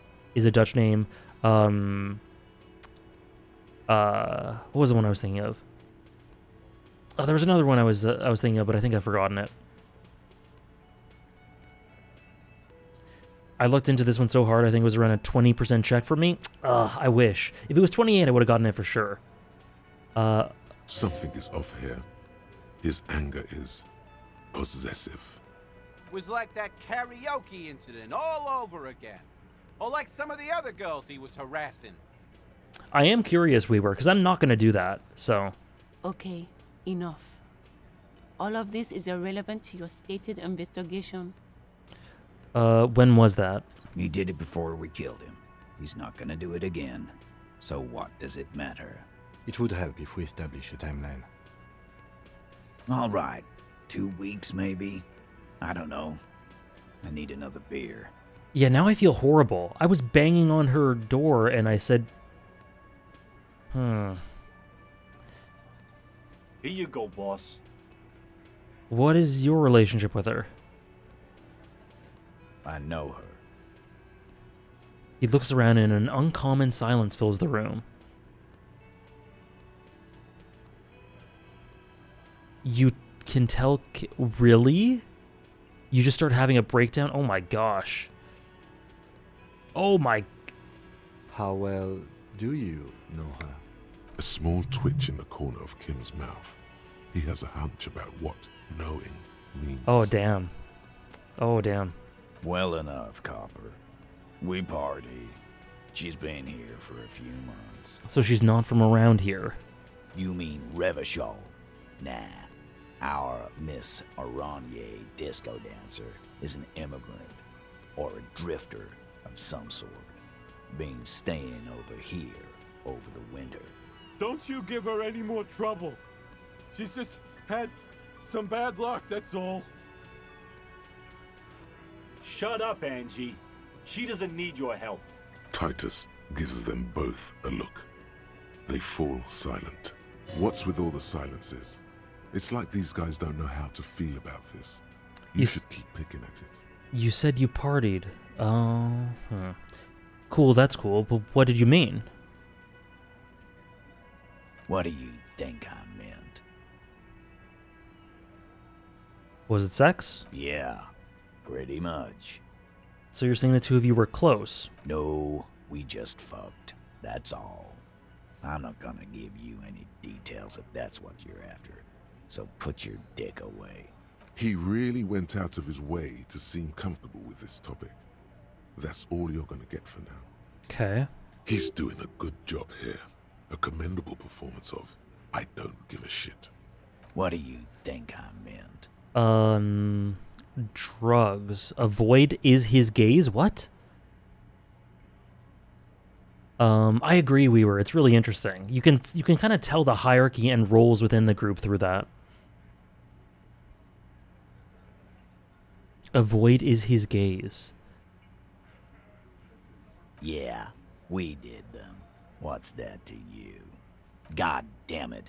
Dutch name. What was the one I was thinking of? Oh, there was another one I was thinking of, but I think I've forgotten it. I looked into this one so hard, I think it was around a 20% check for me. I wish. If it was 28, I would have gotten it for sure. Something is off here. His anger is possessive. Was like that karaoke incident all over again. Or like some of the other girls he was harassing. I am curious, Weaver, because I'm not going to do that, so... Okay, enough. All of this is irrelevant to your stated investigation. When was that? He did it before we killed him. He's not gonna do it again. So what does it matter? It would help if we establish a timeline. All right. 2 weeks, maybe? I don't know. I need another beer. Yeah, now I feel horrible. I was banging on her door, and I said... Here you go, boss. What is your relationship with her? I know her. He looks around and an uncommon silence fills the room. You can tell... Really? You just start having a breakdown? Oh my gosh. Oh my... How well do you know her? A small twitch in the corner of Kim's mouth. He has a hunch about what knowing means. Oh, damn. Oh, damn. Well enough, Copper. We party. She's been here for a few months. So she's not from around here. You mean Revachol? Nah. Our Miss Aranye disco dancer is an immigrant or a drifter of some sort. Been staying over here over the winter. Don't you give her any more trouble. She's just had some bad luck, that's all. Shut up, Angie. She doesn't need your help. Titus gives them both a look. They fall silent. What's with all the silences? It's like these guys don't know how to feel about this. You should keep picking at it. You said you partied. Cool, that's cool, but what did you mean? What do you think I meant? Was it sex? Yeah, pretty much. So you're saying the two of you were close? No, we just fucked. That's all. I'm not gonna give you any details if that's what you're after. So put your dick away. He really went out of his way to seem comfortable with this topic. That's all you're gonna get for now. Okay. He's doing a good job here. A commendable performance of I don't give a shit. What do you think I meant? Drugs. Avoid is his gaze? What? I agree, Weaver. It's really interesting. You can kind of tell the hierarchy and roles within the group through that. A void is his gaze. Yeah, we did them. What's that to you? God damn it.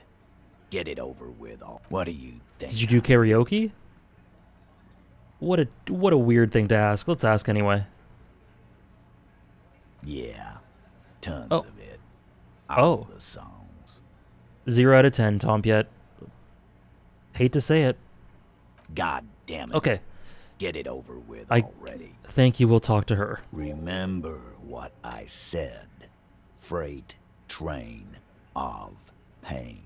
Get it over with. What do you think? Did you do karaoke? What a weird thing to ask. Let's ask anyway. Yeah, tons Oh. of it. Oh. All the songs. 0 out of 10, Tom Piet. Hate to say it. God damn it. Okay. Get it over with I already. think you will talk to her. Remember what I said. Freight train of pain.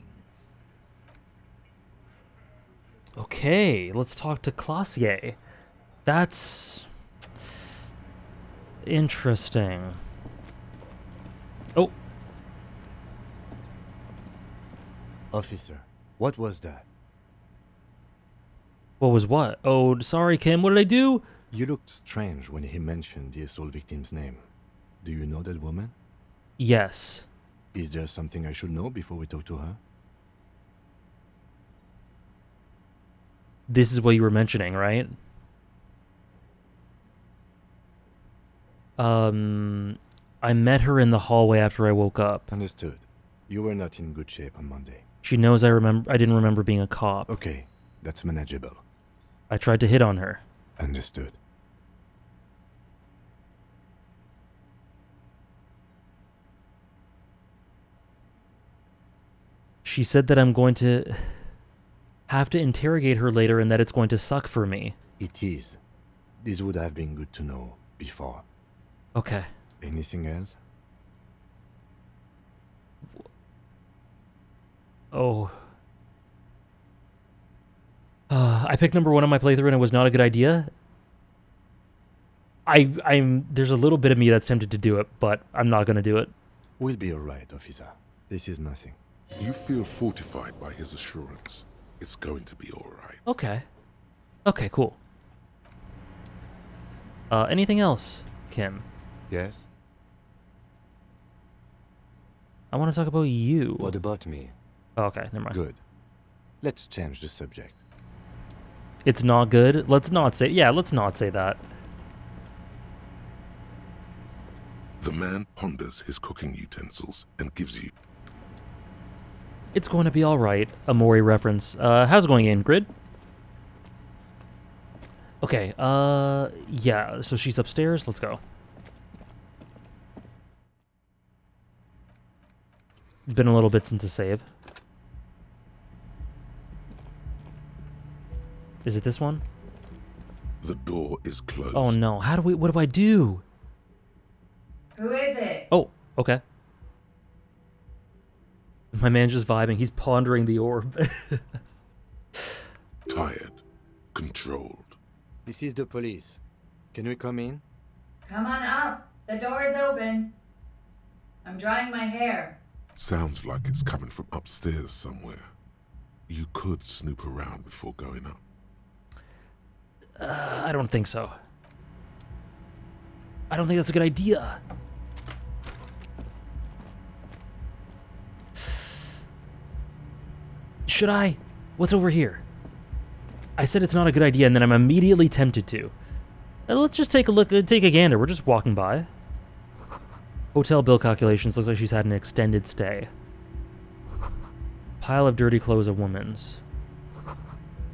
Okay, let's talk to Classier. That's interesting. Oh. Officer, what was that? What was what? Oh, sorry, Kim. What did I do? You looked strange when he mentioned the assault victim's name. Do you know that woman? Yes. Is there something I should know before we talk to her? This is what you were mentioning, right? I met her in the hallway after I woke up. Understood. You were not in good shape on Monday. She knows I didn't remember being a cop. Okay, that's manageable. I tried to hit on her. Understood. She said that I'm going to have to interrogate her later and that it's going to suck for me. It is. This would have been good to know before. Okay. Anything else? Oh. I picked number 1 on my playthrough and it was not a good idea. There's a little bit of me that's tempted to do it, but I'm not going to do it. We'll be alright, officer. This is nothing. You feel fortified by his assurance. It's going to be alright. Okay. Okay, cool. Anything else, Kim? Yes? I want to talk about you. What about me? Oh, okay, never mind. Good. Let's change the subject. It's not good? Let's not say... Yeah, let's not say that. The man ponders his cooking utensils and gives you... It's going to be alright. A Mori reference. How's it going, Ingrid? Okay, yeah, so she's upstairs. Let's go. It's been a little bit since a save. Is it this one? The door is closed. Oh no, what do I do? Who is it? Oh, okay. My man's just vibing. He's pondering the orb. Tired. Controlled. This is the police. Can we come in? Come on up. The door is open. I'm drying my hair. Sounds like it's coming from upstairs somewhere. You could snoop around before going up. I don't think so. I don't think that's a good idea. Should I? What's over here? I said it's not a good idea, and then I'm immediately tempted to. Let's just take a look, take a gander. We're just walking by. Hotel bill calculations. Looks like she's had an extended stay. Pile of dirty clothes, a woman's.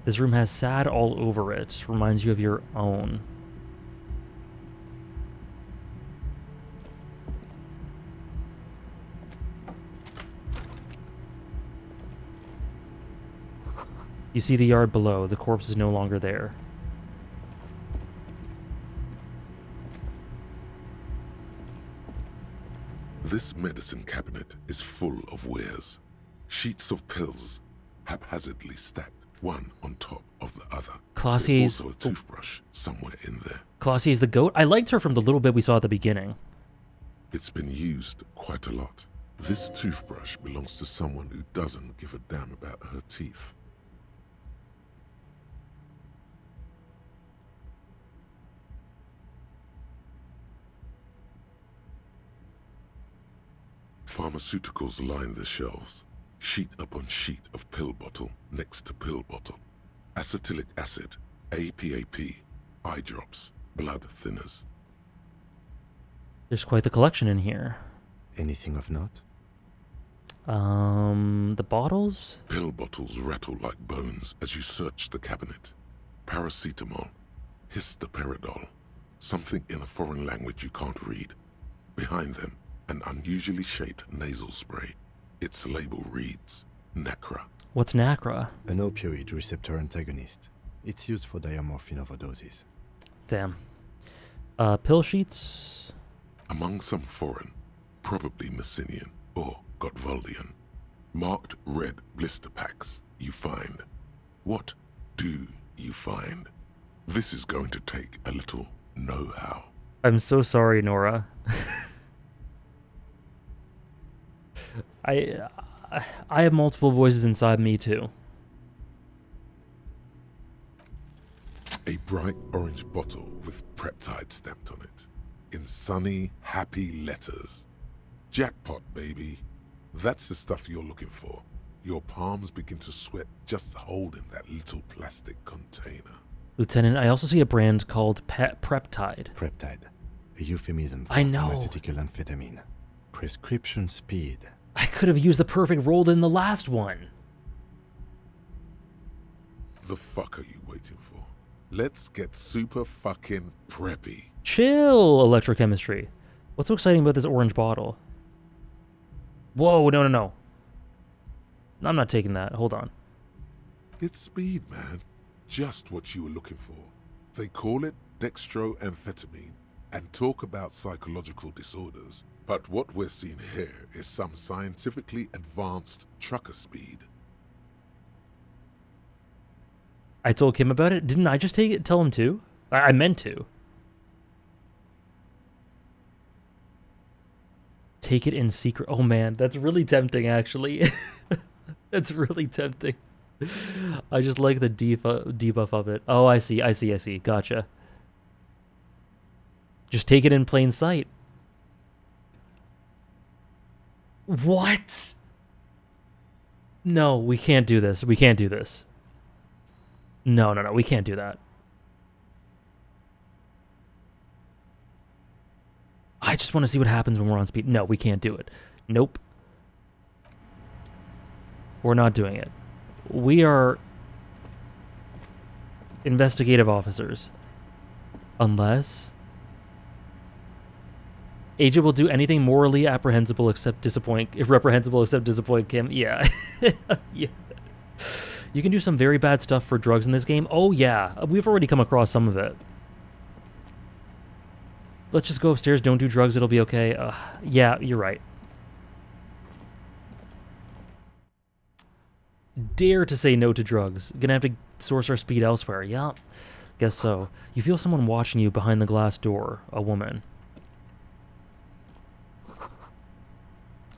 This room has sad all over it. Reminds you of your own. You see the yard below. The corpse is no longer there. This medicine cabinet is full of wares. Sheets of pills, haphazardly stacked, one on top of the other. Classie's... There's also a toothbrush somewhere in there. Classie's the goat? I liked her from the little bit we saw at the beginning. It's been used quite a lot. This toothbrush belongs to someone who doesn't give a damn about her teeth. Pharmaceuticals line the shelves, sheet upon sheet of pill bottle next to pill bottle. Acetylic acid, APAP, eye drops, blood thinners. There's quite the collection in here. Anything of note? The bottles? Pill bottles rattle like bones as you search the cabinet. Paracetamol, histoperidol, something in a foreign language you can't read. Behind them, an unusually shaped nasal spray. Its label reads, Nacra. What's Nacra? An opioid receptor antagonist. It's used for diamorphine overdoses. Damn. Pill sheets? Among some foreign, probably Messinian or Gotvaldian, marked red blister packs you find. What do you find? This is going to take a little know-how. I'm so sorry, Nora. I have multiple voices inside me too. A bright orange bottle with Preptide stamped on it, in sunny, happy letters. Jackpot, baby. That's the stuff you're looking for. Your palms begin to sweat just holding that little plastic container. Lieutenant, I also see a brand called Preptide. Preptide, a euphemism for I know. pharmaceutical amphetamine. Prescription speed. I could have used the perfect roll in the last one. The fuck are you waiting for? Let's get super fucking preppy. Chill, electrochemistry. What's so exciting about this orange bottle? Whoa, no. I'm not taking that. Hold on. It's speed, man. Just what you were looking for. They call it dextroamphetamine and talk about psychological disorders. But what we're seeing here is some scientifically advanced trucker speed. I told Kim about it. Didn't I just tell him to? I meant to. Take it in secret. Oh man, that's really tempting actually. That's really tempting. I just like the debuff of it. Oh, I see. Gotcha. Just take it in plain sight. What? No, we can't do this. We can't do this. No, we can't do that. I just want to see what happens when we're on speed. No, we can't do it. Nope. We're not doing it. We are investigative officers. Unless Agent will do anything morally reprehensible except disappoint Kim. Yeah. Yeah. You can do some very bad stuff for drugs in this game. Oh yeah, we've already come across some of it. Let's just go upstairs, don't do drugs, it'll be okay. Yeah, you're right. Dare to say no to drugs. Gonna have to source our speed elsewhere. Yeah, guess so. You feel someone watching you behind the glass door. A woman.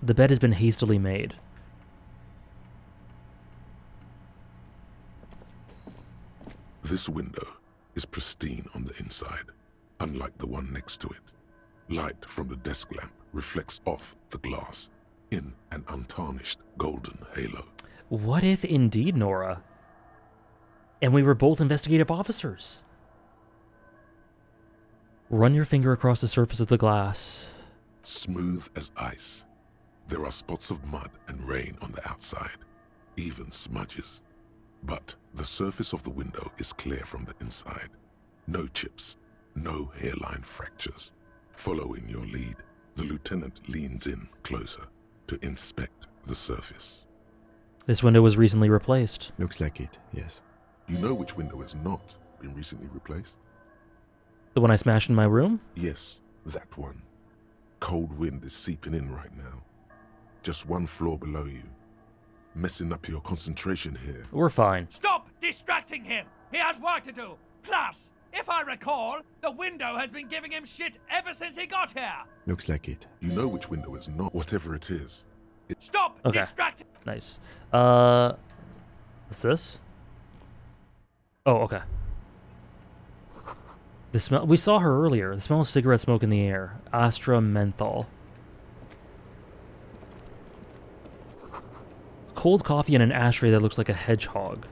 The bed has been hastily made. This window is pristine on the inside, unlike the one next to it. Light from the desk lamp reflects off the glass in an untarnished golden halo. What if indeed, Nora? And we were both investigative officers. Run your finger across the surface of the glass. Smooth as ice. There are spots of mud and rain on the outside, even smudges. But the surface of the window is clear from the inside. No chips, no hairline fractures. Following your lead, the lieutenant leans in closer to inspect the surface. This window was recently replaced. Looks like it, yes. You know which window has not been recently replaced? The one I smashed in my room? Yes, that one. Cold wind is seeping in right now. Just one floor below you. Messing up your concentration here. We're fine. Stop distracting him! He has work to do! Plus, if I recall, the window has been giving him shit ever since he got here! Looks like it. You know which window is not, whatever it is. Stop distracting! Nice. What's this? Oh, okay. The smell, we saw her earlier. The smell of cigarette smoke in the air. Astra menthol. Cold coffee in an ashtray that looks like a hedgehog.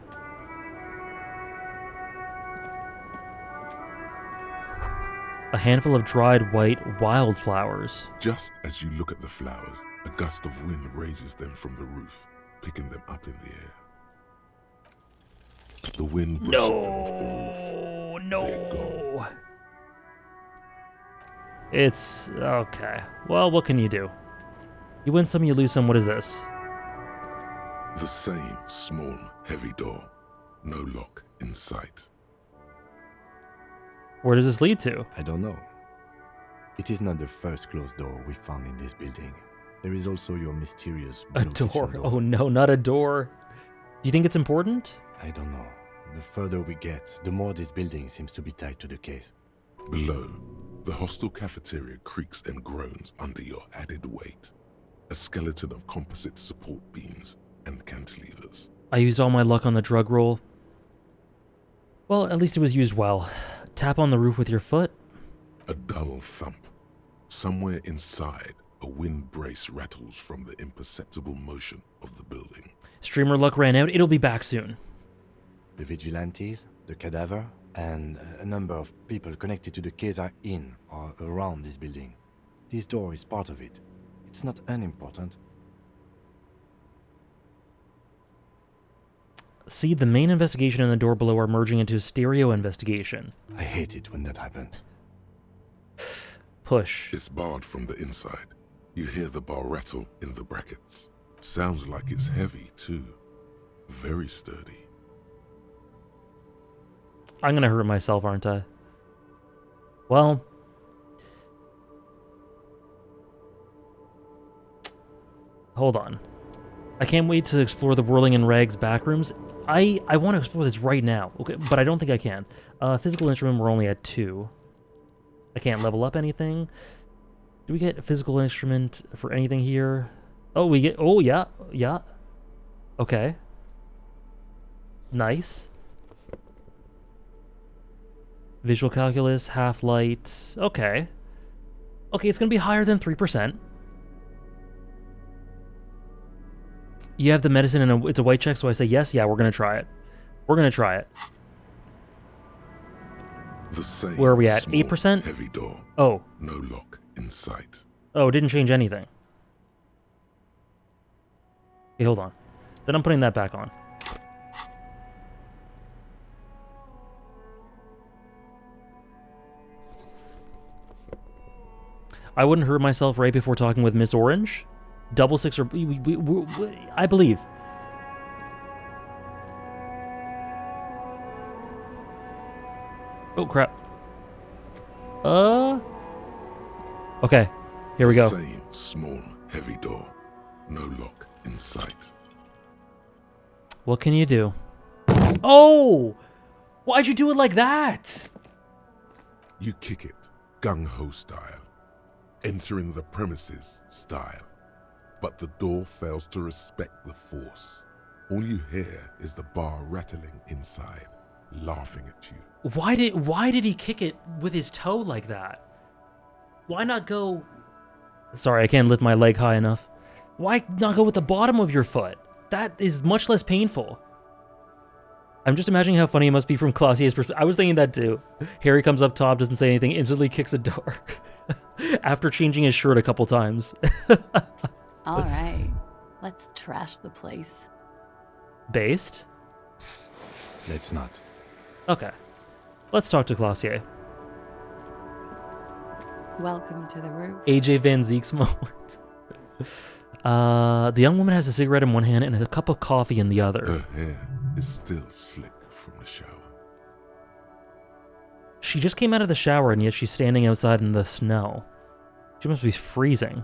A handful of dried white wildflowers. Just as you look at the flowers, a gust of wind raises them from the roof, picking them up in the air. The wind brushes them off the roof. No. They're gone. It's okay. Well, what can you do? You win some, you lose some. What is this? The same small, heavy door. No lock in sight. Where does this lead to? I don't know. It is not the first closed door we found in this building. There is also your mysterious A blue kitchen door. Oh no, not a door. Do you think it's important? I don't know. The further we get, the more this building seems to be tied to the case. Below, the hostel cafeteria creaks and groans under your added weight. A skeleton of composite support beams and cantilevers. I used all my luck on the drug roll. Well, at least it was used well. Tap on the roof with your foot. A dull thump. Somewhere inside, a wind brace rattles from the imperceptible motion of the building. Streamer luck ran out. It'll be back soon. The vigilantes, the cadaver, and a number of people connected to the case are in or around this building. This door is part of it. It's not unimportant. See, the main investigation and the door below are merging into a stereo investigation. I hate it when that happens. Push. It's barred from the inside. You hear the bar rattle in the brackets. Sounds like it's heavy, too. Very sturdy. I'm gonna hurt myself, aren't I? Well... hold on. I can't wait to explore the Whirling in Rags backrooms. I want to explore this right now, okay, but I don't think I can. Physical instrument, we're only at 2. I can't level up anything. Do we get a physical instrument for anything here? Oh, we get... oh, yeah, yeah. Okay. Nice. Visual calculus, half light. Okay. Okay, it's going to be higher than 3%. You have the medicine and it's a white check, so I say yes. Yeah, we're going to try it. We're going to try it. The same. Where are we at? Small, 8%? heavy door. Oh. No lock in sight. Oh, it didn't change anything. Okay, hold on. Then I'm putting that back on. I wouldn't hurt myself right before talking with Miss Orange. Double six or... I believe. Oh, crap. Okay. Here we go. Same small, heavy door. No lock in sight. What can you do? Oh! Why'd you do it like that? You kick it, gung-ho style. Entering the premises style. But the door fails to respect the force. All you hear is the bar rattling inside, laughing at you. Why did he kick it with his toe like that? Why not go... Sorry, I can't lift my leg high enough. Why not go with the bottom of your foot? That is much less painful. I'm just imagining how funny it must be from Clausier's perspective. I was thinking that too. Harry comes up top, doesn't say anything, instantly kicks a door. After changing his shirt a couple times. All right, let's trash the place. Based? Let's not. Okay. Let's talk to Clausier. Welcome to the roof. AJ Van Zeke's moment. The young woman has a cigarette in one hand and a cup of coffee in the other. Her hair is still slick from the shower. She just came out of the shower and yet she's standing outside in the snow. She must be freezing.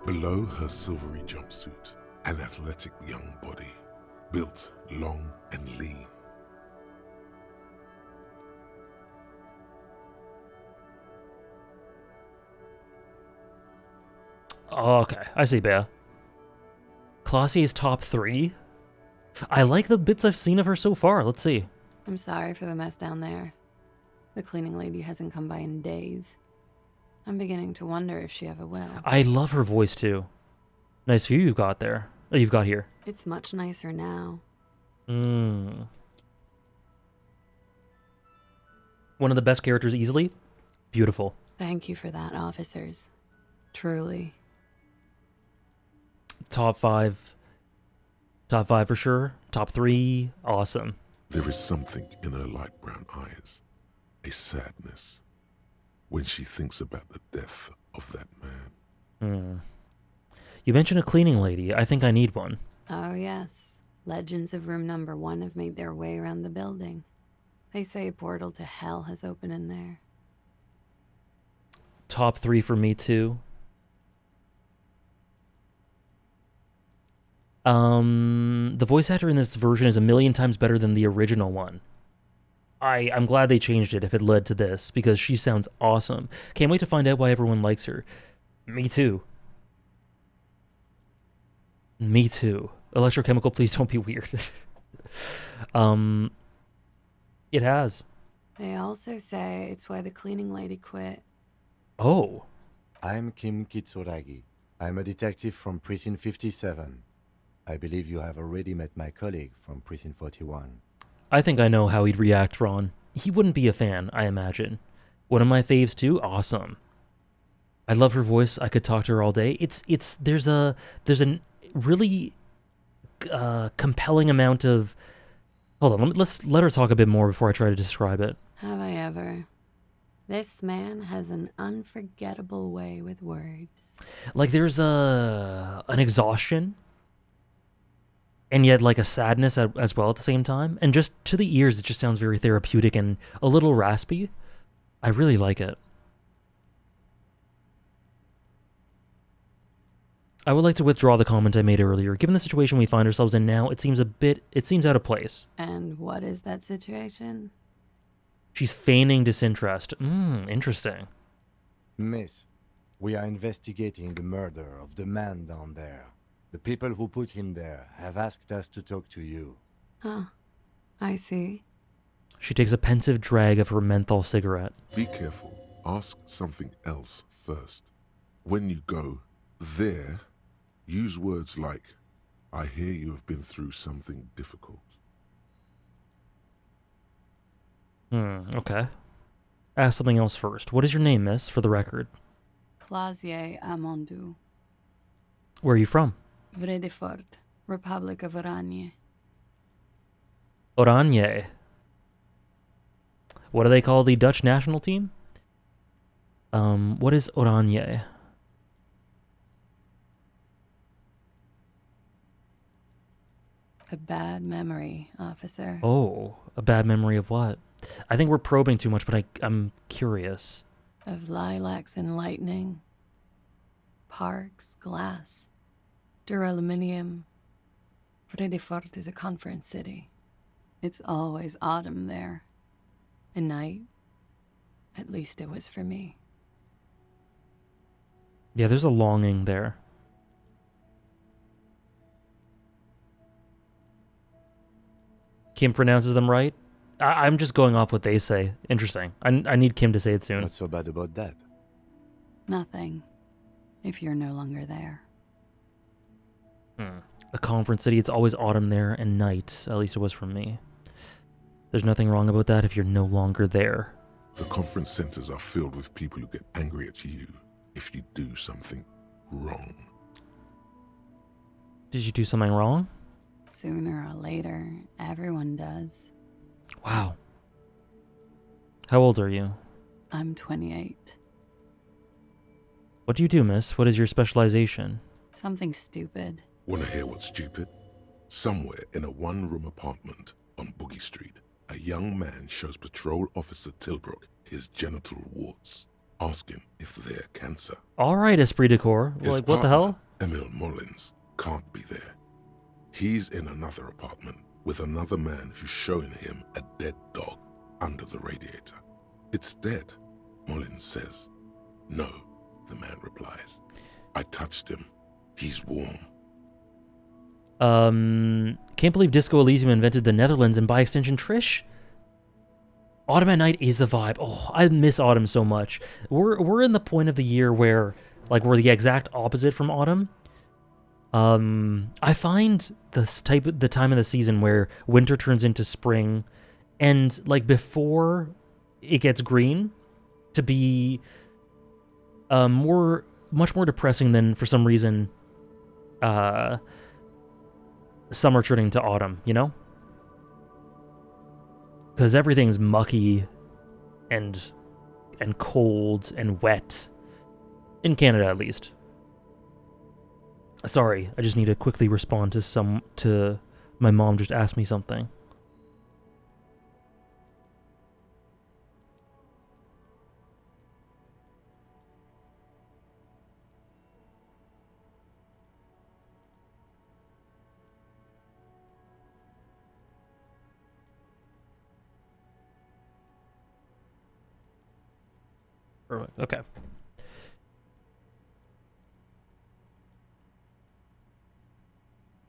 Below her silvery jumpsuit, an athletic young body, built long and lean. Oh, okay, I see, Bea. Clausier's top 3? I like the bits I've seen of her so far. Let's see. I'm sorry for the mess down there. The cleaning lady hasn't come by in days. I'm beginning to wonder if she ever will. I love her voice, too. Nice view you've got there. Oh, you've got here. It's much nicer now. One of the best characters easily. Beautiful. Thank you for that, officers. Truly. Top 5. Top 5 for sure. Top 3. Awesome. There is something in her light brown eyes. A sadness. When she thinks about the death of that man. You mentioned a cleaning lady. I think I need one. Oh, yes. Legends of room number 1 have made their way around the building. They say a portal to hell has opened in there. Top 3 for me, too. The voice actor in this version is a million times better than the original one. I'm glad they changed it if it led to this, because she sounds awesome. Can't wait to find out why everyone likes her. Me too. Me too. Electrochemical, please don't be weird. It has. They also say it's why the cleaning lady quit. Oh. I'm Kim Kitsuragi. I'm a detective from Precinct 57. I believe you have already met my colleague from Precinct 41. I think I know how he'd react, Ron. He wouldn't be a fan, I imagine. One of my faves too? Awesome. I love her voice. I could talk to her all day. There's a really compelling amount of... Hold on, let's let her talk a bit more before I try to describe it. Have I ever? This man has an unforgettable way with words. Like there's an exhaustion, and yet like a sadness as well at the same time. And just to the ears, it just sounds very therapeutic and a little raspy. I really like it. I would like to withdraw the comment I made earlier. Given the situation we find ourselves in now, it seems out of place. And what is that situation? She's feigning disinterest. Interesting. Miss, we are investigating the murder of the man down there. The people who put him there have asked us to talk to you. Huh. I see. She takes a pensive drag of her menthol cigarette. Be careful. Ask something else first. When you go there, use words like, I hear you have been through something difficult. Okay. Ask something else first. What is your name, miss, for the record? Clausier Amondou. Where are you from? Vredefort, Republic of Oranje. Oranje. What do they call the Dutch national team? What is Oranje? A bad memory, officer. Oh, a bad memory of what? I think we're probing too much, but I'm curious. Of lilacs and lightning. Parks, glass. Duraluminium. Vredefort is a conference city. It's always autumn there. A night. At least it was for me. Yeah, there's a longing there. Kim pronounces them right? I'm just going off what they say. Interesting. I need Kim to say it soon. What's so bad about that? Nothing. If you're no longer there. A conference city, it's always autumn there and night. At least it was for me. There's nothing wrong about that if you're no longer there. The conference centers are filled with people who get angry at you if you do something wrong. Did you do something wrong? Sooner or later, everyone does. Wow. How old are you? I'm 28. What do you do, miss? What is your specialization? Something stupid. Want to hear what's stupid? Somewhere in a one-room apartment on Boogie Street, a young man shows Patrol Officer Tilbrook his genital warts, asking if they're cancer. All right, Esprit de Corps. Like, what the hell? Emil Mullins can't be there. He's in another apartment with another man who's showing him a dead dog under the radiator. It's dead, Mullins says. No, the man replies. I touched him. He's warm. Can't believe Disco Elysium invented the Netherlands and by extension Trish. Autumn at night is a vibe. Oh, I miss autumn so much. We're in the point of the year where we're the exact opposite from autumn. I find the time of the season where winter turns into spring, and before it gets green to be much more depressing than, for some reason, summer turning to autumn, you know? Because everything's mucky and cold and wet. In Canada, at least. Sorry, I just need to quickly respond to my mom just asked me something. Okay.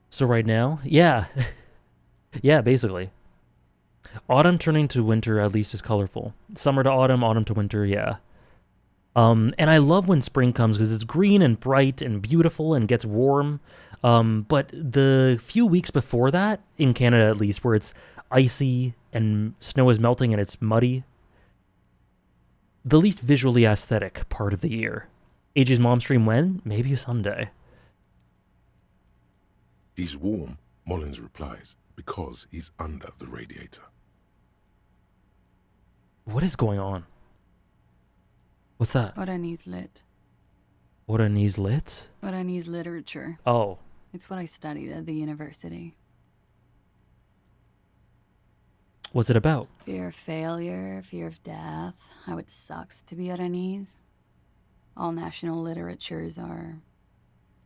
So right now, yeah. Yeah, basically. Autumn turning to winter at least is colorful. Summer to autumn, autumn to winter, yeah. And I love when spring comes because it's green and bright and beautiful and gets warm. But the few weeks before that, in Canada at least, where it's icy and snow is melting and it's muddy, the least visually aesthetic part of the year. AJ's mom stream when? Maybe someday. He's warm, Mullins replies, because he's under the radiator. What is going on? What's that? Oranese lit. Oranese lit? Oranese literature. Oh. It's what I studied at the university. What's it about? Fear of failure, fear of death, how it sucks to be Oranese. All national literatures are...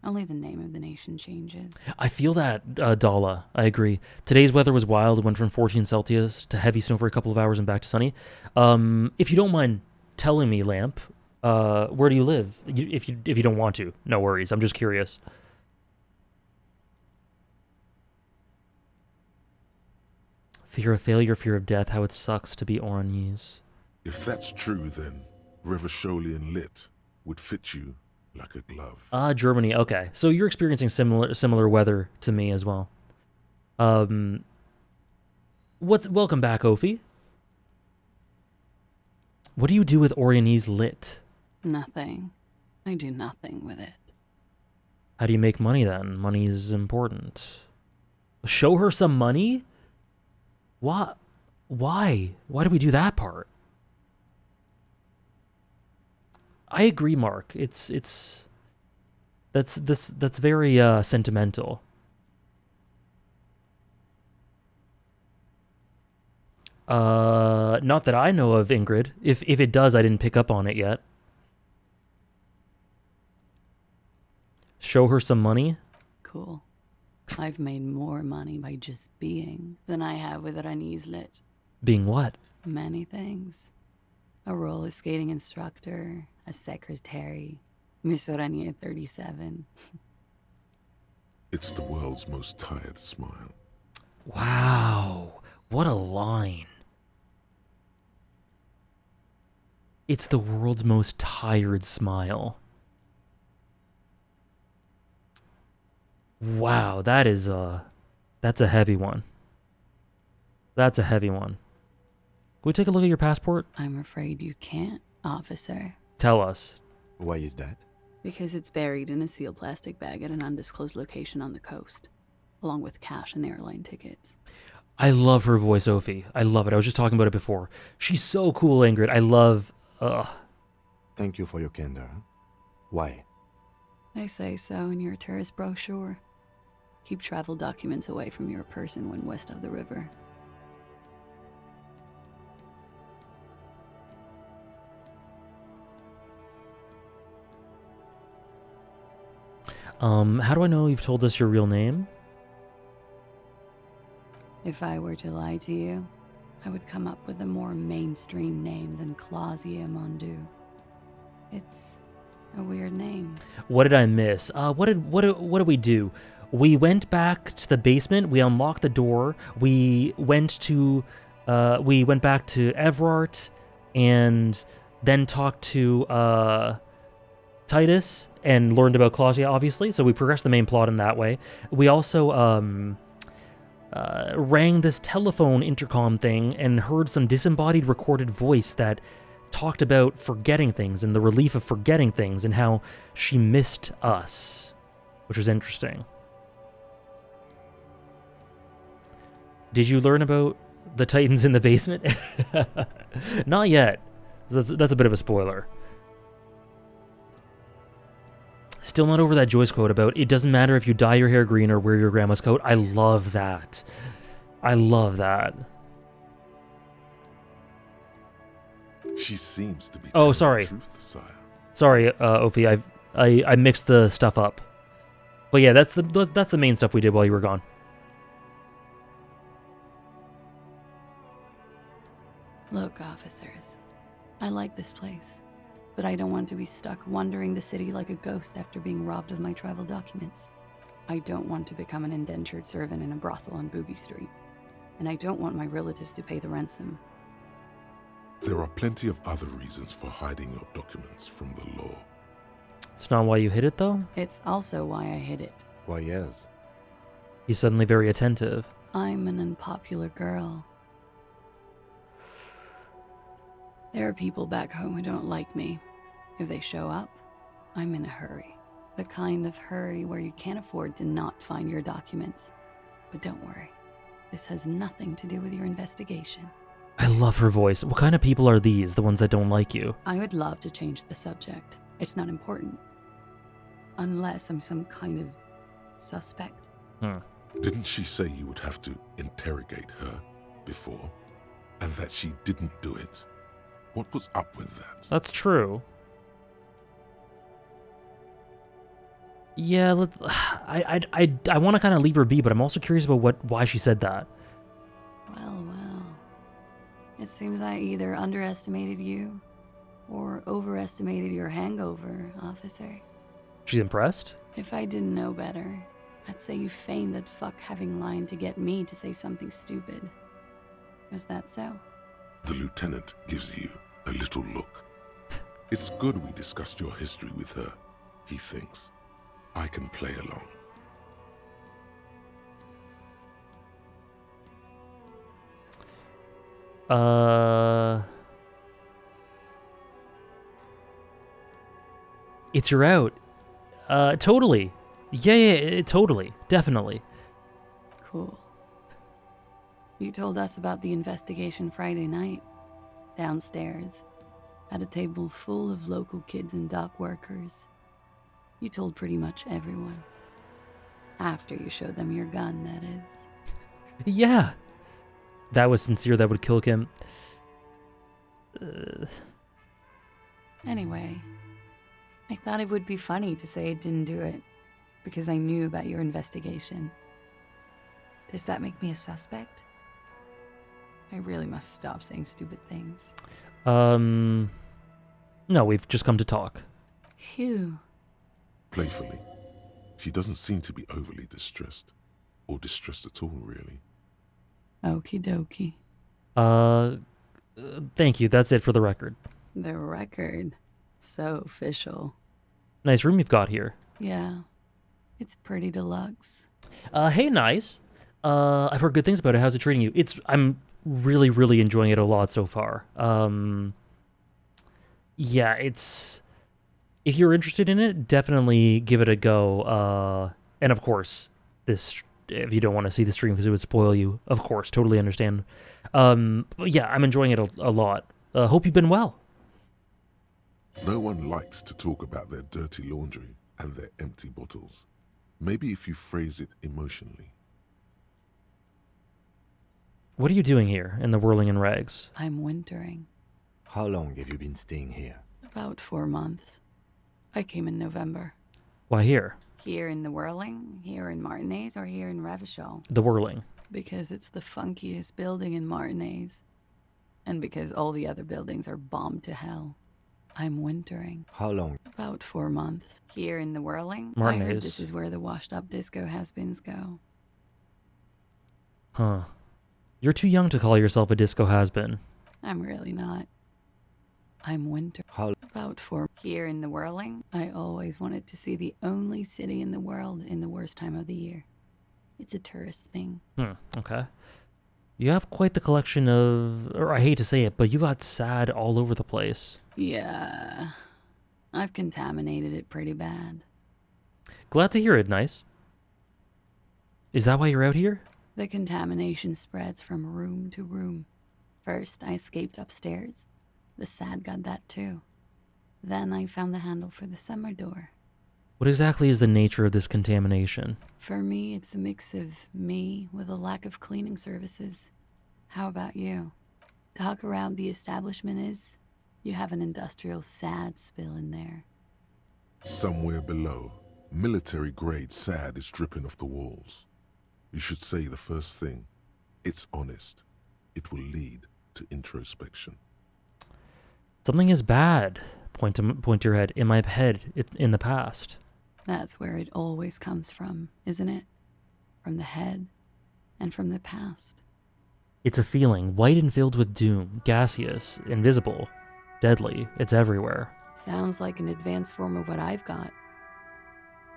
Only the name of the nation changes. I feel that, Dala. I agree. Today's weather was wild. It went from 14 Celsius to heavy snow for a couple of hours and back to sunny. If you don't mind telling me, Lamp, where do you live? If you don't want to, no worries. I'm just curious. Fear of failure, fear of death, how it sucks to be Oranese. If that's true, then Revacholian lit would fit you like a glove. Germany. Okay, so you're experiencing similar weather to me as well. Welcome back, Ophi. What do you do with Oranese lit? Nothing. I do nothing with it. How do you make money then? Money is important. Show her some money? What? Why? Why do we do that part? I agree, Mark. That's very sentimental. Not that I know of, Ingrid. If it does, I didn't pick up on it yet. Show her some money? Cool. I've made more money by just being than I have with Oranese lit. Being what? Many things. A roller skating instructor, a secretary, Miss Orania 37. It's the world's most tired smile. Wow, what a line. It's the world's most tired smile. Wow, that's a heavy one. That's a heavy one. Can we take a look at your passport? I'm afraid you can't, officer. Tell us. Why is that? Because it's buried in a sealed plastic bag at an undisclosed location on the coast, along with cash and airline tickets. I love her voice, Ophi. I love it. I was just talking about it before. She's so cool, Ingrid. I love... Thank you for your candor. Why? They say so in your tourist brochure. Keep travel documents away from your person when west of the river. How do I know you've told us your real name? If I were to lie to you, I would come up with a more mainstream name than Clausia Mondu. It's a weird name. What did I miss? What did we do? We went back to the basement. We unlocked the door. We went back to Evrart, and then talked to Titus and learned about Clausia, obviously. So we progressed the main plot in that way. We also rang this telephone intercom thing and heard some disembodied recorded voice that talked about forgetting things and the relief of forgetting things and how she missed us, which was interesting. Did you learn about the Titans in the basement? Not yet. That's a bit of a spoiler. Still not over that Joyce quote about it doesn't matter if you dye your hair green or wear your grandma's coat. I love that. I love that. She seems to be Oh, telling sorry. the truth, sire. Sorry, Ophi. I mixed the stuff up. But yeah, that's the main stuff we did while you were gone. Look, officers, I like this place, but I don't want to be stuck wandering the city like a ghost after being robbed of my travel documents. I don't want to become an indentured servant in a brothel on Boogie Street, and I don't want my relatives to pay the ransom. There are plenty of other reasons for hiding your documents from the law. It's not why you hid it, though? It's also why I hid it. Why, yes. He's suddenly very attentive. I'm an unpopular girl. There are people back home who don't like me. If they show up, I'm in a hurry. The kind of hurry where you can't afford to not find your documents. But don't worry, this has nothing to do with your investigation. I love her voice. What kind of people are these, the ones that don't like you? I would love to change the subject. It's not important. Unless I'm some kind of suspect. Didn't she say you would have to interrogate her before? And that she didn't do it? What was up with that? That's true. Yeah, I want to kind of leave her be, but I'm also curious about why she said that. Well. It seems I either underestimated you or overestimated your hangover, officer. She's impressed? If I didn't know better, I'd say you feigned that fuck having lied to get me to say something stupid. Was that so? The lieutenant gives you a little look. It's good we discussed your history with her, he thinks. I can play along. It's your out. Totally. Yeah, totally. Definitely. Cool. You told us about the investigation Friday night. Downstairs. At a table full of local kids and dock workers. You told pretty much everyone. After you showed them your gun, that is. Yeah. That was sincere. That would kill Kim. Anyway, I thought it would be funny to say I didn't do it because I knew about your investigation. Does that make me a suspect? I really must stop saying stupid things. No, we've just come to talk. Phew. Playfully. She doesn't seem to be overly distressed. Or distressed at all, really. Okie dokie. Thank you. That's it for the record. The record. So official. Nice room you've got here. Yeah. It's pretty deluxe. Hey, nice. I've heard good things about it. How's it treating you? I'm really, really enjoying it a lot so far. Yeah, if you're interested in it, definitely give it a go. And of course, if you don't want to see the stream because it would spoil you, of course, totally understand. But yeah, I'm enjoying it a lot. Hope you've been well. No one likes to talk about their dirty laundry and their empty bottles. Maybe if you phrase it emotionally. What are you doing here in the whirling in rags? I'm wintering. How long have you been staying here? About 4 months. I came in November. Why here? Here in the Whirling, here in Martinez, or here in Revachol? The Whirling. Because it's the funkiest building in Martinez. And because all the other buildings are bombed to hell. I'm wintering. How long? About 4 months. Here in the Whirling, Martinez. I heard this is where the washed-up disco has-beens go. Huh. You're too young to call yourself a disco has-been. I'm really not. I'm winter. How? About 4. Here in the Whirling, I always wanted to see the only city in the world in the worst time of the year. It's a tourist thing. Okay. You have quite the collection of, or I hate to say it, but you got sad all over the place. Yeah. I've contaminated it pretty bad. Glad to hear it, nice. Is that why you're out here? The contamination spreads from room to room. First, I escaped upstairs. The sad got that too. Then I found the handle for the summer door. What exactly is the nature of this contamination? For me, it's a mix of me with a lack of cleaning services. How about you? Talk around the establishment is, you have an industrial sad spill in there. Somewhere below, military-grade SAD is dripping off the walls. You should say the first thing. It's honest. It will lead to introspection. Something is bad. Point to your head. In my head, in the past. That's where it always comes from, isn't it? From the head and from the past. It's a feeling, white and filled with doom, gaseous, invisible, deadly. It's everywhere. Sounds like an advanced form of what I've got,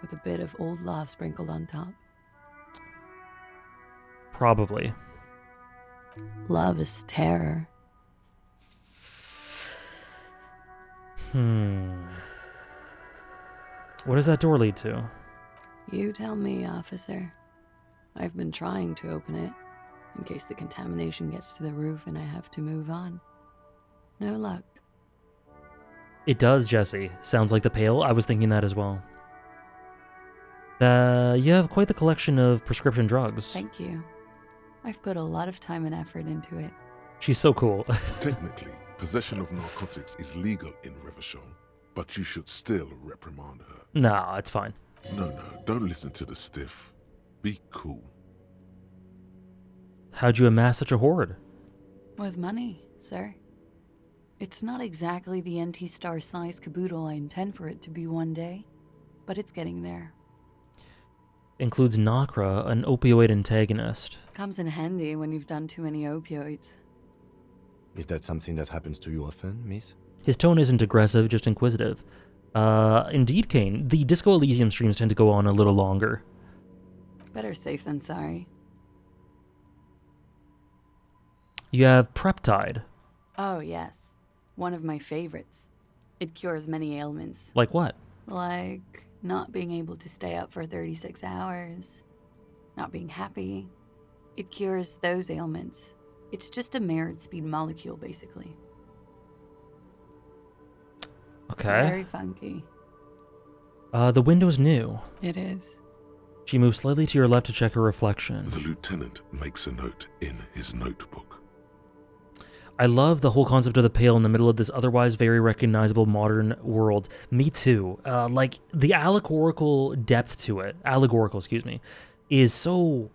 with a bit of old love sprinkled on top. Probably. Love is terror. What does that door lead to? You tell me, officer. I've been trying to open it, in case the contamination gets to the roof and I have to move on. No luck. It does, Jesse. Sounds like the pail. I was thinking that as well. You have quite the collection of prescription drugs. Thank you. I've put a lot of time and effort into it. She's so cool. Technically, possession of narcotics is legal in Revachol, but you should still reprimand her. Nah, it's fine. No, don't listen to the stiff. Be cool. How'd you amass such a hoard? With money, sir. It's not exactly the NT-star size caboodle I intend for it to be one day, but it's getting there. Includes Nacra, an opioid antagonist. Comes in handy when you've done too many opioids. Is that something that happens to you often, miss? His tone isn't aggressive, just inquisitive. Indeed, Kane. The Disco Elysium streams tend to go on a little longer. Better safe than sorry. You have Preptide. Oh, yes. One of my favorites. It cures many ailments. Like what? Like not being able to stay up for 36 hours. Not being happy. It cures those ailments. It's just a mirrored speed molecule, basically. Okay. Very funky. The window's new. It is. She moves slightly to your left to check her reflection. The lieutenant makes a note in his notebook. I love the whole concept of the pail in the middle of this otherwise very recognizable modern world. Me too. Like, the allegorical depth to it, is so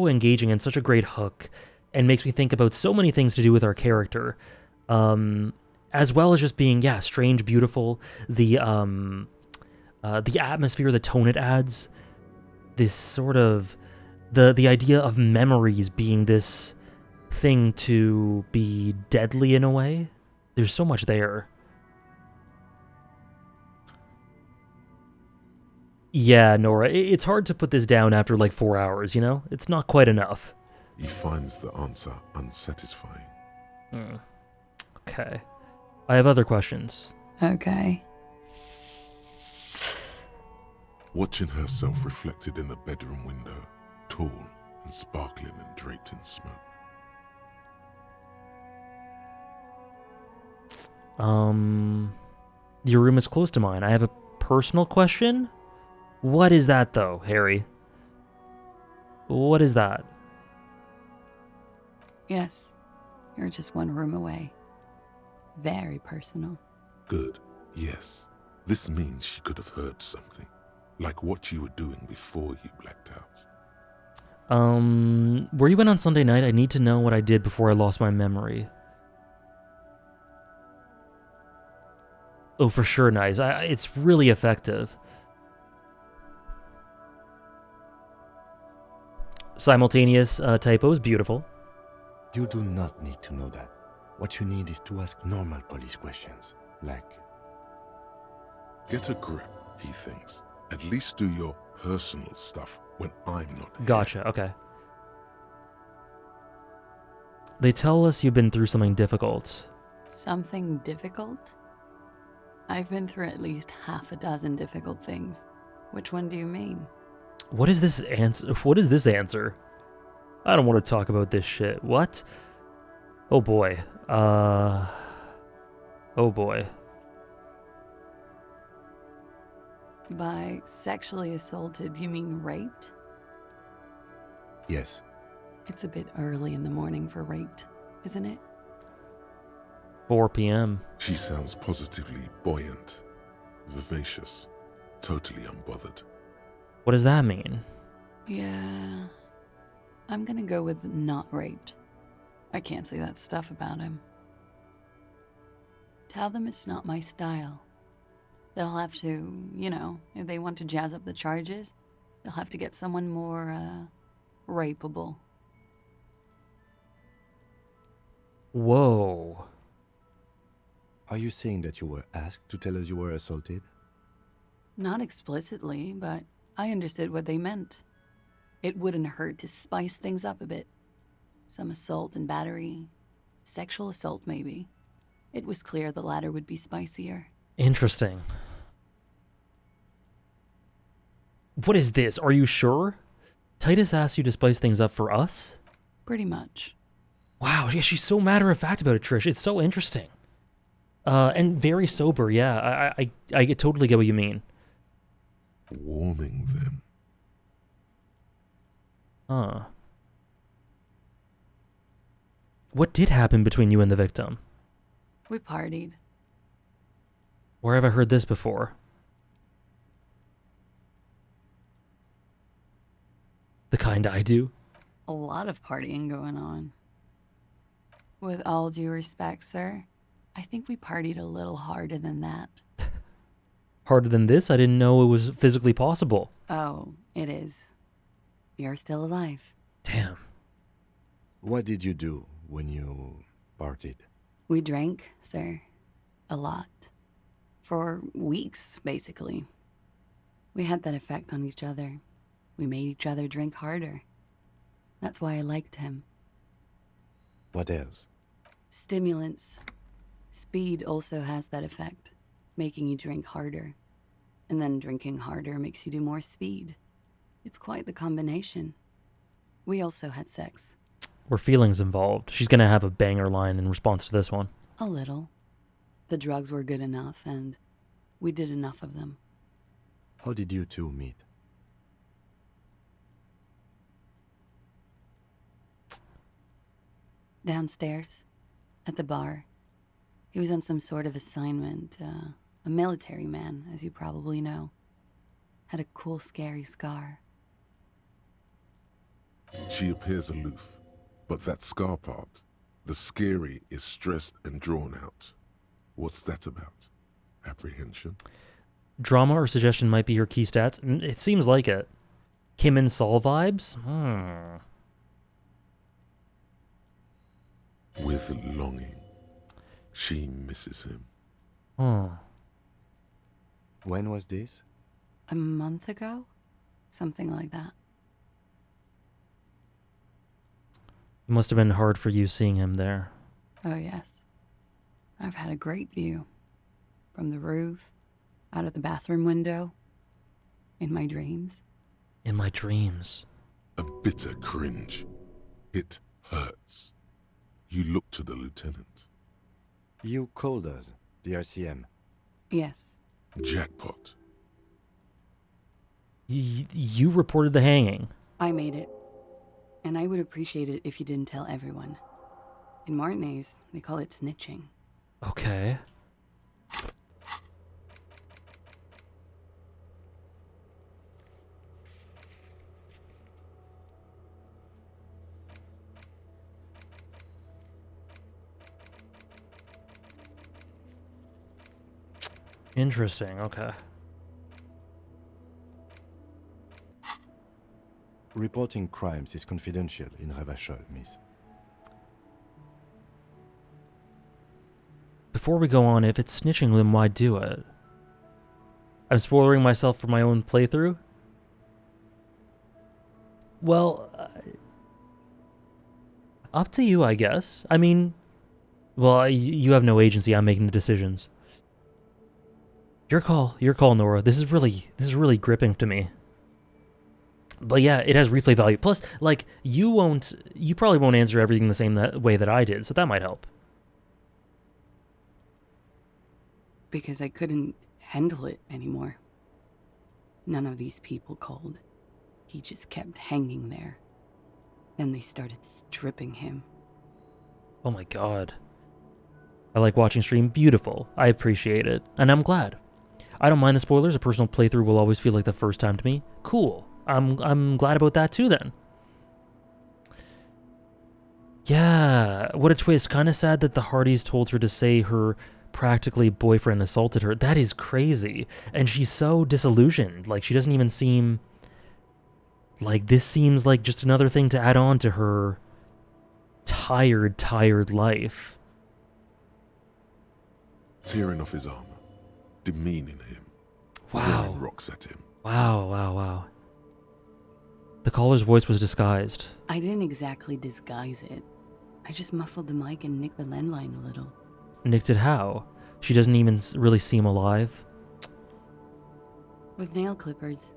engaging and such a great hook, and makes me think about so many things to do with our character. As well as just being, strange, beautiful. The atmosphere, the tone it adds. This sort of... The idea of memories being this thing to be deadly in a way. There's so much there. Yeah, Nora, it's hard to put this down after like 4 hours, you know? It's not quite enough. He finds the answer unsatisfying. Okay. I have other questions. Okay. Watching herself reflected in the bedroom window, tall and sparkling and draped in smoke. Your room is close to mine. I have a personal question. What is that, though, Harry? What is that? Yes. You're just one room away. Very personal. Good. Yes. This means she could have heard something. Like what you were doing before you blacked out. Where you went on Sunday night, I need to know what I did before I lost my memory. Oh, for sure, nice. It's really effective. Simultaneous typos, beautiful. You do not need to know that. What you need is to ask normal police questions, like... Get a grip, he thinks. At least do your personal stuff when I'm not. Gotcha, okay. They tell us you've been through something difficult. Something difficult? I've been through at least half a dozen difficult things. Which one do you mean? What is this answer? What is this answer? I don't want to talk about this shit. What? Oh boy. Oh boy. By sexually assaulted, you mean raped? Yes. It's a bit early in the morning for raped, isn't it? 4 p.m. She sounds positively buoyant, vivacious, totally unbothered. What does that mean? Yeah. I'm gonna go with not raped. I can't say that stuff about him. Tell them it's not my style. They'll have to, you know, if they want to jazz up the charges, they'll have to get someone more, rapeable. Whoa. Are you saying that you were asked to tell us you were assaulted? Not explicitly, but I understood what they meant. It wouldn't hurt to spice things up a bit. Some assault and battery. Sexual assault, maybe. It was clear the latter would be spicier. Interesting. What is this? Are you sure? Titus asked you to spice things up for us? Pretty much. Wow, yeah, she's so matter-of-fact about it, Trish. It's so interesting. And very sober, yeah. I totally get what you mean. Warming them. Huh. What did happen between you and the victim? We partied. Where have I heard this before? The kind I do? A lot of partying going on. With all due respect, sir, I think we partied a little harder than that. Harder than this? I didn't know it was physically possible. Oh, it is. You're still alive. Damn. What did you do when you partied? We drank, sir. A lot. For weeks, basically. We had that effect on each other. We made each other drink harder. That's why I liked him. What else? Stimulants. Speed also has that effect, making you drink harder. And then drinking harder makes you do more speed. It's quite the combination. We also had sex. Were feelings involved? She's gonna have a banger line in response to this one. A little. The drugs were good enough, and we did enough of them. How did you two meet? Downstairs, at the bar. He was on some sort of assignment, a military man, as you probably know. Had a cool, scary scar. She appears aloof, but that scar part, the scary, is stressed and drawn out. What's that about? Apprehension? Drama or suggestion might be her key stats. It seems like it. Kim and Saul vibes? With longing. She misses him. When was this? A month ago? Something like that. It must have been hard for you seeing him there. Oh, yes. I've had a great view. From the roof, out of the bathroom window, in my dreams. In my dreams. A bitter cringe. It hurts. You look to the lieutenant. You called us, the RCM. Yes. Jackpot. You reported the hanging. I made it. And I would appreciate it if you didn't tell everyone. In Martinez, they call it snitching. Okay. Interesting, okay. Reporting crimes is confidential in Revachol, miss. Before we go on, if it's snitching, then why do it? I'm spoiling myself for my own playthrough? Well, up to you, I guess. I mean, well, you have no agency. I'm making the decisions. Your call, Nora. This is really gripping to me. But yeah, it has replay value. Plus, like, you probably won't answer everything the same way that I did, so that might help. Because I couldn't handle it anymore. None of these people called. He just kept hanging there. Then they started stripping him. Oh my god. I like watching stream. Beautiful. I appreciate it. And I'm glad. I don't mind the spoilers. A personal playthrough will always feel like the first time to me. Cool. I'm glad about that too then. Yeah, what a twist. Kind of sad that the Hardys told her to say her practically boyfriend assaulted her. That is crazy. And she's so disillusioned. Like, she doesn't even seem... Like, this seems like just another thing to add on to her tired life. Tearing off his armor, demeaning him, wow. throwing rocks at him. Wow. The caller's voice was disguised. I didn't exactly disguise it. I just muffled the mic and nicked the landline a little. Nicked it how? She doesn't even really seem alive. With nail clippers.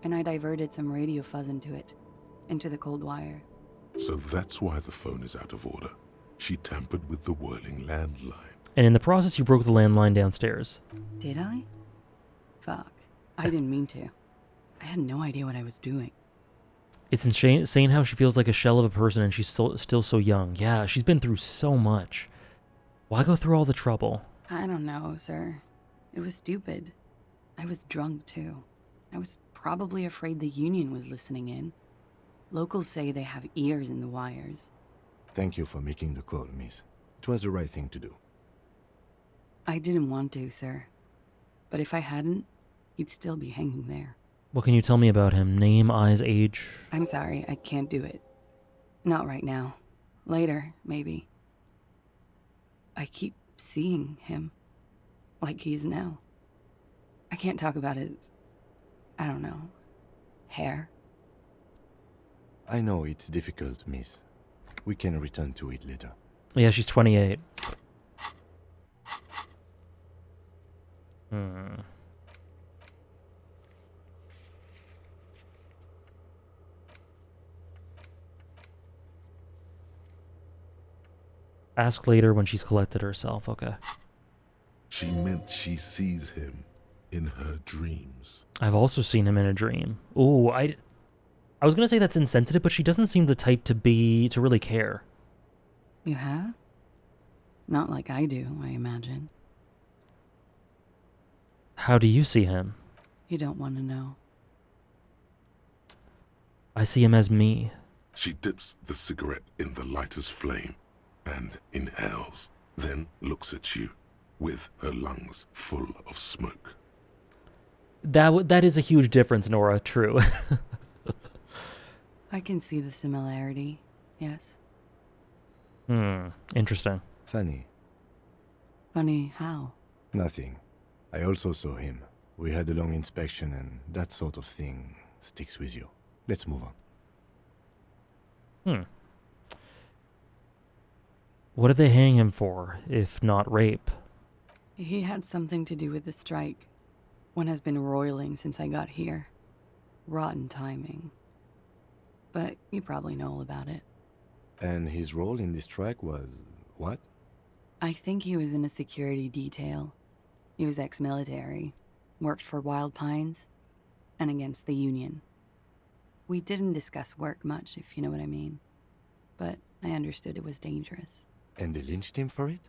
And I diverted some radio fuzz into the cold wire. So that's why the phone is out of order. She tampered with the whirling landline. And in the process, you broke the landline downstairs. Did I? Fuck. I didn't mean to. I had no idea what I was doing. It's insane how she feels like a shell of a person and she's still so young. Yeah, she's been through so much. Why go through all the trouble? I don't know, sir. It was stupid. I was drunk, too. I was probably afraid the Union was listening in. Locals say they have ears in the wires. Thank you for making the call, miss. It was the right thing to do. I didn't want to, sir. But if I hadn't, he'd still be hanging there. What can you tell me about him? Name, eyes, age? I'm sorry, I can't do it. Not right now. Later, maybe. I keep seeing him. Like he is now. I can't talk about his... I don't know. Hair. I know it's difficult, miss. We can return to it later. Yeah, she's 28. Ask later when she's collected herself. Okay. She meant she sees him in her dreams. I've also seen him in a dream. Ooh, I was gonna say that's insensitive, but she doesn't seem the type to really care. You have? Not like I do, I imagine. How do you see him? You don't want to know. I see him as me. She dips the cigarette in the lighter's flame and inhales, then looks at you with her lungs full of smoke. That is a huge difference, Nora. True. I can see the similarity, yes. Interesting. Funny. Funny how? Nothing. I also saw him. We had a long inspection and that sort of thing sticks with you. Let's move on. What did they hang him for, if not rape? He had something to do with the strike. One has been roiling since I got here. Rotten timing. But you probably know all about it. And his role in this strike was what? I think he was in a security detail. He was ex-military, worked for Wild Pines, and against the Union. We didn't discuss work much, if you know what I mean. But I understood it was dangerous. And they lynched him for it?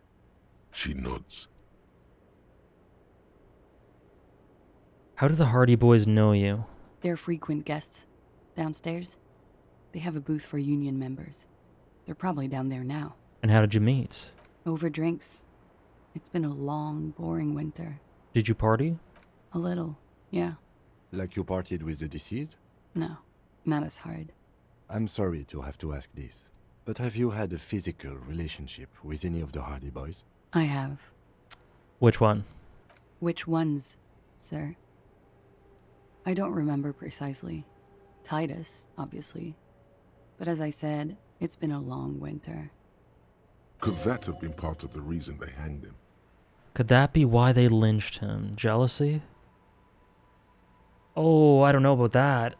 She nods. How do the Hardy Boys know you? They're frequent guests. Downstairs. They have a booth for Union members. They're probably down there now. And how did you meet? Over drinks. It's been a long, boring winter. Did you party? A little, yeah. Like you partied with the deceased? No, not as hard. I'm sorry to have to ask this, but have you had a physical relationship with any of the Hardy Boys? I have. Which one? Which ones, sir? I don't remember precisely. Titus, obviously. But as I said, it's been a long winter. Could that have been part of the reason they hanged him? Could that be why they lynched him? Jealousy? Oh, I don't know about that.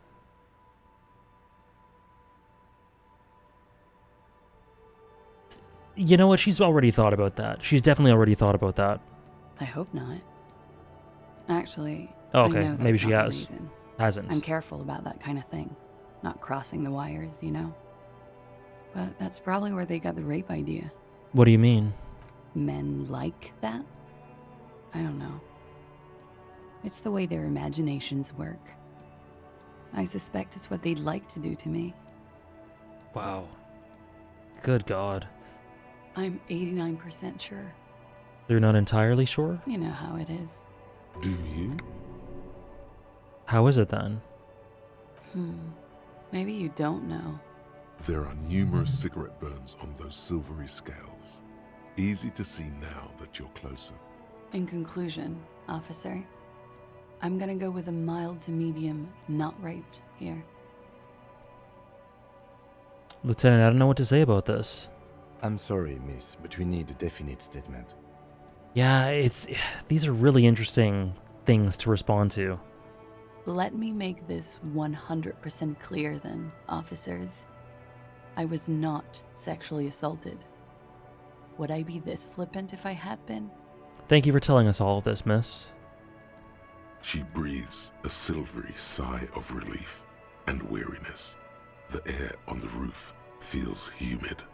You know what? She's already thought about that. She's definitely already thought about that. I hope not. Actually, Oh, I okay. know that's Maybe she not the has. reason. Hasn't. I'm careful about that kind of thing. Not crossing the wires, you know? But that's probably where they got the rape idea. What do you mean? Men like that? I don't know. It's the way their imaginations work. I suspect it's what they'd like to do to me. Wow. Good God. I'm 89% sure. You're not entirely sure? You know how it is. Do you? How is it then? Maybe you don't know. There are numerous cigarette burns on those silvery scales. Easy to see now that you're closer. In conclusion, officer, I'm gonna go with a mild to medium not raped here. Lieutenant, I don't know what to say about this. I'm sorry, miss, but we need a definite statement. Yeah, these are really interesting things to respond to. Let me make this 100% clear then, officers. I was not sexually assaulted. Would I be this flippant if I had been? Thank you for telling us all of this, miss. She breathes a silvery sigh of relief and weariness. The air on the roof feels humid.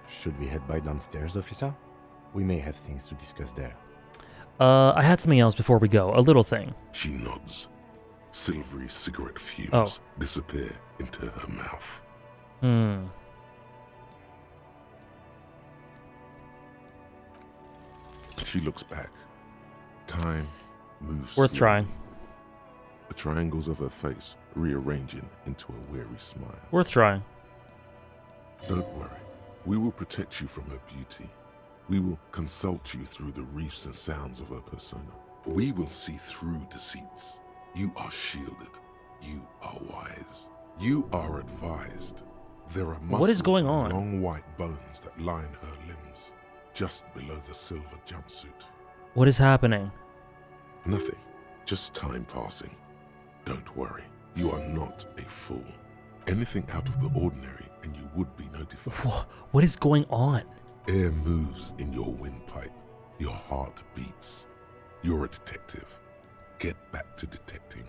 Should we head by downstairs, officer? We may have things to discuss there. I had something else before we go. A little thing. She nods. Silvery cigarette fumes disappear into her mouth. She looks back. Time moves Worth slowly. trying. The triangles of her face rearranging into a weary smile. Worth trying. Don't worry. We will protect you from her beauty. We will consult you through the reefs and sounds of her persona. We will see through deceits. You are shielded. You are wise. You are advised. There are muscles What is going and on? long white bones that line her limbs, just below the silver jumpsuit. What is happening? Nothing. Just time passing. Don't worry. You are not a fool. Anything out of the ordinary and you would be notified. What is going on? Air moves in your windpipe. Your heart beats. You're a detective. Get back to detecting.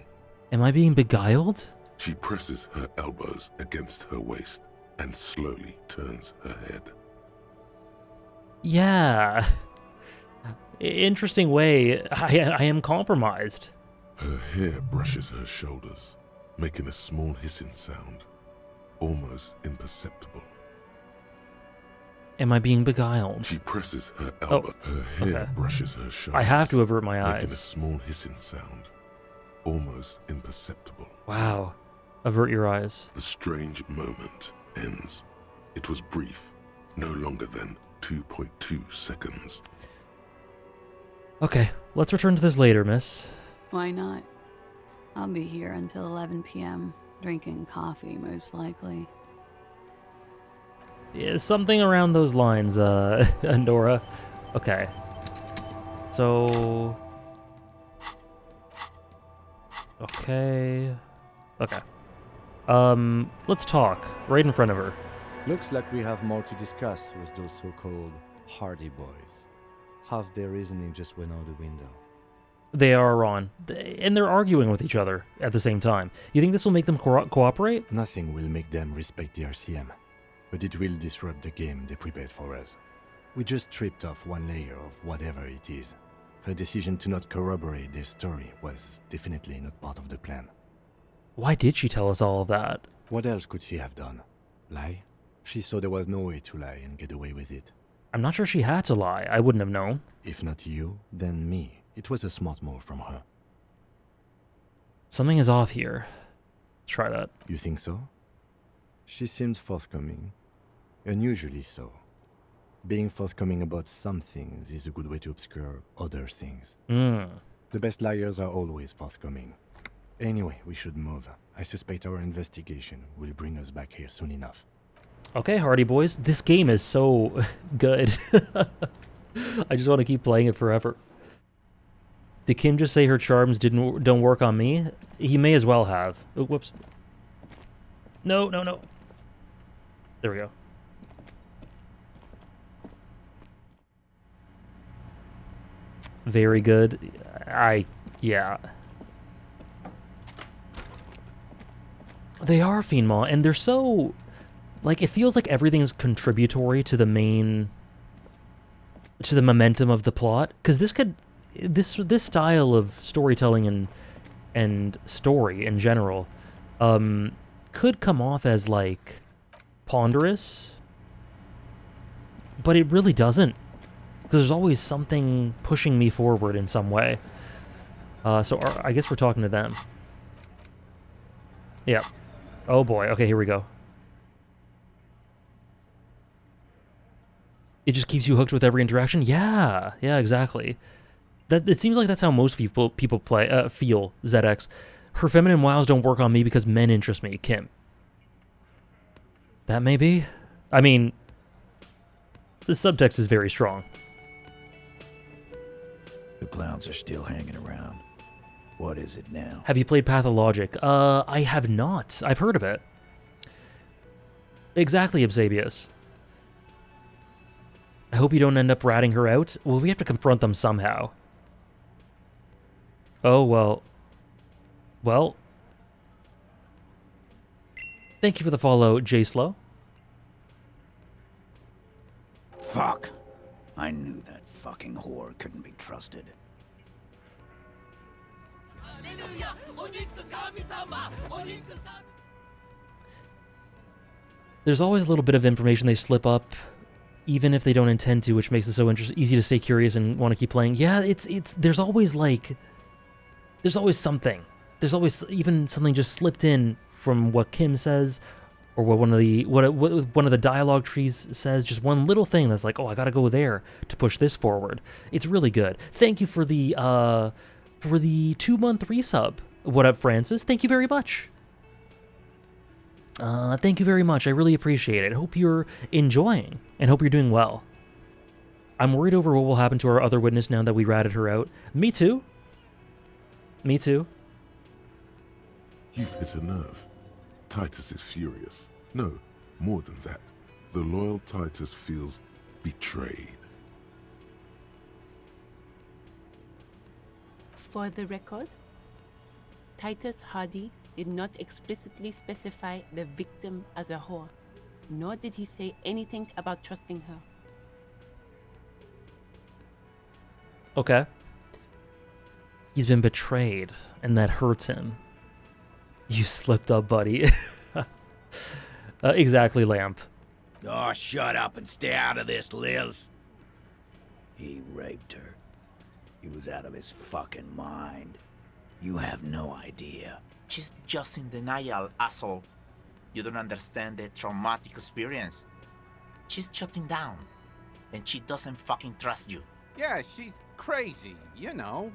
Am I being beguiled? She presses her elbows against her waist and slowly turns her head. Yeah. Interesting way. I am compromised. Her hair brushes her shoulders, making a small hissing sound, almost imperceptible. Am I being beguiled? She presses her elbow. Her hair brushes her shoulders. I have to avert my making a eyes. small hissing sound, almost imperceptible. Wow. Avert your eyes. The strange moment ends. It was brief, no longer than 2.2 seconds. Okay, let's return to this later, miss. Why not? I'll be here until 11 p.m., drinking coffee, most likely. Yeah, something around those lines, Andorra. Okay. So... Okay. Let's talk. Right in front of her. Looks like we have more to discuss with those so-called Hardy boys. Half their reasoning just went out the window. They are on. And they're arguing with each other at the same time. You think this will make them cooperate? Nothing will make them respect the RCM, but it will disrupt the game they prepared for us. We just stripped off one layer of whatever it is. Her decision to not corroborate their story was definitely not part of the plan. Why did she tell us all of that? What else could she have done? Lie? She saw there was no way to lie and get away with it. I'm not sure she had to lie. I wouldn't have known. If not you, then me. It was a smart move from her. Something is off here. Let's try that. You think so? She seemed forthcoming. Unusually so. Being forthcoming about some things is a good way to obscure other things. The best liars are always forthcoming. Anyway, we should move. I suspect our investigation will bring us back here soon enough. Okay, Hardy Boys, this game is so good. I just want to keep playing it forever. Did Kim just say her charms don't work on me? He may as well have. Oh, whoops. No, no, no. There we go. Very good. Yeah. They are Fiend Maw, and they're so... Like, it feels like everything's contributory to the main... to the momentum of the plot. Because this could... This style of storytelling and story in general could come off as, like, ponderous. But it really doesn't. Because there's always something pushing me forward in some way. So I guess we're talking to them. Yeah. Oh boy. Okay, here we go. It just keeps you hooked with every interaction? Yeah. Yeah, exactly. It seems like that's how most people play feel, ZX. Her feminine wiles don't work on me because men interest me, Kim. That may be. I mean, the subtext is very strong. The clowns are still hanging around. What is it now? Have you played Pathologic? I have not. I've heard of it. Exactly, Absabius. I hope you don't end up ratting her out. Well, we have to confront them somehow. Oh, well. Well. Thank you for the follow, J-Slow. Fuck! I knew that fucking whore couldn't be trusted. There's always a little bit of information they slip up, even if they don't intend to, which makes it so easy to stay curious and want to keep playing. Yeah, there's always like... There's always something. There's always even something just slipped in from what Kim says, or what one of the dialogue trees says. Just one little thing that's like, oh, I gotta go there to push this forward. It's really good. Thank you for the 2-month resub. What up, Francis? Thank you very much. Thank you very much. I really appreciate it. Hope you're enjoying and hope you're doing well. I'm worried over what will happen to our other witness now that we ratted her out. Me too. Me too. You've hit a nerve. Titus is furious. No, more than that. The loyal Titus feels betrayed. For the record, Titus Hardy did not explicitly specify the victim as a whore, nor did he say anything about trusting her. Okay. He's been betrayed, and that hurts him. You slipped up, buddy. Exactly, Lamp. Oh, shut up and stay out of this, Liz. He raped her. He was out of his fucking mind. You have no idea. She's just in denial, asshole. You don't understand the traumatic experience. She's shutting down, and she doesn't fucking trust you. Yeah, she's crazy, you know.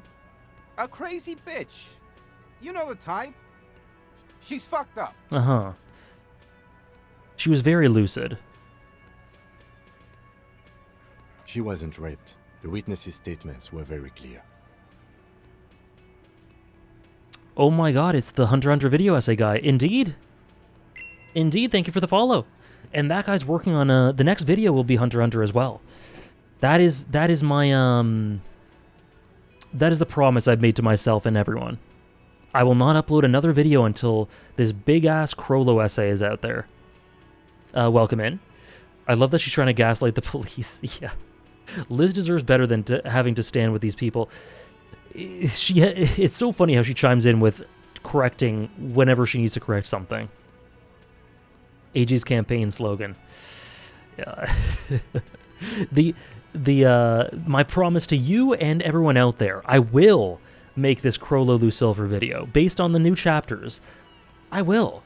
A crazy bitch. You know the type. She's fucked up. Uh-huh. She was very lucid. She wasn't raped. The witnesses' statements were very clear. Oh my god, it's the Hunter x Hunter video essay guy. Indeed. Indeed, thank you for the follow. And that guy's working on the next video will be Hunter x Hunter as well. That is my that is the promise I've made to myself and everyone. I will not upload another video until this big-ass Crollo essay is out there. Welcome in. I love that she's trying to gaslight the police. Yeah. Liz deserves better than having to stand with these people. It's so funny how she chimes in with correcting whenever she needs to correct something. AG's campaign slogan. Yeah. My promise to you and everyone out there, I will make this Crollo Lucifer video based on the new chapters. I will.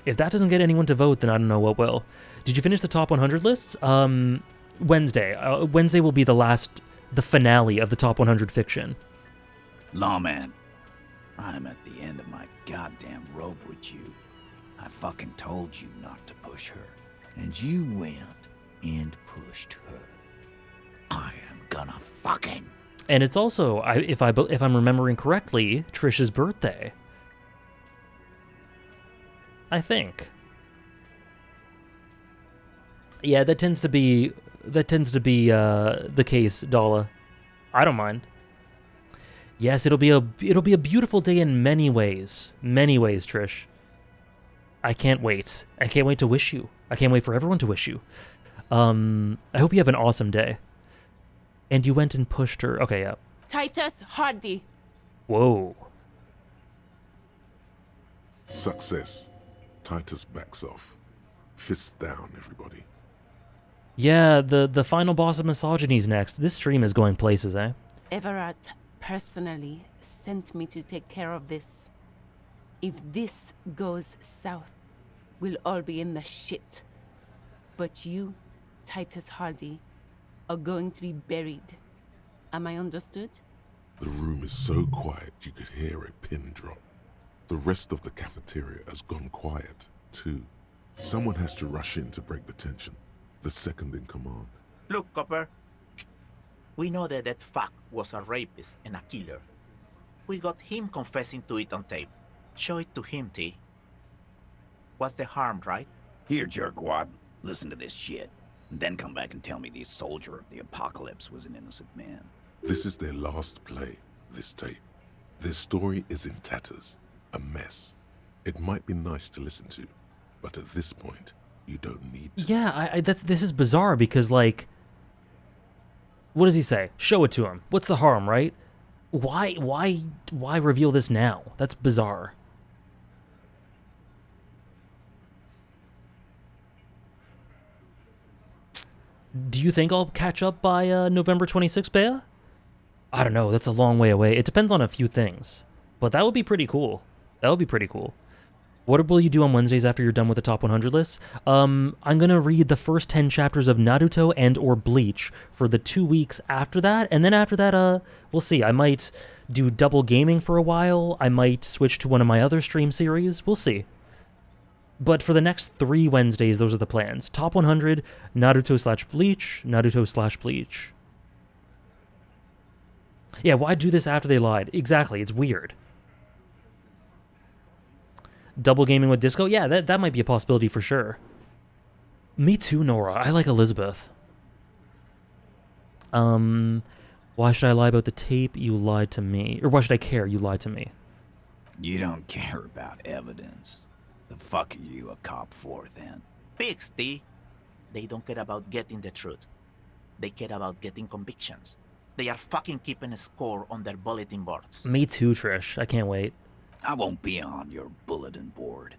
If that doesn't get anyone to vote, then I don't know what will. Did you finish the top 100 lists? Wednesday. Wednesday will be the finale of the top 100 fiction. Lawman, I'm at the end of my goddamn rope with you. I fucking told you not to push her. And you went and pushed her. I am gonna fucking... And it's also, if I'm remembering correctly, Trish's birthday. I think. Yeah, that tends to be the case, Dala. I don't mind. Yes, it'll be a beautiful day in many ways. Many ways, Trish. I can't wait. I can't wait to wish you. I can't wait for everyone to wish you. I hope you have an awesome day. And you went and pushed her. Okay, yeah. Titus Hardy. Whoa. Success. Titus backs off. Fists down, everybody. Yeah, the final boss of misogyny's next. This stream is going places, eh? Everard personally sent me to take care of this. If this goes south, we'll all be in the shit. But you, Titus Hardy, are going to be buried. Am I understood? The room is so quiet you could hear a pin drop. The rest of the cafeteria has gone quiet, too. Someone has to rush in to break the tension. The second in command. Look, Copper. We know that fuck was a rapist and a killer. We got him confessing to it on tape. Show it to him, T. What's the harm, right? Here, jerkwad. Listen to this shit. And then come back and tell me this soldier of the apocalypse was an innocent man. This is their last play, this tape. Their story is in tatters. A mess. It might be nice to listen to, but at this point, you don't need to. Yeah, this is bizarre because, like, what does he say? Show it to him. What's the harm, right? Why reveal this now? That's bizarre. Do you think I'll catch up by November 26th, Bea? I don't know. That's a long way away. It depends on a few things, but that would be pretty cool. That would be pretty cool. What will you do on Wednesdays after you're done with the top 100 list? I'm going to read the first 10 chapters of Naruto and or Bleach for the 2 weeks after that. And then after that, we'll see. I might do double gaming for a while. I might switch to one of my other stream series. We'll see. But for the next 3 Wednesdays, those are the plans. Top 100, Naruto/Bleach, Naruto/Bleach. Yeah, why do this after they lied? Exactly, it's weird. Double gaming with Disco? Yeah, that might be a possibility for sure. Me too, Nora. I like Elizabeth. Why should I lie about the tape? You lied to me. Or why should I care? You lied to me. You don't care about evidence. The fuck are you a cop for, then? Pigs, T. They don't care about getting the truth. They care about getting convictions. They are fucking keeping a score on their bulletin boards. Me too, Trish. I can't wait. I won't be on your bulletin board.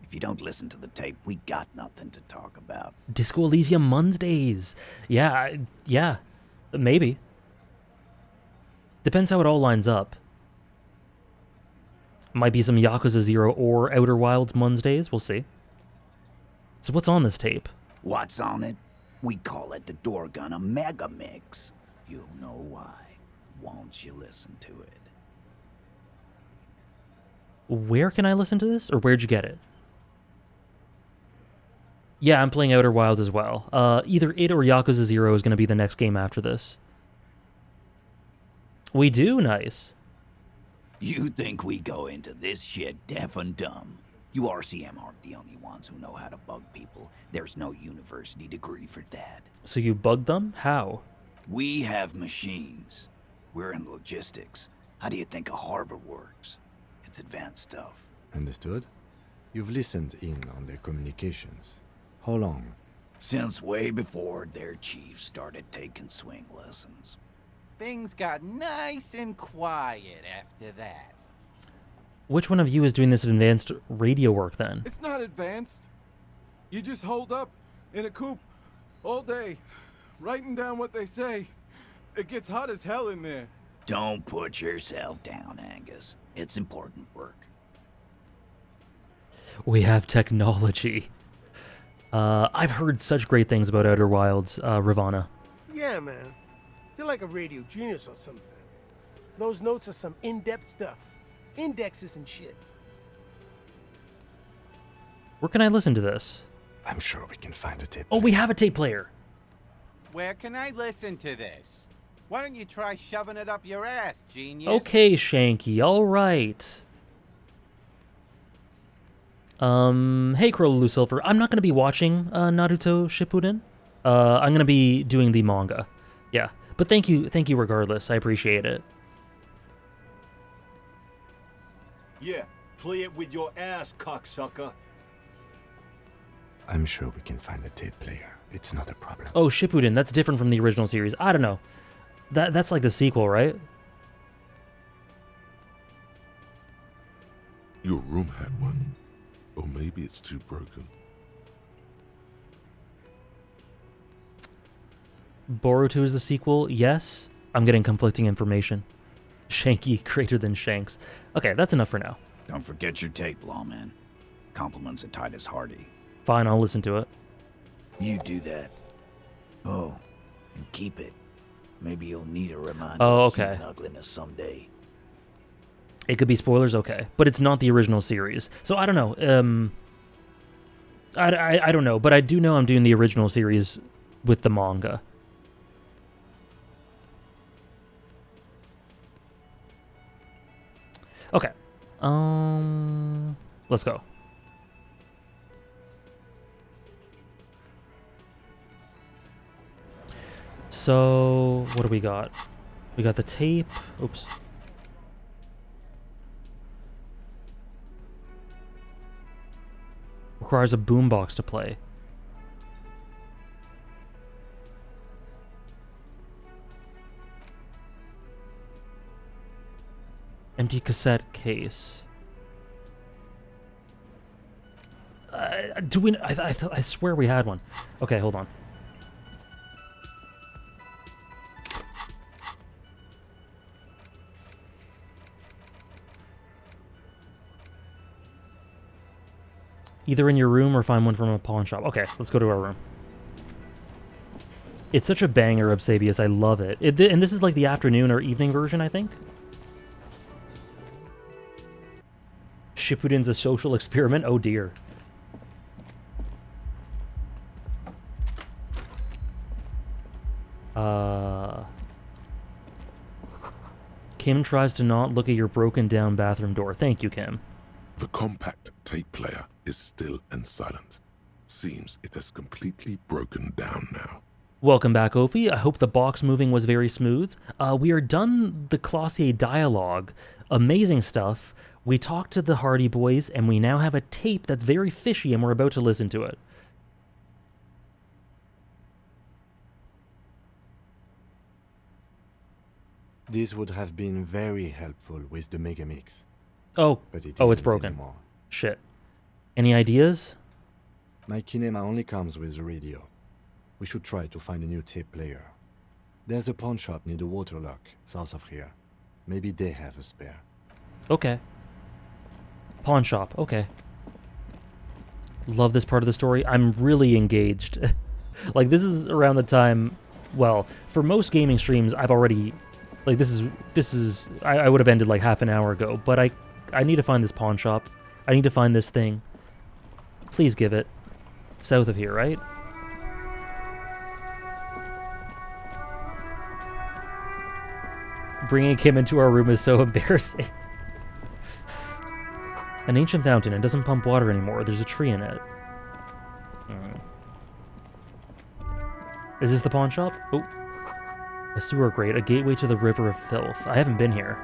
If you don't listen to the tape, we got nothing to talk about. Disco Elysium Mondays. Yeah, maybe. Depends how it all lines up. Might be some Yakuza 0 or Outer Wilds Mondays. We'll see. So what's on this tape? What's on it? We call it the Dorgun a Mega Mix. You'll know why once you listen to it. Where can I listen to this? Or where'd you get it? Yeah, I'm playing Outer Wilds as well. Either it or Yakuza 0 is going to be the next game after this. We do? Nice. You think we go into this shit deaf and dumb? You RCM aren't the only ones who know how to bug people. There's no university degree for that. So you bugged them? How? We have machines. We're in logistics. How do you think a harbor works? It's advanced stuff. Understood? You've listened in on their communications. How long? Since way before their chief started taking swing lessons. Things got nice and quiet after that. Which one of you is doing this advanced radio work then? It's not advanced. You just hold up in a coop all day, writing down what they say. It gets hot as hell in there. Don't put yourself down, Angus. It's important work. We have technology. I've heard such great things about Outer Wilds, Ravana. Yeah, man. You're like a radio genius or something. Those notes are some in-depth stuff. indexes and shit. Where can I listen to this? I'm sure we can find a tape. Oh, we have a tape player. Where can I listen to this? Why don't you try shoving it up your ass, genius? Okay, Shanky. All right. Hey, Kurolu Silver. I'm not going to be watching Naruto Shippuden. I'm going to be doing the manga. Yeah, but thank you regardless. I appreciate it. Yeah, play it with your ass, cocksucker. I'm sure we can find a tape player. It's not a problem. Oh, Shippuden. That's different from the original series. I don't know. That's like the sequel, right? Your room had one. Or maybe it's too broken. Boruto is the sequel. Yes. I'm getting conflicting information. Shanky greater than Shanks. Okay, that's enough for now. Don't forget your tape, lawman. Compliments of Titus Hardy. Fine, I'll listen to it. You do that. Oh, and keep it. Maybe you'll need a reminder Oh, of okay. human ugliness someday. It could be spoilers, okay. But it's not the original series. So I don't know. I don't know, but I do know I'm doing the original series with the manga. Okay. Let's go. So, what do we got? We got the tape. Oops. Requires a boombox to play. Empty cassette case. Do we? I swear we had one. Okay, hold on. Either in your room or find one from a pawn shop. Okay, let's go to our room. It's such a banger, Obsabius. I love it. And this is like the afternoon or evening version, I think. Shippuden's a social experiment? Oh dear. Kim tries to not look at your broken down bathroom door. Thank you, Kim. The compact tape player is still and silent. Seems it has completely broken down now. Welcome back, Ophi. I hope the box moving was very smooth. We are done the Classier dialogue. Amazing stuff. We talked to the Hardy Boys, and we now have a tape that's very fishy, and we're about to listen to it. This would have been very helpful with the Megamix. Oh, but it's isn't broken. Anymore. Shit. Any ideas? My kinema only comes with the radio. We should try to find a new tape player. There's a pawn shop near the water lock, south of here. Maybe they have a spare. Okay. Pawn shop, okay. Love this part of the story. I'm really engaged. Like, this is around the time... Well, for most gaming streams, I've already... Like, this is... I would have ended like half an hour ago, but I need to find this pawn shop. I need to find this thing. Please give it. South of here, right? Bringing Kim into our room is so embarrassing. An ancient fountain. It doesn't pump water anymore. There's a tree in it. Is this the pawn shop? Oh. A sewer grate. A gateway to the river of filth. I haven't been here.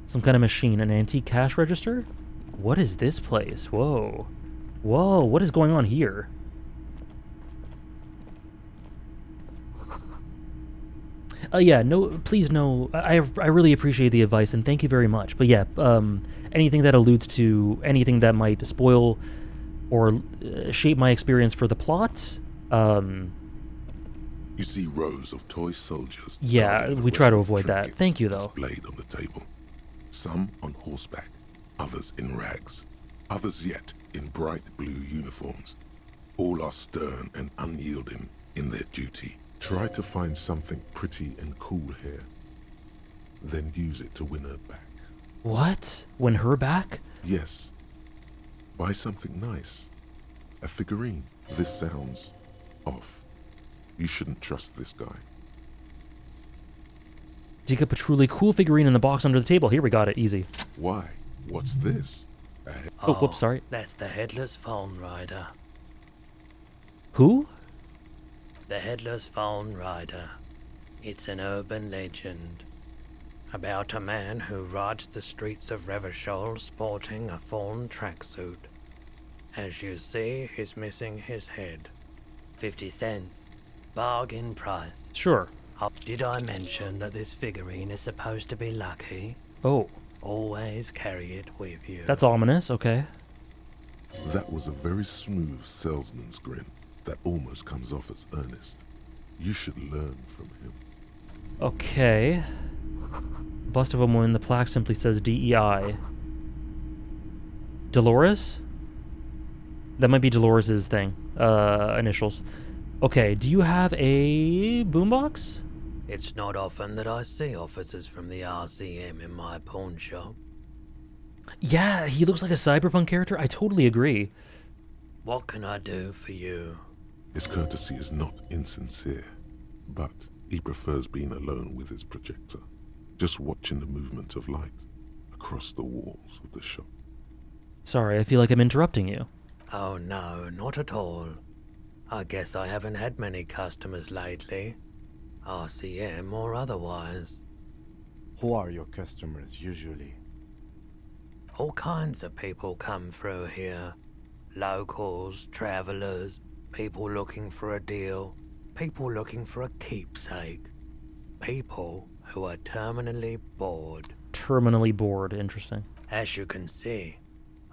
Some kind of machine. An antique cash register? What is this place? Whoa. Whoa, what is going on here? Yeah, no, please no. I really appreciate the advice and thank you very much. But yeah, anything that alludes to anything that might spoil or shape my experience for the plot. You see rows of toy soldiers. Yeah, we try to avoid that. Thank you, though. Displayed on the table. Some on horseback, others in rags, others yet in bright blue uniforms. All are stern and unyielding in their duty. Try to find something pretty and cool here, then use it to win her back. What? Win her back? Yes. Buy something nice. A figurine. This sounds off. You shouldn't trust this guy. Dig up a truly cool figurine in the box under the table. Here, we got it. Easy. Why? What's this? Oh, whoops, sorry. That's the Headless Phone Rider. Who? The Headless Phone Rider. It's an urban legend about a man who rides the streets of Revachol sporting a fawn tracksuit. As you see, he's missing his head. 50 cents. Bargain price. Sure. Did I mention that this figurine is supposed to be lucky? Oh. Always carry it with you. That's ominous, okay. That was a very smooth salesman's grin that almost comes off as earnest. You should learn from him. Okay. Bust of a woman, the plaque simply says DEI. Dolores? That might be Dolores' thing. Initials. Okay, do you have a boombox? It's not often that I see officers from the RCM in my pawn shop. Yeah, he looks like a cyberpunk character. I totally agree. What can I do for you? His courtesy is not insincere, but he prefers being alone with his projector, just watching the movement of light across the walls of the shop. Sorry, I feel like I'm interrupting you. Oh no, not at all. I guess I haven't had many customers lately. RCM or otherwise. Who are your customers usually? All kinds of people come through here. Locals, travelers, people looking for a deal, people looking for a keepsake. People who are terminally bored. Terminally bored, interesting. As you can see,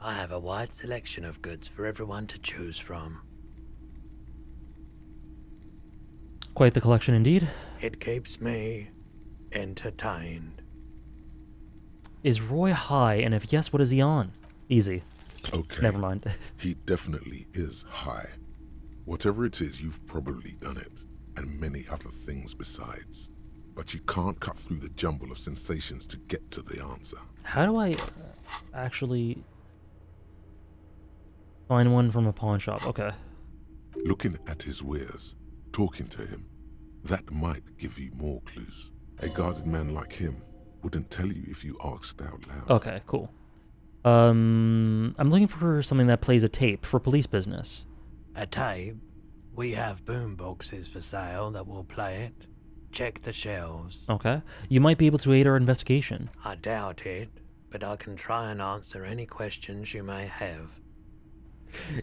I have a wide selection of goods for everyone to choose from. Quite the collection indeed. It keeps me entertained. Is Roy high, and if yes, what is he on? Easy. Okay. Never mind. He definitely is high. Whatever it is, you've probably done it, and many other things besides. But you can't cut through the jumble of sensations to get to the answer. How do I actually find one from a pawn shop? Okay. Looking at his wares, talking to him, that might give you more clues. A guarded man like him wouldn't tell you if you asked out loud. Okay, cool. I'm looking for something that plays a tape for police business. A tape? We have boom boxes for sale that will play it. Check the shelves. Okay. You might be able to aid our investigation. I doubt it, but I can try and answer any questions you may have.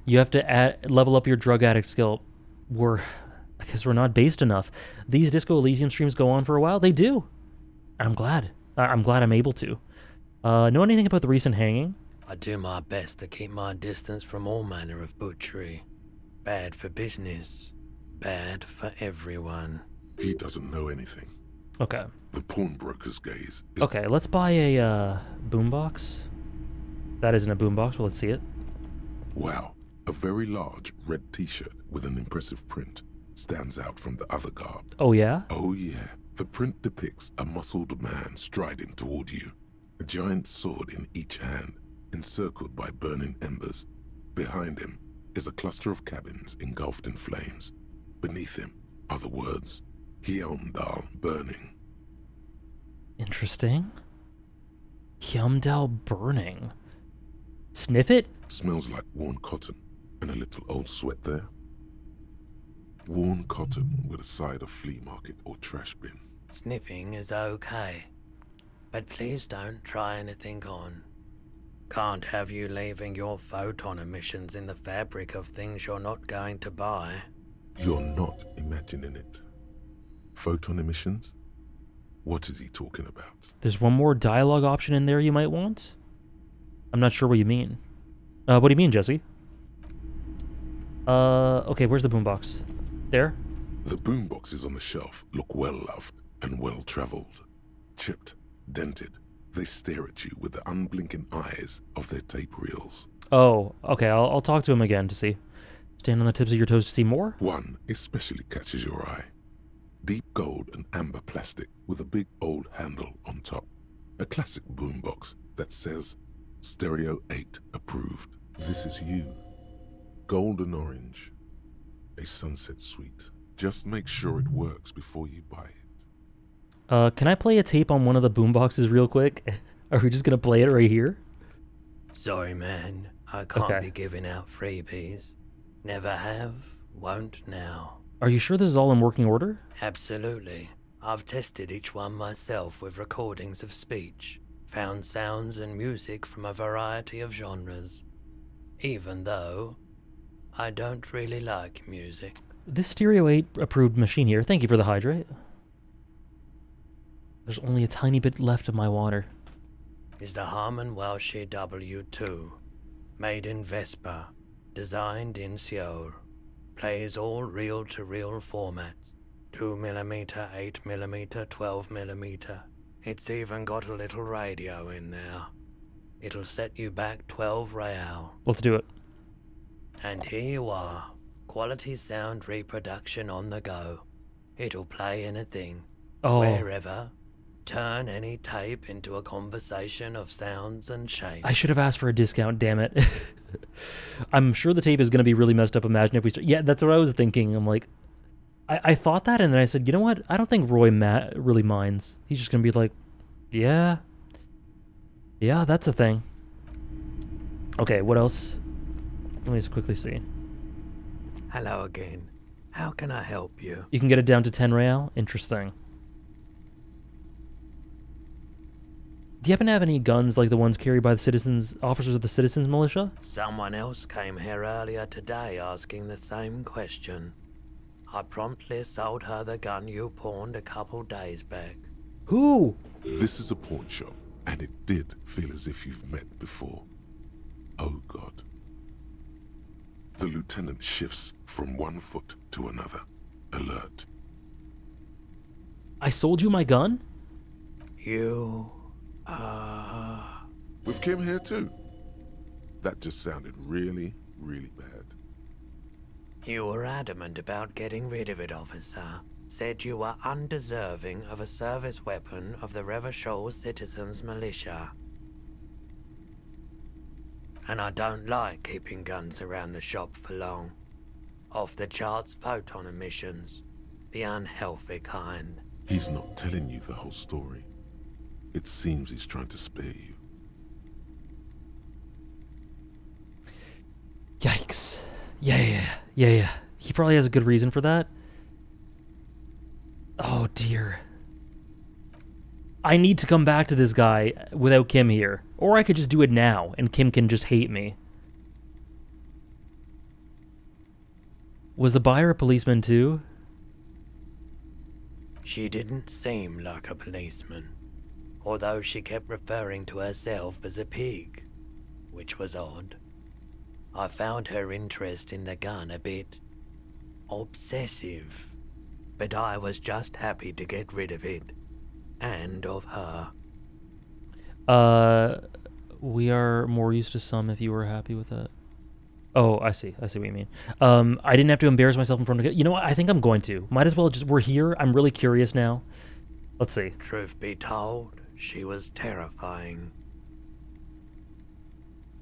You have to level up your drug addict skill. I guess we're not based enough. These Disco Elysium streams go on for a while. They do. I'm glad. I'm glad I'm able to. Know anything about the recent hanging? I do my best to keep my distance from all manner of butchery. Bad for business. Bad for everyone. He doesn't know anything. Okay. The pawnbroker's gaze is... Okay, let's buy a boombox. That isn't a boombox, but let's see it. Wow. A very large red t-shirt with an impressive print stands out from the other garb. Oh yeah? Oh yeah. The print depicts a muscled man striding toward you, a giant sword in each hand, encircled by burning embers. Behind him is a cluster of cabins engulfed in flames. Beneath him are the words, Hyamdal burning. Interesting. Hyamdal burning. Sniff it? Smells like worn cotton and a little old sweat there. Worn cotton with a side of flea market or trash bin. Sniffing is okay, but please don't try anything on. Can't have you leaving your photon emissions in the fabric of things you're not going to buy. You're not imagining it. Photon emissions? What is he talking about? There's one more dialogue option in there you might want? I'm not sure what you mean. What do you mean, Jesse? Okay, where's the boombox? There? The boomboxes on the shelf look well loved and well traveled. Chipped, dented, They stare at you with the unblinking eyes of their tape reels. Oh, okay, I'll talk to him again to see. Stand on the tips of your toes to see more? One especially catches your eye. Deep gold and amber plastic with a big old handle on top. A classic boombox that says Stereo 8 approved. This is you. Golden orange. A sunset suite. Just make sure it works before you buy it. Can I play a tape on one of the boomboxes real quick? Are we just gonna play it right here? Sorry, man. I can't be giving out freebies. Never have, won't now. Are you sure this is all in working order? Absolutely. I've tested each one myself with recordings of speech, found sounds and music from a variety of genres. Even though I don't really like music. This Stereo 8 approved machine here. Thank you for the hydrate. There's only a tiny bit left of my water. Is the Harman Welsh W2, made in Vespa, designed in Seoul, plays all reel-to-reel formats, 2mm, 8mm, 12mm. It's even got a little radio in there. It'll set you back 12 real. Let's do it. And here you are, quality sound reproduction on the go. It'll play anything, wherever. Turn any tape into a conversation of sounds and shapes. I should have asked for a discount, damn it. I'm sure the tape is going to be really messed up. Imagine if we start... Yeah, that's what I was thinking. I'm like... I thought that, and then I said, you know what? I don't think Roy really minds. He's just going to be like, yeah. Yeah, that's a thing. Okay, what else? Let me just quickly see. Hello again. How can I help you? You can get it down to 10 real? Interesting. Do you happen to have any guns like the ones carried by the officers of the citizens militia? Someone else came here earlier today asking the same question. I promptly sold her the gun you pawned a couple days back. Who? This is a pawn shop, and it did feel as if you've met before. Oh God. The lieutenant shifts from one foot to another. Alert. I sold you my gun? You... With Kim here too. That just sounded really, really bad. You were adamant about getting rid of it, officer. Said you were undeserving of a service weapon of the Revachol Citizens Militia. And I don't like keeping guns around the shop for long. Off-the-charts photon emissions. The unhealthy kind. He's not telling you the whole story. It seems he's trying to spare you. Yikes. Yeah. He probably has a good reason for that. Oh, dear. I need to come back to this guy without Kim here. Or I could just do it now, and Kim can just hate me. Was the buyer a policeman too? She didn't seem like a policeman, although she kept referring to herself as a pig, which was odd. I found her interest in the gun a bit obsessive, but I was just happy to get rid of it, and of her. We are more used to some if you were happy with that. Oh, I see what you mean. I didn't have to embarrass myself in front of... You know what? I think I'm going to. Might as well just... We're here. I'm really curious now. Let's see. Truth be told, she was terrifying.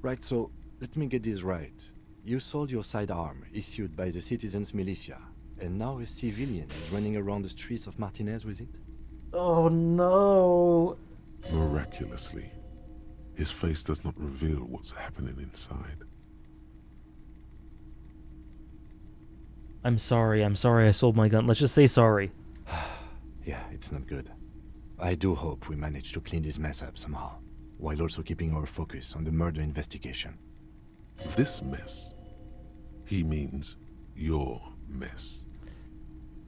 Right, so let me get this right. You sold your sidearm, issued by the Citizens Militia, and now a civilian is running around the streets of Martinez with it? Oh, no. Miraculously, his face does not reveal what's happening inside. I'm sorry I sold my gun. Let's just say sorry. Yeah, it's not good. I do hope we manage to clean this mess up somehow, while also keeping our focus on the murder investigation. This mess, he means your mess.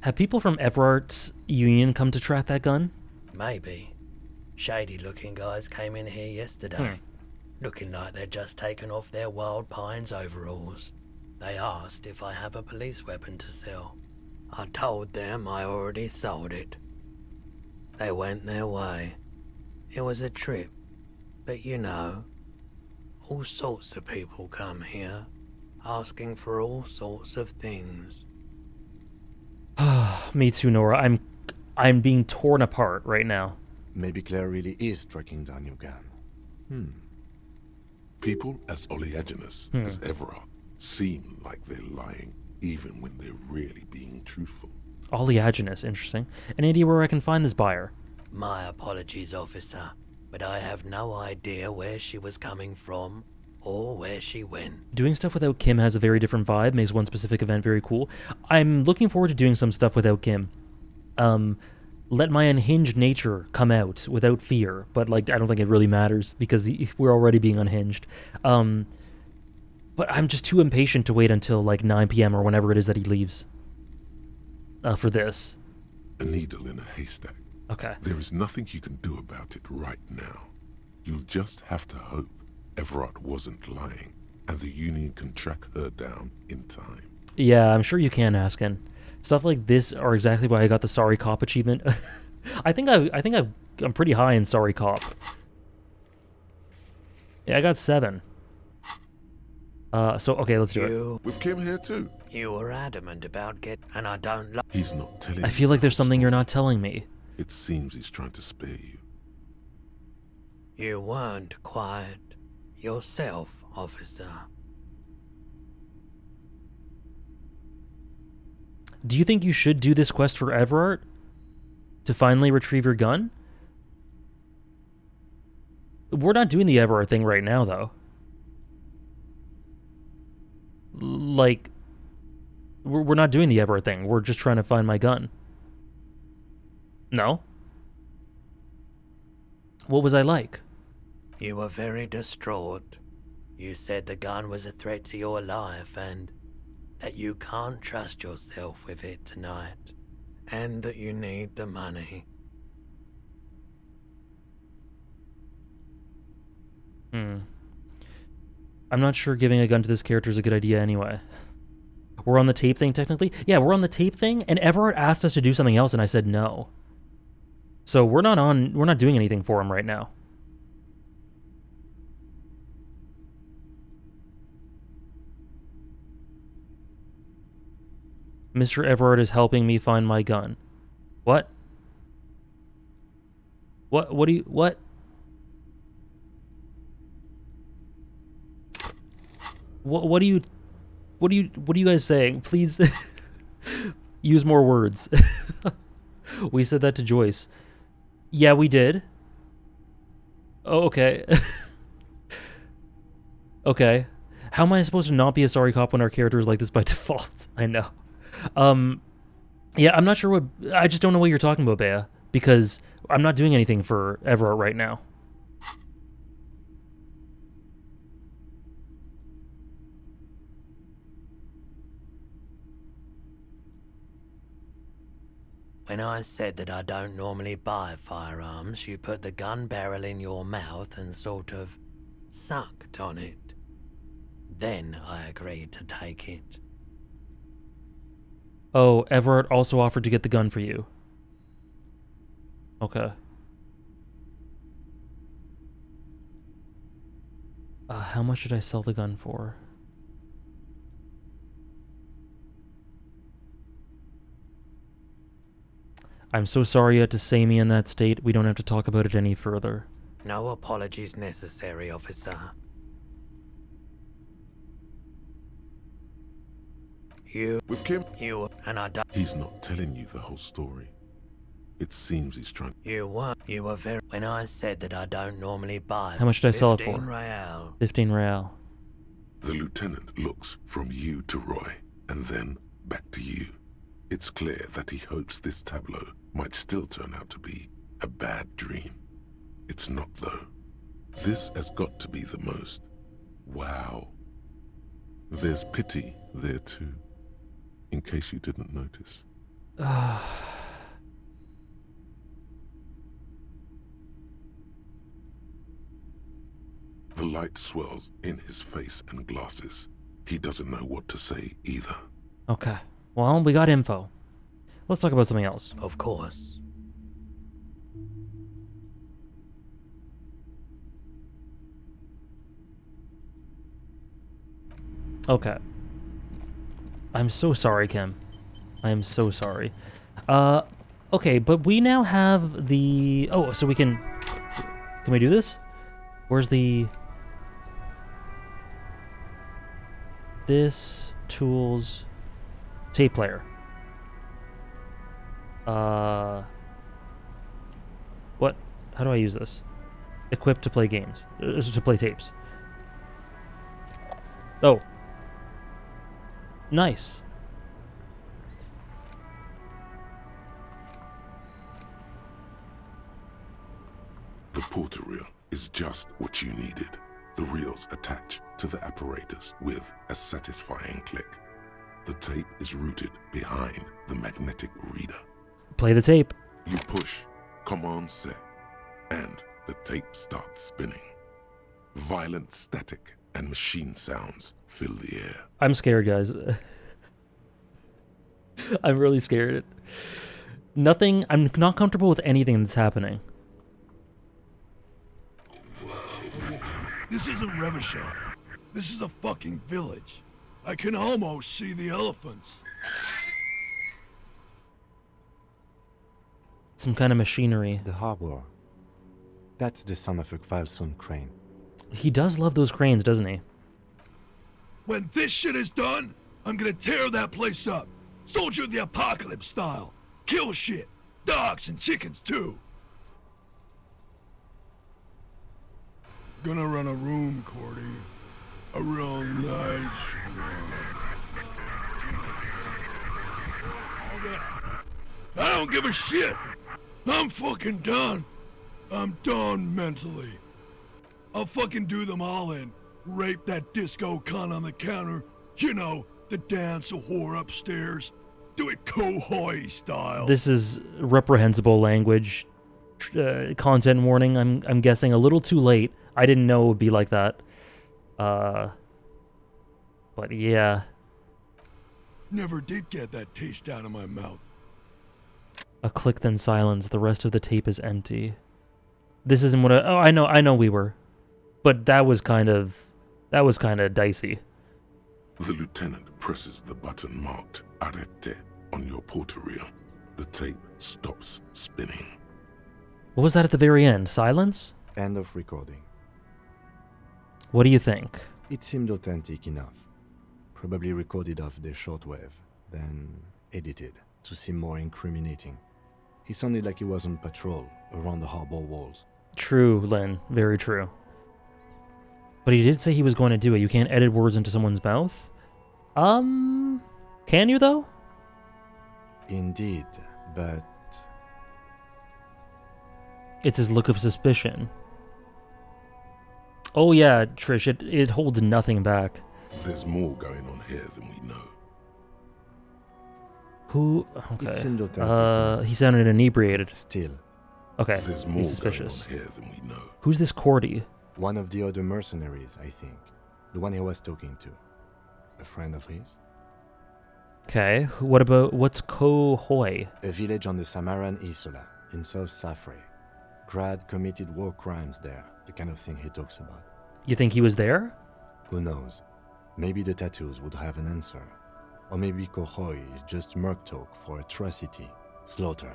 Have people from Everart's union come to track that gun? Maybe. Shady-looking guys came in here yesterday, looking like they'd just taken off their Wild Pines overalls. They asked if I have a police weapon to sell. I told them I already sold it. They went their way. It was a trip, But you know, all sorts of people come here, asking for all sorts of things. Me too, Nora. I'm being torn apart right now. Maybe Claire really is tracking down your gun. People as oleaginous as Everard seem like they're lying, even when they're really being truthful. Oleaginous, interesting. Any idea where I can find this buyer? My apologies, officer, but I have no idea where she was coming from or where she went. Doing stuff without Kim has a very different vibe, makes one specific event very cool. I'm looking forward to doing some stuff without Kim. Let my unhinged nature come out without fear, but like I don't think it really matters because we're already being unhinged. But I'm just too impatient to wait until like 9 p.m. or whenever it is that he leaves. For this. A needle in a haystack. Okay. There is nothing you can do about it right now. You'll just have to hope Everard wasn't lying, and the Union can track her down in time. Yeah, I'm sure you can, Askin. Stuff like this are exactly why I got the Sorry Cop achievement. I think I'm pretty high in Sorry Cop. Yeah, I got 7. So okay, let's do it. With Kim here too. You were adamant about and I don't like. He's not telling I feel like there's something you're not telling me. It seems he's trying to spare you. You weren't quiet yourself, officer. Do you think you should do this quest for Everard? To finally retrieve your gun? We're not doing the Everard thing right now, though. Like, we're not doing the Everard thing. We're just trying to find my gun. No? What was I like? You were very distraught. You said the gun was a threat to your life and that you can't trust yourself with it tonight, and that you need the money. I'm not sure giving a gun to this character is a good idea anyway. We're on the tape thing, technically? Yeah, we're on the tape thing, and Everard asked us to do something else, and I said no. So we're not doing anything for him right now. Mr. Everard is helping me find my gun. What? What do you, what? What are you guys saying? Please use more words. We said that to Joyce. Yeah, we did. Oh, okay. Okay. How am I supposed to not be a sorry cop when our character is like this by default? I know. Yeah, I'm not sure what... I just don't know what you're talking about, Bea, because I'm not doing anything for Everard right now. When I said that I don't normally buy firearms, you put the gun barrel in your mouth and sort of sucked on it. Then I agreed to take it. Oh, Everard also offered to get the gun for you. Okay. How much did I sell the gun for? I'm so sorry you had to see me in that state. We don't have to talk about it any further. No apologies necessary, officer. With Kim? You and I don't... He's not telling you the whole story. It seems he's trying... You were very... When I said that I don't normally buy... How much did I sell it for? 15 real. 15 real. The lieutenant looks from you to Roy, and then back to you. It's clear that he hopes this tableau might still turn out to be a bad dream. It's not, though. This has got to be the most. Wow. There's pity there, too. In case you didn't notice. The light swirls in his face and glasses. He doesn't know what to say either. Okay. Well, we got info. Let's talk about something else. Of course. Okay. I'm so sorry, Kim. I am so sorry. Okay, but we now have the... Oh, so we can... Can we do this? Where's the... This... Tools... Tape player. What? How do I use this? Equipped to play games. To play tapes. Oh. Nice. The porter reel is just what you needed. The reels attach to the apparatus with a satisfying click. The tape is routed behind the magnetic reader. Play the tape. You push command set, and the tape starts spinning. Violent static and machine sounds fill the air. I'm scared, guys. I'm really scared. I'm not comfortable with anything that's happening. This isn't Revachol. This is a fucking village. I can almost see the elephants. Some kind of machinery. The harbor. That's the son of a Kvalson crane. He does love those cranes, doesn't he? When this shit is done, I'm gonna tear that place up. Soldier of the Apocalypse style. Kill shit. Dogs and chickens too. Gonna run a room, Cordy. A real nice room. I don't give a shit. I'm fucking done. I'm done mentally. I'll fucking do them all in. Rape that disco cunt on the counter. You know, the dance a whore upstairs. Do it Kohoi style. This is reprehensible language. Content warning. I'm guessing a little too late. I didn't know it would be like that. But yeah. Never did get that taste out of my mouth. A click, then silence. The rest of the tape is empty. This isn't what I know we were. But that was kind of dicey. The lieutenant presses the button marked Arrete on your porter reel. The tape stops spinning. What was that at the very end? Silence? End of recording. What do you think? It seemed authentic enough. Probably recorded off the shortwave, then edited to seem more incriminating. He sounded like he was on patrol around the harbor walls. True, Lynn. Very true. But he did say he was going to do it. You can't edit words into someone's mouth? Can you, though? Indeed, but... It's his look of suspicion. Oh yeah, Trish, it holds nothing back. There's more going on here than we know. Who? Okay. It seemed authentic. He sounded inebriated. Still. Okay, There's more he's suspicious. going on here than we know. Who's this Cordy? One of the other mercenaries, I think. The one he was talking to. A friend of his. Okay, what's Kohoi? A village on the Samaran Isola, in South Safre. Grad committed war crimes there, the kind of thing he talks about. You think he was there? Who knows? Maybe the tattoos would have an answer. Or maybe Kohoi is just merc talk for atrocity, slaughter.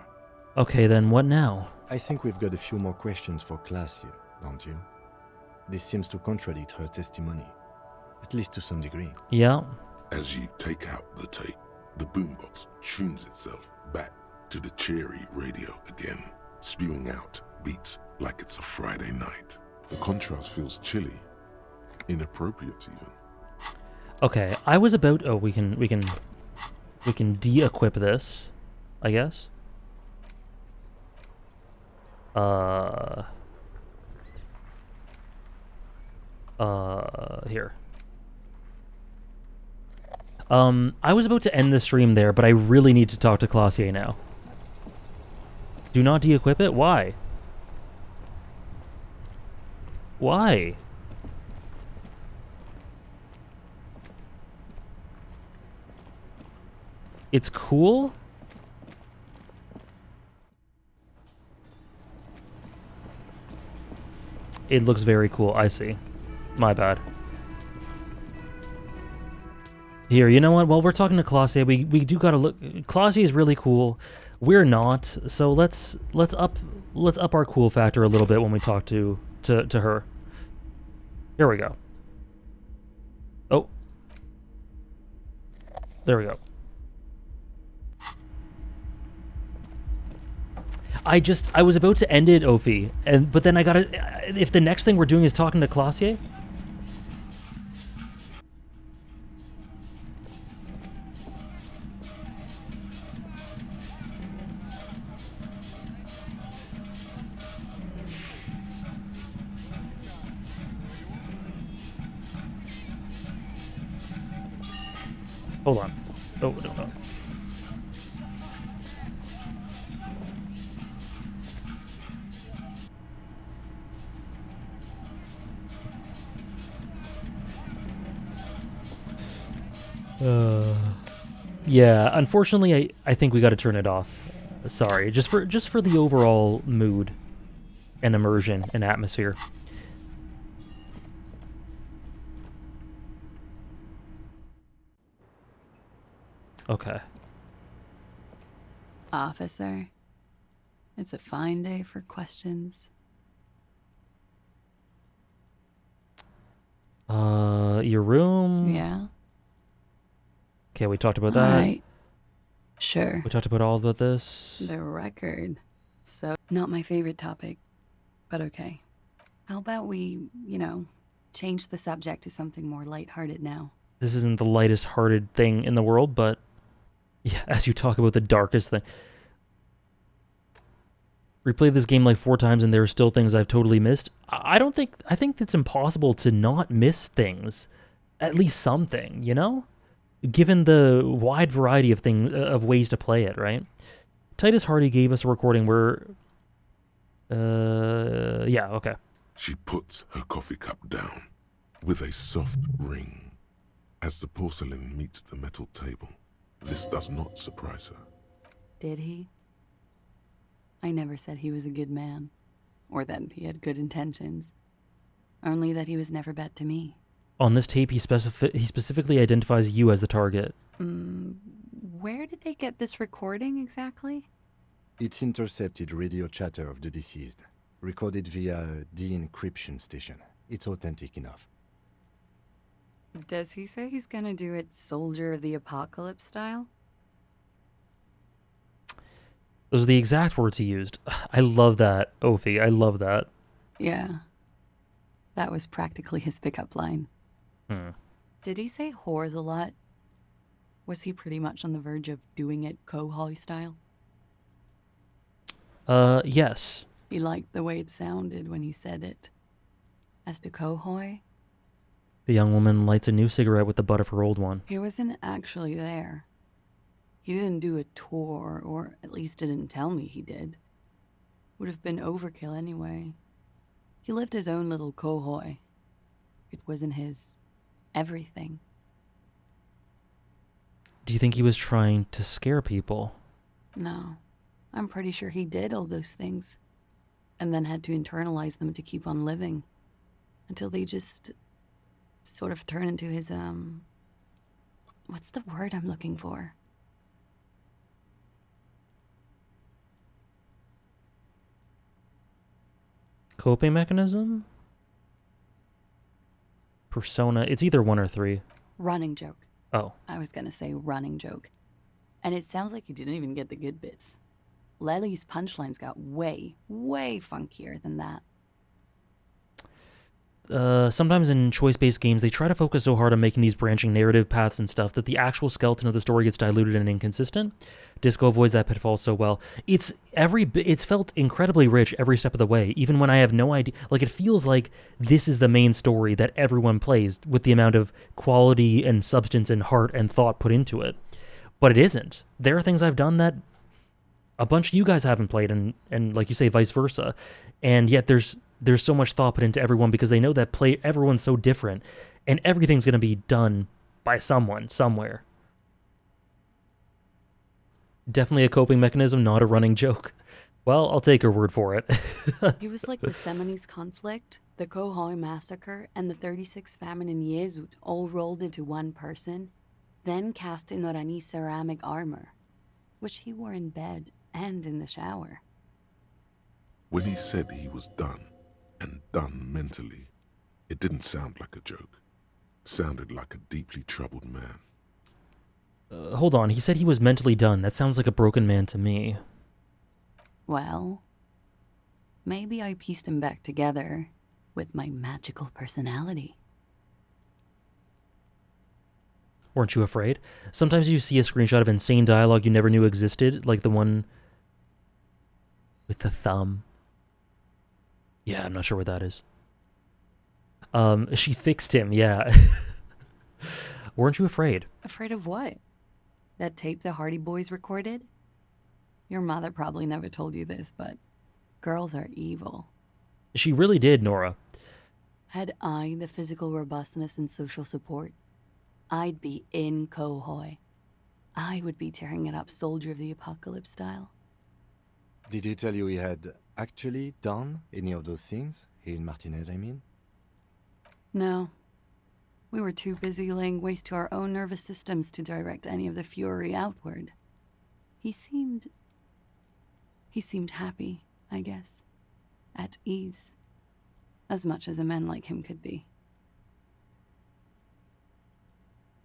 Okay, then what now? I think we've got a few more questions for class here, don't you? This seems to contradict her testimony, at least to some degree. Yeah. As you take out the tape, the boombox tunes itself back to the cheery radio again, spewing out beats like it's a Friday night. The contrast feels chilly, inappropriate even. Okay, I was about. Oh, we can de-equip this, I guess. Here. I was about to end the stream there, but I really need to talk to Classier now. Do not de-equip it? Why? Why? It's cool? It looks very cool. I see. My bad. Here, you know what? While we're talking to Claudia, we do gotta look. Claudia is really cool. We're not, so let's up our cool factor a little bit when we talk to her. Here we go. Oh, there we go. I was about to end it, Ophi, but then I gotta. If the next thing we're doing is talking to Claudia. Hold on. Oh, no. Yeah, unfortunately, I think we got to turn it off. Sorry, just for the overall mood and immersion and atmosphere. Okay. Officer, it's a fine day for questions. Your room? Yeah. Okay, we talked about All that. right. Sure. We talked about all about this. The record. So, not my favorite topic, but okay. How about we, change the subject to something more lighthearted now? This isn't the lightest hearted thing in the world, but yeah, as you talk about the darkest thing. Replayed this game like 4 times and there are still things I've totally missed. I think it's impossible to not miss things. At least something, Given the wide variety of ways to play it, right? Titus Hardy gave us a recording where yeah, okay. She puts her coffee cup down with a soft ring. As the porcelain meets the metal table, this does not surprise her. Did he? I never said he was a good man, or that he had good intentions. Only that he was never bad to me. On this tape, he specifically identifies you as the target. Where did they get this recording exactly? It's intercepted radio chatter of the deceased, recorded via a de-encryption station. It's authentic enough. Does he say he's gonna do it Soldier of the Apocalypse style? Those are the exact words he used. I love that, Ophi. I love that. Yeah. That was practically his pickup line. Did he say whores a lot? Was he pretty much on the verge of doing it Kohoi style? Yes. He liked the way it sounded when he said it. As to Kohoi, The young woman lights a new cigarette with the butt of her old one. he wasn't actually there. He didn't do a tour, or at least didn't tell me he did. Would have been overkill anyway. He lived his own little Kohoi. It wasn't his everything. Do you think he was trying to scare people? No. I'm pretty sure he did all those things. And then had to internalize them to keep on living. Until they just sort of turn into his, what's the word I'm looking for? Coping mechanism? Persona. It's either 1 or 3. Running joke. Oh. I was gonna say running joke. And it sounds like you didn't even get the good bits. Lely's punchlines got way, way funkier than that. Sometimes in choice-based games, they try to focus so hard on making these branching narrative paths and stuff that the actual skeleton of the story gets diluted and inconsistent. Disco avoids that pitfall so well. It's felt incredibly rich every step of the way, even when I have no idea. Like, it feels like this is the main story that everyone plays with the amount of quality and substance and heart and thought put into it. But it isn't. There are things I've done that a bunch of you guys haven't played, and like you say, vice versa. And yet there's so much thought put into everyone because they know that everyone's so different, and everything's going to be done by someone, somewhere. Definitely a coping mechanism, not a running joke. Well, I'll take her word for it. It was like the Seminoles conflict, the Kohoi massacre, and the 36 famine in Yezut all rolled into one person. then cast Inorani ceramic armor, which he wore in bed and in the shower. When he said he was done, and done mentally, it didn't sound like a joke. Sounded like a deeply troubled man. Hold on, he said he was mentally done. That sounds like a broken man to me. Well, maybe I pieced him back together with my magical personality. Weren't you afraid? Sometimes you see a screenshot of insane dialogue you never knew existed, like the one with the thumb. Yeah, I'm not sure what that is. She fixed him, yeah. Weren't you afraid? Afraid of what? That tape the Hardy Boys recorded? Your mother probably never told you this, but girls are evil. She really did, Nora. Had I the physical robustness and social support, I'd be in Kohoi. I would be tearing it up Soldier of the Apocalypse style. Did he tell you he had actually done any of those things? He and Martinez, I mean? No. We were too busy laying waste to our own nervous systems to direct any of the fury outward. He seemed happy, I guess. At ease. As much as a man like him could be.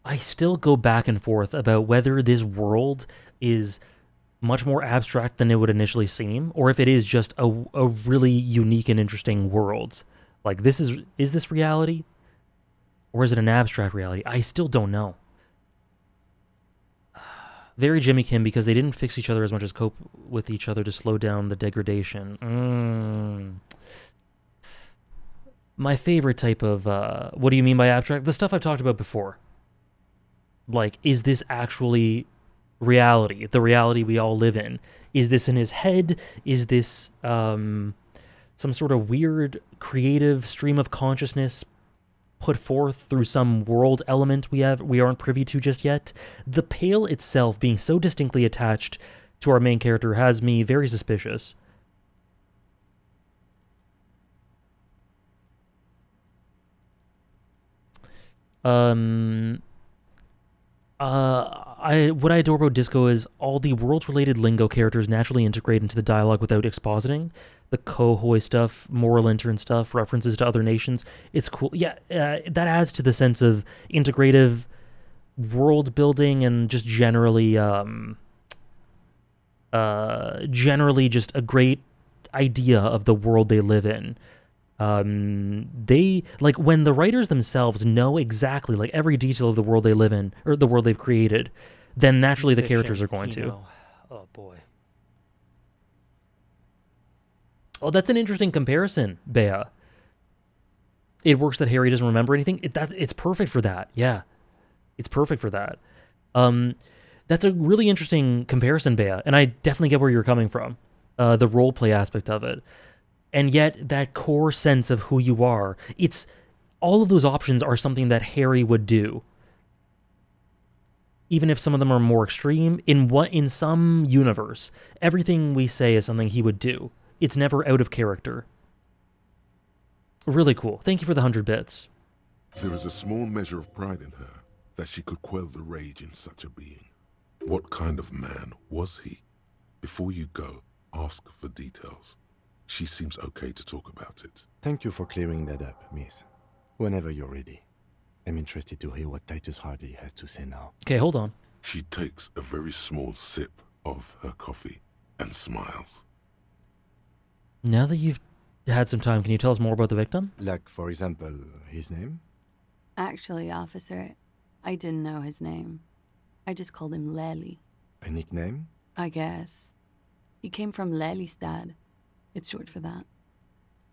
I still go back and forth about whether this world is much more abstract than it would initially seem, or if it is just a really unique and interesting world. Like, is this reality? Or is it an abstract reality? I still don't know. Very Jimmy Kim, because they didn't fix each other as much as cope with each other to slow down the degradation. My favorite type of, what do you mean by abstract? The stuff I've talked about before. Like, is this actually reality? The reality we all live in? Is this in his head? Is this some sort of weird creative stream of consciousness put forth through some world element we aren't privy to just yet? The Pale itself being so distinctly attached to our main character has me very suspicious. What I adore about Disco is all the world-related lingo characters naturally integrate into the dialogue without expositing. The Kohoi stuff, moral intern stuff, references to other nations. It's cool. Yeah, that adds to the sense of integrative world building and just generally just a great idea of the world they live in. They, like, when the writers themselves know exactly, like, every detail of the world they live in, or the world they've created, then naturally the characters are going to. Oh, boy. Oh, that's an interesting comparison, Bea. It works that Harry doesn't remember anything. It's perfect for that. Yeah. It's perfect for that. That's a really interesting comparison, Bea, and I definitely get where you're coming from. The roleplay aspect of it. And yet, that core sense of who you are, all of those options are something that Harry would do. Even if some of them are more extreme, in some universe, everything we say is something he would do. It's never out of character. Really cool. Thank you for the 100 bits. There is a small measure of pride in her, that she could quell the rage in such a being. What kind of man was he? Before you go, ask for details. She seems okay to talk about it. Thank you for clearing that up, miss. Whenever you're ready. I'm interested to hear what Titus Hardy has to say now. Okay, hold on. She takes a very small sip of her coffee and smiles. Now that you've had some time, can you tell us more about the victim? Like, for example, his name? Actually, officer, I didn't know his name. I just called him Lely. A nickname? I guess. He came from Lelystad. It's short for that.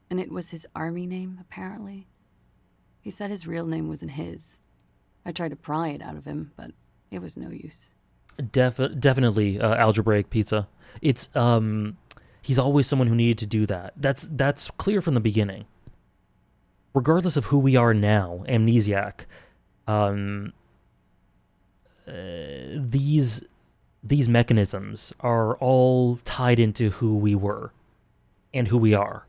And it was his army name, apparently. He said his real name wasn't his. I tried to pry it out of him, but it was no use. Definitely algebraic pizza. It's he's always someone who needed to do that. That's clear from the beginning. Regardless of who we are now, amnesiac, these mechanisms are all tied into who we were and who we are.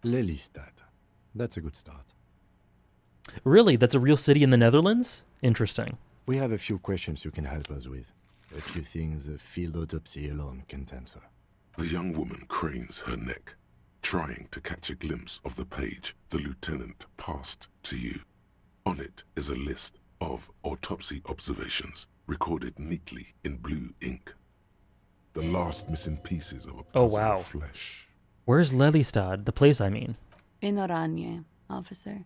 Lelystad. That's a good start. Really? That's a real city in the Netherlands? Interesting. We have a few questions you can help us with. A few things a field autopsy alone can't answer. The young woman cranes her neck, trying to catch a glimpse of the page the lieutenant passed to you. On it is a list of autopsy observations, recorded neatly in blue ink. The last missing pieces of a Oh, puzzle wow. of flesh. Where's Lelystad? The place, I mean. In Oranje, officer.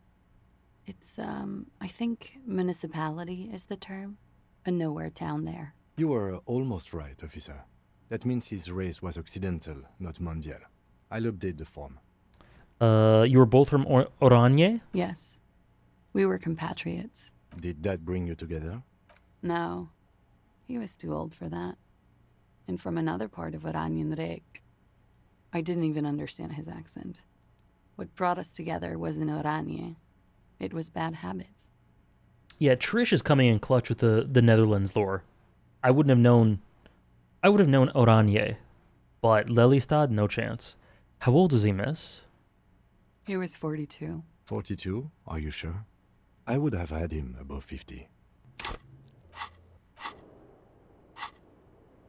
It's, I think municipality is the term. A nowhere town there. You were almost right, officer. That means his race was occidental, not mondial. I'll update the form. You were both from Oranje? Yes. We were compatriots. Did that bring you together? No. He was too old for that. And from another part of Oranjenrijk. I didn't even understand his accent. What brought us together was in Oranje. It was bad habits. Yeah, Trish is coming in clutch with the Netherlands lore. I would have known Oranje, but Lelystad, no chance. How old is he, miss? He was 42. 42? Are you sure? I would have had him above 50.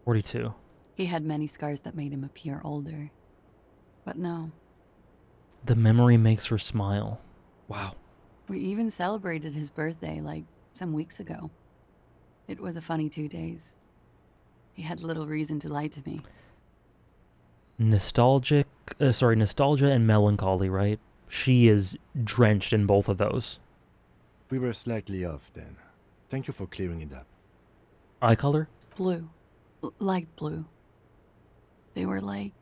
42. He had many scars that made him appear older. But no. The memory makes her smile. Wow. We even celebrated his birthday, like, some weeks ago. It was a funny 2 days. He had little reason to lie to me. Nostalgia and melancholy, right? She is drenched in both of those. We were slightly off then. Thank you for clearing it up. Eye color? Blue. Light blue. They were like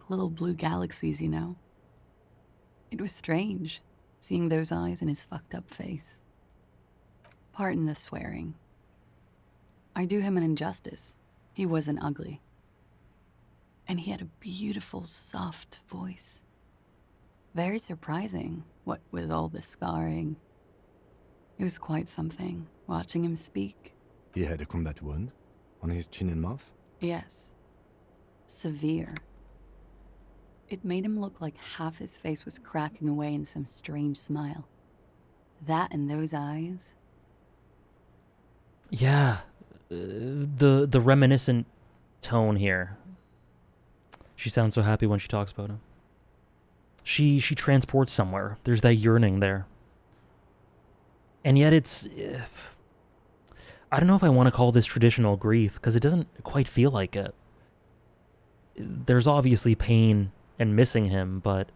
little blue galaxies, you know? It was strange, seeing those eyes in his fucked up face. Pardon the swearing. I do him an injustice. He wasn't ugly. And he had a beautiful, soft voice. Very surprising, what with all the scarring. It was quite something, watching him speak. He had a combat wound on his chin and mouth? Yes. Severe. It made him look like half his face was cracking away in some strange smile. That and those eyes. Yeah. The reminiscent tone here. She sounds so happy when she talks about him. She transports somewhere. There's that yearning there. And yet it's... I don't know if I want to call this traditional grief, because it doesn't quite feel like it. There's obviously pain and missing him, but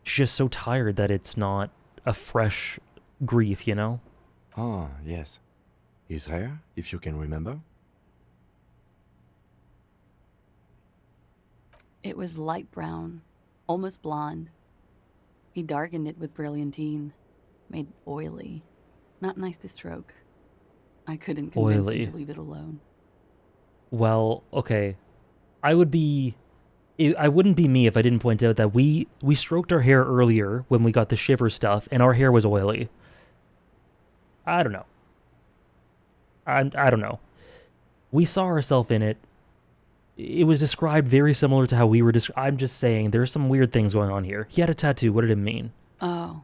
she's just so tired that it's not a fresh grief, you know? Ah, yes. His hair, if you can remember? It was light brown, almost blonde. He darkened it with brilliantine, made oily. Not nice to stroke. I couldn't convince him to leave it alone. Well, okay. I wouldn't be me if I didn't point out that we stroked our hair earlier when we got the shiver stuff, and our hair was oily. I don't know. I don't know. We saw ourselves in it. It was described very similar to how we were I'm just saying, there's some weird things going on here. He had a tattoo. What did it mean? Oh,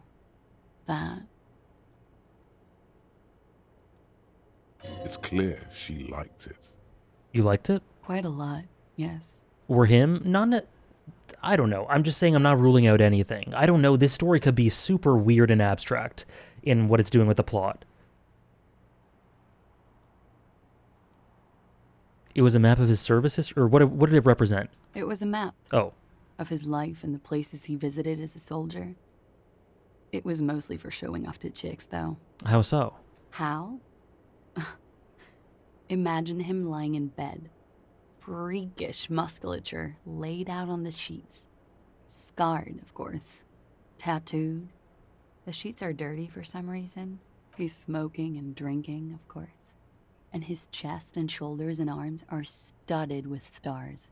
that. It's clear she liked it. You liked it? Quite a lot, yes. Or him? I don't know. I'm just saying I'm not ruling out anything. I don't know. This story could be super weird and abstract in what it's doing with the plot. It was a map of his services? Or what did it represent? It was a map. Oh. Of his life and the places he visited as a soldier. It was mostly for showing off to chicks, though. How so? How? Imagine him lying in bed. Freakish musculature laid out on the sheets. Scarred, of course. Tattooed. The sheets are dirty for some reason. He's smoking and drinking, of course. And his chest and shoulders and arms are studded with stars.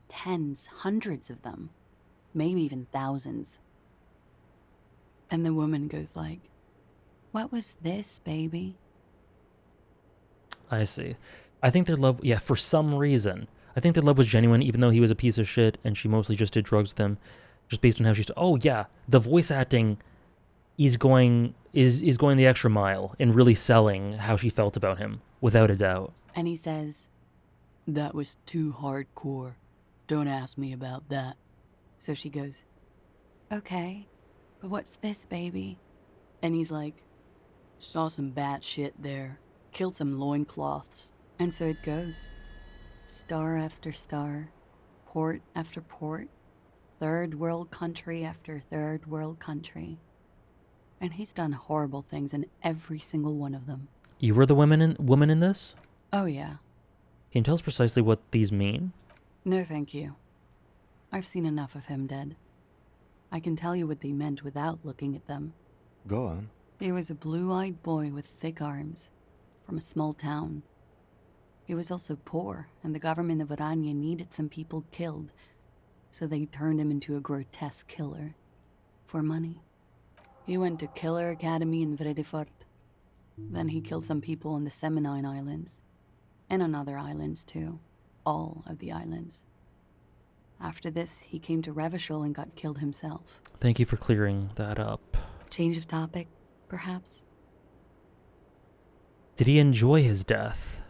Tens, hundreds of them. Maybe even thousands. And the woman goes like, "What was this, baby?" I see. I think their love, yeah, for some reason, I think their love was genuine, even though he was a piece of shit and she mostly just did drugs with him, just based on how she's, oh yeah, the voice acting is going the extra mile in really selling how she felt about him, without a doubt. And he says, "That was too hardcore. Don't ask me about that." So she goes, "Okay, but what's this, baby?" And he's like, "Saw some bat shit there. Killed some loincloths." And so it goes. Star after star, port after port, third world country after third world country. And he's done horrible things in every single one of them. You were the woman in this? Oh yeah. Can you tell us precisely what these mean? No thank you. I've seen enough of him dead. I can tell you what they meant without looking at them. Go on. He was a blue-eyed boy with thick arms, from a small town. He was also poor, and the government of Orania needed some people killed, so they turned him into a grotesque killer. For money. He went to Killer Academy in Vredefort. Then he killed some people on the Seminine Islands, and on other islands too. All of the islands. After this, he came to Revachol and got killed himself. Thank you for clearing that up. Change of topic, perhaps? Did he enjoy his death?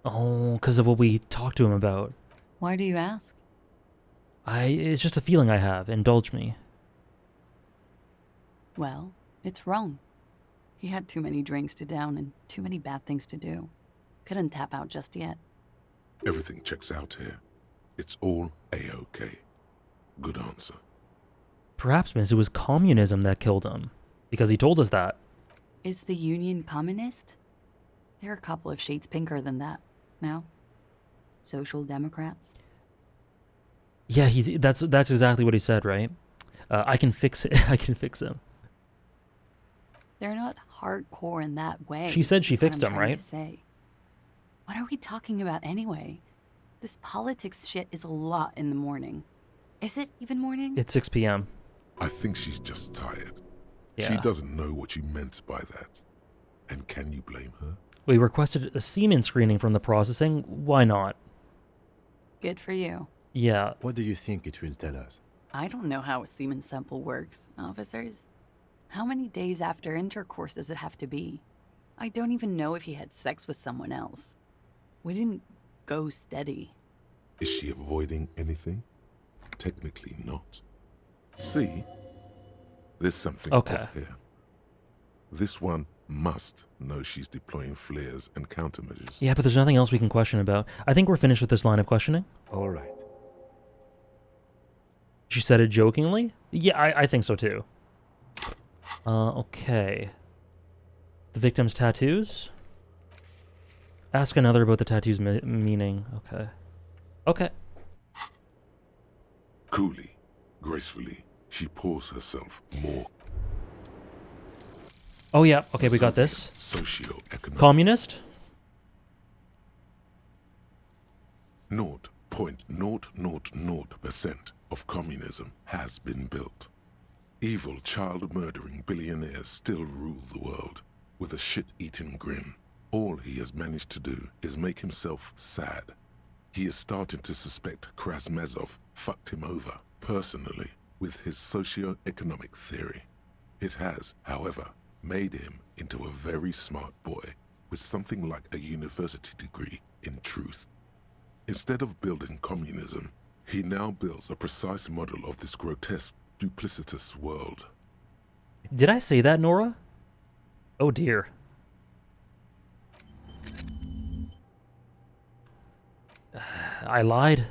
Oh, because of what we talked to him about. Why do you ask? It's just a feeling I have. Indulge me. Well, it's wrong. He had too many drinks to down and too many bad things to do. Couldn't tap out just yet. Everything checks out here. It's all A-OK. Good answer. Perhaps, miss, it was communism that killed him. Because he told us that. Is the Union communist? They're a couple of shades pinker than that. No? Social Democrats? Yeah, that's exactly what he said, right? I can fix it. I can fix him. They're not hardcore in that way. She said she is what fixed I'm him, trying right? to say. What are we talking about anyway? This politics shit is a lot in the morning. Is it even morning? It's 6 p.m. I think she's just tired. Yeah. She doesn't know what you meant by that. And can you blame her? We requested a semen screening from the processing. Why not? Good for you. Yeah. What do you think it will tell us? I don't know how a semen sample works, officers. How many days after intercourse does it have to be? I don't even know if he had sex with someone else. We didn't go steady. Is she avoiding anything? Technically not. See? There's something off here. This one must know she's deploying flares and countermeasures. Yeah, but there's nothing else we can question about. I think we're finished with this line of questioning. All right. She said it jokingly? Yeah, I think so too. Okay. The victim's tattoos? Ask another about the tattoos meaning. Okay. Okay. Coolly, gracefully, she pours herself more. Oh yeah, okay, we got this. Socio-economic. Communist? 0.000% of communism has been built. Evil, child-murdering billionaires still rule the world with a shit-eating grin. All he has managed to do is make himself sad. He is starting to suspect Krasmezov fucked him over, personally, with his socio-economic theory. It has, however, made him into a very smart boy with something like a university degree in truth. Instead of building communism, he now builds a precise model of this grotesque, duplicitous world. Did I say that, Nora? Oh dear. I lied.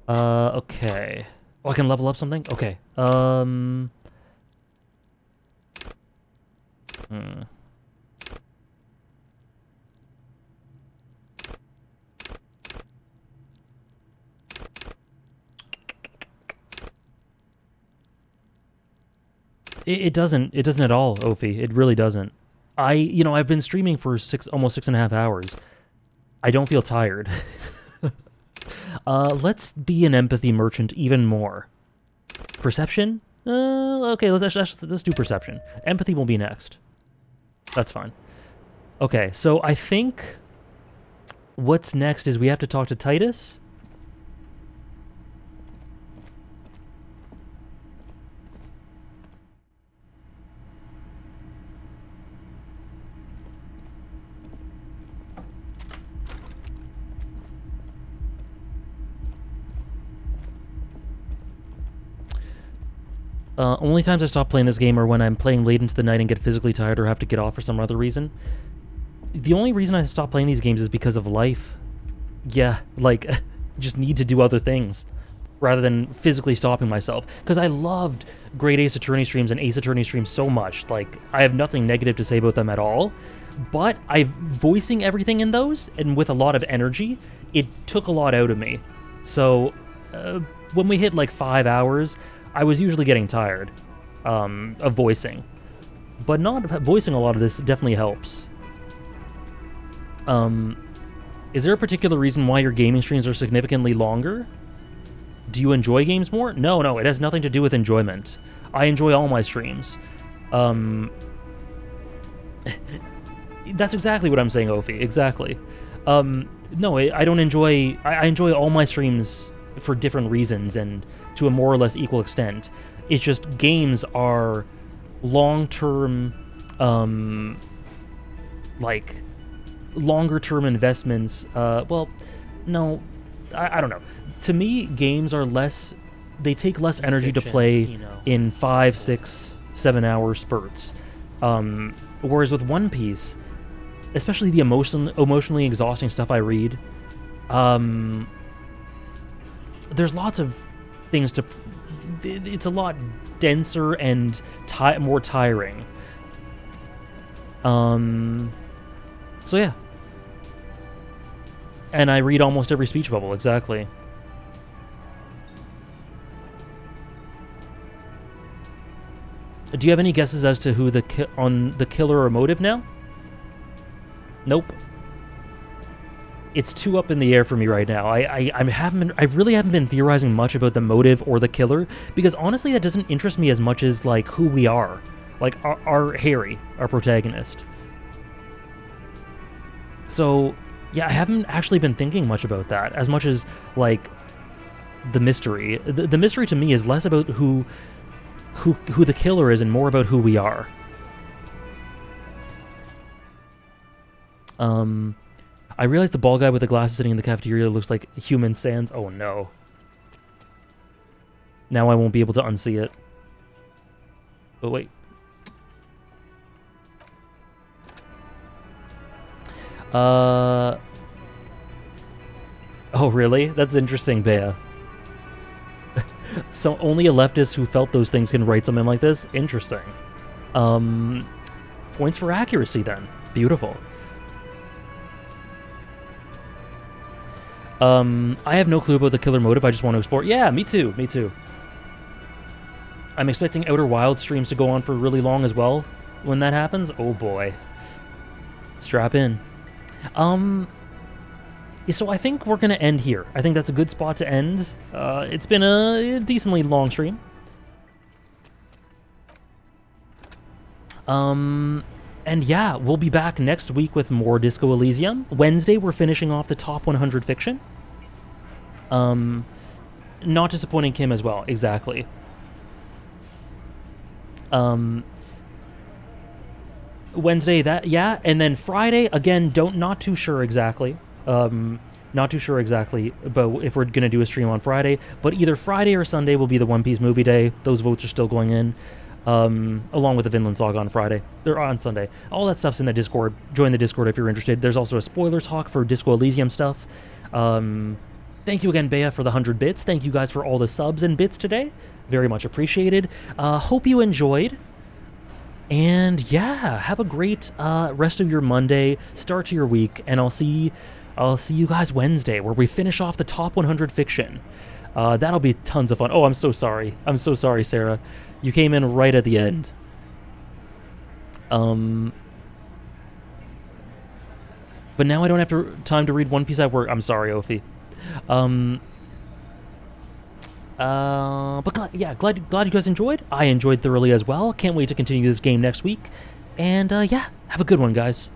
Okay. Oh, I can level up something? Okay. It doesn't at all, Ophi. It really doesn't. I've been streaming for almost 6.5 hours. I don't feel tired. Let's be an empathy merchant even more. Perception? Okay, let's do perception. Empathy will be next. That's fine. Okay, so I think what's next is we have to talk to Titus. Only times I stop playing this game are when I'm playing late into the night and get physically tired or have to get off for some other reason. The only reason I stop playing these games is because of life. Yeah, like, just need to do other things rather than physically stopping myself. Because I loved Great Ace Attorney streams and Ace Attorney streams so much. Like, I have nothing negative to say about them at all. But voicing everything in those, and with a lot of energy, it took a lot out of me. So, when we hit like 5 hours, I was usually getting tired of voicing. But not voicing a lot of this definitely helps. Is there a particular reason why your gaming streams are significantly longer? Do you enjoy games more? No, it has nothing to do with enjoyment. I enjoy all my streams. That's exactly what I'm saying, Ophi. Exactly. No, I don't enjoy... I enjoy all my streams for different reasons and to a more or less equal extent. It's just games are long-term, like, longer-term investments. Well, no, I don't know. To me, games are less... They take less energy to play in 5, 6, 7 hour spurts. Whereas with One Piece, especially the emotionally exhausting stuff I read, there's lots of things to... It's a lot denser and more tiring. So yeah. And I read almost every speech bubble, exactly. Do you have any guesses as to who on the killer or motive now? Nope. It's too up in the air for me right now. I really haven't been theorizing much about the motive or the killer, because honestly that doesn't interest me as much as like who we are. Like our Harry, our protagonist. So yeah, I haven't actually been thinking much about that as much as like the mystery. The mystery to me is less about who the killer is and more about who we are. I realized the bald guy with the glasses sitting in the cafeteria looks like Human Sans. Oh no. Now I won't be able to unsee it. Oh wait. Oh really? That's interesting, Bea. So only a leftist who felt those things can write something like this? Interesting. Points for accuracy then. Beautiful. I have no clue about the killer motive. I just want to explore. Yeah, me too. Me too. I'm expecting Outer Wild streams to go on for really long as well when that happens. Oh boy. Strap in. So I think we're going to end here. I think that's a good spot to end. It's been a decently long stream. And yeah, we'll be back next week with more Disco Elysium. Wednesday, we're finishing off the top 100 fiction. Not disappointing Kim as well, exactly. Wednesday, yeah, and then Friday, again, not too sure exactly. Not too sure exactly about if we're going to do a stream on Friday, but either Friday or Sunday will be the One Piece movie day. Those votes are still going in. Along with the Vinland Saga on Friday. They're on Sunday. All that stuff's in the Discord. Join the Discord if you're interested. There's also a spoiler talk for Disco Elysium stuff. Thank you again, Bea, for the 100 bits. Thank you guys for all the subs and bits today. Very much appreciated. Hope you enjoyed. And yeah, have a great rest of your Monday, start to your week, and I'll see you guys Wednesday, where we finish off the top 100 fiction. That'll be tons of fun. Oh, I'm so sorry. I'm so sorry, Sarah. You came in right at the end. But now I don't have time to read One Piece at work. I'm sorry, Ophi. But glad you guys enjoyed. I enjoyed thoroughly as well. Can't wait to continue this game next week. And yeah, have a good one, guys.